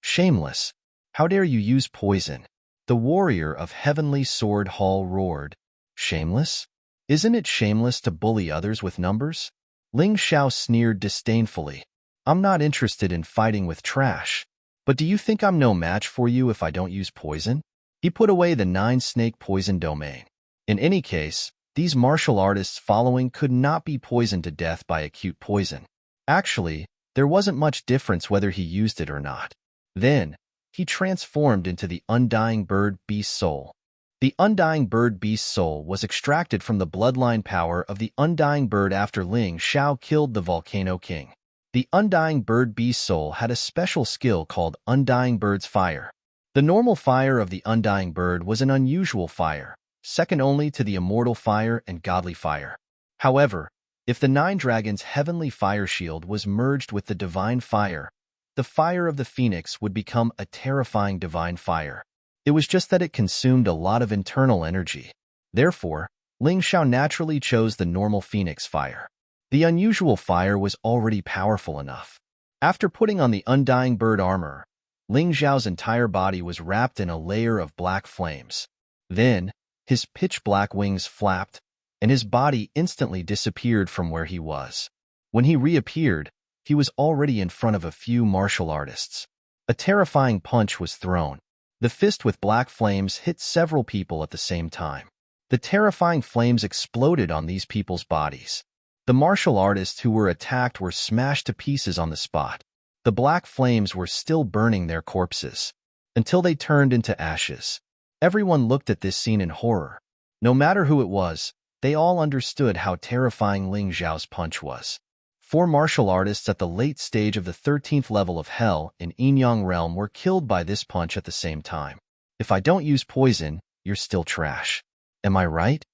Shameless! How dare you use poison? The warrior of Heavenly Sword Hall roared. Shameless? Isn't it shameless to bully others with numbers? Ling Xiao sneered disdainfully. I'm not interested in fighting with trash. But do you think I'm no match for you if I don't use poison? He put away the Nine-Snake Poison domain. In any case, these martial artists following could not be poisoned to death by acute poison. Actually, there wasn't much difference whether he used it or not. Then, he transformed into the Undying Bird Beast Soul. The Undying Bird Beast Soul was extracted from the bloodline power of the Undying Bird after Ling Xiao killed the Volcano King. The Undying Bird Beast Soul had a special skill called Undying Bird's Fire. The normal fire of the Undying Bird was an unusual fire, second only to the Immortal Fire and Godly Fire. However, if the Nine Dragons' Heavenly Fire Shield was merged with the Divine Fire, the fire of the Phoenix would become a terrifying divine fire. It was just that it consumed a lot of internal energy. Therefore, Ling Xiao naturally chose the normal Phoenix fire. The unusual fire was already powerful enough. After putting on the Undying Bird armor, Ling Xiao's entire body was wrapped in a layer of black flames. Then, his pitch-black wings flapped, and his body instantly disappeared from where he was. When he reappeared, he was already in front of a few martial artists. A terrifying punch was thrown. The fist with black flames hit several people at the same time. The terrifying flames exploded on these people's bodies. The martial artists who were attacked were smashed to pieces on the spot. The black flames were still burning their corpses, until they turned into ashes. Everyone looked at this scene in horror. No matter who it was, they all understood how terrifying Ling Xiao's punch was. 4 martial artists at the late stage of the 13th level of Hell in Yin-Yang realm were killed by this punch at the same time. If I don't use poison, you're still trash. Am I right?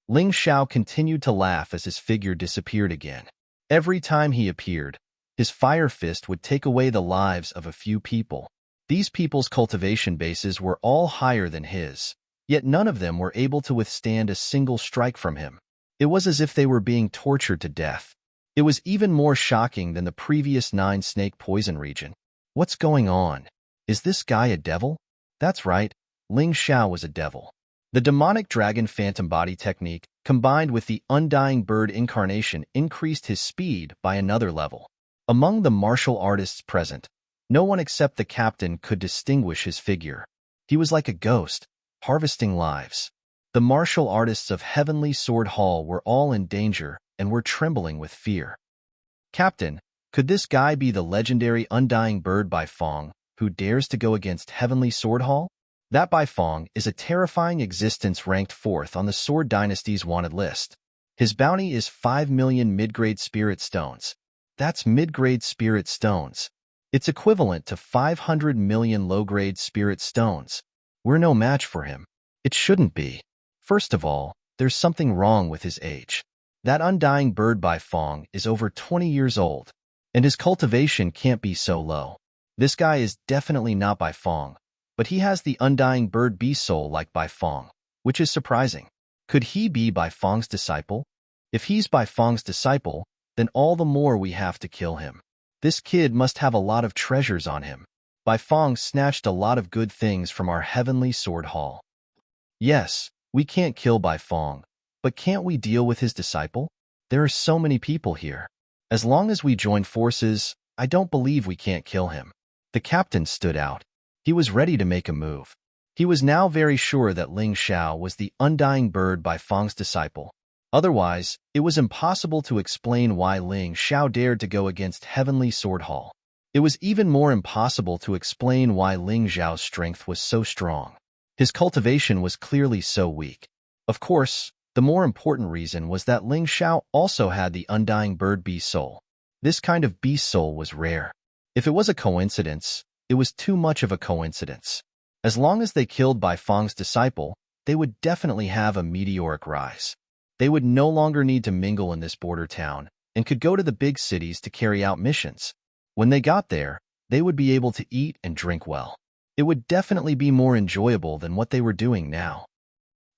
Ling Xiao continued to laugh as his figure disappeared again. Every time he appeared, his fire fist would take away the lives of a few people. These people's cultivation bases were all higher than his, yet none of them were able to withstand a single strike from him. It was as if they were being tortured to death. It was even more shocking than the previous Nine-Snake Poison region. What's going on? Is this guy a devil? That's right, Ling Xiao was a devil. The demonic dragon phantom body technique, combined with the undying bird incarnation, increased his speed by another level. Among the martial artists present, no one except the captain could distinguish his figure. He was like a ghost, harvesting lives. The martial artists of Heavenly Sword Hall were all in danger and were trembling with fear. Captain, could this guy be the legendary Undying Bird Bai Fong, who dares to go against Heavenly Sword Hall? That Bai Fong is a terrifying existence ranked 4th on the Sword Dynasty's wanted list. His bounty is 5 million mid-grade spirit stones. That's mid-grade spirit stones. It's equivalent to 500 million low-grade spirit stones. We're no match for him. It shouldn't be. First of all, there's something wrong with his age. That Undying Bird Bai Fong is over 20 years old, and his cultivation can't be so low. This guy is definitely not Bai Fong, but he has the Undying Bird Bee soul like Bai Fong, which is surprising. Could he be Bai Fong's disciple? If he's Bai Fong's disciple, then all the more we have to kill him. This kid must have a lot of treasures on him. Bai Fong snatched a lot of good things from our Heavenly Sword Hall. Yes, we can't kill Bai Fong, but can't we deal with his disciple? There are so many people here. As long as we join forces, I don't believe we can't kill him. The captain stood out. He was ready to make a move. He was now very sure that Ling Xiao was the Undying Bird Bai Fong's disciple. Otherwise, it was impossible to explain why Ling Xiao dared to go against Heavenly Sword Hall. It was even more impossible to explain why Ling Xiao's strength was so strong. His cultivation was clearly so weak. Of course, the more important reason was that Ling Xiao also had the Undying Bird Bee soul. This kind of bee soul was rare. If it was a coincidence, it was too much of a coincidence. As long as they killed Bai Fong's disciple, they would definitely have a meteoric rise. They would no longer need to mingle in this border town and could go to the big cities to carry out missions. When they got there, they would be able to eat and drink well. It would definitely be more enjoyable than what they were doing now.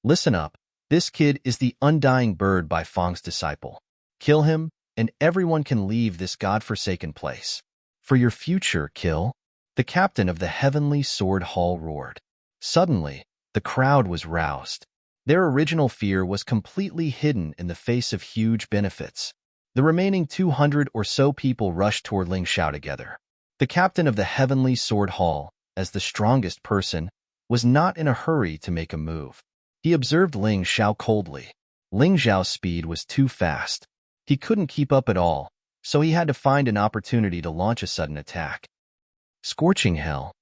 Listen up. This kid is the Undying Bird Bai Fong's disciple. Kill him, and everyone can leave this godforsaken place. For your future, kill. The captain of the Heavenly Sword Hall roared. Suddenly, the crowd was roused. Their original fear was completely hidden in the face of huge benefits. The remaining 200 or so people rushed toward Ling Xiao together. The captain of the Heavenly Sword Hall, as the strongest person, was not in a hurry to make a move. He observed Ling Xiao coldly. Ling Xiao's speed was too fast. He couldn't keep up at all, so he had to find an opportunity to launch a sudden attack. Scorching Hell.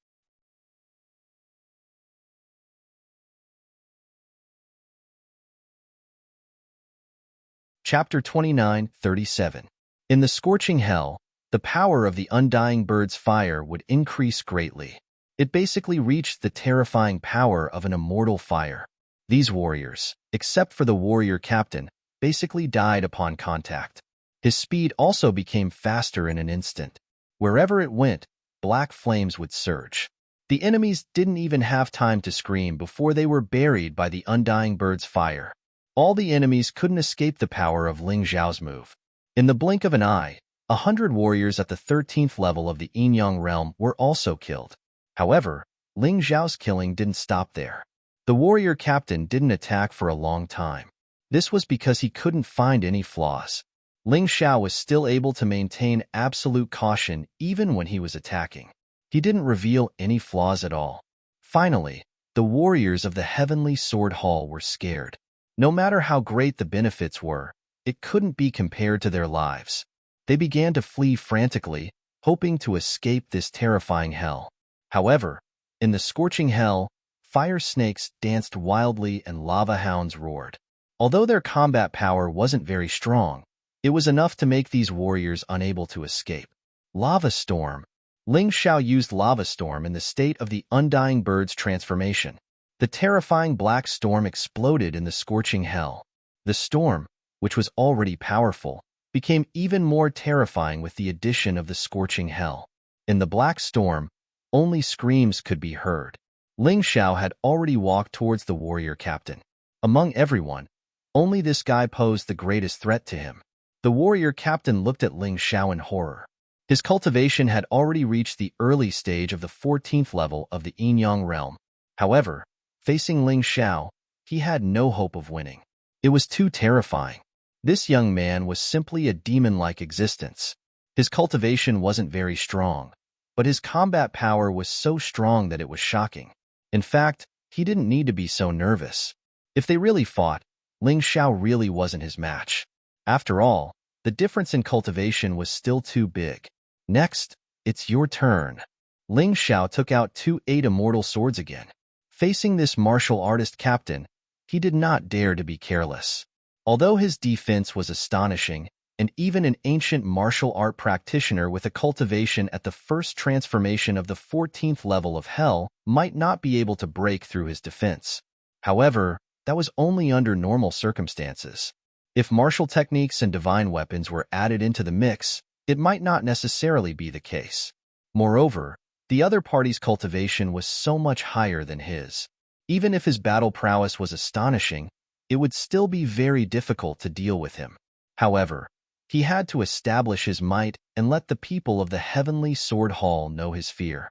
Chapter 29:37. In the Scorching Hell, the power of the Undying Bird's fire would increase greatly. It basically reached the terrifying power of an immortal fire. These warriors, except for the warrior captain, basically died upon contact. His speed also became faster in an instant. Wherever it went, black flames would surge. The enemies didn't even have time to scream before they were buried by the Undying Bird's fire. All the enemies couldn't escape the power of Ling Xiao's move. In the blink of an eye, 100 warriors at the 13th level of the Yin-Yang realm were also killed. However, Ling Xiao's killing didn't stop there. The warrior captain didn't attack for a long time. This was because he couldn't find any flaws. Ling Xiao was still able to maintain absolute caution even when he was attacking. He didn't reveal any flaws at all. Finally, the warriors of the Heavenly Sword Hall were scared. No matter how great the benefits were, it couldn't be compared to their lives. They began to flee frantically, hoping to escape this terrifying hell. However, in the scorching hell, fire snakes danced wildly and lava hounds roared. Although their combat power wasn't very strong, it was enough to make these warriors unable to escape. Lava Storm. Ling Xiao used Lava Storm in the state of the Undying Bird's transformation. The terrifying black storm exploded in the scorching hell. The storm, which was already powerful, became even more terrifying with the addition of the scorching hell. In the black storm, only screams could be heard. Ling Xiao had already walked towards the warrior captain. Among everyone, only this guy posed the greatest threat to him. The warrior captain looked at Ling Xiao in horror. His cultivation had already reached the early stage of the 14th level of the Yin-Yang realm. However, facing Ling Xiao, he had no hope of winning. It was too terrifying. This young man was simply a demon-like existence. His cultivation wasn't very strong, but his combat power was so strong that it was shocking. In fact, he didn't need to be so nervous. If they really fought, Ling Xiao really wasn't his match. After all, the difference in cultivation was still too big. Next, it's your turn. Ling Xiao took out 2 immortal swords again. Facing this martial artist captain, he did not dare to be careless. Although his defense was astonishing, and even an ancient martial art practitioner with a cultivation at the first transformation of the 14th level of hell might not be able to break through his defense. However, that was only under normal circumstances. If martial techniques and divine weapons were added into the mix, it might not necessarily be the case. Moreover, the other party's cultivation was so much higher than his. Even if his battle prowess was astonishing, it would still be very difficult to deal with him. However, he had to establish his might and let the people of the Heavenly Sword Hall know his fear.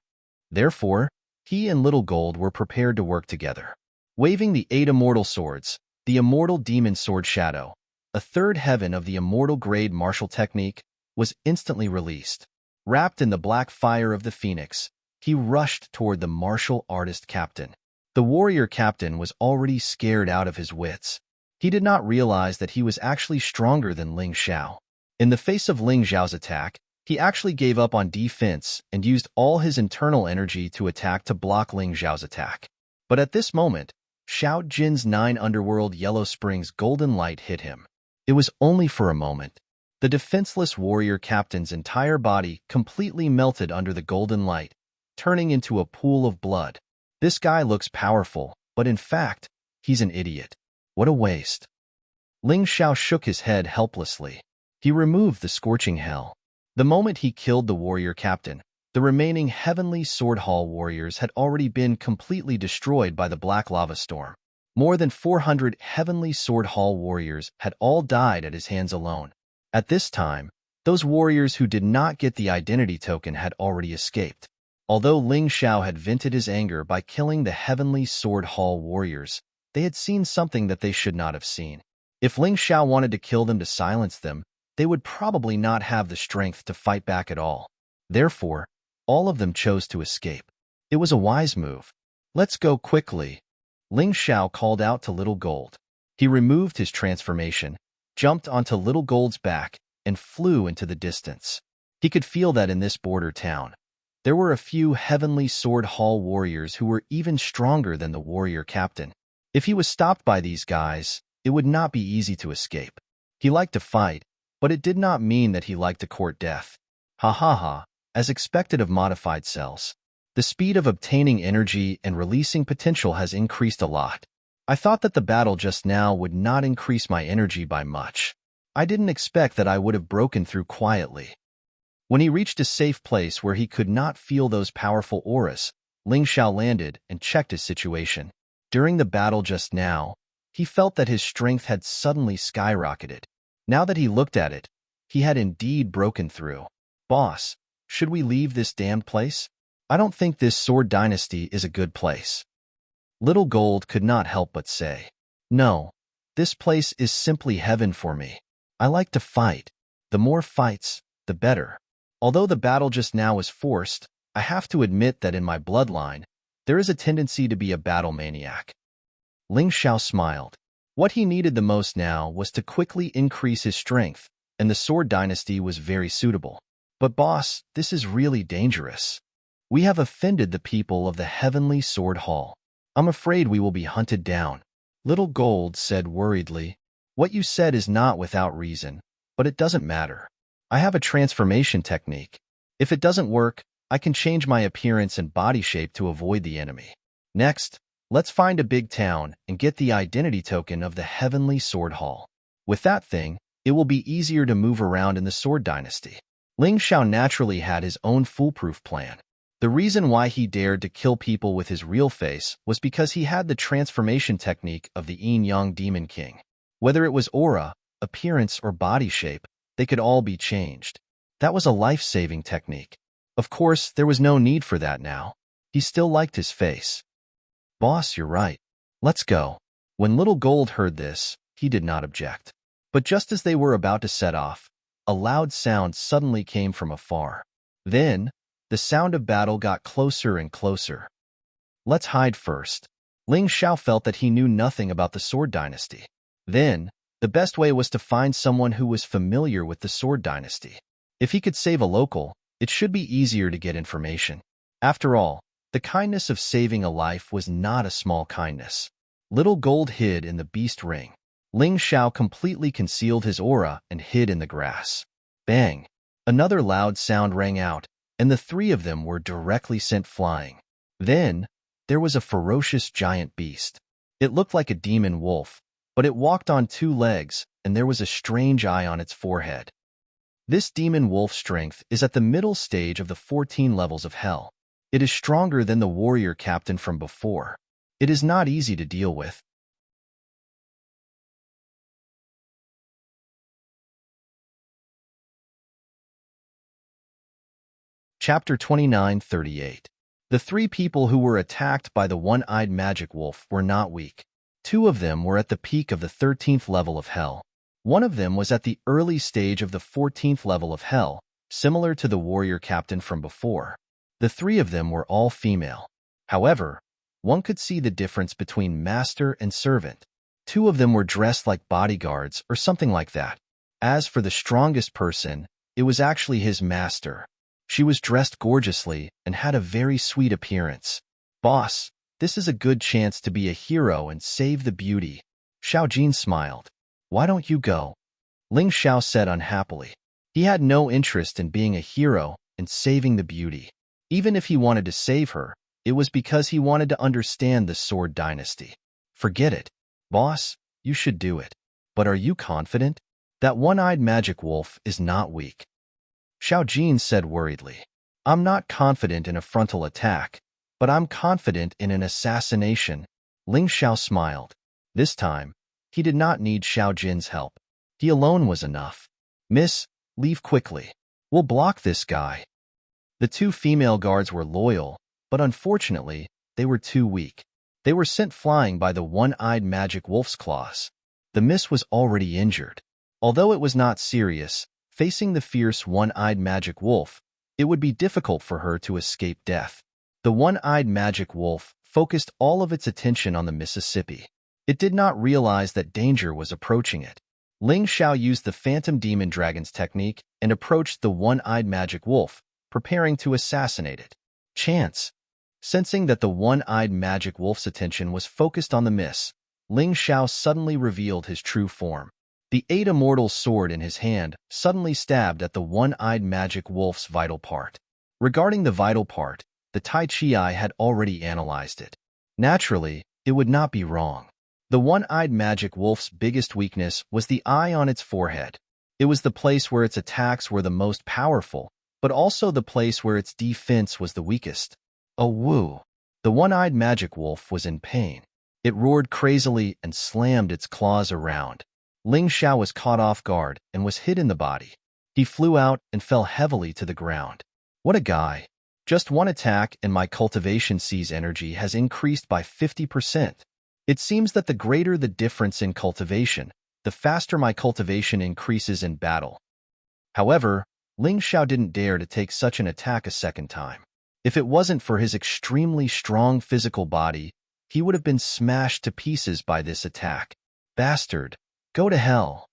Therefore, he and Little Gold were prepared to work together. Waving the 8 immortal swords, the immortal demon sword Shadow, a third heaven of the immortal grade martial technique, was instantly released. Wrapped in the black fire of the phoenix, he rushed toward the martial artist captain. The warrior captain was already scared out of his wits. He did not realize that he was actually stronger than Ling Xiao. In the face of Ling Xiao's attack, he actually gave up on defense and used all his internal energy to attack to block Ling Xiao's attack. But at this moment, Xiao Jin's 9 Underworld Yellow Springs golden light hit him. It was only for a moment. The defenseless warrior captain's entire body completely melted under the golden light, turning into a pool of blood. This guy looks powerful, but in fact, he's an idiot. What a waste. Ling Xiao shook his head helplessly. He removed the scorching hell. The moment he killed the warrior captain, the remaining Heavenly Sword Hall warriors had already been completely destroyed by the black lava storm. More than 400 Heavenly Sword Hall warriors had all died at his hands alone. At this time, those warriors who did not get the identity token had already escaped. Although Ling Xiao had vented his anger by killing the Heavenly Sword Hall warriors, they had seen something that they should not have seen. If Ling Xiao wanted to kill them to silence them, they would probably not have the strength to fight back at all. Therefore, all of them chose to escape. It was a wise move. Let's go quickly. Ling Xiao called out to Little Gold. He removed his transformation, jumped onto Little Gold's back, and flew into the distance. He could feel that in this border town, there were a few Heavenly Sword Hall warriors who were even stronger than the warrior captain. If he was stopped by these guys, it would not be easy to escape. He liked to fight, but it did not mean that he liked to court death. Ha ha ha, as expected of modified cells. The speed of obtaining energy and releasing potential has increased a lot. I thought that the battle just now would not increase my energy by much. I didn't expect that I would have broken through quietly. When he reached a safe place where he could not feel those powerful auras, Ling Xiao landed and checked his situation. During the battle just now, he felt that his strength had suddenly skyrocketed. Now that he looked at it, he had indeed broken through. Boss, should we leave this damned place? I don't think this Sword Dynasty is a good place. Little Gold could not help but say, no, this place is simply heaven for me. I like to fight. The more fights, the better. Although the battle just now is forced, I have to admit that in my bloodline, there is a tendency to be a battle maniac. Ling Xiao smiled. What he needed the most now was to quickly increase his strength, and the Sword Dynasty was very suitable. But boss, this is really dangerous. We have offended the people of the Heavenly Sword Hall. I'm afraid we will be hunted down. Little Gold said worriedly, what you said is not without reason, but it doesn't matter. I have a transformation technique. If it doesn't work, I can change my appearance and body shape to avoid the enemy. Next, let's find a big town and get the identity token of the Heavenly Sword Hall. With that thing, it will be easier to move around in the Sword Dynasty. Ling Xiao naturally had his own foolproof plan. The reason why he dared to kill people with his real face was because he had the transformation technique of the Yin-Yang Demon King. Whether it was aura, appearance, or body shape, they could all be changed. That was a life-saving technique. Of course, there was no need for that now. He still liked his face. Boss, you're right. Let's go. When Little Gold heard this, he did not object. But just as they were about to set off, a loud sound suddenly came from afar. Then, the sound of battle got closer and closer. Let's hide first. Ling Xiao felt that he knew nothing about the Sword Dynasty. Then, the best way was to find someone who was familiar with the Sword Dynasty. If he could save a local, it should be easier to get information. After all, the kindness of saving a life was not a small kindness. Little Gold hid in the beast ring. Ling Xiao completely concealed his aura and hid in the grass. Bang! Another loud sound rang out, and the three of them were directly sent flying. Then, there was a ferocious giant beast. It looked like a demon wolf, but it walked on two legs, and there was a strange eye on its forehead. This demon wolf strength is at the middle stage of the 14 levels of hell. It is stronger than the warrior captain from before. It is not easy to deal with. Chapter 29:38. The three people who were attacked by the one-eyed magic wolf were not weak. Two of them were at the peak of the 13th level of hell. One of them was at the early stage of the 14th level of hell, similar to the warrior captain from before. The three of them were all female. However, one could see the difference between master and servant. Two of them were dressed like bodyguards or something like that. As for the strongest person, it was actually his master. She was dressed gorgeously and had a very sweet appearance. Boss, this is a good chance to be a hero and save the beauty. Xiao Jin smiled. Why don't you go? Ling Xiao said unhappily. He had no interest in being a hero and saving the beauty. Even if he wanted to save her, it was because he wanted to understand the Sword Dynasty. Forget it. Boss, you should do it. But are you confident? That one-eyed magic wolf is not weak. Xiao Jin said worriedly. I'm not confident in a frontal attack, but I'm confident in an assassination. Ling Xiao smiled. This time, he did not need Xiao Jin's help. He alone was enough. Miss, leave quickly. We'll block this guy. The two female guards were loyal, but unfortunately, they were too weak. They were sent flying by the one-eyed magic wolf's claws. The miss was already injured. Although it was not serious, facing the fierce one-eyed magic wolf, it would be difficult for her to escape death. The one-eyed magic wolf focused all of its attention on the Mississippi. It did not realize that danger was approaching it. Ling Xiao used the Phantom Demon Dragon's technique and approached the one-eyed magic wolf, preparing to assassinate it. Chance. Sensing that the one-eyed magic wolf's attention was focused on the miss, Ling Xiao suddenly revealed his true form. The 8 immortal sword in his hand suddenly stabbed at the one-eyed magic wolf's vital part. Regarding the vital part, the Tai Chi Eye had already analyzed it. Naturally, it would not be wrong. The one-eyed magic wolf's biggest weakness was the eye on its forehead. It was the place where its attacks were the most powerful, but also the place where its defense was the weakest. Oh woo! The one-eyed magic wolf was in pain. It roared crazily and slammed its claws around. Ling Xiao was caught off guard and was hit in the body. He flew out and fell heavily to the ground. What a guy! Just one attack and my cultivation C's energy has increased by 50%. It seems that the greater the difference in cultivation, the faster my cultivation increases in battle. However, Ling Xiao didn't dare to take such an attack a second time. If it wasn't for his extremely strong physical body, he would have been smashed to pieces by this attack. Bastard! Go to hell!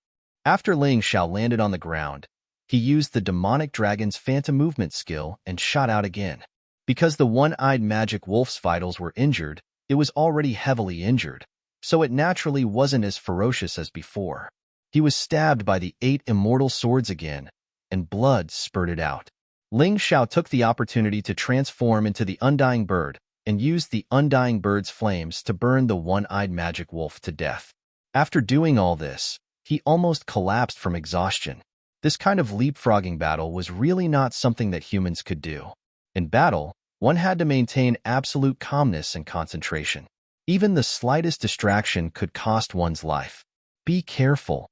After Ling Xiao landed on the ground, he used the demonic dragon's phantom movement skill and shot out again. Because the one-eyed magic wolf's vitals were injured, it was already heavily injured, so it naturally wasn't as ferocious as before. He was stabbed by the 8 immortal swords again, and blood spurted out. Ling Xiao took the opportunity to transform into the Undying Bird and used the Undying Bird's flames to burn the one-eyed magic wolf to death. After doing all this, he almost collapsed from exhaustion. This kind of leapfrogging battle was really not something that humans could do. In battle, one had to maintain absolute calmness and concentration. Even the slightest distraction could cost one's life. Be careful!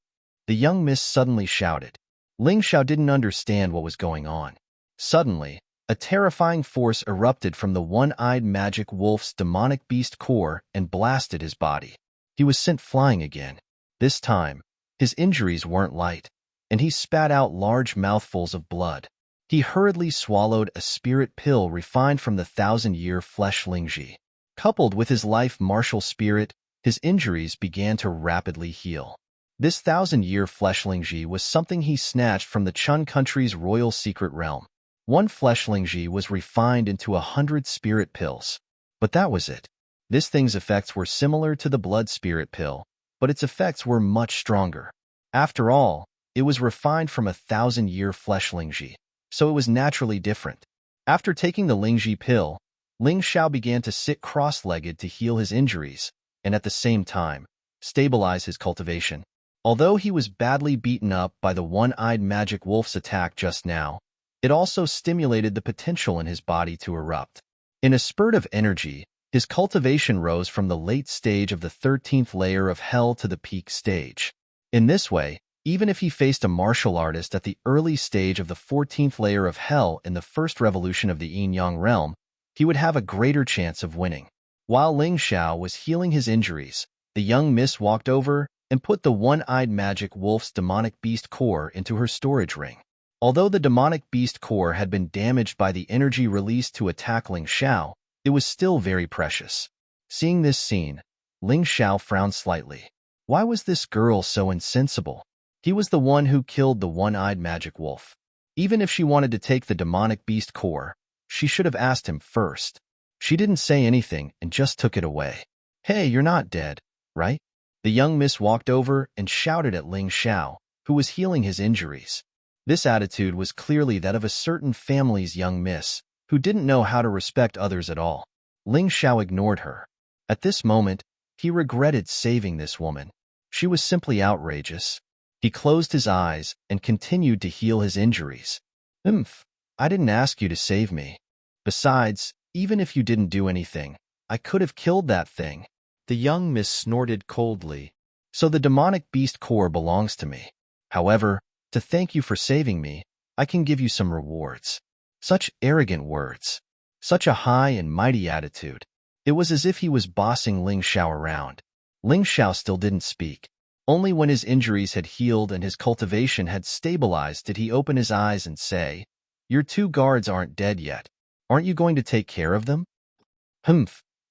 The young miss suddenly shouted. Ling Xiao didn't understand what was going on. Suddenly, a terrifying force erupted from the one-eyed magic wolf's demonic beast core and blasted his body. he was sent flying again. This time, his injuries weren't light, and he spat out large mouthfuls of blood. He hurriedly swallowed a spirit pill refined from the 1,000-year flesh Lingji. Coupled with his life martial spirit, his injuries began to rapidly heal. This 1,000-year flesh Lingji was something he snatched from the Chun country's royal secret realm. One flesh Lingji was refined into 100 spirit pills. But that was it. This thing's effects were similar to the blood spirit pill, but its effects were much stronger. After all, it was refined from a 1,000-year flesh Lingji, so it was naturally different. After taking the Lingji pill, Ling Xiao began to sit cross-legged to heal his injuries, and at the same time, stabilize his cultivation. Although he was badly beaten up by the one-eyed magic wolf's attack just now, it also stimulated the potential in his body to erupt. In a spurt of energy, his cultivation rose from the late stage of the 13th layer of hell to the peak stage. In this way, even if he faced a martial artist at the early stage of the 14th layer of hell in the first revolution of the yin-yang realm, he would have a greater chance of winning. While Ling Xiao was healing his injuries, the young miss walked over and put the one-eyed magic wolf's demonic beast core into her storage ring. Although the demonic beast core had been damaged by the energy released to attack Ling Xiao, it was still very precious. Seeing this scene, Ling Xiao frowned slightly. Why was this girl so insensible? He was the one who killed the one-eyed magic wolf. Even if she wanted to take the demonic beast core, she should have asked him first. She didn't say anything and just took it away. Hey, you're not dead, right? The young miss walked over and shouted at Ling Xiao, who was healing his injuries. This attitude was clearly that of a certain family's young miss, who didn't know how to respect others at all. Ling Xiao ignored her. At this moment, he regretted saving this woman. She was simply outrageous. He closed his eyes and continued to heal his injuries. I didn't ask you to save me. Besides, even if you didn't do anything, I could have killed that thing. The young miss snorted coldly. So the demonic beast core belongs to me. However, to thank you for saving me, I can give you some rewards. Such arrogant words. Such a high and mighty attitude. It was as if he was bossing Ling Xiao around. Ling Xiao still didn't speak. Only when his injuries had healed and his cultivation had stabilized did he open his eyes and say, "Your 2 guards aren't dead yet. Aren't you going to take care of them?"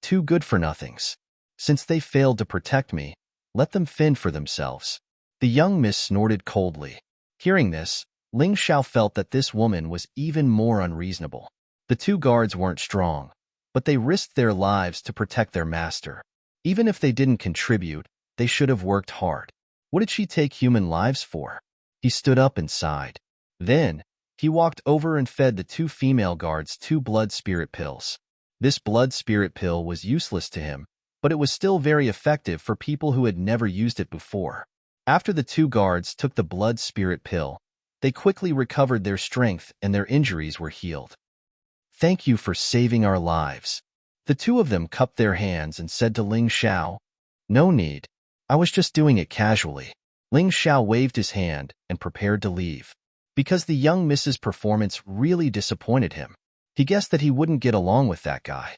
Two good-for-nothings. Since they failed to protect me, let them fend for themselves. The young miss snorted coldly. Hearing this, Ling Xiao felt that this woman was even more unreasonable. The 2 guards weren't strong, but they risked their lives to protect their master. Even if they didn't contribute, they should have worked hard. What did she take human lives for? He stood up and sighed. Then, he walked over and fed the 2 female guards 2 blood spirit pills. This blood spirit pill was useless to him, but it was still very effective for people who had never used it before. After the 2 guards took the blood spirit pill, they quickly recovered their strength and their injuries were healed. Thank you for saving our lives. The 2 of them cupped their hands and said to Ling Xiao, No need. I was just doing it casually. Ling Xiao waved his hand and prepared to leave. Because the young miss's performance really disappointed him. He guessed that he wouldn't get along with that guy.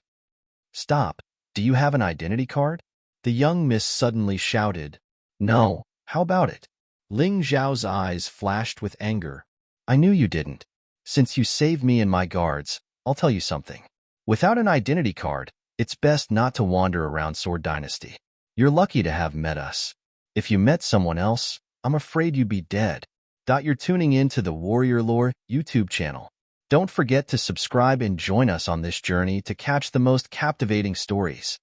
Stop. Do you have an identity card? The young miss suddenly shouted. No, how about it? Ling Xiao's eyes flashed with anger. I knew you didn't. Since you saved me and my guards, I'll tell you something. Without an identity card, it's best not to wander around Sword Dynasty. You're lucky to have met us. If you met someone else, I'm afraid you'd be dead. You're tuning in to the Warrior Lore YouTube channel. Don't forget to subscribe and join us on this journey to catch the most captivating stories.